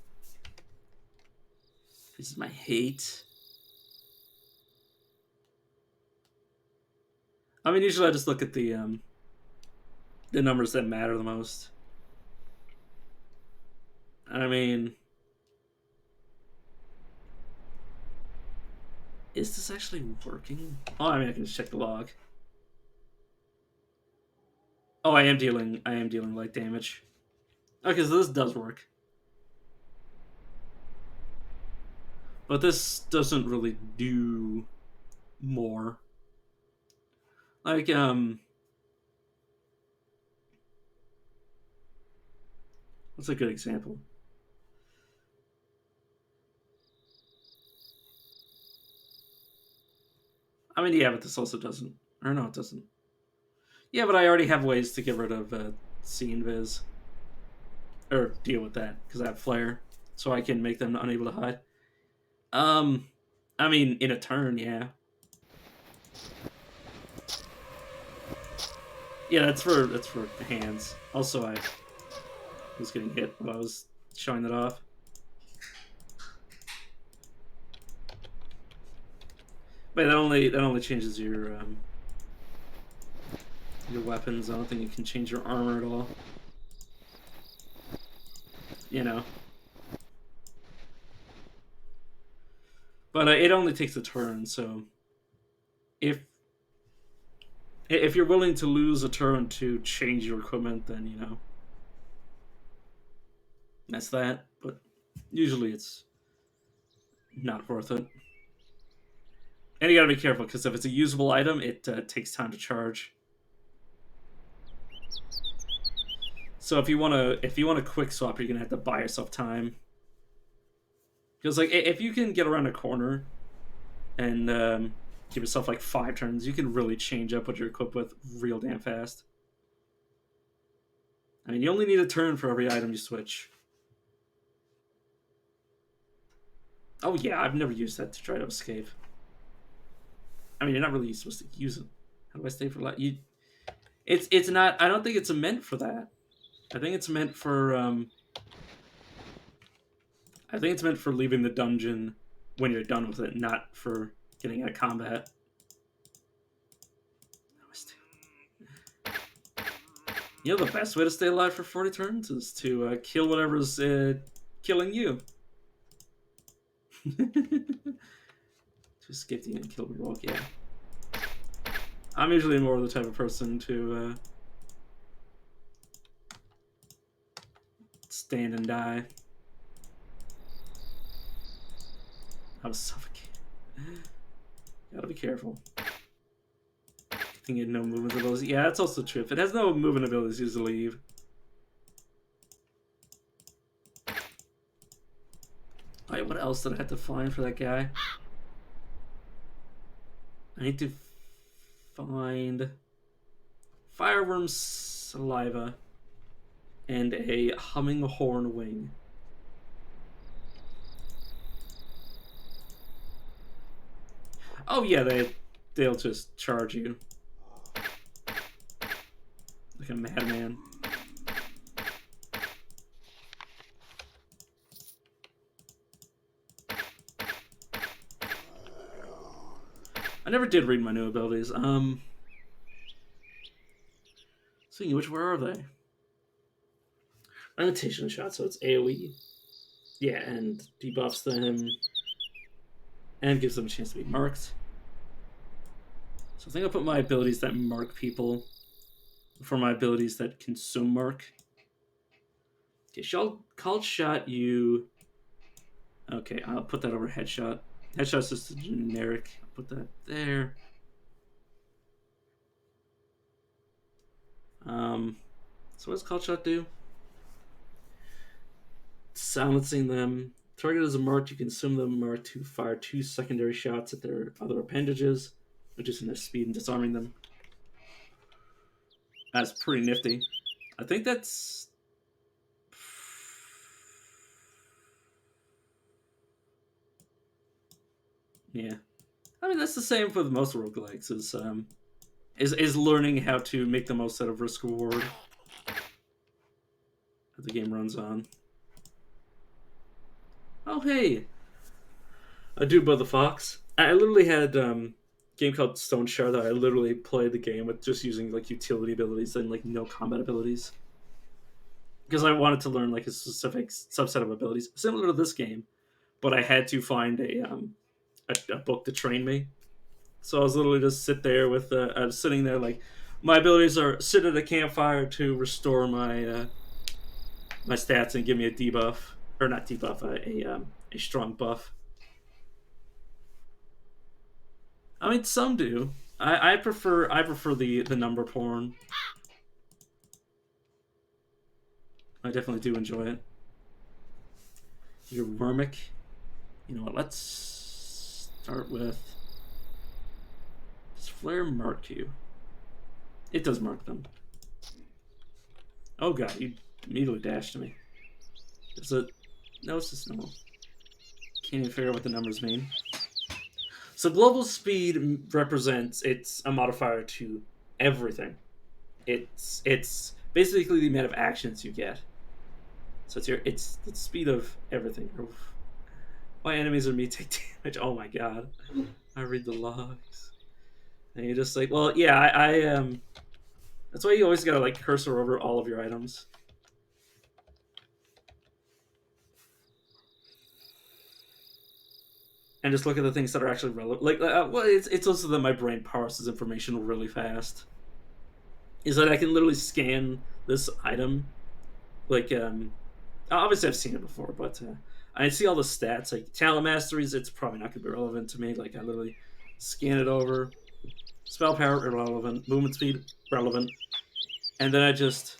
this is my hate. I mean, usually I just look at the numbers that matter the most. I mean, is this actually working? Oh, I mean, I can just check the log. Oh, I am dealing light damage. Okay, so this does work. But this doesn't really do more. Like, what's a good example? I mean, yeah, but this also doesn't. Or no, it doesn't. Yeah, but I already have ways to get rid of scene viz. Or deal with that, because I have flare. So I can make them unable to hide. I mean, in a turn, yeah. Yeah, that's for hands. Also, I was getting hit while I was showing that off. But that only changes your weapons. I don't think it can change your armor at all. You know. But it only takes a turn, so if you're willing to lose a turn to change your equipment, then you know that's that. But usually it's not worth it. And you gotta be careful because if it's a usable item, it takes time to charge. So if you wanna quick swap, you're gonna have to buy yourself time. Because like if you can get around a corner and give yourself like 5 turns, you can really change up what you're equipped with real damn fast. I mean, you only need a turn for every item you switch. Oh yeah, I've never used that to try to escape. I mean, you're not really supposed to use it. How do I stay for life? It's not. I don't think it's meant for that. I think it's meant for. I think it's meant for leaving the dungeon when you're done with it, not for getting out of combat. You know, the best way to stay alive for 40 turns is to kill whatever's killing you. To escape the and kill the rogue, yeah. I'm usually more the type of person to stand and die. I was suffocated. Gotta be careful. I think it had no movement abilities. Yeah, that's also true. If it has no movement abilities, you just leave. Alright, what else did I have to find for that guy? I need to find fireworm saliva and a humming horn wing. Oh yeah, they'll just charge you like a madman. I never did read my new abilities. Speaking of which, where are they? Imitation shot, so it's AoE. Yeah, and debuffs them and gives them a chance to be marked. So I think I'll put my abilities that mark people for my abilities that consume mark. Okay, called shot you. Okay, I'll put that over headshot. Headshot's just a generic. I'll put that there. So what does called shot do? Silencing them. Target is marked. You consume them marked to fire 2 secondary shots at their other appendages, reducing their speed and disarming them. That's pretty nifty. I think that's. Yeah. I mean, that's the same for most roguelikes, is learning how to make the most out of risk reward as the game runs on. Oh, hey! I do Bud the Fox. I literally had a game called Stone Shard that I literally played the game with just using like utility abilities and like no combat abilities. Because I wanted to learn like a specific subset of abilities, similar to this game, but I had to find a book to train me. So I was literally just I was sitting there like, my abilities are sit at a campfire to restore my my stats and give me a debuff, or not debuff, a strong buff. I mean, some do. I prefer the number porn. I definitely do enjoy it. Your Wormic. You know what? Let's start with. Does Flare mark you? It does mark them. Oh god, you immediately dashed to me. Is it? No, it's just normal. Can't even figure out what the numbers mean. So global speed represents it's a modifier to everything. It's basically the amount of actions you get. So it's the speed of everything. Why enemies or me take damage? Oh my god! I read the logs, and you're just like, well, yeah, I. That's why you always gotta like cursor over all of your items. And just look at the things that are actually relevant. Like, well, it's also that my brain parses information really fast. Is that I can literally scan this item, like, obviously I've seen it before, but I see all the stats, like talent masteries. It's probably not gonna be relevant to me. Like, I literally scan it over. Spell power irrelevant. Movement speed relevant, and then I just,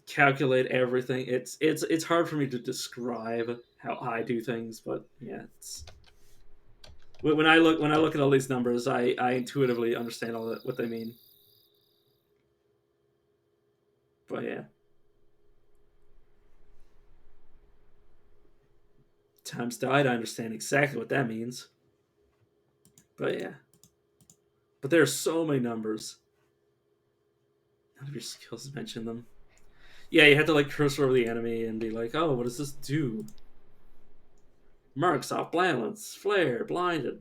calculate everything. It's hard for me to describe how I do things, but yeah, it's when I look at all these numbers, I intuitively understand all that what they mean. But yeah, times died. I understand exactly what that means. But yeah, but there are so many numbers. None of your skills mention them. Yeah, you have to like cursor over the enemy and be like, oh, what does this do? Marks off balance, flare, blinded.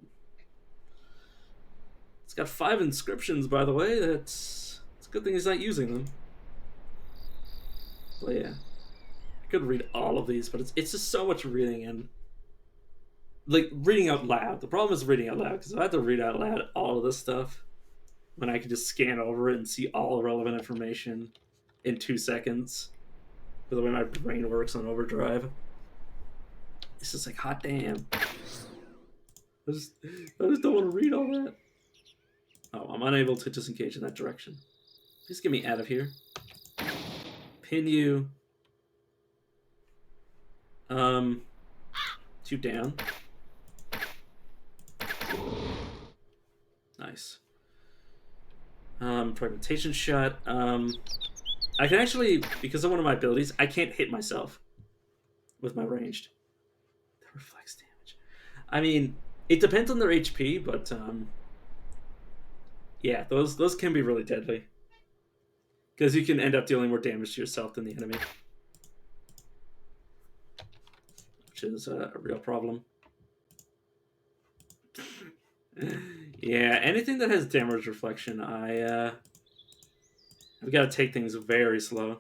It's got 5 inscriptions, by the way. It's a good thing he's not using them. But yeah, I could read all of these, but it's just so much reading, and like reading out loud. The problem is reading out loud because if I have to read out loud all of this stuff when I can just scan over it and see all the relevant information in 2 seconds. For the way my brain works on overdrive, it's just like hot damn. I just don't want to read all that. Oh, I'm unable to disengage in that direction. Please get me out of here. Pin you. Um, two down. Nice. Fragmentation shot. I can actually, because of one of my abilities, I can't hit myself with my ranged. That reflects damage. I mean, it depends on their HP, but yeah, those can be really deadly because you can end up dealing more damage to yourself than the enemy, which is a real problem. Yeah, anything that has damage reflection, I've got to take things very slow.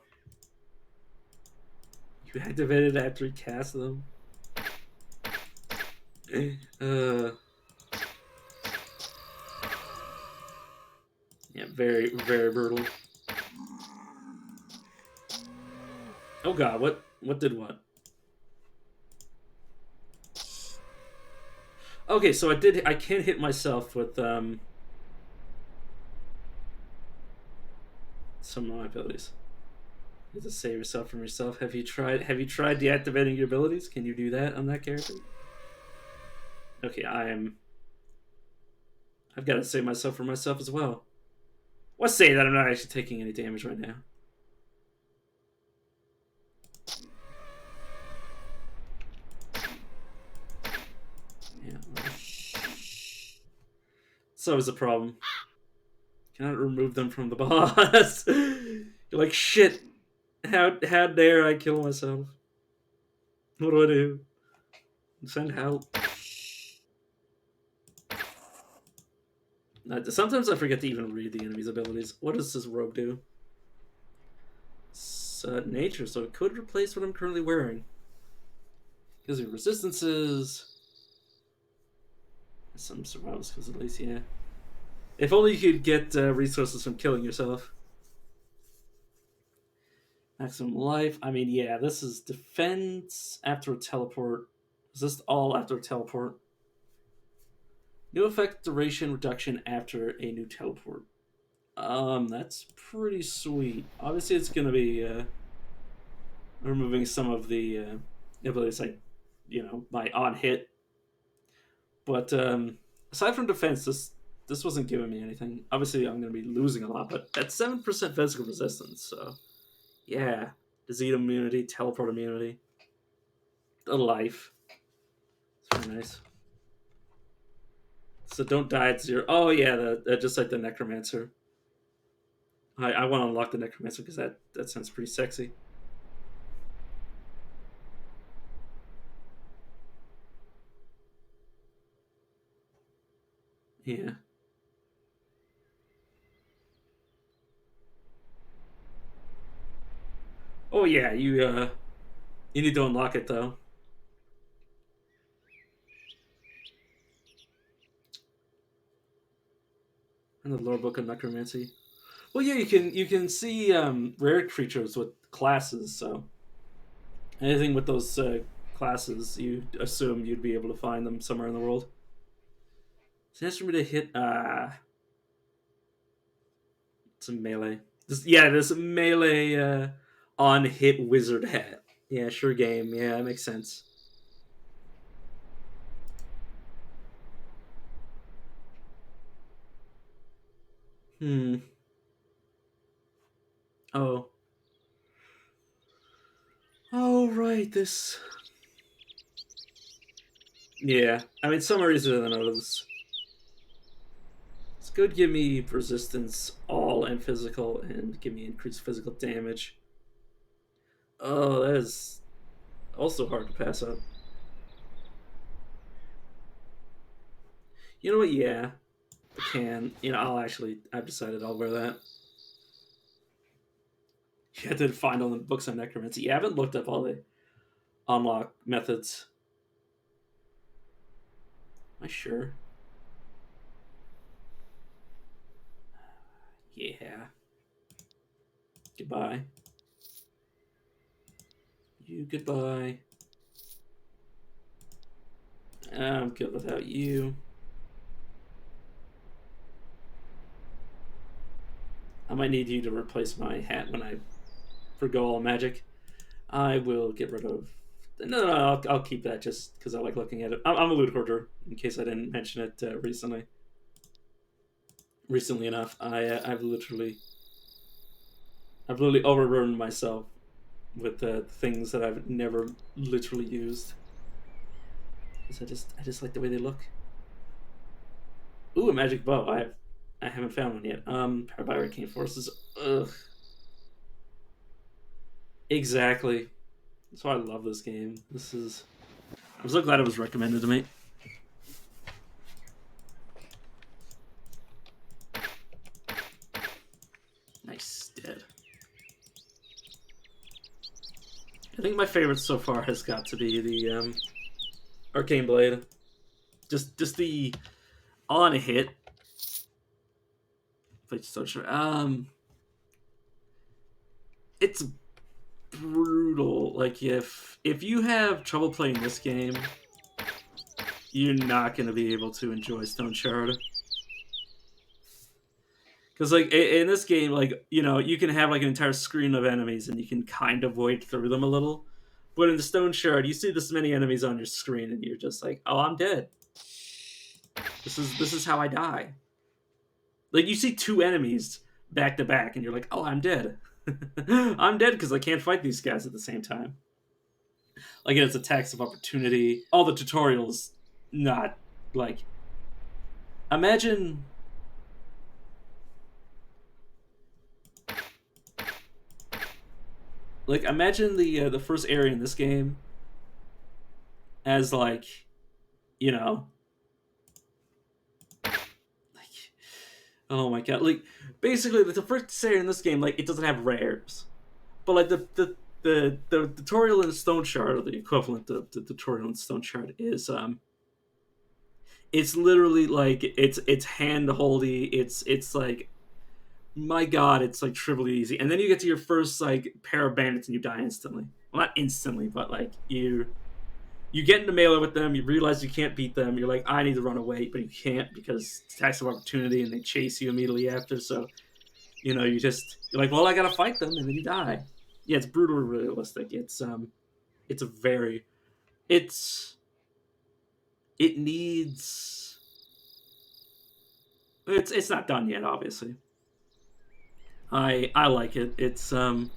You activate it after you cast them. Yeah, very very brutal. Oh god, what did what? Okay, so I can hit myself with some of my abilities. You have to save yourself from yourself. Have you tried deactivating your abilities? Can you do that on that character? Okay, I've got to save myself from myself as well. Let's say that I'm not actually taking any damage right now. Yeah. It's always a problem. Cannot remove them from the boss. You're like, shit. How dare I kill myself? What do I do? Send help. Sometimes I forget to even read the enemy's abilities. What does this robe do? It's nature, so it could replace what I'm currently wearing. Gives me resistances. Some survival skills at least, yeah. If only you could get resources from killing yourself. Maximum life. I mean, yeah, this is defense after a teleport. Is this all after a teleport? New effect duration reduction after a new teleport. That's pretty sweet. Obviously, it's gonna be removing some of the abilities like, my on hit. But aside from defense, this wasn't giving me anything. Obviously, I'm gonna be losing a lot, but that's 7% physical resistance. So yeah, disease immunity, teleport immunity, the life. It's very nice. So don't die at 0. Oh yeah, just like the necromancer. I want to unlock the necromancer because that sounds pretty sexy. Yeah. Oh yeah, you need to unlock it though. And the lore book of necromancy. Well, yeah, you can see rare creatures with classes. So anything with those classes, you assume you'd be able to find them somewhere in the world. It's nice for me to hit. It's a melee. This melee on hit wizard hat. Yeah, sure game. Yeah, that makes sense. Hmm. Oh. Oh right, this. Yeah, I mean some are easier than others. It's good. Give me resistance, all and physical, and give me increased physical damage. Oh, that is also hard to pass up. You know what? Yeah, I can. I've decided I'll wear that. You have to find all the books on necromancy. You haven't looked up all the unlock methods. Am I sure? Yeah. Goodbye. You goodbye. I'm good without you. I might need you to replace my hat when I forgo all magic. I will get rid of. No, I'll keep that just because I like looking at it. I'm a loot hoarder, in case I didn't mention it recently. Recently enough, I've literally overburdened myself with things that I've never literally used. Because I just like the way they look. Ooh, a magic bow. I haven't found one yet. Powered by arcane forces. Ugh. Exactly. That's why I love this game. This is. I'm so glad it was recommended to me. Nice, dead. I think my favorite so far has got to be the arcane blade. Just the on hit. Like so sure. It's brutal. Like if you have trouble playing this game, you're not gonna be able to enjoy Stone Shard. Because like in this game, like you can have like an entire screen of enemies and you can kind of wade through them a little. But in the Stone Shard, you see this many enemies on your screen and you're just like, oh, I'm dead. This is how I die. Like you see two enemies back to back and you're like, oh, I'm dead. I'm dead because I can't fight these guys at the same time. Like it's attacks of opportunity. All the tutorials, not like. Imagine. Like imagine the first area in this game as like, you know, like, oh my god, like basically the first area in this game, like it doesn't have rares, but like the tutorial in Stone Shard, or the equivalent of the tutorial in Stone Shard, is it's literally like it's hand holdy. It's like my god, it's like trivially easy, and then you get to your first like pair of bandits and you die instantly. Well, not instantly, but like you get into melee with them, you realize you can't beat them, you're like, I need to run away, but you can't because it's attacks of opportunity and they chase you immediately after. So you're like, well, I gotta fight them, and then you die. Yeah, it's brutally realistic. It's a very it's it needs it's not done yet, obviously. I like it. It's got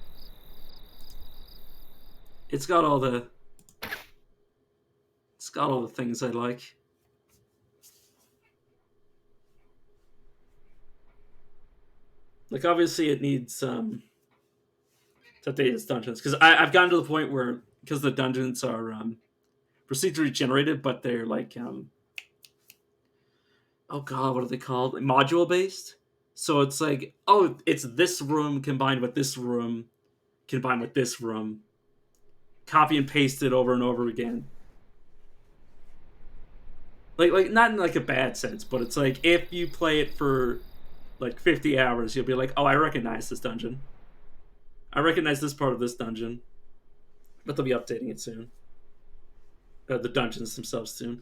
all the it's got all the things I like. Like obviously it needs to update its dungeons because I've gotten to the point where because the dungeons are procedurally generated, but they're like oh god, what are they called? Like, module based. So it's like, oh, it's this room combined with this room, combined with this room, copy and paste it over and over again. Like not in like a bad sense, but it's like if you play it for like 50 hours, you'll be like, oh, I recognize this dungeon. I recognize this part of this dungeon, but they'll be updating it soon. The dungeons themselves soon.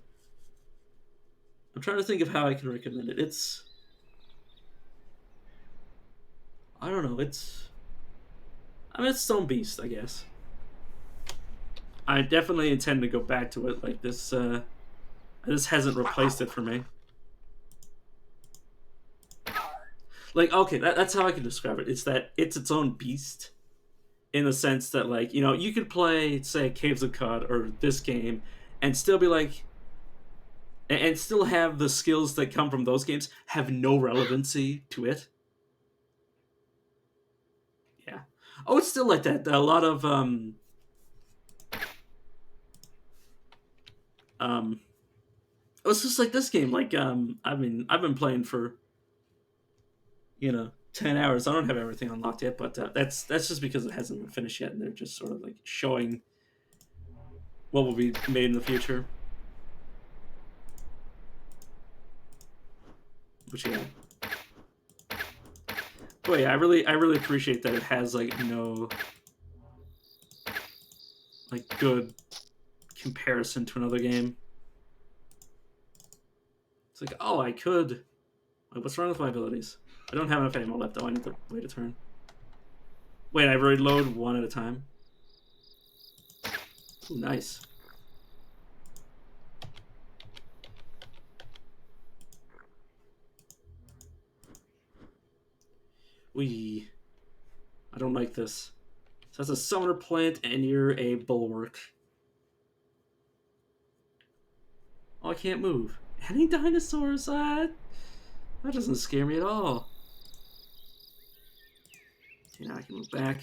I'm trying to think of how I can recommend it. It's I don't know. I mean it's Stone Beast, I guess. I definitely intend to go back to it. Like this. This hasn't replaced it for me. Like okay, that's how I can describe it. It's that it's its own beast in the sense that like you could play say Caves of Cod or this game and still be like and still have the skills that come from those games have no relevancy to it. Yeah. Oh, it's still like that. A lot of um it's just like this game. Like I mean I've been playing for 10 hours. I don't have everything unlocked yet, but that's just because it hasn't been finished yet, and they're just sort of like showing what will be made in the future. Which yeah. But yeah, I really appreciate that it has like no like good comparison to another game. It's like, oh, I could. Wait, what's wrong with my abilities? I don't have enough ammo left. Oh, I need to wait a turn. Wait, I reload one at a time. Ooh, nice. Wee. I don't like this. So that's a summoner plant, and you're a bulwark. Oh, I can't move. Any dinosaurs? That doesn't scare me at all. Okay, now I can move back.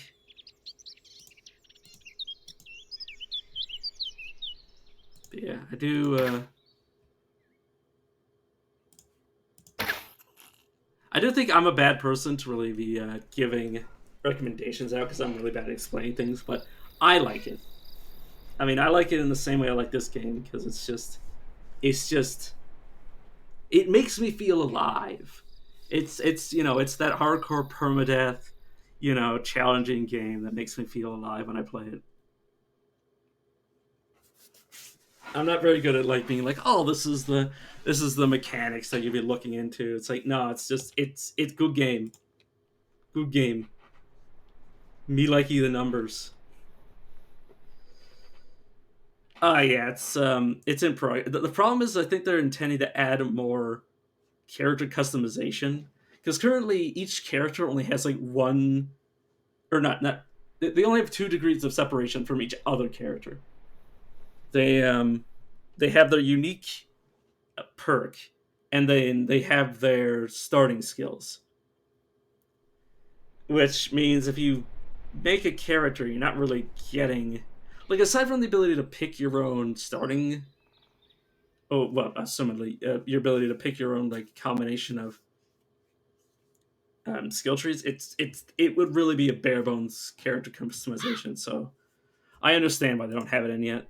But yeah, I do. I do think I'm a bad person to really be giving recommendations out because I'm really bad at explaining things, but I like it. I mean, I like it in the same way I like this game because it's just, it makes me feel alive. It's it's that hardcore permadeath, challenging game that makes me feel alive when I play it. I'm not very good at like being like, oh, this is the mechanics that you'd be looking into. It's like, no, it's just it's good game, good game. Me likey the numbers. Yeah, it's in pro. The problem is I think they're intending to add more character customization because currently each character only has like one, or not they only have 2 degrees of separation from each other character. They have their unique perk, and then they have their starting skills, which means if you make a character, you're not really getting, like, aside from the ability to pick your own starting. Oh well, assumedly, your ability to pick your own like combination of skill trees. It would really be a bare bones character customization. So I understand why they don't have it in yet.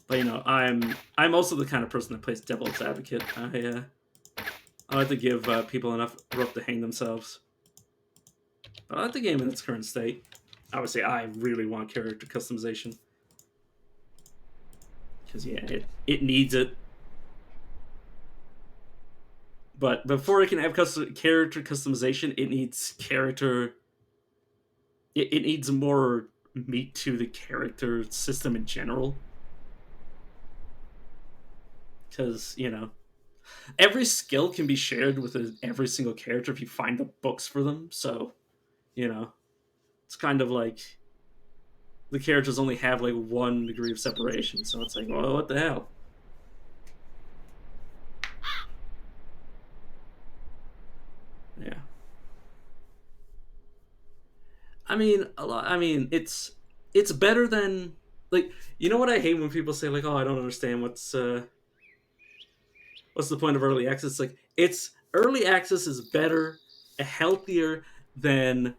But I'm also the kind of person that plays devil's advocate. I like to give people enough rope to hang themselves. But I like the game in its current state. Obviously, I really want character customization because yeah, it needs it. But before it can have character customization, it needs character. It needs more meat to the character system in general. Because every skill can be shared with every single character if you find the books for them. So you know, it's kind of like the characters only have like 1 degree of separation. So it's like, well, what the hell? Yeah. I mean, a lot. I mean, it's better than, like, what I hate when people say like, oh, I don't understand what's the point of early access. It's like, it's early access is better, healthier than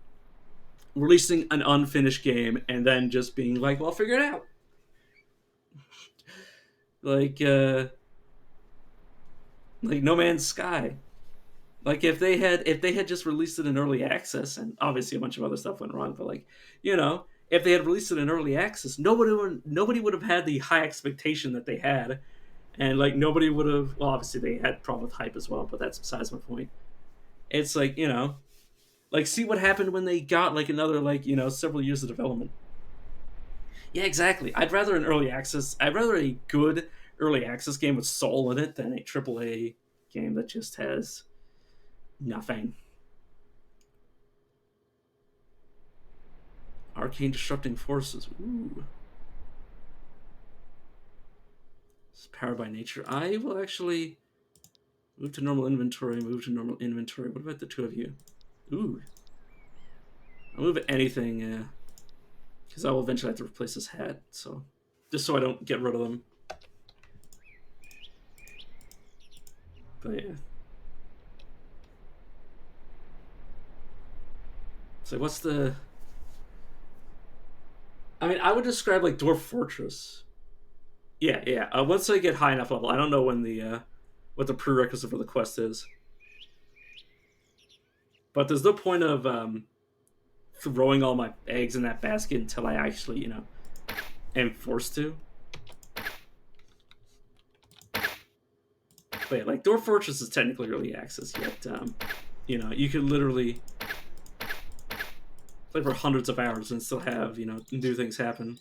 releasing an unfinished game and then just being like, well, figure it out. Like like No Man's Sky. Like if they had just released it in early access, and obviously a bunch of other stuff went wrong, but like, if they had released it in early access, nobody would have had the high expectation that they had, and like nobody would have. Well, obviously they had problem with hype as well, but that's besides my point. It's like, like, see what happened when they got like another, like, several years of development. Yeah, exactly. I'd rather a good early access game with soul in it than a AAA game that just has nothing. Arcane disrupting forces. Ooh. It's powered by nature. I will actually move to normal inventory, move to normal inventory. What about the two of you? Ooh. I'll move anything, because I will eventually have to replace this hat, so just so I don't get rid of them. But yeah. So what's the I mean, I would describe like Dwarf Fortress. Yeah, yeah. Once I get high enough level, I don't know when the what the prerequisite for the quest is, but there's no point of throwing all my eggs in that basket until I actually, am forced to. But yeah, like Dwarf Fortress is technically early access, yet you could literally play for hundreds of hours and still have new things happen.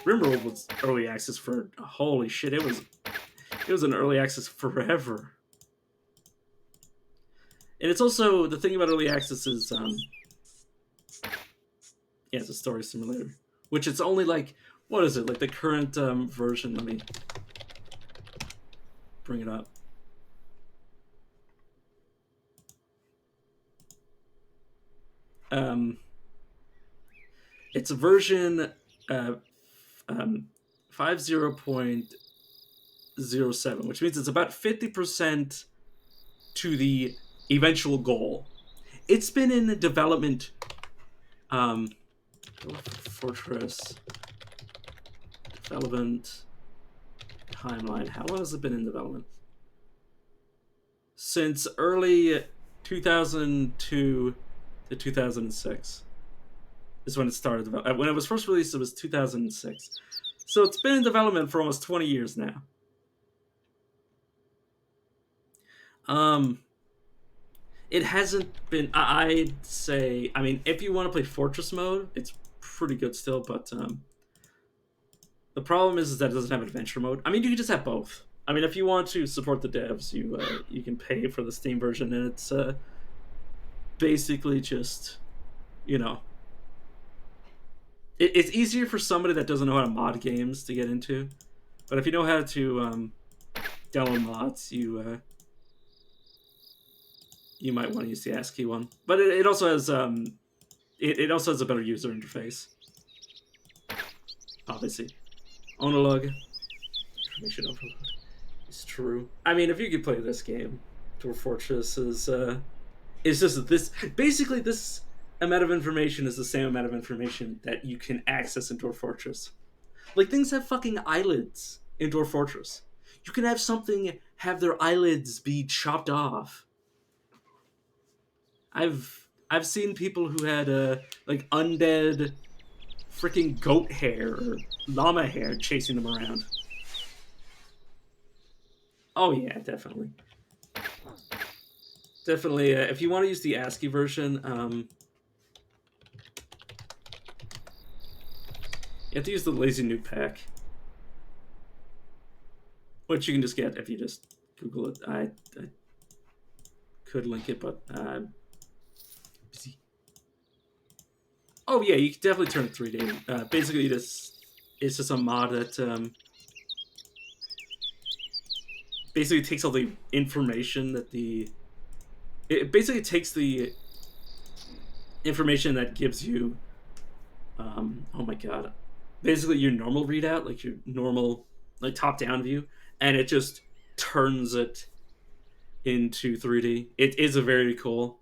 Rimworld was early access for holy shit. It was an early access forever. And it's also the thing about early access is yeah, it's a story simulator, which it's only like what is it like the current version? Let me bring it up. Um, it's a version uh, 50.07, which means it's about 50% to the eventual goal. It's been in development. Fortress development timeline. How long has it been in development? Since early 2002 to 2006 is when it started. When it was first released, it was 2006. So it's been in development for almost 20 years now. Um, it hasn't been. I'd say. I mean, if you want to play Fortress mode, it's pretty good still. But the problem is that it doesn't have adventure mode. I mean, you can just have both. I mean, if you want to support the devs, you can pay for the Steam version, and it's basically just you know it's easier for somebody that doesn't know how to mod games to get into. But if you know how to download mods, you might want to use the ASCII one. But it also has it also has a better user interface. Obviously, Onolog information overload is true. I mean, if you could play this game, Dwarf Fortress is just this. Basically, this amount of information is the same amount of information that you can access in Dwarf Fortress. Like things have fucking eyelids in Dwarf Fortress. You can have something have their eyelids be chopped off. I've seen people who had like undead freaking goat hair or llama hair chasing them around. Oh yeah, definitely, definitely. If you want to use the ASCII version, you have to use the Lazy Nuke pack, which you can just get if you just Google it. I could link it, but busy. Oh yeah, you can definitely turn it 3D. Basically, it's just a mod that basically takes all the information that it basically takes the information that gives you oh my god, basically your normal readout, like your normal like top down view, and it just turns it into 3D. It is a very cool.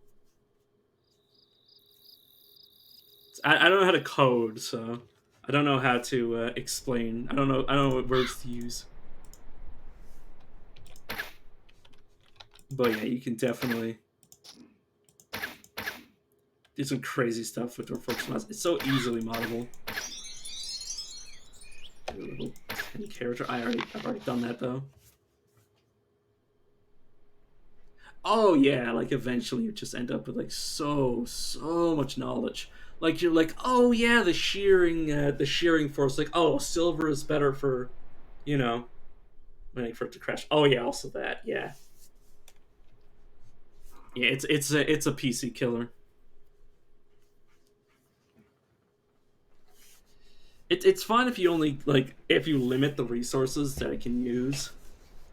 I don't know how to code, so I don't know how to explain. I don't know what words to use. But yeah, you can definitely do some crazy stuff with Dwarf mods. It's so easily moddable. Do a little 10 character. I've already done that though. Oh yeah, like eventually you just end up with like so much knowledge. Like you're like, oh yeah, the shearing force. Like, oh, silver is better for, you know, waiting for it to crash. Oh yeah, also that. Yeah, yeah. It's a PC killer. It's fine if you only like if you limit the resources that it can use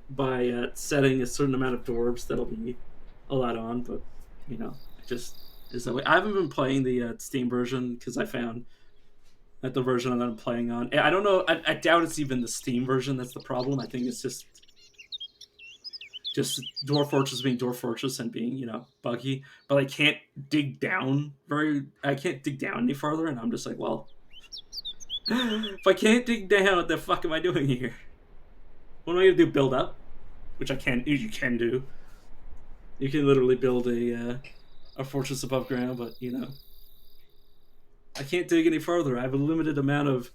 by setting a certain amount of dwarves that'll be allowed on. But it just is that way. I haven't been playing the Steam version because I found that the version that I'm playing on. I don't know. I doubt it's even the Steam version that's the problem. I think it's just Dwarf Fortress being Dwarf Fortress and being buggy. But I can't dig down any farther, and I'm just like, well, If I can't dig down, what the fuck am I doing here? What am I gonna do? Build up, which I can. You can do. You can literally build a fortress above ground, but you know, I can't dig any further. I have a limited amount of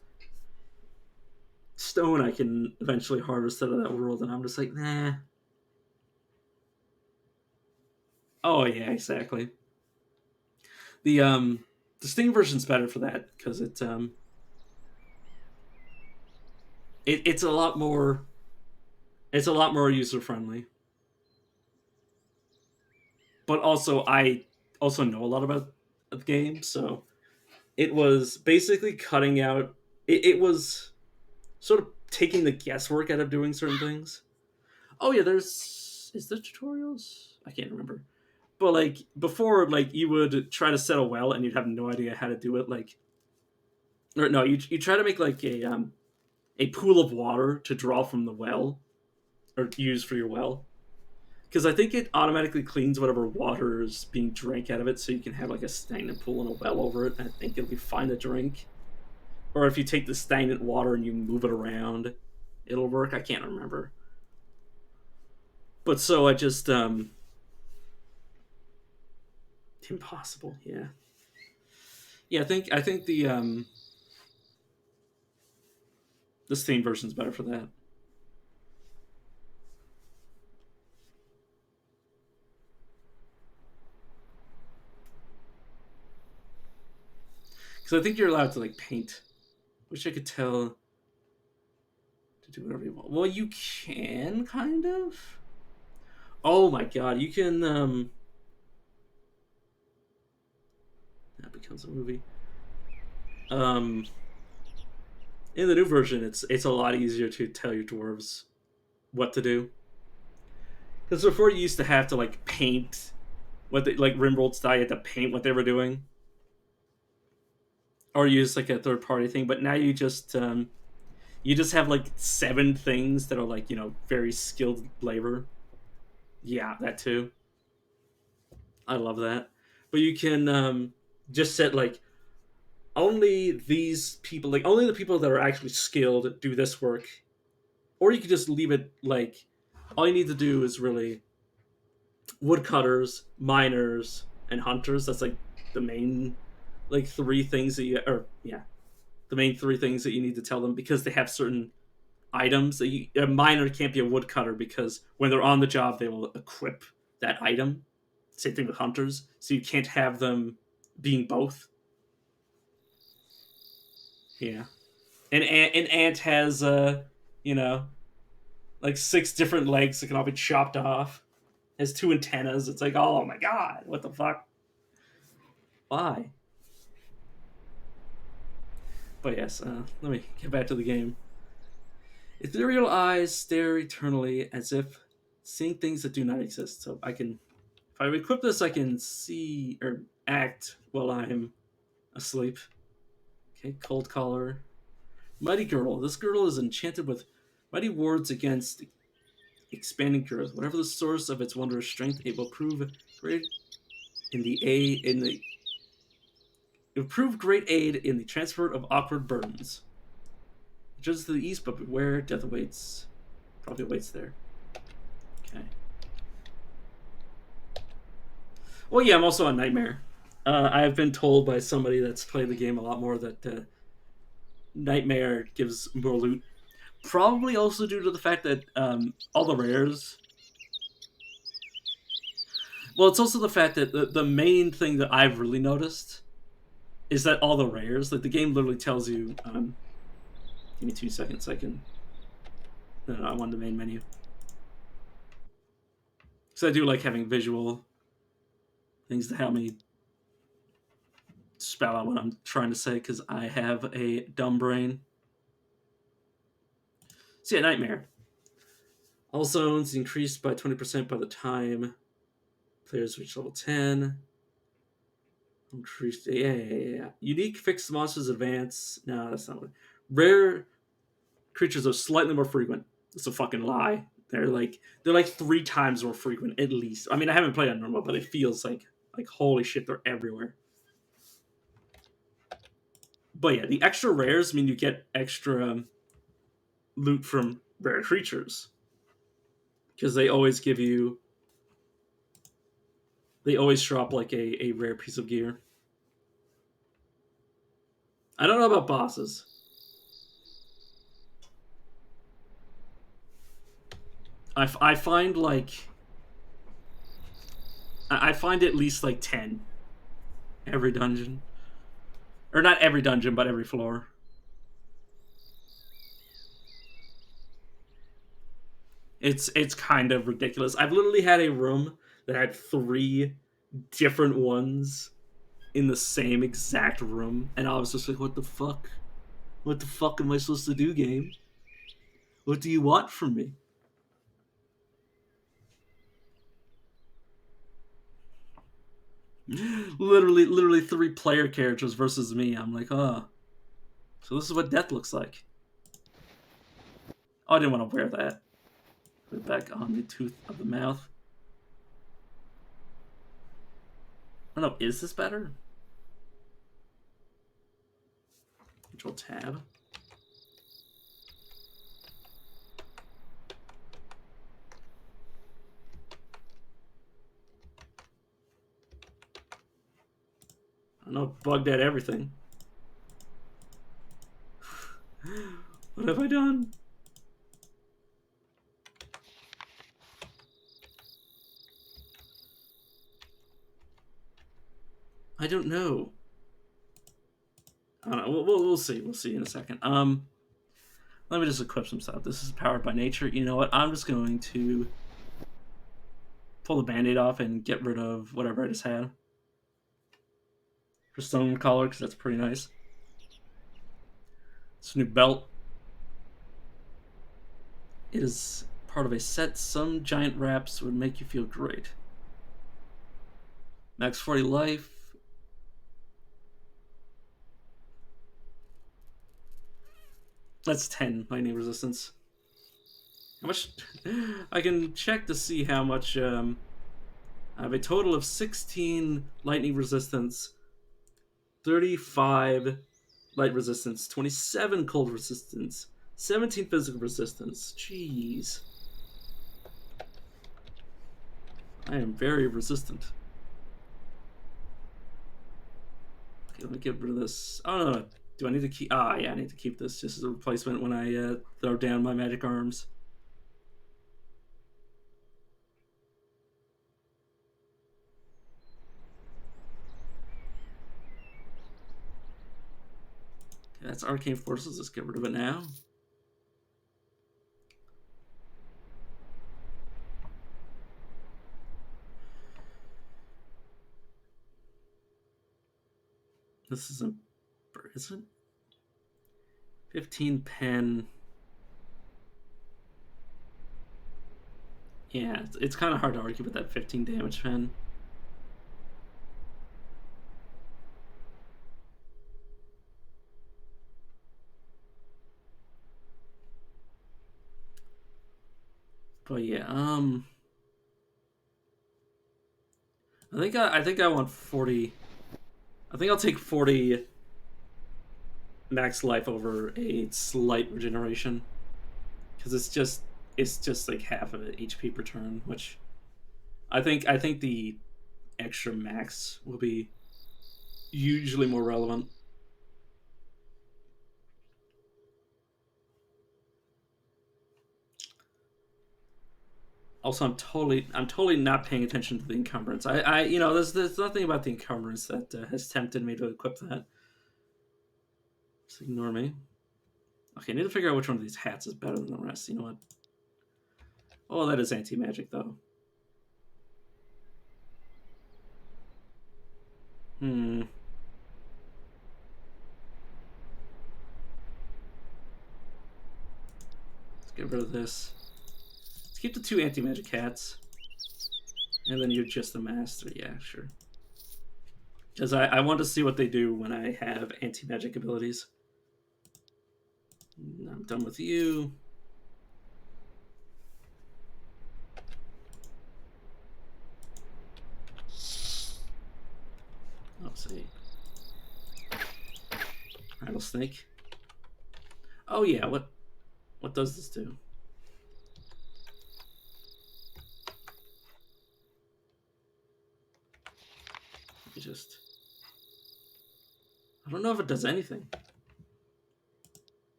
stone I can eventually harvest out of that world, and I'm just like, nah. Oh yeah, exactly. The the Steam version's better for that because it's a lot more user friendly. But also I also know a lot about the game, so it was basically cutting out. It was sort of taking the guesswork out of doing certain things. Oh yeah, is there tutorials? I can't remember. But like before, like you would try to set a well and you'd have no idea how to do it. Like, or no, you try to make like a pool of water to draw from the well or use for your well. Because I think it automatically cleans whatever water is being drank out of it, so you can have like a stagnant pool and a well over it. And I think it'll be fine to drink. Or if you take the stagnant water and you move it around, it'll work. I can't remember. But so I just impossible. Yeah, yeah. I think the Steam version's better for that. Because I think you're allowed to like paint. Wish I could tell to do whatever you want. Well, you can kind of. Oh my god, you can. That becomes a movie. Um, in the new version, it's a lot easier to tell your dwarves what to do. Because before you used to have to like paint what they like Rimworld style, you had to paint what they were doing, or use like a third party thing. But now you just have like 7 things that are like very skilled labor. Yeah, that too. I love that. But you can just set like only these people, like only the people that are actually skilled do this work, or you could just leave it like all you need to do is really woodcutters, miners, and hunters. That's like the main like 3 things that you or yeah the main 3 things that you need to tell them because they have certain items that a miner can't be a woodcutter because when they're on the job they will equip that item. Same thing with hunters, so you can't have them being both. Yeah, an ant has you know like 6 different legs that can all be chopped off. Has 2 antennas. It's like, oh my god, what the fuck? Why? But yes, let me get back to the game. Ethereal eyes stare eternally as if seeing things that do not exist. So I can, if I equip this, I can see or act while I'm asleep. Okay, cold collar. Mighty girl. This girl is enchanted with mighty wards against expanding growth. Whatever the source of its wondrous strength, it will prove great in the a in the it will prove great aid in the transport of awkward burdens. Just to the east, but beware, death awaits. Probably awaits there. Okay. Well, yeah, I'm also on Nightmare. I've been told by somebody that's played the game a lot more that Nightmare gives more loot. Probably also due to the fact that all the rares. Well, it's also the fact that the main thing that I've really noticed is that all the rares, like the game literally tells you. Give me 2 seconds. I can. No, I want the main menu. So I do like having visual things to help me spell out what I'm trying to say because I have a dumb brain. So yeah, Nightmare. All zones increased by 20% by the time players reach level 10. Increased, yeah. Unique fixed monsters advance. No, that's not what. Rare creatures are slightly more frequent. It's a fucking lie. They're like 3 times more frequent at least. I mean, I haven't played on normal, but it feels like holy shit, they're everywhere. But yeah, the extra rares mean you get extra loot from rare creatures because they always give you. They always drop like a rare piece of gear. I don't know about bosses. I find like I find at least like 10 every dungeon, or not every dungeon, but every floor. It's kind of ridiculous. I've literally had a room that had 3 different ones in the same exact room, and I was just like, "What the fuck? What the fuck am I supposed to do, game? What do you want from me?" Literally 3 player characters versus me. I'm like, oh, so this is what death looks like. Oh, I didn't want to wear that. Put it back on the tooth of the mouth. I don't know, is this better? Control tab. I don't know, bugged at everything. What have I done? I don't know. I don't know. We'll see. We'll see in a second. Let me just equip some stuff. This is powered by nature. You know what? I'm just going to pull the band-aid off and get rid of whatever I just had. For stone collar, because that's pretty nice. It's a new belt. It is part of a set. Some giant wraps would make you feel great. Max 40 life. That's 10 lightning resistance. How much? I can check to see how much. I have a total of 16 lightning resistance, 35 light resistance, 27 cold resistance, 17 physical resistance. Jeez. I am very resistant. Okay, let me get rid of this. Oh, no. Do I need to keep... Ah, yeah, I need to keep this just as a replacement when I throw down my magic arms. Okay, that's Arcane Forces. Let's get rid of it now. This isn't... Is it? 15 pen... Yeah, it's kind of hard to argue with that 15 damage pen. But yeah, I think I want 40. I think I'll take 40 max life over a slight regeneration, because it's just like half of it HP per turn, which I think the extra max will be usually more relevant. Also, I'm totally not paying attention to the encumbrance. There's nothing about the encumbrance that has tempted me to equip that. Just ignore me. Okay, I need to figure out which one of these hats is better than the rest. You know what? Oh, that is anti-magic, though. Let's get rid of this. Let's keep the 2 anti-magic hats. And then you're just the master. Yeah, sure. Because I want to see what they do when I have anti-magic abilities. I'm done with you. Let's see. Alright, rattlesnake. Oh yeah, what does this do? Let me just... I don't know if it does anything.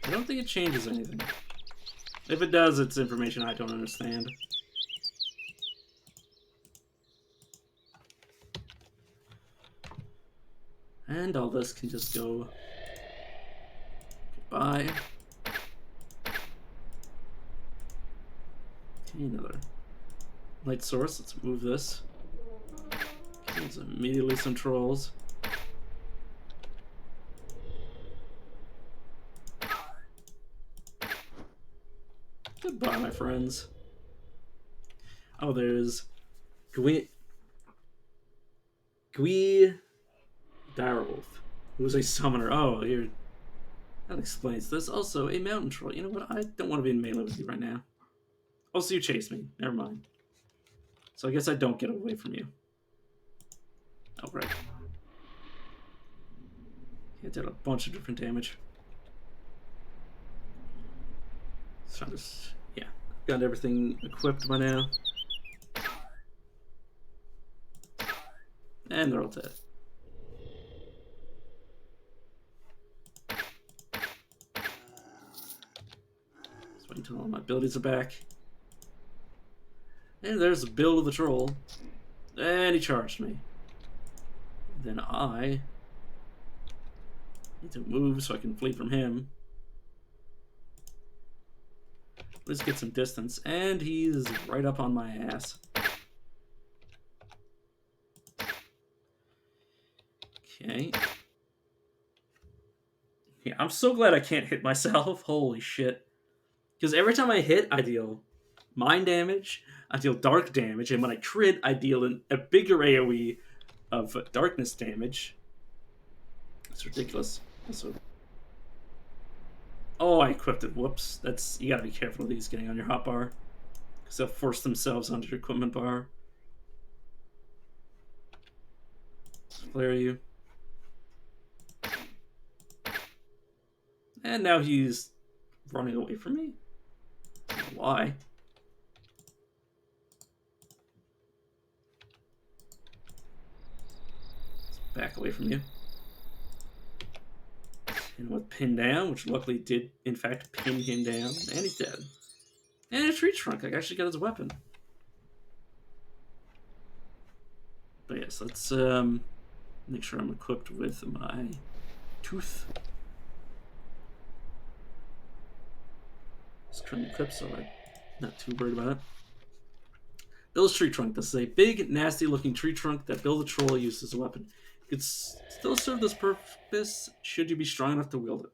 I don't think it changes anything. If it does, it's information I don't understand. And all this can just go... Goodbye. Okay, another light source. Let's move this. There's immediately some trolls. Goodbye, my friends. Oh, there's Gui Direwolf, who was a summoner. Oh, here. That explains this. Also, a mountain troll. You know what? I don't want to be in melee with you right now. Also, you chased me. Never mind. So I guess I don't get away from you. Oh, right. It did a bunch of different damage. So I'm just... Yeah. Got everything equipped by now. And they're all dead. Just wait until all my abilities are back. And there's the build of the troll. And he charged me. Then I need to move so I can flee from him. Let's get some distance. And he's right up on my ass. Okay. Yeah, I'm so glad I can't hit myself. Holy shit. Because every time I hit, I deal mind damage, I deal dark damage, and when I crit, I deal a bigger AoE of darkness damage. It's ridiculous. Also, oh, I equipped it. Whoops. That's... You gotta be careful of these getting on your hotbar, because they'll force themselves onto your equipment bar. Flare you. And now he's running away from me. I don't know why? Let's back away from you. And with pin down, which luckily did in fact pin him down, and he's dead. And a tree trunk. I actually got his weapon. But yes, let's make sure I'm equipped with my tooth. Just trying to equip, so I'm not too worried about it. Bill's tree trunk. This is a big, nasty-looking tree trunk that Bill the Troll used as a weapon. It could still serve this purpose should you be strong enough to wield it.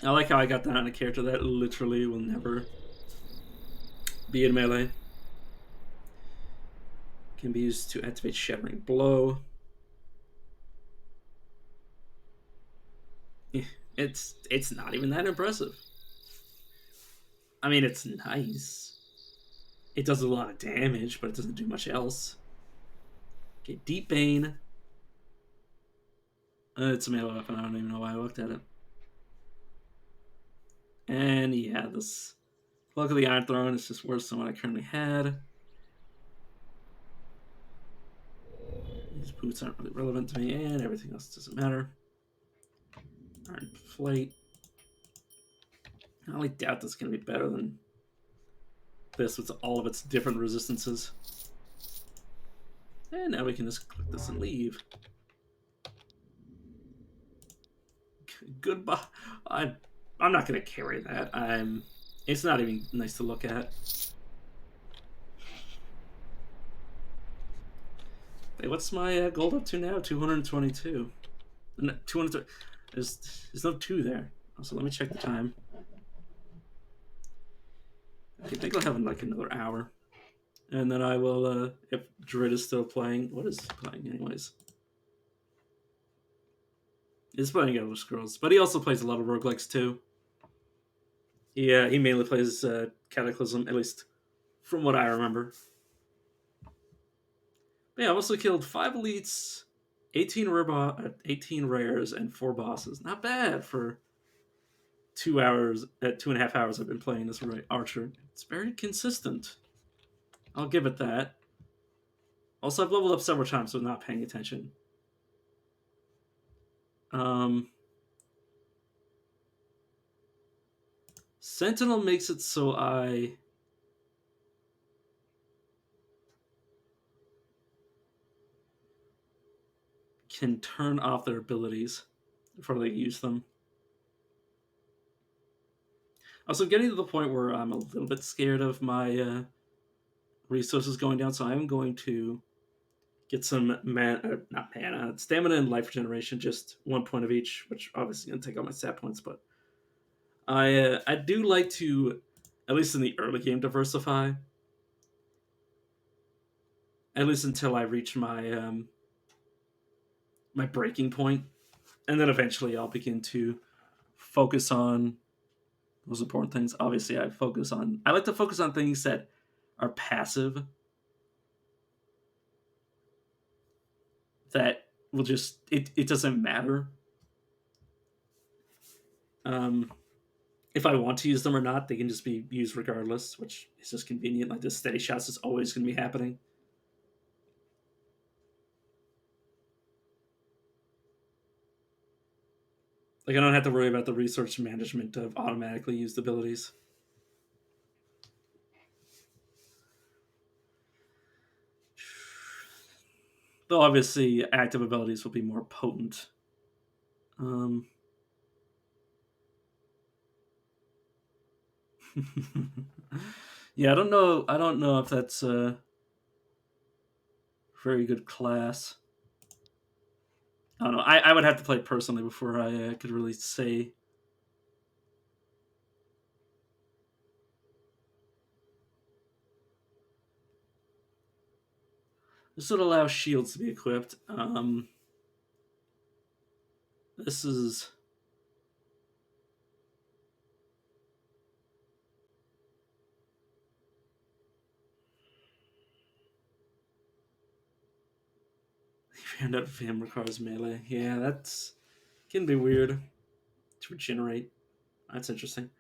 I like how I got that on a character that literally will never be in melee. Can be used to activate Shattering Blow. It's not even that impressive. I mean, it's nice. It does a lot of damage, but it doesn't do much else. Okay, Deep Bane. It's a melee weapon. I don't even know why I looked at it. And yeah, this... Luckily, Iron Throne is just worse than what I currently had. These boots aren't really relevant to me, and everything else doesn't matter. Iron Plate. I only doubt this is going to be better than this with all of its different resistances. And now we can just click this and leave. Goodbye. I'm not going to carry that. It's not even nice to look at. Hey, what's my gold up to now? 222. No, 200. There's no 2 there. So let me check the time. I think I'll have like another hour. and then I will. If Druid is still playing, what is he playing anyways? He's playing Elder Scrolls, but he also plays a lot of roguelikes too. Yeah, he mainly plays Cataclysm, at least from what I remember. But yeah, I've also killed 5 elites, 18 rares, and 4 bosses. Not bad for 2 hours. At 2.5 hours, I've been playing this archer. It's very consistent. I'll give it that. Also, I've leveled up several times, so not paying attention. Um, Sentinel makes it so I can turn off their abilities before they use them. Also, getting to the point where I'm a little bit scared of my resources going down, so I'm going to get some not mana, stamina and life regeneration, just 1 point of each, which obviously gonna take all my stat points. But I do like to, at least in the early game, diversify. At least until I reach my breaking point, and then eventually I'll begin to focus on those important things. Obviously, I like to focus on things that are passive, that will just it doesn't matter um, if I want to use them or not. They can just be used regardless, which is just convenient. Like this steady shots is always going to be happening. Like I don't have to worry about the resource management of automatically used abilities. Though obviously active abilities will be more potent. Um, yeah, I don't know. I don't know if that's a very good class. I don't know. I would have to play it personally before I could really say. This would allow shields to be equipped. This is found out Vam requires melee. Yeah, that's can be weird to regenerate. That's interesting.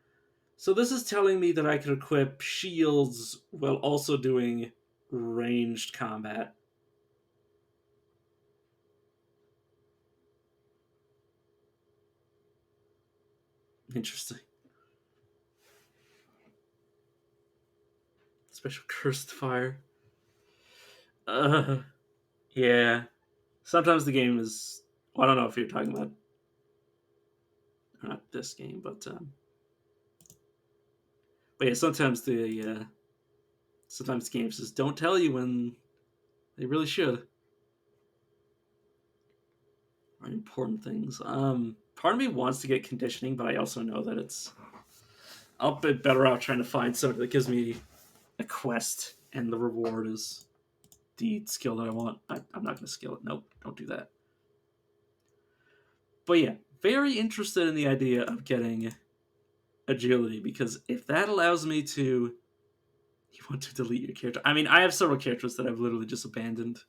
So this is telling me that I can equip shields while also doing ranged combat. Interesting. Special cursed fire. Yeah. Sometimes the game is. Well, I don't know if you're talking about not this game, but yeah. Sometimes games just don't tell you when they really should. Are important things. Part of me wants to get conditioning, but I also know that I'll be better off trying to find something that gives me a quest and the reward is the skill that I want. I'm not going to skill it. Nope, don't do that. But yeah, very interested in the idea of getting agility because if that allows me to. You want to delete your character? I mean, I have several characters that I've literally just abandoned.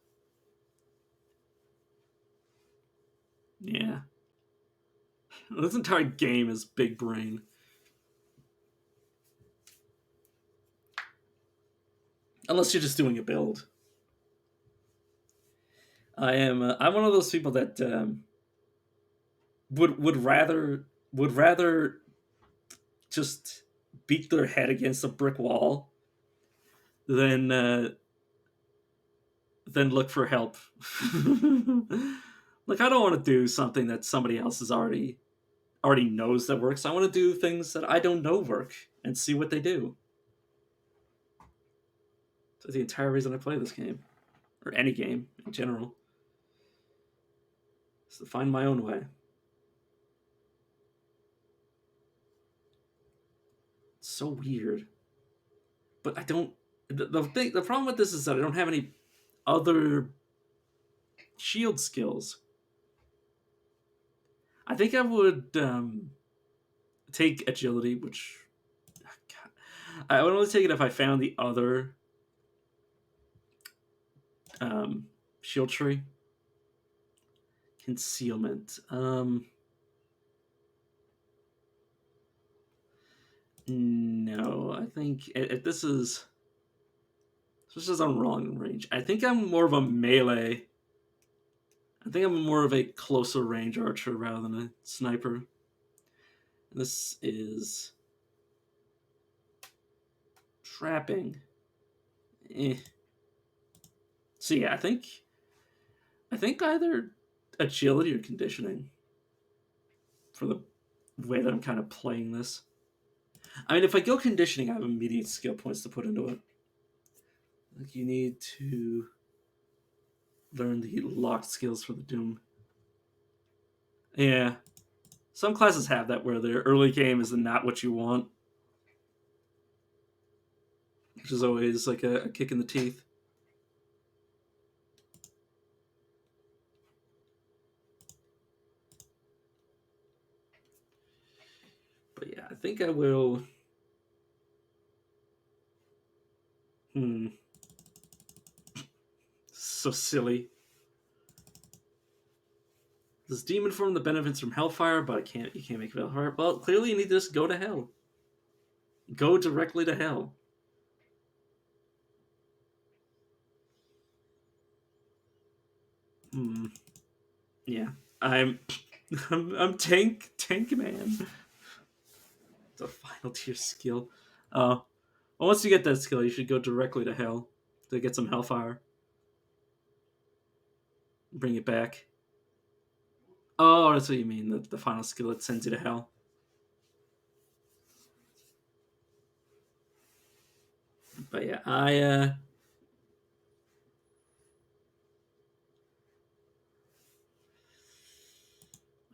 Yeah. This entire game is big brain. Unless you're just doing a build. I'm one of those people that would rather just beat their head against a brick wall than look for help. Like I don't want to do something that somebody else has already knows that works. I want to do things that I don't know work and see what they do. That's the entire reason I play this game, or any game in general, is to find my own way. It's so weird, but I don't. The problem with this is that I don't have any other shield skills. I think I would take agility, which God, I would only take it if I found the other shield tree. Concealment. No, I think if this is on wrong range. I think I'm more of a melee. I think I'm more of a closer range archer rather than a sniper. This is trapping. Eh. So yeah, I think either agility or conditioning for the way that I'm kind of playing this. I mean, if I go conditioning, I have immediate skill points to put into it. Like you need to learn the locked skills for the Doom. Yeah, some classes have that where their early game is not what you want, which is always like a kick in the teeth. But yeah, I think I will. So silly. This demon form the benefits from hellfire, but you can't make hellfire. Well, clearly you need to just go to hell. Go directly to hell. Yeah, I'm I'm tank man. The final tier skill. Well, once you get that skill, you should go directly to hell to get some hellfire. Bring it back. Oh, that's what you mean. The final skill that sends you to hell. But yeah, I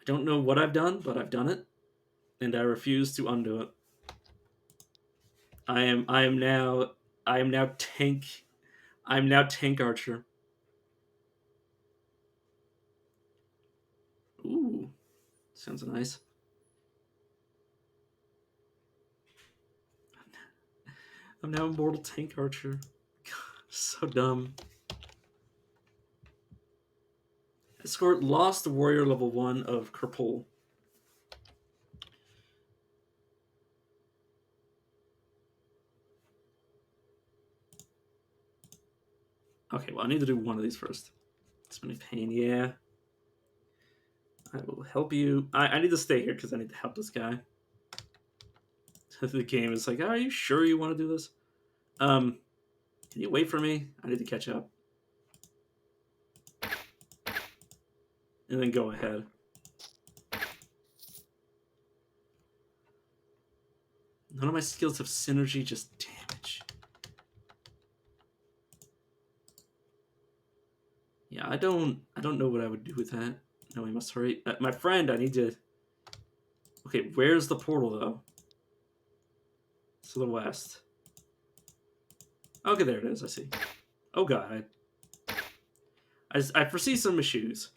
don't know what I've done, but I've done it, and I refuse to undo it. I am now I am now tank. I'm now tank archer. Ooh, sounds nice. I'm now immortal tank archer. God, so dumb. Escort lost warrior level 1 of Kerpol. Okay, well, I need to do one of these first. It's been a pain, yeah. I will help you. I need to stay here because I need to help this guy. The game is like, are you sure you want to do this? Can you wait for me? I need to catch up. And then go ahead. None of my skills have synergy, just damage. Yeah, I don't know what I would do with that. No, we must hurry. My friend, I need to. Okay, where's the portal though? To the west. Okay, there it is. I see. Oh god, I foresee some issues.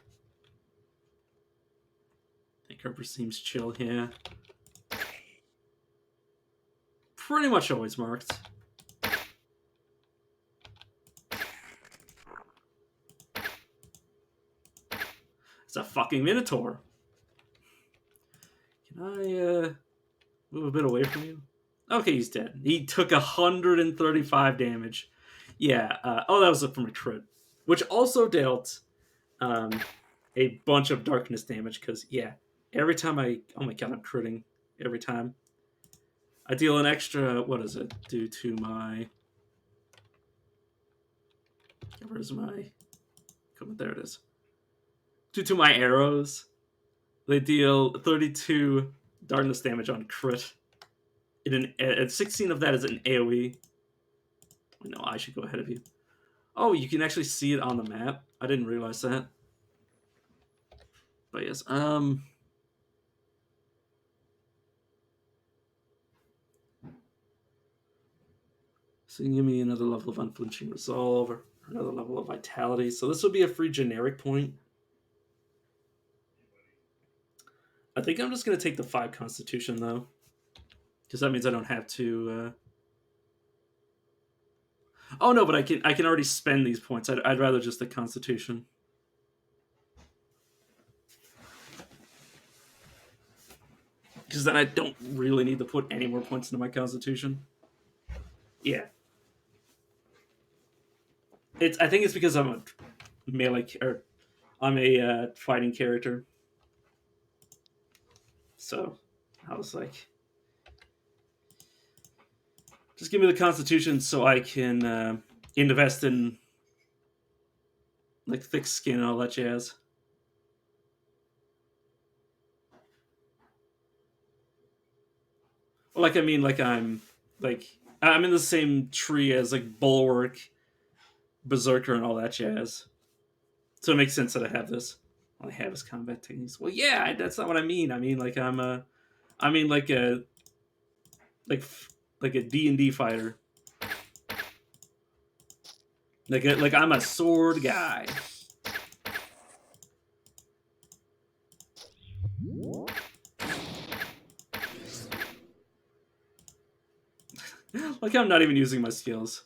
I think Harper seems chill here. Pretty much always marked. It's a fucking Minotaur. Can I move a bit away from you? Okay, he's dead. He took 135 damage. Yeah. Oh, that was from a crit, which also dealt a bunch of darkness damage. Because yeah, every time oh my god, I'm critting every time. I deal an extra. What is it? Due to my. Where's my? Come there it is. Due to my arrows, they deal 32 darkness damage on crit. And 16 of that is an AoE. No, I should go ahead of you. Oh, you can actually see it on the map. I didn't realize that. But yes, So you can give me another level of unflinching resolve or another level of vitality. So this would be a free generic point. I think I'm just going to take the 5 Constitution, though. Because that means I don't have to... Oh, no, but I can already spend these points. I'd rather just the Constitution. Because then I don't really need to put any more points into my Constitution. Yeah. I think it's because I'm a melee... Or I'm a fighting character. So, I was like... Just give me the Constitution so I can invest in like thick skin and all that jazz. Like I mean, like I'm in the same tree as like Bulwark, Berserker, and all that jazz. So it makes sense that I have this. All I have is combat techniques. Well, yeah, that's not what I mean. I mean like I mean like like a D&D fighter. Like I'm a sword guy. Like I'm not even using my skills.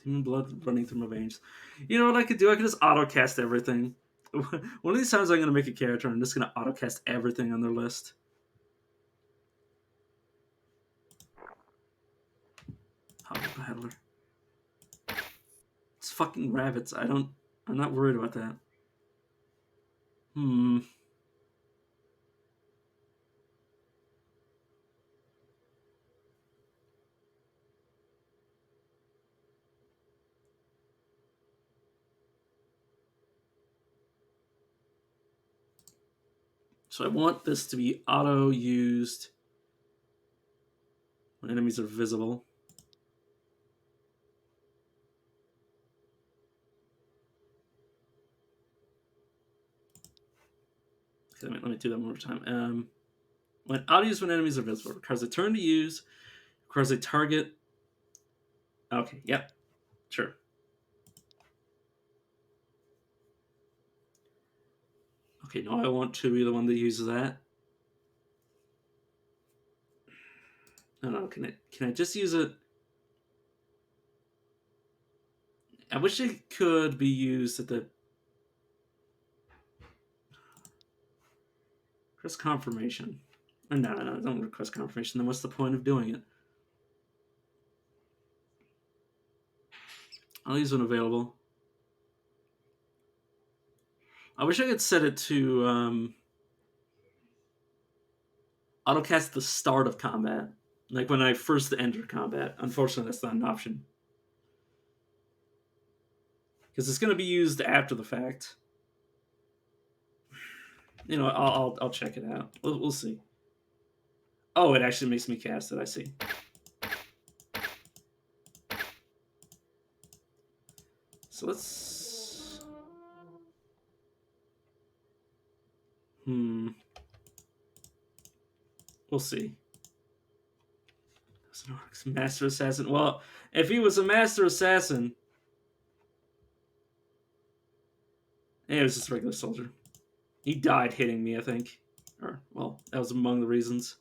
Human blood running through my veins. You know what I could do? I could just auto cast everything. One of these times I'm gonna make a character and I'm just gonna auto cast everything on their list. Hobble Battler. It's fucking rabbits. I'm not worried about that. So I want this to be auto used when enemies are visible. Okay, let me do that one more time. When auto used when enemies are visible, requires a turn to use, requires a target. Okay, yep, sure. Okay, no, I want to be the one that uses that. No, can I just use it? I wish it could be used at the request confirmation. No, don't request confirmation. Then what's the point of doing it? I'll use when available. I wish I could set it to autocast the start of combat, like when I first enter combat. Unfortunately, that's not an option because it's going to be used after the fact. You know, I'll check it out. We'll see. Oh, it actually makes me cast it. I see. So let's. We'll see. Master Assassin. Well, if he was a Master Assassin, it was just a regular soldier. He died hitting me, I think. Or, well, that was among the reasons.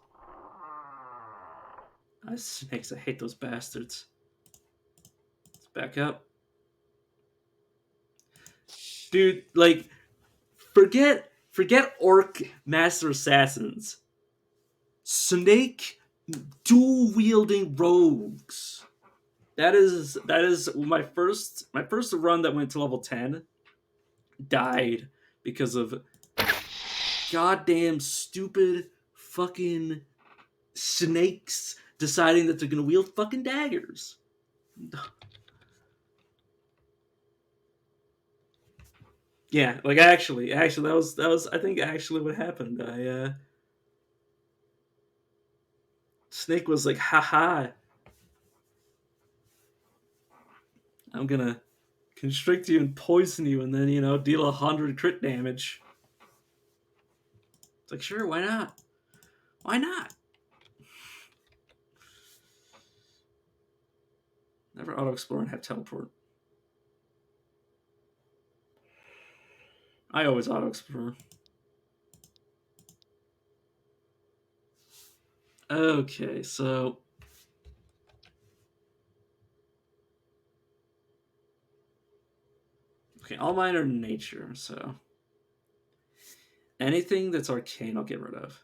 Snakes, I hate those bastards. Let's back up. Dude, like, forget orc master assassins. Snake dual wielding rogues. That is my first run that went to level 10 died because of goddamn stupid fucking snakes deciding that they're gonna wield fucking daggers. Yeah, like actually that was I think actually what happened. Snake was like, haha, I'm gonna constrict you and poison you and then, deal 100 crit damage. It's like, sure, why not? Why not? Never auto explore and have teleport. I always auto explore. Okay, so okay, all mine are nature, so anything that's arcane, I'll get rid of.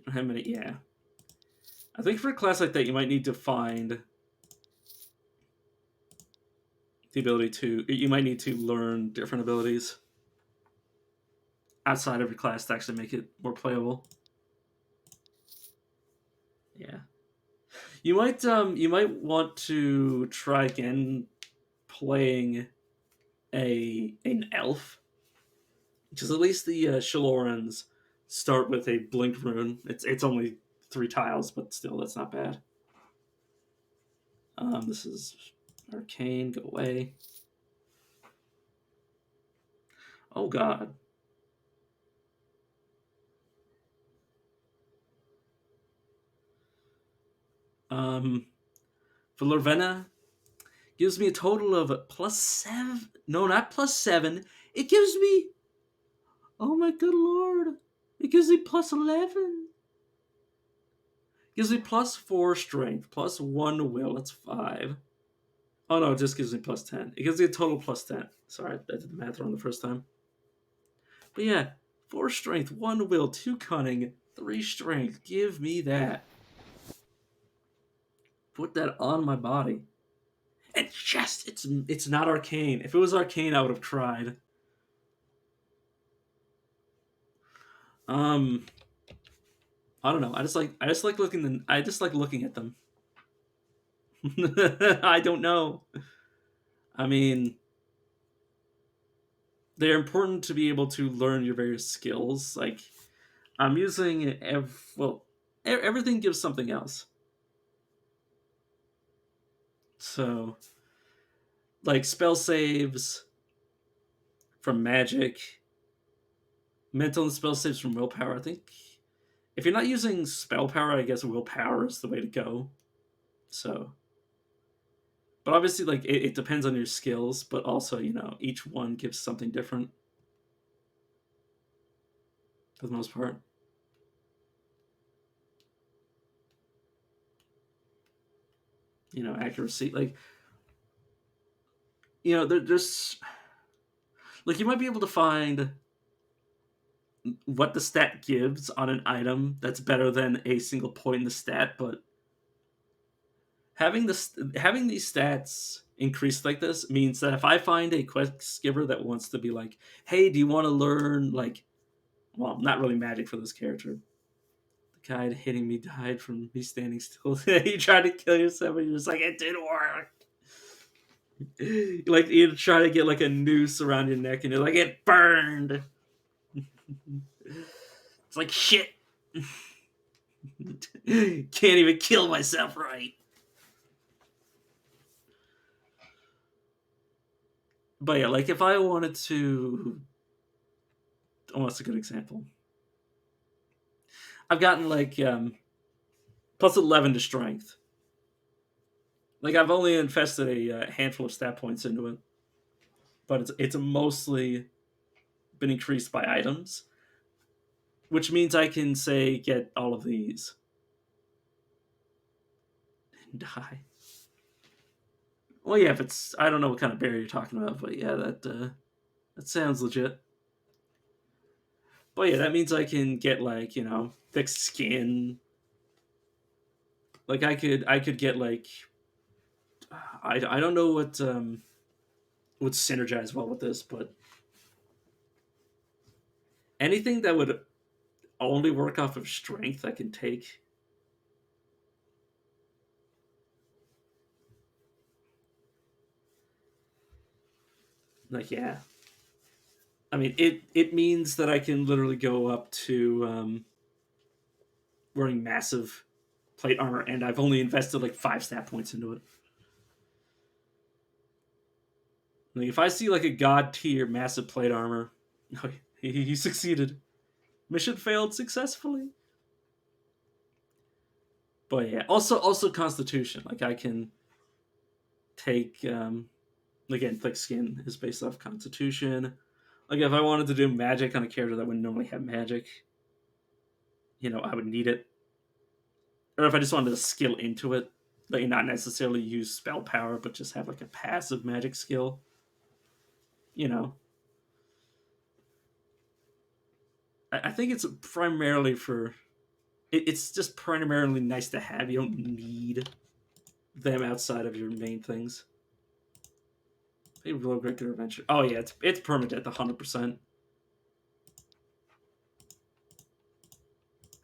How many? Yeah, I think for a class like that, you might need to find the ability to. You might need to learn different abilities outside of your class to actually make it more playable. Yeah, you might want to try again playing an elf, because at least the Shilorans start with a blinked rune. It's only 3 tiles, but still, that's not bad. This is arcane. Go away. Oh God. Um, for Lorvena, gives me a total of +7. No, not +7. It gives me. Oh my good lord! It gives me +11. Gives me +4 strength, +1 will. That's 5. Oh no, it just gives me +10. It gives me a total +10. Sorry, I did the math wrong the first time. But yeah, 4 strength, 1 will, 2 cunning, 3 strength. Give me that. Put that on my body. And yes, it's not arcane. If it was arcane, I would have tried. Um, I don't know. I just like looking at them. I don't know. I mean, they're important to be able to learn your various skills. Like I'm using everything gives something else. So like spell saves from magic, mental and spell saves from willpower. I think if you're not using spell power, I guess willpower is the way to go. So, but obviously, like it depends on your skills, but also each one gives something different for the most part. Accuracy, like there's like you might be able to find what the stat gives on an item that's better than a single point in the stat, but having these stats increased like this means that if I find a quest giver that wants to be like, hey, do you want to learn like, well, not really magic for this character. The guy hitting me died from me standing still. You tried to kill yourself and you're just like, it didn't work. Like you try to get like a noose around your neck and you're like, it burned. It's like shit. Can't even kill myself right. But yeah, like if I wanted to, oh, that's a good example. I've gotten like +11 to strength. Like I've only invested a handful of stat points into it, but it's mostly been increased by items, which means I can say get all of these and die. Well, yeah, if it's I don't know what kind of barrier you're talking about, but yeah, that sounds legit. But yeah, that means I can get like thick skin. Like I could get like I don't know what would synergize well with this, but anything that would only work off of strength, I can take. Like yeah, I mean it means that I can literally go up to wearing massive plate armor, and I've only invested like 5 stat points into it. Like if I see like a god tier massive plate armor, he succeeded. Mission failed successfully. But yeah, also Constitution. Like I can take again, thick skin is based off Constitution. Like if I wanted to do magic on a character that wouldn't normally have magic, I would need it. Or if I just wanted to skill into it, like not necessarily use spell power, but just have like a passive magic skill. You know, I think it's primarily for. It's just primarily nice to have. You don't need them outside of your main things. Hey, Rogue Regular Adventure. Oh yeah, it's permadeath 100%.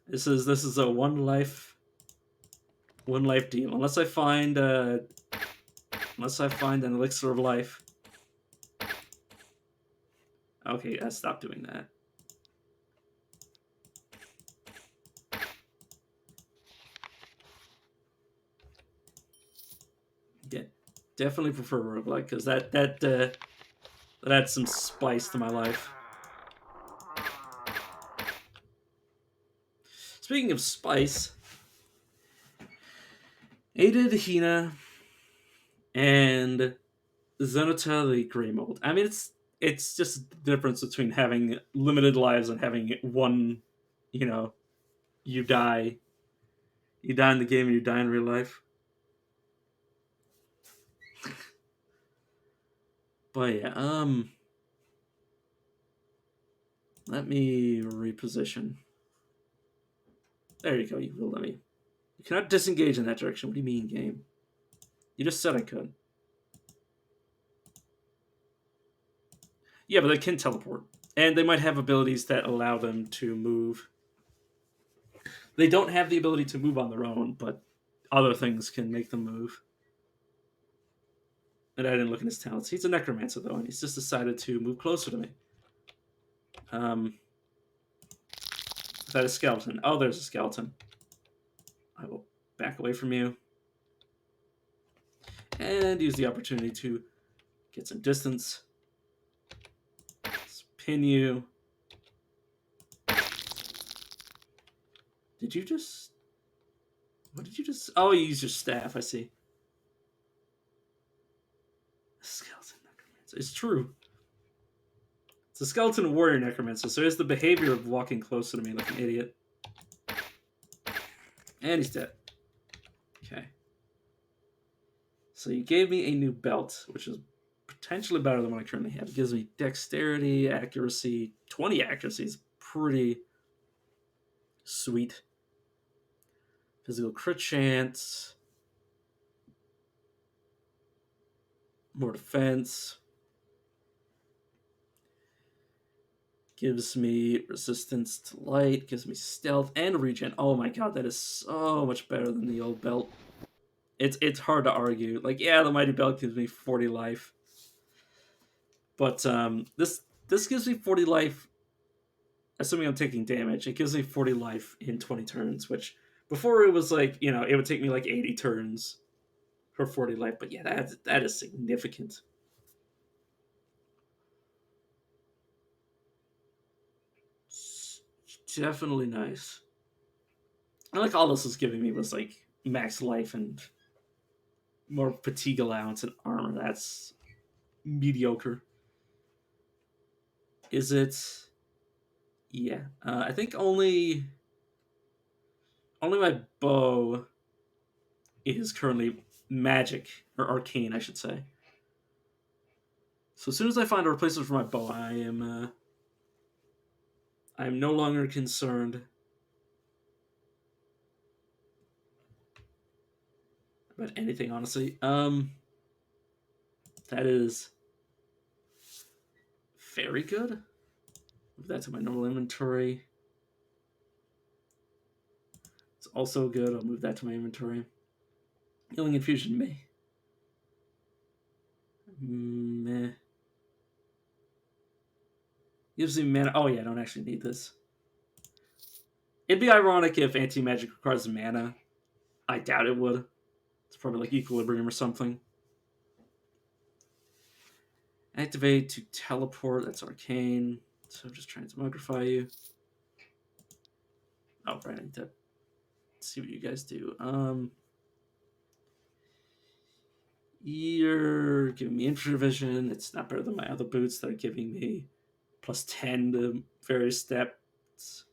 This is a one life deal. Unless I find an elixir of life. Okay, I stopped doing that. Yeah, definitely prefer roguelike because that adds some spice to my life. Speaking of spice, Ada Hina and Zenota the Grey Mold. I mean, it's just the difference between having limited lives and having one. You know, you die. You die in the game, and you die in real life. But yeah, let me reposition. There you go. You will let me. You cannot disengage in that direction. What do you mean, game? You just said I could. Yeah, but they can teleport. And they might have abilities that allow them to move. They don't have the ability to move on their own, but other things can make them move. And I didn't look at his talents. He's a necromancer, though, and he's just decided to move closer to me. Is that a skeleton? Oh, there's a skeleton. I will back away from you. And use the opportunity to get some distance. Pin you. Did you just... What did you just... Oh, you used your staff, I see. Skeleton necromancer. It's true. It's a skeleton warrior necromancer, so he has the behavior of walking closer to me like an idiot. And he's dead. Okay. So you gave me a new belt, which is potentially better than what I currently have. It gives me dexterity, accuracy. 20 accuracy is pretty sweet. Physical crit chance. More defense. Gives me resistance to light. Gives me stealth and regen. Oh my god, that is so much better than the old belt. It's hard to argue. Like, yeah, the mighty belt gives me 40 life. But this gives me 40 life, assuming I'm taking damage. It gives me 40 life in 20 turns, which before it was like, it would take me like 80 turns for 40 life. But yeah, that is significant. It's definitely nice. I like all this was giving me was like max life and more fatigue allowance and armor. That's mediocre. Is it? Yeah. I think only my bow is currently magic or arcane, I should say. So as soon as I find a replacement for my bow, I am no longer concerned about anything, honestly. That is very good. Move that to my normal inventory. It's also good. I'll move that to my inventory. Healing infusion, meh. Meh. Gives me mana. Oh yeah, I don't actually need this. It'd be ironic if anti-magic requires mana. I doubt it would. It's probably like equilibrium or something. Activate to teleport. That's arcane. So I'm just trying to mogrify you. Oh, right. I need to see what you guys do. You're giving me infantry vision. It's not better than my other boots that are giving me plus 10 to various stats.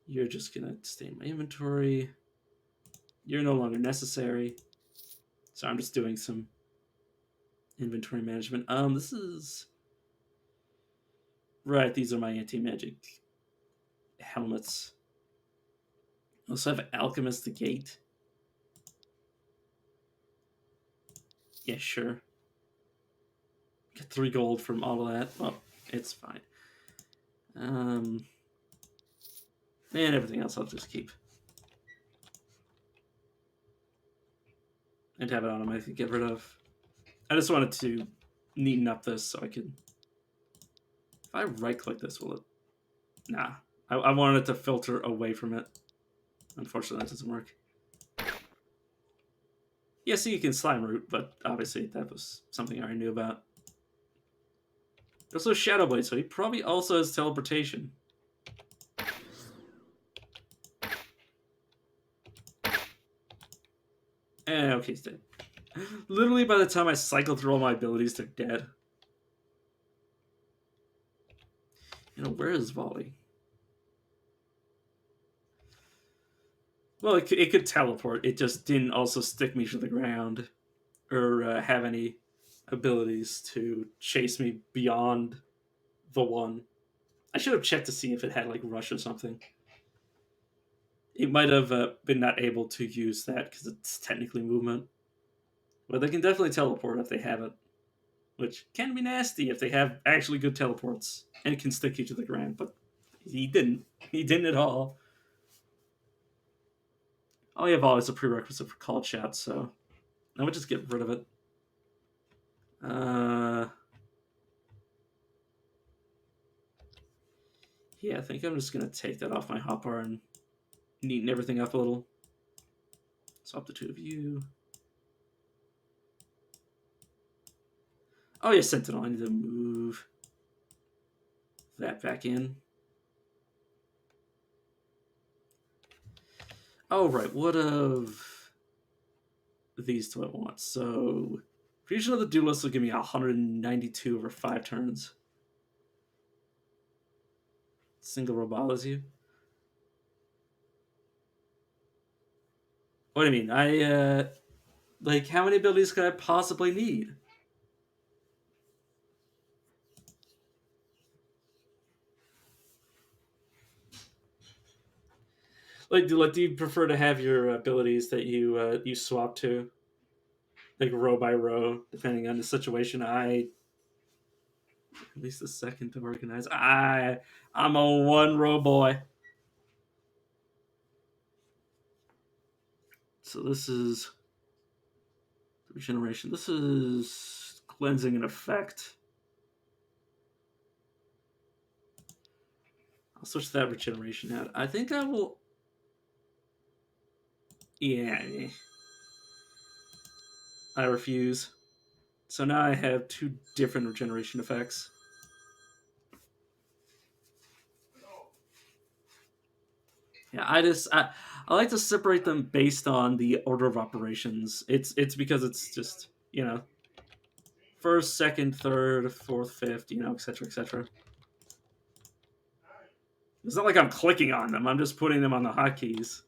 You're just gonna stay in my inventory. You're no longer necessary. So I'm just doing some inventory management. This is right. These are my anti-magic helmets. I also have Alchemist the Gate. Yeah, sure. Get 3 gold from all of that. Well, it's fine. And everything else I'll just keep. And have it automatically get rid of. I just wanted to neaten up this so I could. If I right click this, will it? Nah. I wanted it to filter away from it. Unfortunately, that doesn't work. Yeah, so you can slime root, but obviously that was something I already knew about. Also Shadow Blade, so he probably also has teleportation. Okay, he's dead. Literally by the time I cycle through all my abilities, they're dead. Where is Volley? Well, it could teleport. It just didn't also stick me to the ground or have any abilities to chase me beyond the one. I should have checked to see if it had like rush or something. It might have been not able to use that because it's technically movement. But they can definitely teleport if they have it, which can be nasty if they have actually good teleports and it can stick you to the ground. But he didn't. He didn't at all. Oh, yeah, Volley is a prerequisite for call chat, so I would just get rid of it. Yeah, I think I'm just gonna take that off my hotbar and neaten everything up a little. Swap the two of you. Oh yeah, Sentinel. I need to move that back in. Oh right, what of these do I want? So Fusion of the Duelist will give me 192 over 5 turns. Single Robalas you. What do you mean? Like how many abilities could I possibly need? Do you prefer to have your abilities that you swap to, like row by row, depending on the situation? At least the second to organize. I'm a one row boy. So this is regeneration. This is cleansing and effect. I'll switch that regeneration out. I think I will. Yeah, I refuse. So now I have 2 different regeneration effects. Yeah, I like to separate them based on the order of operations. It's because it's just first, second, third, fourth, fifth, etc., etc. It's not like I'm clicking on them. I'm just putting them on the hotkeys.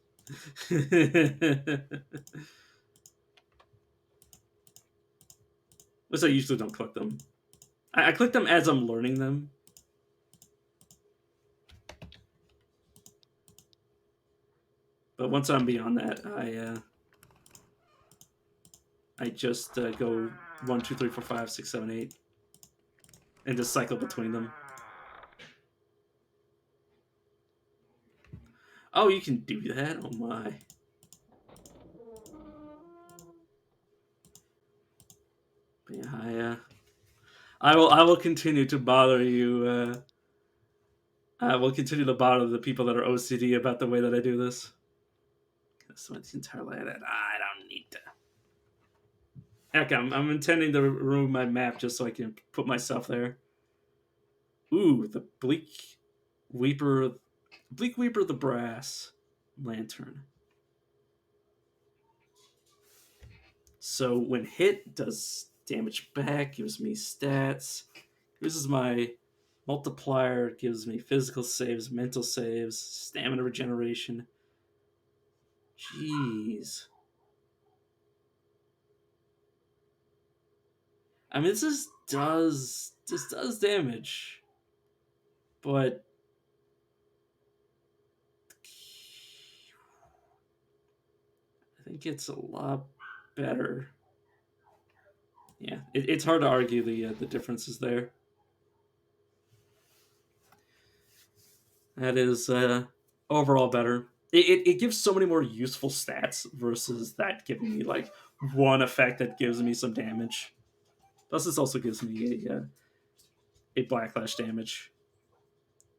Which I usually don't click them. I click them as I'm learning them. But once I'm beyond that, I just go 1, 2, 3, 4, 5, 6, 7, 8, and just cycle between them. Oh, you can do that? Oh my. But yeah, I will continue to bother you. I will continue to bother the people that are OCD about the way that I do this. That's what's entirely that I don't need to. Heck, I'm intending to remove my map just so I can put myself there. Ooh, the Bleak Weeper the Brass Lantern. So when hit, does damage back, gives me stats. This is my multiplier, gives me physical saves, mental saves, stamina regeneration. Jeez. I mean, this does damage, but I think it's a lot better. Yeah, it's hard to argue the differences there. That is overall better. It gives so many more useful stats versus that giving me like one effect that gives me some damage. Plus, this also gives me a backlash damage,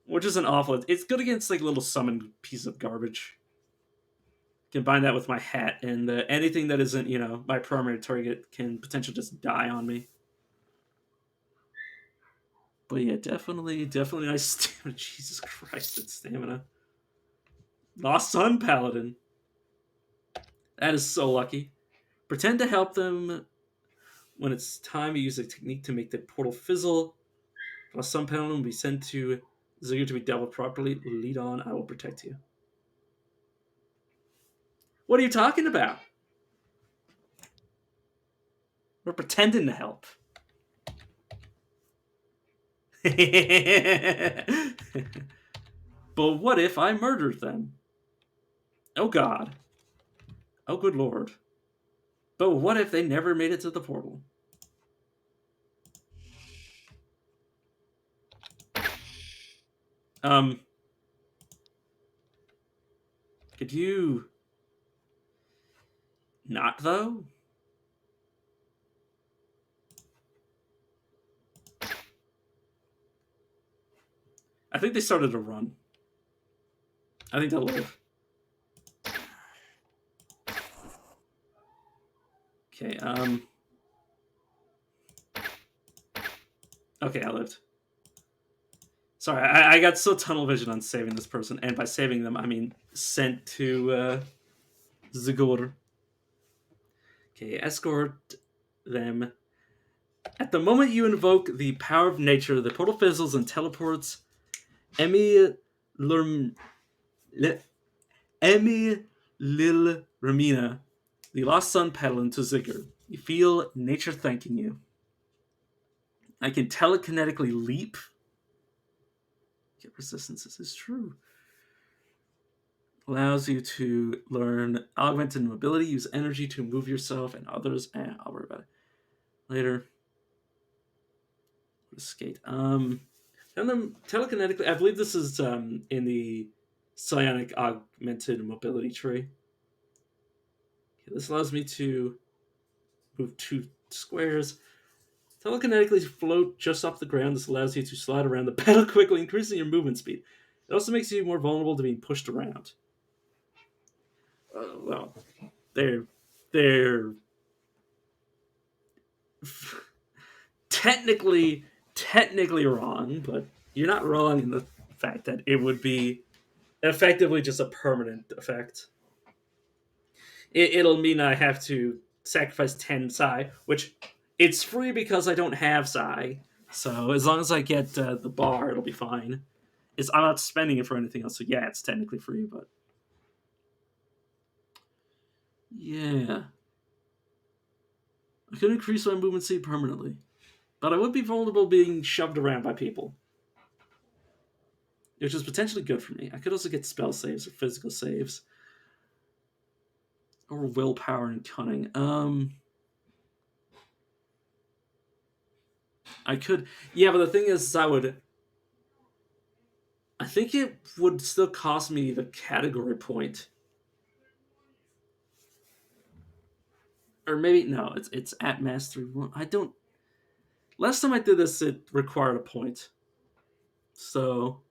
which isn't awful. It's good against like a little summoned piece of garbage. Combine that with my hat, and anything that isn't my primary target can potentially just die on me. But yeah, definitely nice stamina. Jesus Christ, it's stamina. Lost Sun Paladin. That is so lucky. Pretend to help them when it's time. You use a technique to make the portal fizzle. Lost Sun Paladin will be sent to Zigger to be dealt properly. Lead on, I will protect you. What are you talking about? We're pretending to help. But what if I murdered them? Oh god. Oh good lord. But what if they never made it to the portal? Um, could you not though? I think they started to run. I think they'll live. Okay, okay, I lived. Sorry, I got so tunnel vision on saving this person, and by saving them, I mean sent to Zagor. Okay, escort them. At the moment you invoke the power of nature, the portal fizzles and teleports Emmy Lurm. Emmy Lil Ramina, the lost sun paddling to Zigger. You feel nature thanking you. I can telekinetically leap. Get resistance, this is true. Allows you to learn augmented mobility, use energy to move yourself and others. I'll worry about it later. Skate. And then telekinetically, I believe this is in the psionic augmented mobility tree. Okay, this allows me to move 2 squares. Telekinetically float just off the ground. This allows you to slide around the pedal quickly, increasing your movement speed. It also makes you more vulnerable to being pushed around. Well, they're technically wrong, but you're not wrong in the fact that it would be effectively just a permanent effect. It'll mean I have to sacrifice 10 psi, which it's free because I don't have psi. So as long as I get the bar, it'll be fine. I'm not spending it for anything else, so yeah, it's technically free, but yeah, I could increase my movement speed permanently, but I would be vulnerable being shoved around by people, which is potentially good for me. I could also get spell saves or physical saves, or willpower and cunning. I could, yeah, but the thing is, I think it would still cost me the category point. Or maybe no, it's at mastery 1. I don't. Last time I did this, it required a point. So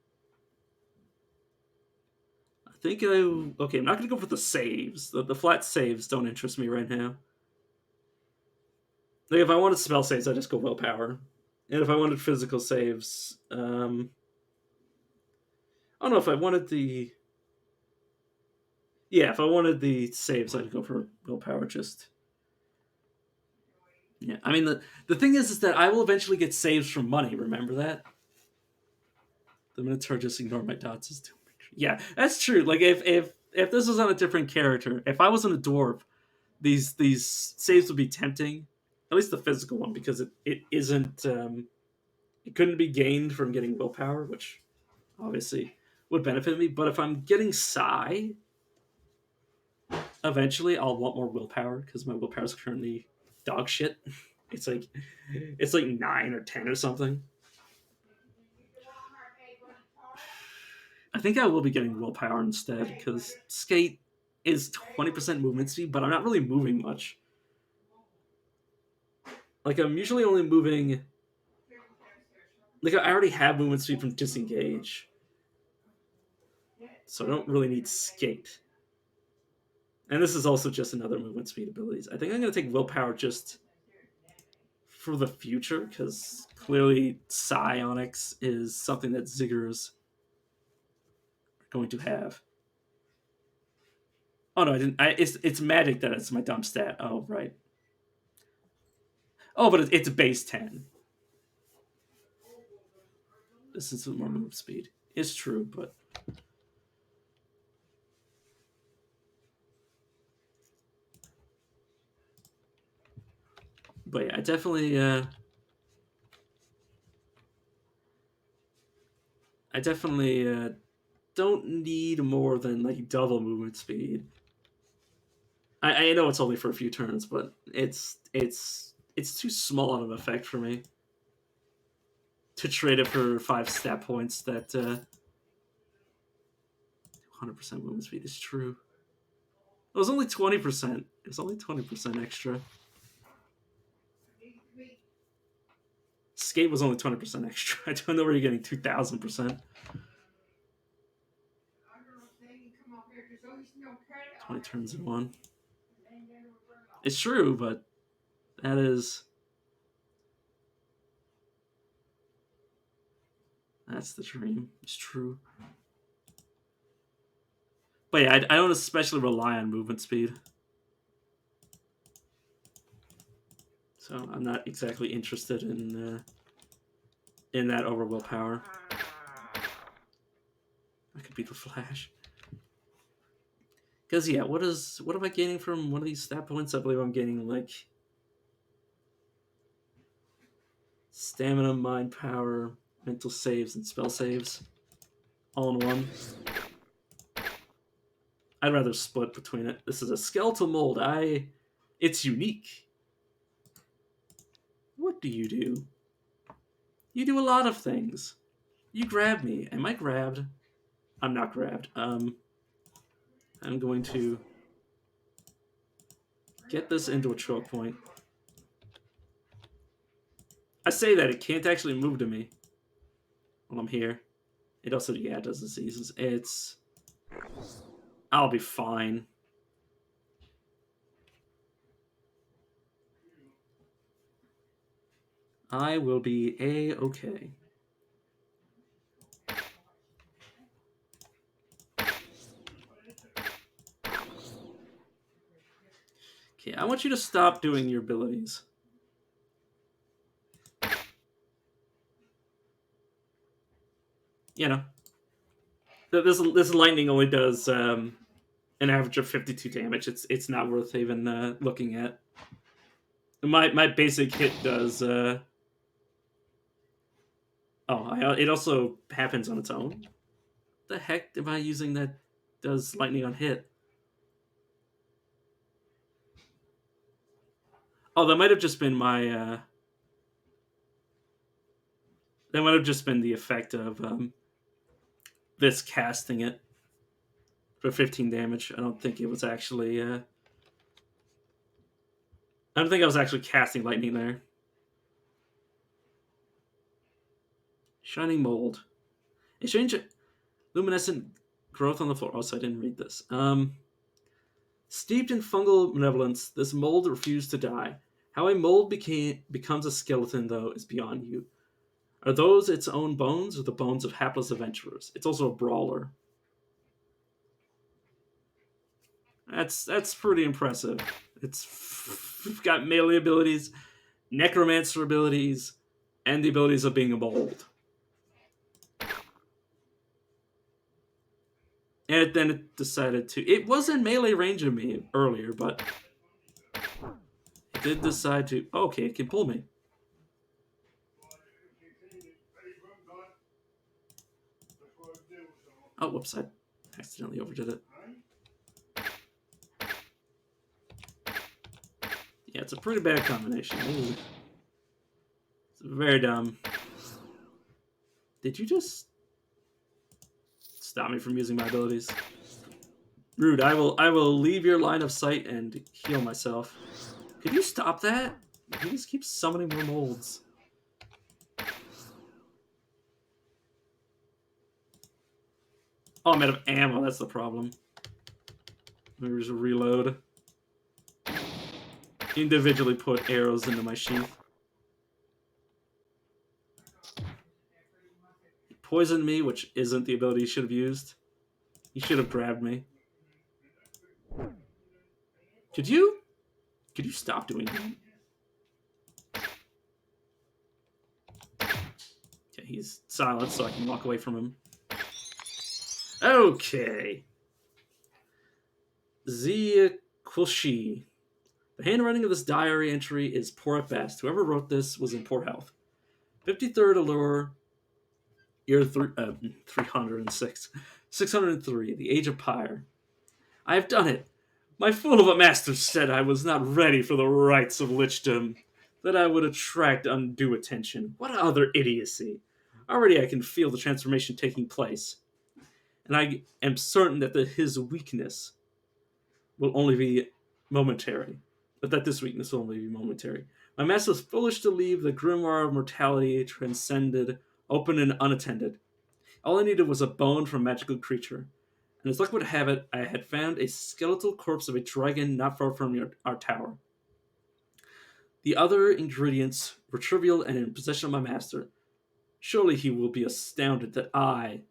I think okay. I'm not gonna go for the saves. The flat saves don't interest me right now. Like if I wanted spell saves, I just go willpower, and if I wanted physical saves, I don't know if I wanted the. Yeah, if I wanted the saves, I'd go for willpower. Just Yeah, I mean the thing is that I will eventually get saves from money. Remember that the Minotaur just ignored my dots is too much. Yeah, that's true. Like if this was on a different character, if I wasn't a dwarf, these saves would be tempting. At least the physical one because it isn't it couldn't be gained from getting willpower, which obviously would benefit me. But if I'm getting psi, eventually I'll want more willpower because my willpower is currently dog shit. It's like it's like 9 or 10 or something. I think I will be getting willpower instead because skate is 20% movement speed, but I'm not really moving much. Like I'm usually only moving. Like I already have movement speed from disengage, so I don't really need skate. And this is also just another movement speed abilities. I think I'm gonna take willpower just for the future because clearly psionics is something that ziggers are going to have. Oh no, I didn't. It's magic that it's my dumb stat. Oh right. Oh, but it's base 10. This is more move speed. It's true, but yeah, I definitely don't need more than like double movement speed. I know it's only for a few turns, but it's too small of an effect for me to trade it for 5 stat points. That 100% movement speed is true. It was only 20%. It was only 20% extra. Skate was only 20% extra. I don't know where you're getting 2,000%. 20 turns in one. It's true, but that is that's the dream. It's true. But yeah, I don't especially rely on movement speed, so I'm not exactly interested in that over willpower. I could beat the Flash. Because yeah, what am I gaining from one of these stat points? I believe I'm gaining like stamina, mind power, mental saves, and spell saves all in one. I'd rather split between it. This is a skeletal mold. It's unique. What do? You do a lot of things. You grab me. Am I grabbed? I'm not grabbed. I'm going to get this into a choke point. I say that it can't actually move to me while I'm here. It also, yeah, it does diseases. I'll be fine. I will be a-okay. Okay, I want you to stop doing your abilities. You know, this lightning only does an average of 52 damage. It's not worth even looking at. My basic hit does. It also happens on its own. The heck am I using that does lightning on hit? Oh, that might have just been my. That might have just been the effect of this casting it for 15 damage. I don't think it was actually. I don't think I was actually casting lightning there. Shining mold. A strange luminescent growth on the floor. Also, I didn't read this. Steeped in fungal malevolence, this mold refused to die. How a mold becomes a skeleton, though, is beyond you. Are those its own bones or the bones of hapless adventurers? It's also a brawler. That's pretty impressive. It's got melee abilities. necromancer abilities, and the abilities of being a mold. And then it decided to. It was in melee range of me earlier, but it did decide to. Okay, it can pull me. Oh, whoops! I accidentally overdid it. Yeah, it's a pretty bad combination. Ooh. It's very dumb. Did you just stop me from using my abilities? Rude. I will leave your line of sight and heal myself. Could you stop that? He just keeps summoning more molds. Oh, I'm out of ammo. That's the problem. There's a reload. Individually put arrows into my sheath. He poisoned me, which isn't the ability he should have used. He should have grabbed me. Could you? Could you stop doing that? Okay, he's silent, so I can walk away from him. Okay. Ziyakushi. The handwriting of this diary entry is poor at best. Whoever wrote this was in poor health. 53rd Allure, year 306. 603, the Age of Pyre. I have done it. My fool of a master said I was not ready for the rites of lichdom, that I would attract undue attention. What other idiocy! Already I can feel the transformation taking place, and I am certain that his weakness will only be momentary. But that this weakness will only be momentary. My master was foolish to leave the grimoire of mortality transcended, open and unattended. All I needed was a bone from a magical creature. And as luck would have it, I had found a skeletal corpse of a dragon not far from our tower. The other ingredients were trivial and in possession of my master. Surely he will be astounded that I,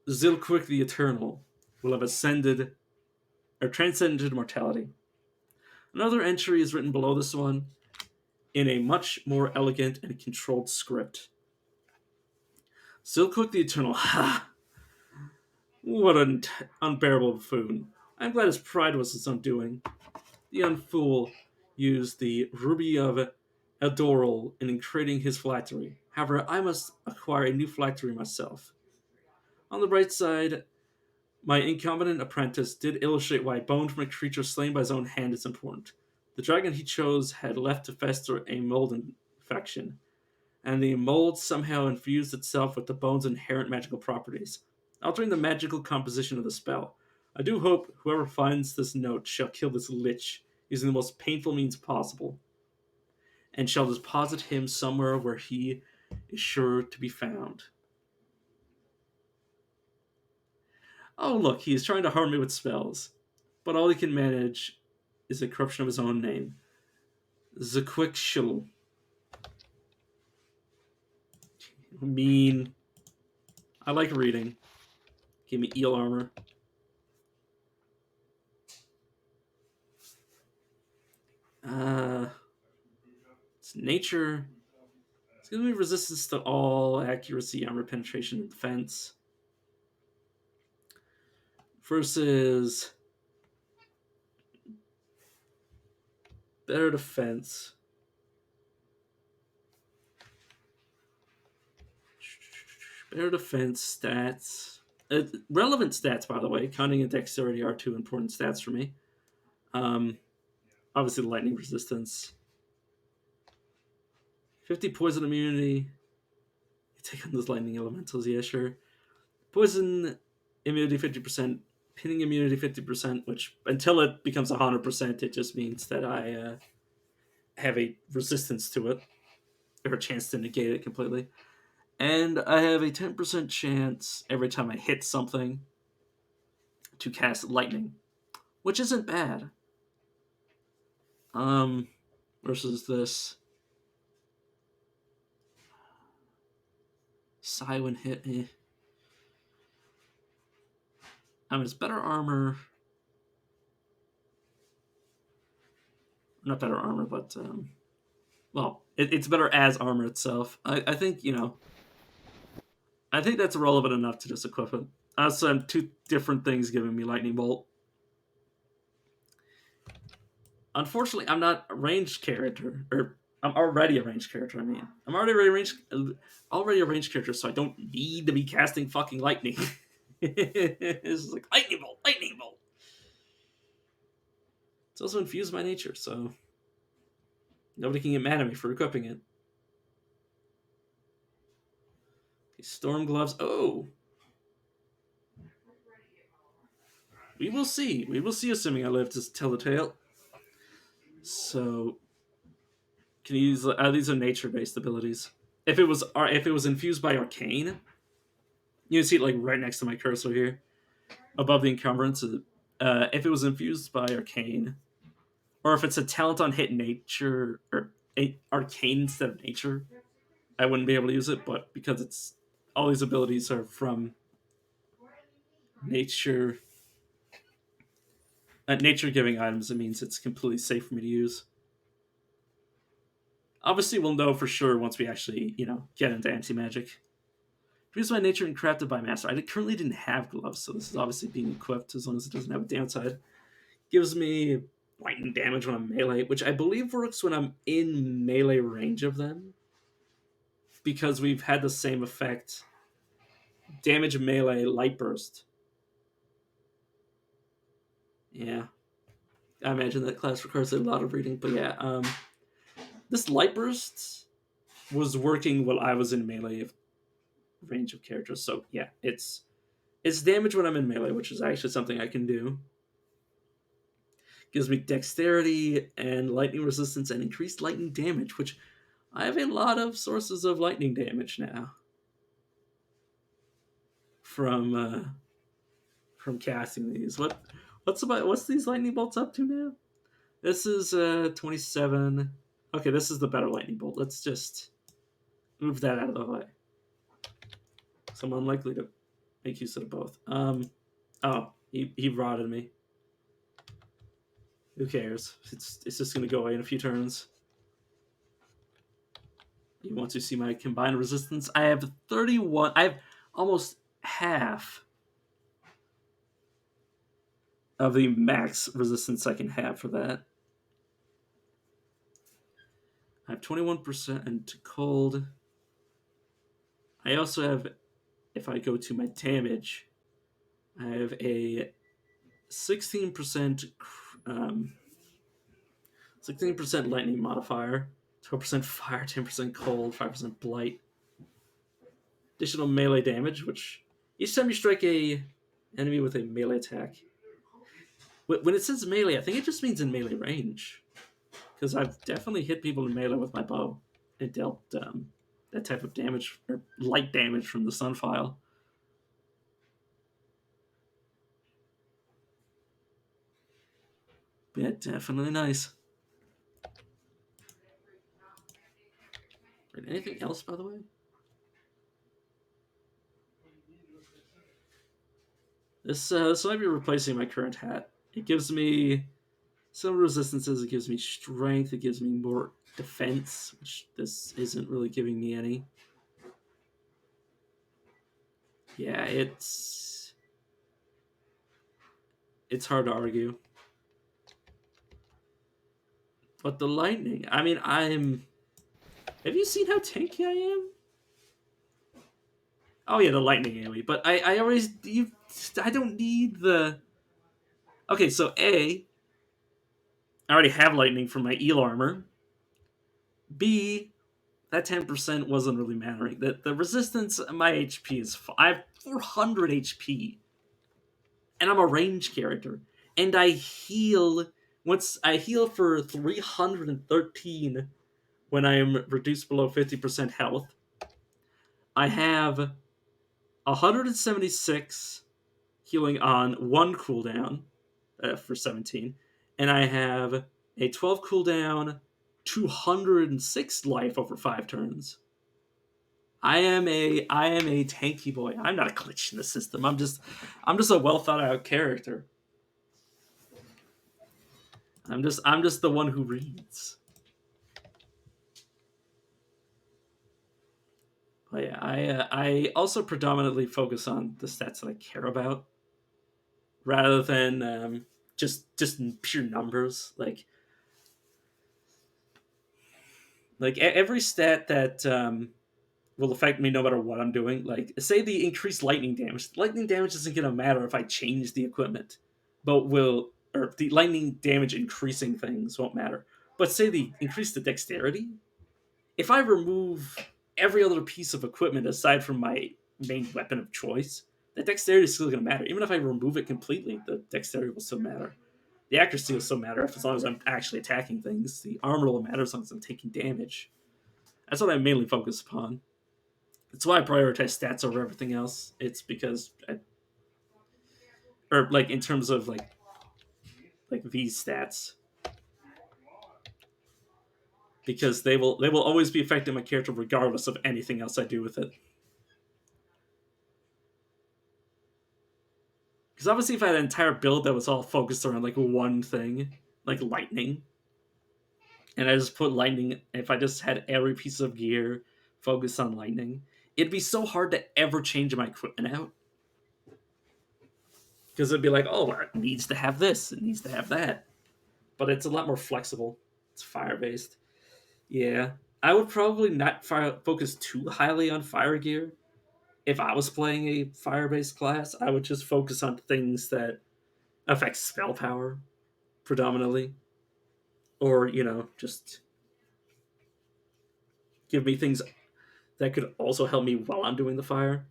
Zilquick the Eternal, will have ascended or transcended mortality. Another entry is written below this one in a much more elegant and controlled script. Zilquick the Eternal, ha! What an unbearable buffoon. I'm glad his pride was his undoing. The young fool used the ruby of Eldoril in creating his phylactery. However, I must acquire a new phylactery myself. On the bright side, my incompetent apprentice did illustrate why bone from a creature slain by his own hand is important. The dragon he chose had left to fester a mold infection, and the mold somehow infused itself with the bone's inherent magical properties, altering the magical composition of the spell. I do hope whoever finds this note shall kill this lich using the most painful means possible, and shall deposit him somewhere where he is sure to be found. Oh, look, he is trying to harm me with spells, but all he can manage is the corruption of his own name. Zakwikshul. Mean. I like reading. Give me eel armor. It's nature. It's going to be resistance to all, accuracy, armor penetration, and defense. Versus better defense. Better defense stats. Relevant stats, by the way. Cunning and dexterity are two important stats for me. Obviously, the lightning resistance. 50 poison immunity. You take on those lightning elementals, yeah, sure. Poison immunity 50%, pinning immunity 50%, which until it becomes 100%, it just means that I have a resistance to it, or a chance to negate it completely. And I have a 10% chance every time I hit something to cast lightning, which isn't bad. Versus this Psy when hit. I mean, it's better armor. Not better armor, but Well, it's better as armor itself. I think, I think that's relevant enough to just equip it. I also have two different things giving me lightning bolt. Unfortunately, I'm not a ranged character, or I'm already a ranged character. I mean, I'm already a ranged character, so I don't need to be casting fucking lightning. It's like lightning bolt, lightning bolt. It's also infused by nature, so nobody can get mad at me for equipping it. Storm gloves. Oh, we will see. We will see. Assuming I live to tell the tale. So, can you use? These are nature-based abilities. If it was infused by arcane, you can see it like right next to my cursor here, above the encumbrance. If it was infused by arcane, or if it's a talent on hit nature or arcane instead of nature, I wouldn't be able to use it. But because it's all these abilities are from nature, nature giving items, it means it's completely safe for me to use. Obviously, we'll know for sure once we actually, get into anti magic. Produced by nature and crafted by master. I currently didn't have gloves, so this is obviously being equipped as long as it doesn't have a downside. Gives me lightning damage when I'm melee, which I believe works when I'm in melee range of them, because we've had the same effect. Damage melee, light burst. Yeah, I imagine that class requires a lot of reading, but yeah, this light burst was working while I was in melee range of characters. So yeah, it's damage when I'm in melee, which is actually something I can do. Gives me dexterity and lightning resistance and increased lightning damage, which I have a lot of sources of lightning damage now from casting these. What's these lightning bolts up to now? This is 27. Okay, this is the better lightning bolt. Let's just move that out of the way. So I'm unlikely to make use of both. Oh, he rotted me. Who cares? It's just gonna go away in a few turns. You want to see my combined resistance? I have 31. I have almost half of the max resistance I can have for that. I have 21% to cold. I also have, if I go to my damage, I have a 16% 16% lightning modifier, 12% fire, 10% cold, 5% blight. Additional melee damage, which each time you strike a enemy with a melee attack. When it says melee, I think it just means in melee range, because I've definitely hit people in melee with my bow and dealt that type of damage or light damage from the Sunfile. Yeah, definitely nice. Right, anything else, by the way? This might be replacing my current hat. It gives me some resistances. It gives me strength. It gives me more defense, which this isn't really giving me any. Yeah, it's hard to argue. But the lightning, I mean, have you seen how tanky I am? Oh yeah, the lightning AoE. But I don't need the. Okay, so I already have lightning from my eel armor. B, that 10% wasn't really mattering. The resistance, my HP is. I have 400 HP, and I'm a range character, and I heal. Once I heal for 313 when I am reduced below 50% health. I have 176 healing on one cooldown for 17, and I have a 12 cooldown, 206 life over 5 turns. I am a tanky boy. I'm not a glitch in the system. I'm just a well thought out character. I'm just the one who reads. Oh yeah, I also predominantly focus on the stats that I care about rather than just pure numbers. Every stat that will affect me no matter what I'm doing. Like, say the increased lightning damage. Lightning damage isn't going to matter if I change the equipment, but will or the lightning damage increasing things won't matter. But say the increase the dexterity. If I remove every other piece of equipment aside from my main weapon of choice, the dexterity is still going to matter. Even if I remove it completely, the dexterity will still matter. The accuracy will still matter as long as I'm actually attacking things. The armor will matter as long as I'm taking damage. That's what I mainly focus upon. That's why I prioritize stats over everything else. It's because, or like in terms of like these stats, because they will always be affecting my character regardless of anything else I do with it. Because obviously, if I had an entire build that was all focused around like one thing, like lightning, and I just put lightning, if I just had every piece of gear focused on lightning, it'd be so hard to ever change my equipment out. Because it'd be like, oh, it needs to have this, it needs to have that. But it's a lot more flexible. It's fire based. Yeah, I would probably not focus too highly on fire gear. If I was playing a fire based class, I would just focus on things that affect spell power predominantly, or just give me things that could also help me while I'm doing the fire.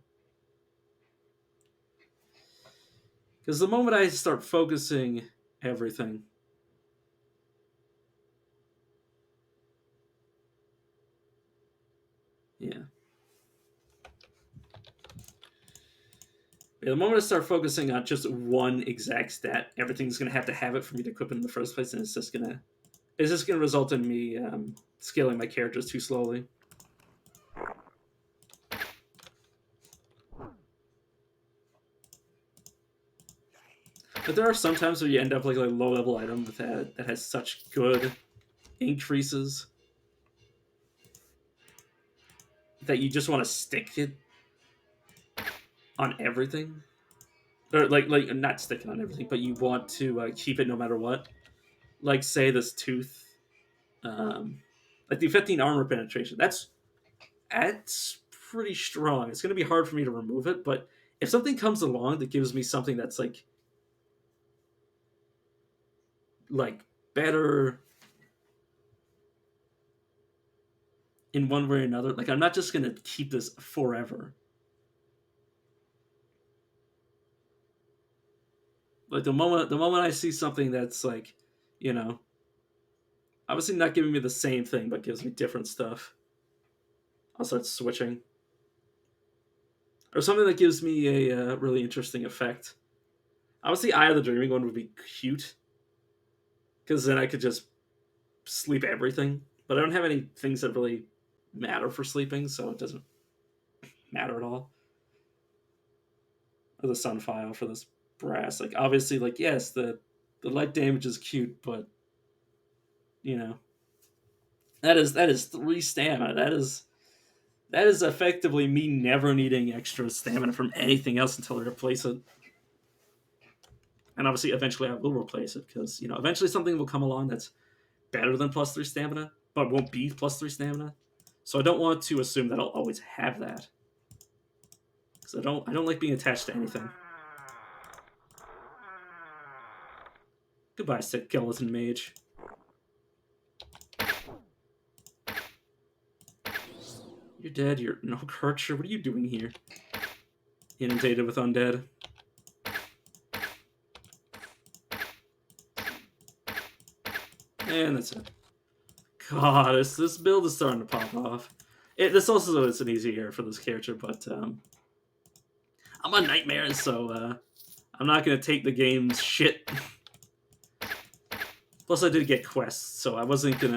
Because the moment I start focusing everything, yeah. Yeah, the moment I start focusing on just one exact stat, everything's gonna have to have it for me to equip it in the first place, and it's just gonna result in me scaling my characters too slowly. But there are some times where you end up like a low level item with that has such good increases that you just want to stick it on everything, or like not stick it on everything, but you want to keep it no matter what. Like say this tooth, um, like the 15 armor penetration. That's pretty strong. It's going to be hard for me to remove it, but if something comes along that gives me something that's like better in one way or another, like I'm not just going to keep this forever. Like the moment I see something that's like, you know, obviously not giving me the same thing, but gives me different stuff, I'll start switching. Or something that gives me a really interesting effect. Obviously, Eye of the Dreaming one would be cute because then I could just sleep everything. But I don't have any things that really matter for sleeping, so it doesn't matter at all. Or the Sun File for this brass, like obviously, like yes, the light damage is cute, but you know that is 3 stamina. That is effectively me never needing extra stamina from anything else until I replace it. And obviously, eventually I will replace it because eventually something will come along that's better than +3 stamina, but won't be +3 stamina. So I don't want to assume that I'll always have that because I don't like being attached to anything. Goodbye, skeleton mage. You're dead. You're no Kircher. What are you doing here? Inundated with undead. And that's it. God, this build is starting to pop off. This also is an easy error for this character, but I'm on nightmares, so I'm not gonna take the game's shit. Plus, I did get quests, so I wasn't going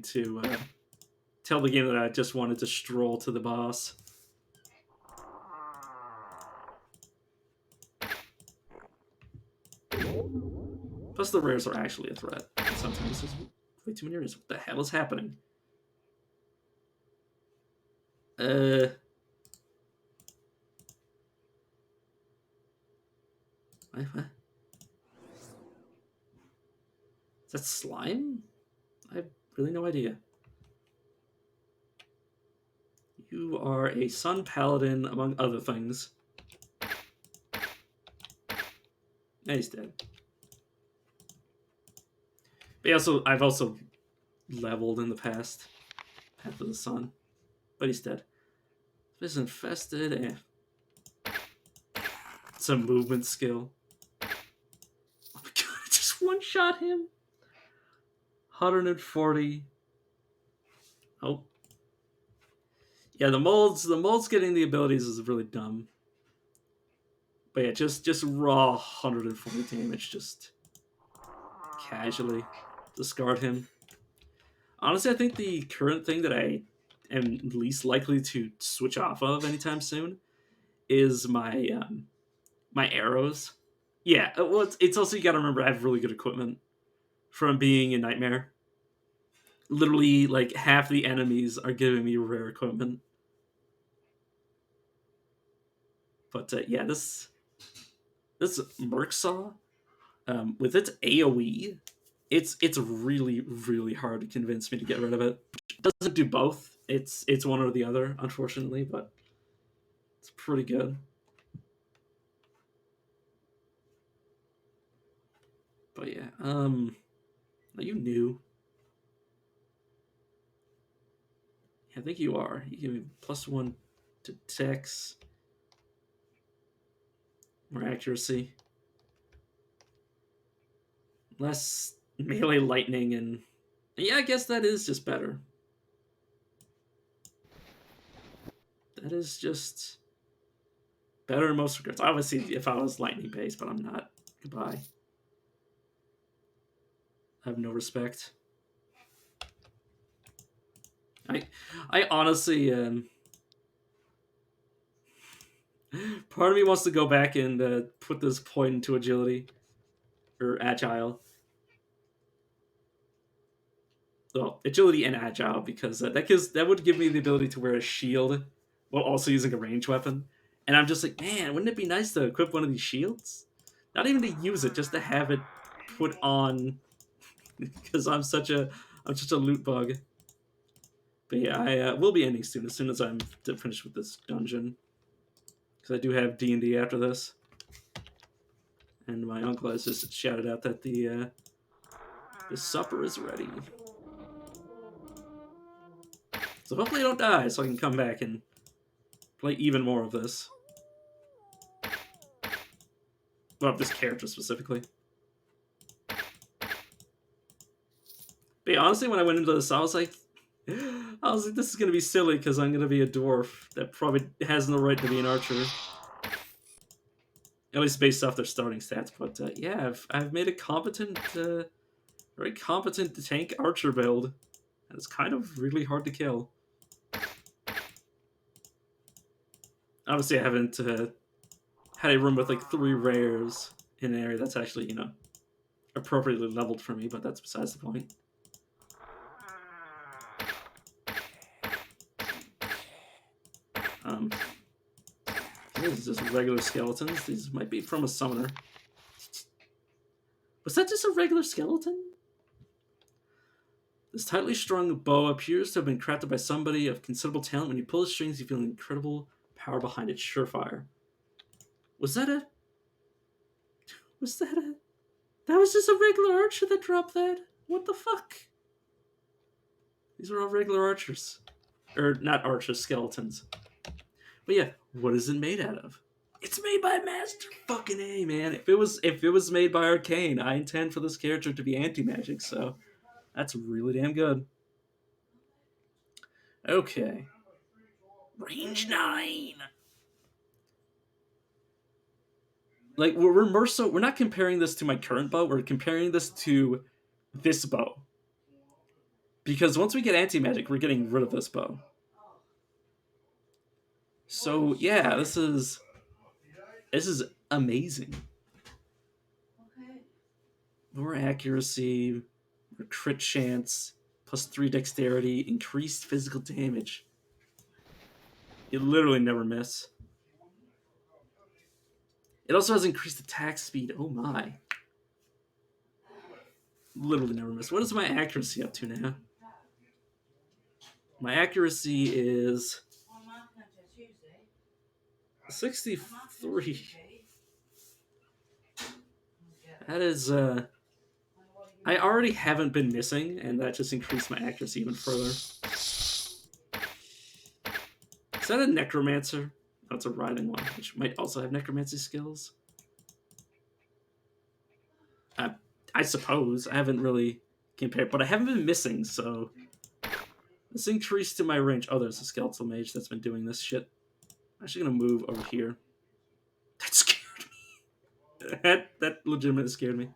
to tell the game that I just wanted to stroll to the boss. Plus, the rares are actually a threat. Sometimes there's way too many rares. What the hell is happening? Uh, what? Is that slime? I have really no idea. You are a sun paladin, among other things. Yeah, he's dead. But I've also leveled in the past. Path of the Sun. But he's dead. This is infested. It's a movement skill. Oh my god, I just one shot him. 140. Oh. Yeah, the molds getting the abilities is really dumb. But yeah, just raw 140 damage, just casually discard him. Honestly, I think the current thing that I am least likely to switch off of anytime soon is my arrows. Yeah, well, it's also you got to remember I have really good equipment from being a nightmare. Literally, like half the enemies are giving me rare equipment. But yeah, this Merc Saw with its AOE, it's really hard to convince me to get rid of it. It doesn't do both. It's one or the other, unfortunately, but it's pretty good. But yeah, are you new? I think you are. You give me +1 to dex, more accuracy, less melee lightning, and yeah, I guess that is just better. That is just better in most regards. Obviously, if I was lightning based, but I'm not. Goodbye. I have no respect. I, I honestly, part of me wants to go back and put this point into agility or agile. Well, agility and agile because that would give me the ability to wear a shield while also using a ranged weapon. And I'm just like, man, wouldn't it be nice to equip one of these shields? Not even to use it, just to have it put on because I'm such a loot bug. But yeah, I will be ending soon as soon as I'm finished with this dungeon because I do have D&D after this. And my uncle has just shouted out that the supper is ready. So hopefully I don't die, so I can come back and play even more of this. Well, this character specifically. But yeah, honestly, when I went into this, I was like, this is gonna be silly because I'm gonna be a dwarf that probably has no right to be an archer. At least based off their starting stats. But yeah, I've made a competent, very competent tank archer build, and it's kind of really hard to kill. Obviously, I haven't had a room with like 3 rares in an area that's actually appropriately leveled for me, but that's besides the point. These are just regular skeletons. These might be from a summoner. Was that just a regular skeleton? This tightly strung bow appears to have been crafted by somebody of considerable talent. When you pull the strings, you feel an incredible power behind it. Surefire. Was that a... Was that a... That was just a regular archer that dropped that? What the fuck? These are all regular archers. Or, not archers, skeletons. But yeah, what is it made out of? It's made by Master fucking A, man. If it was made by Arcane, I intend for this character to be anti-magic, so that's really damn good. Okay. Range 9. Like we're more so we're not comparing this to my current bow, we're comparing this to this bow. Because once we get anti-magic, we're getting rid of this bow. So yeah, this is amazing. More accuracy, more crit chance, +3 dexterity, increased physical damage. You literally never miss. It also has increased attack speed. Oh my. Literally never miss. What is my accuracy up to now? My accuracy is 63. That is, I already haven't been missing, and that just increased my accuracy even further. Is that a necromancer? No, it's a writhing one, which might also have necromancy skills. I suppose. I haven't really compared, but I haven't been missing, so this increased to my range. Oh, there's a skeletal mage that's been doing this shit. I'm actually gonna move over here. That scared me. that legitimately scared me.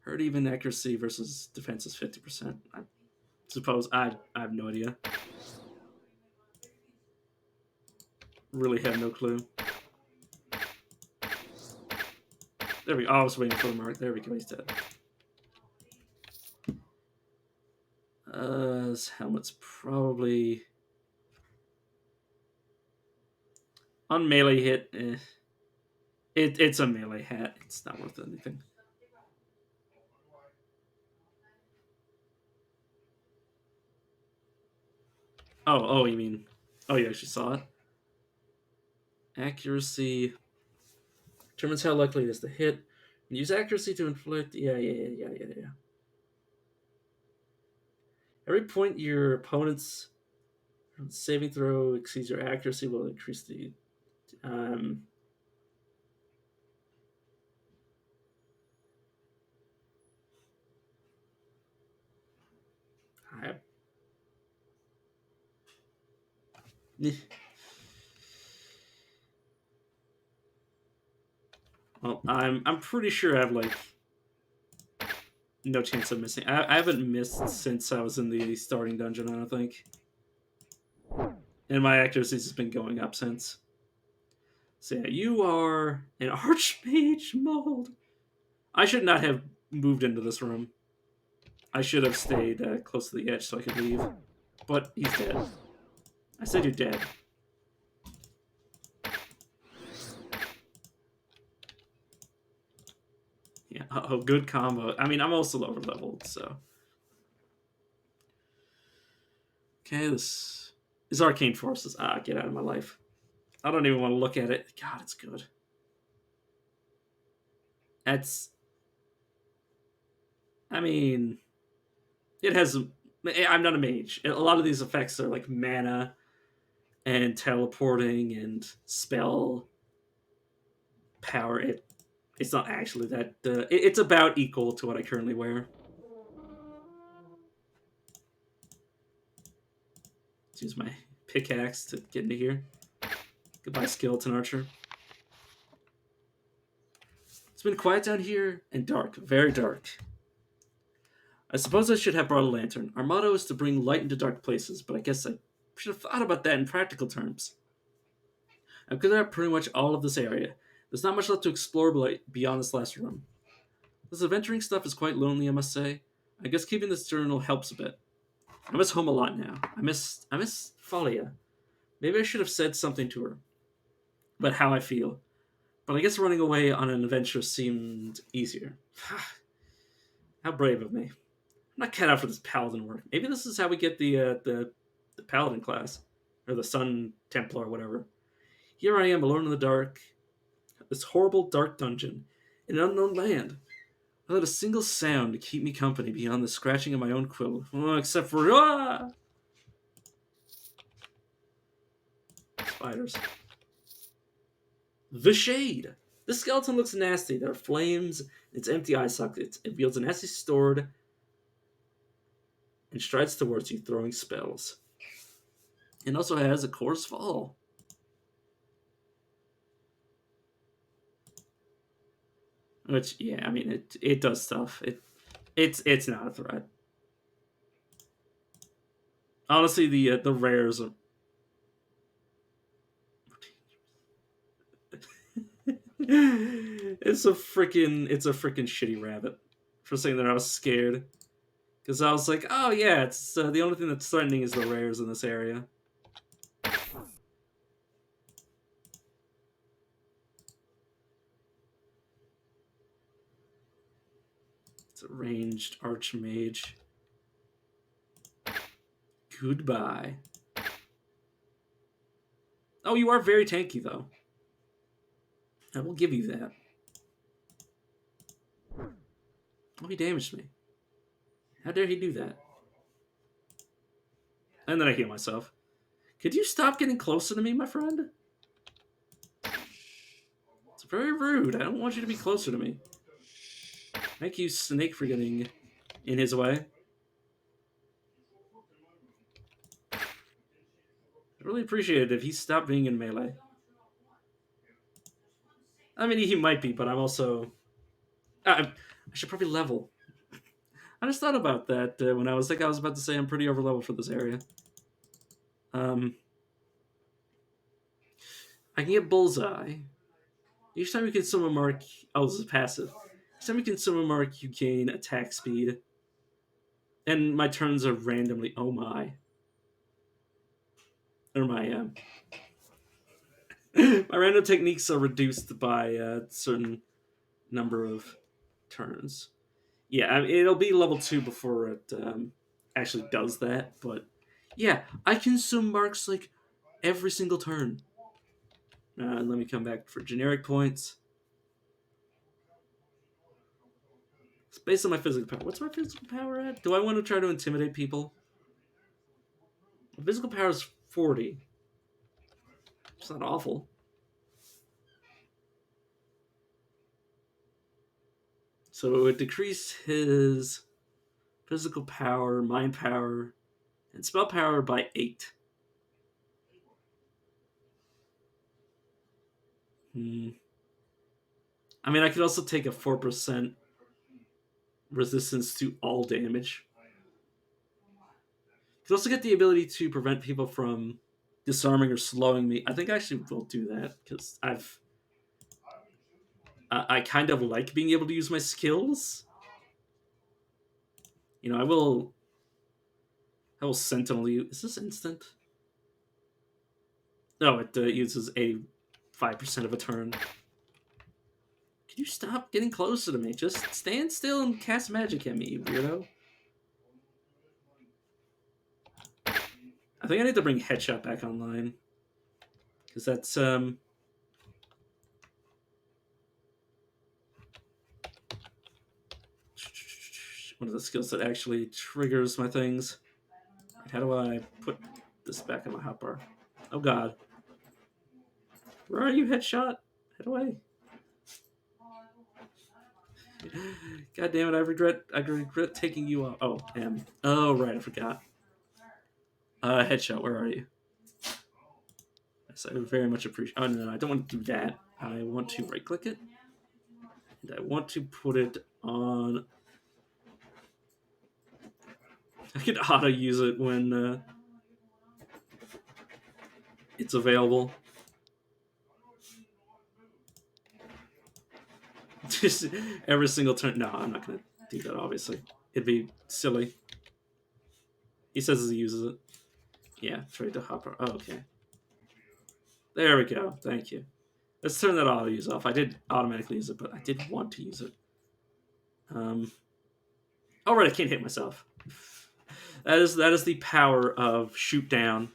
Hurt even accuracy versus defense is 50%. I suppose I have no idea. Really have no clue. There we go. Oh, I was waiting for the mark. There we go. He's dead. His helmet's probably on melee hit. It's a melee hat. It's not worth anything. Oh, you mean? Oh, you actually saw it. Accuracy determines how likely it is to hit. Use accuracy to inflict. Yeah. Every point your opponent's saving throw exceeds your accuracy will increase the. I, well, I'm pretty sure I have like no chance of missing. I haven't missed since I was in the starting dungeon. I don't think, and my accuracy has been going up since. So yeah, you are an archmage mold. I should not have moved into this room. I should have stayed close to the edge so I could leave. But he's dead. I said you're dead. Yeah. Oh, good combo. I mean, I'm also lower leveled, so. Okay, this is Arcane Forces. Get out of my life. I don't even want to look at it. God, it's good. That's. I mean, it has. I'm not a mage. A lot of these effects are like mana and teleporting and spell power. It's not actually that. It's about equal to what I currently wear. Let's use my pickaxe to get into here. Goodbye, skeleton archer. It's been quiet down here and dark, very dark. I suppose I should have brought a lantern. Our motto is to bring light into dark places, but I guess I should have thought about that in practical terms. I've cleared out pretty much all of this area. There's not much left to explore beyond this last room. This adventuring stuff is quite lonely, I must say. I guess keeping this journal helps a bit. I miss home a lot now. I miss Falia. Maybe I should have said something to her about how I feel. But I guess running away on an adventure seemed easier. How brave of me. I'm not cut out for this paladin work. Maybe this is how we get the paladin class. Or the Sun Templar or whatever. Here I am alone in the dark. This horrible dark dungeon. In an unknown land. Without a single sound to keep me company beyond the scratching of my own quill. Oh, except for... Spiders. The Shade. This skeleton looks nasty. There are flames. Its empty eye sockets. It wields a nasty sword and strides towards you, throwing spells. It also has a coarse fall. Which, yeah, I mean, it does stuff. It's not a threat. Honestly, the rares are. It's a freaking shitty rabbit. For saying that I was scared. Because I was like, oh yeah, it's the only thing that's threatening is the rares in this area. It's a ranged archmage. Goodbye. Oh, you are very tanky though. I will give you that. Oh, he damaged me. How dare he do that? And then I heal myself. Could you stop getting closer to me, my friend? It's very rude. I don't want you to be closer to me. Thank you, Snake, for getting in his way. I'd really appreciate it if he stopped being in melee. I mean, he might be, but I'm also... I should probably level. I just thought about that when I was about to say I'm pretty over level for this area. I can get Bullseye. Each time you consume a mark... Oh, this is passive. Each time you consume a mark, you gain attack speed. And my turns are randomly... Oh my. Or my... my random techniques are reduced by a certain number of turns. Yeah, I mean, it'll be level 2 before it actually does that, but yeah, I consume marks like every single turn. Let me come back for generic points. It's based on my physical power. What's my physical power at? Do I want to try to intimidate people? My physical power is 40. It's not awful. So it would decrease his physical power, mind power, and spell power by 8. I mean, I could also take a 4% resistance to all damage. You could also get the ability to prevent people from disarming or slowing me. I think I actually will do that because I kind of like being able to use my skills. You know, I will sentinel you. Is this instant? No, it uses a 5% of a turn. Can you stop getting closer to me? Just stand still and cast magic at me, you weirdo. I think I need to bring Headshot back online. Because that's, one of the skills that actually triggers my things. How do I put this back in my hotbar? Oh god. Where are you, Headshot? Head away. God damn it, I regret taking you off. Oh, damn. Oh, right, I forgot. Headshot, where are you? Yes, I would very much appreciate... Oh, no, I don't want to do that. I want to right-click it. And I want to put it on... I can auto-use it when it's available. Just every single turn... No, I'm not going to do that, obviously. It'd be silly. He says he uses it. Yeah, trade to hopper. Oh, okay. There we go. Thank you. Let's turn that auto use off. I did automatically use it, but I did want to use it. Oh right, I can't hit myself. That is the power of shoot down.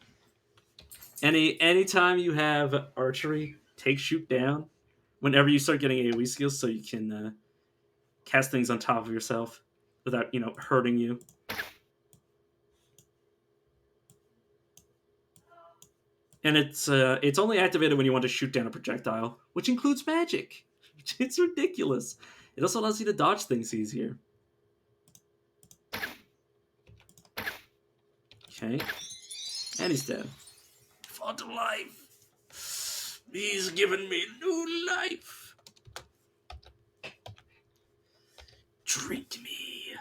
Anytime you have archery, take shoot down. Whenever you start getting AoE skills, so you can cast things on top of yourself without hurting you. And it's only activated when you want to shoot down a projectile, which includes magic. It's ridiculous. It also allows you to dodge things easier. Okay. And he's dead. Fought to life. He's given me new life. Drink me.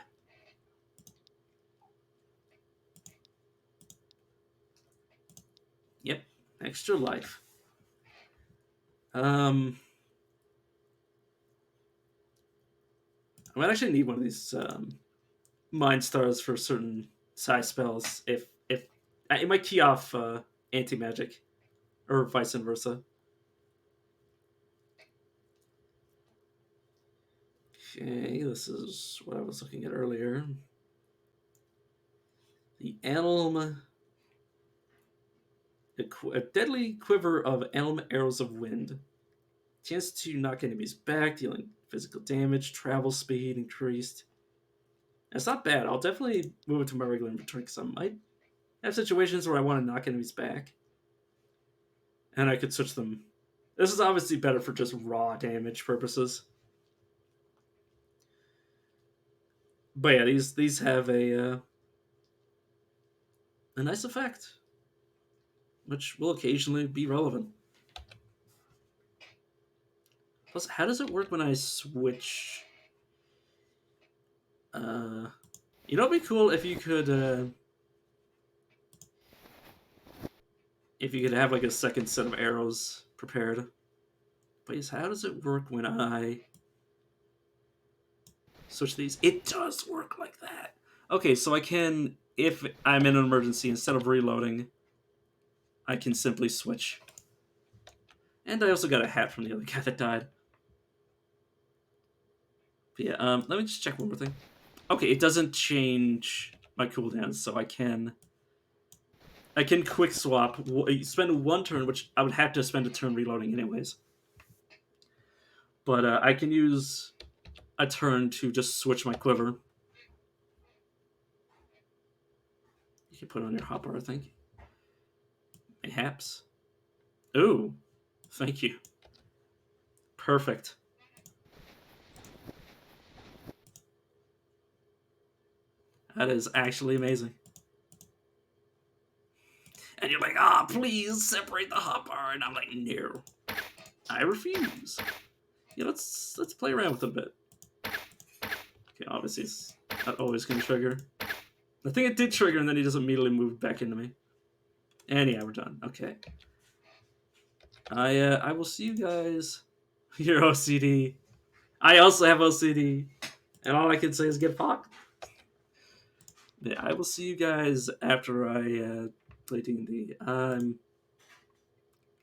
Yep. Extra life. I might actually need one of these mind stars for certain size spells. If it might key off anti magic or vice versa. Okay, this is what I was looking at earlier. The Elm, a deadly quiver of Elm arrows of wind. Chance to knock enemies back, dealing physical damage, travel speed increased. It's not bad. I'll definitely move it to my regular inventory because I might have situations where I want to knock enemies back, and I could switch them. This is obviously better for just raw damage purposes. But yeah, these have a nice effect, which will occasionally be relevant. Plus, how does it work when I switch? Uh, it'd be cool if you could have like a second set of arrows prepared. But yes, how does it work when I switch these? It does work like that. Okay, so I can, if I'm in an emergency, instead of reloading, I can simply switch. And I also got a hat from the other guy that died. But yeah, let me just check one more thing. Okay, it doesn't change my cooldowns, so I can quick swap, spend one turn, which I would have to spend a turn reloading anyways. But I can use a turn to just switch my quiver. You can put it on your hopper, I think. Mayhaps. Ooh, thank you. Perfect. That is actually amazing. And you're like, ah, oh, please separate the hopper, and I'm like, no, I refuse. Yeah, let's play around with it a bit. Okay, obviously it's not always gonna trigger. I think it did trigger, and then he just immediately moved back into me. And yeah, we're done. Okay. I will see you guys. Your OCD. I also have OCD, and all I can say is get fucked. Yeah, I will see you guys after I play D&D.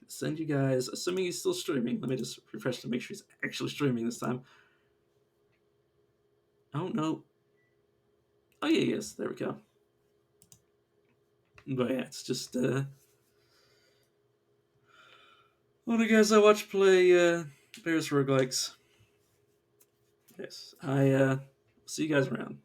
Send you guys, assuming he's still streaming. Let me just refresh to make sure he's actually streaming this time. Oh no. Oh yeah, yes, there we go. But yeah, it's just one of the guys I watch play various roguelikes. Yes, I see you guys around.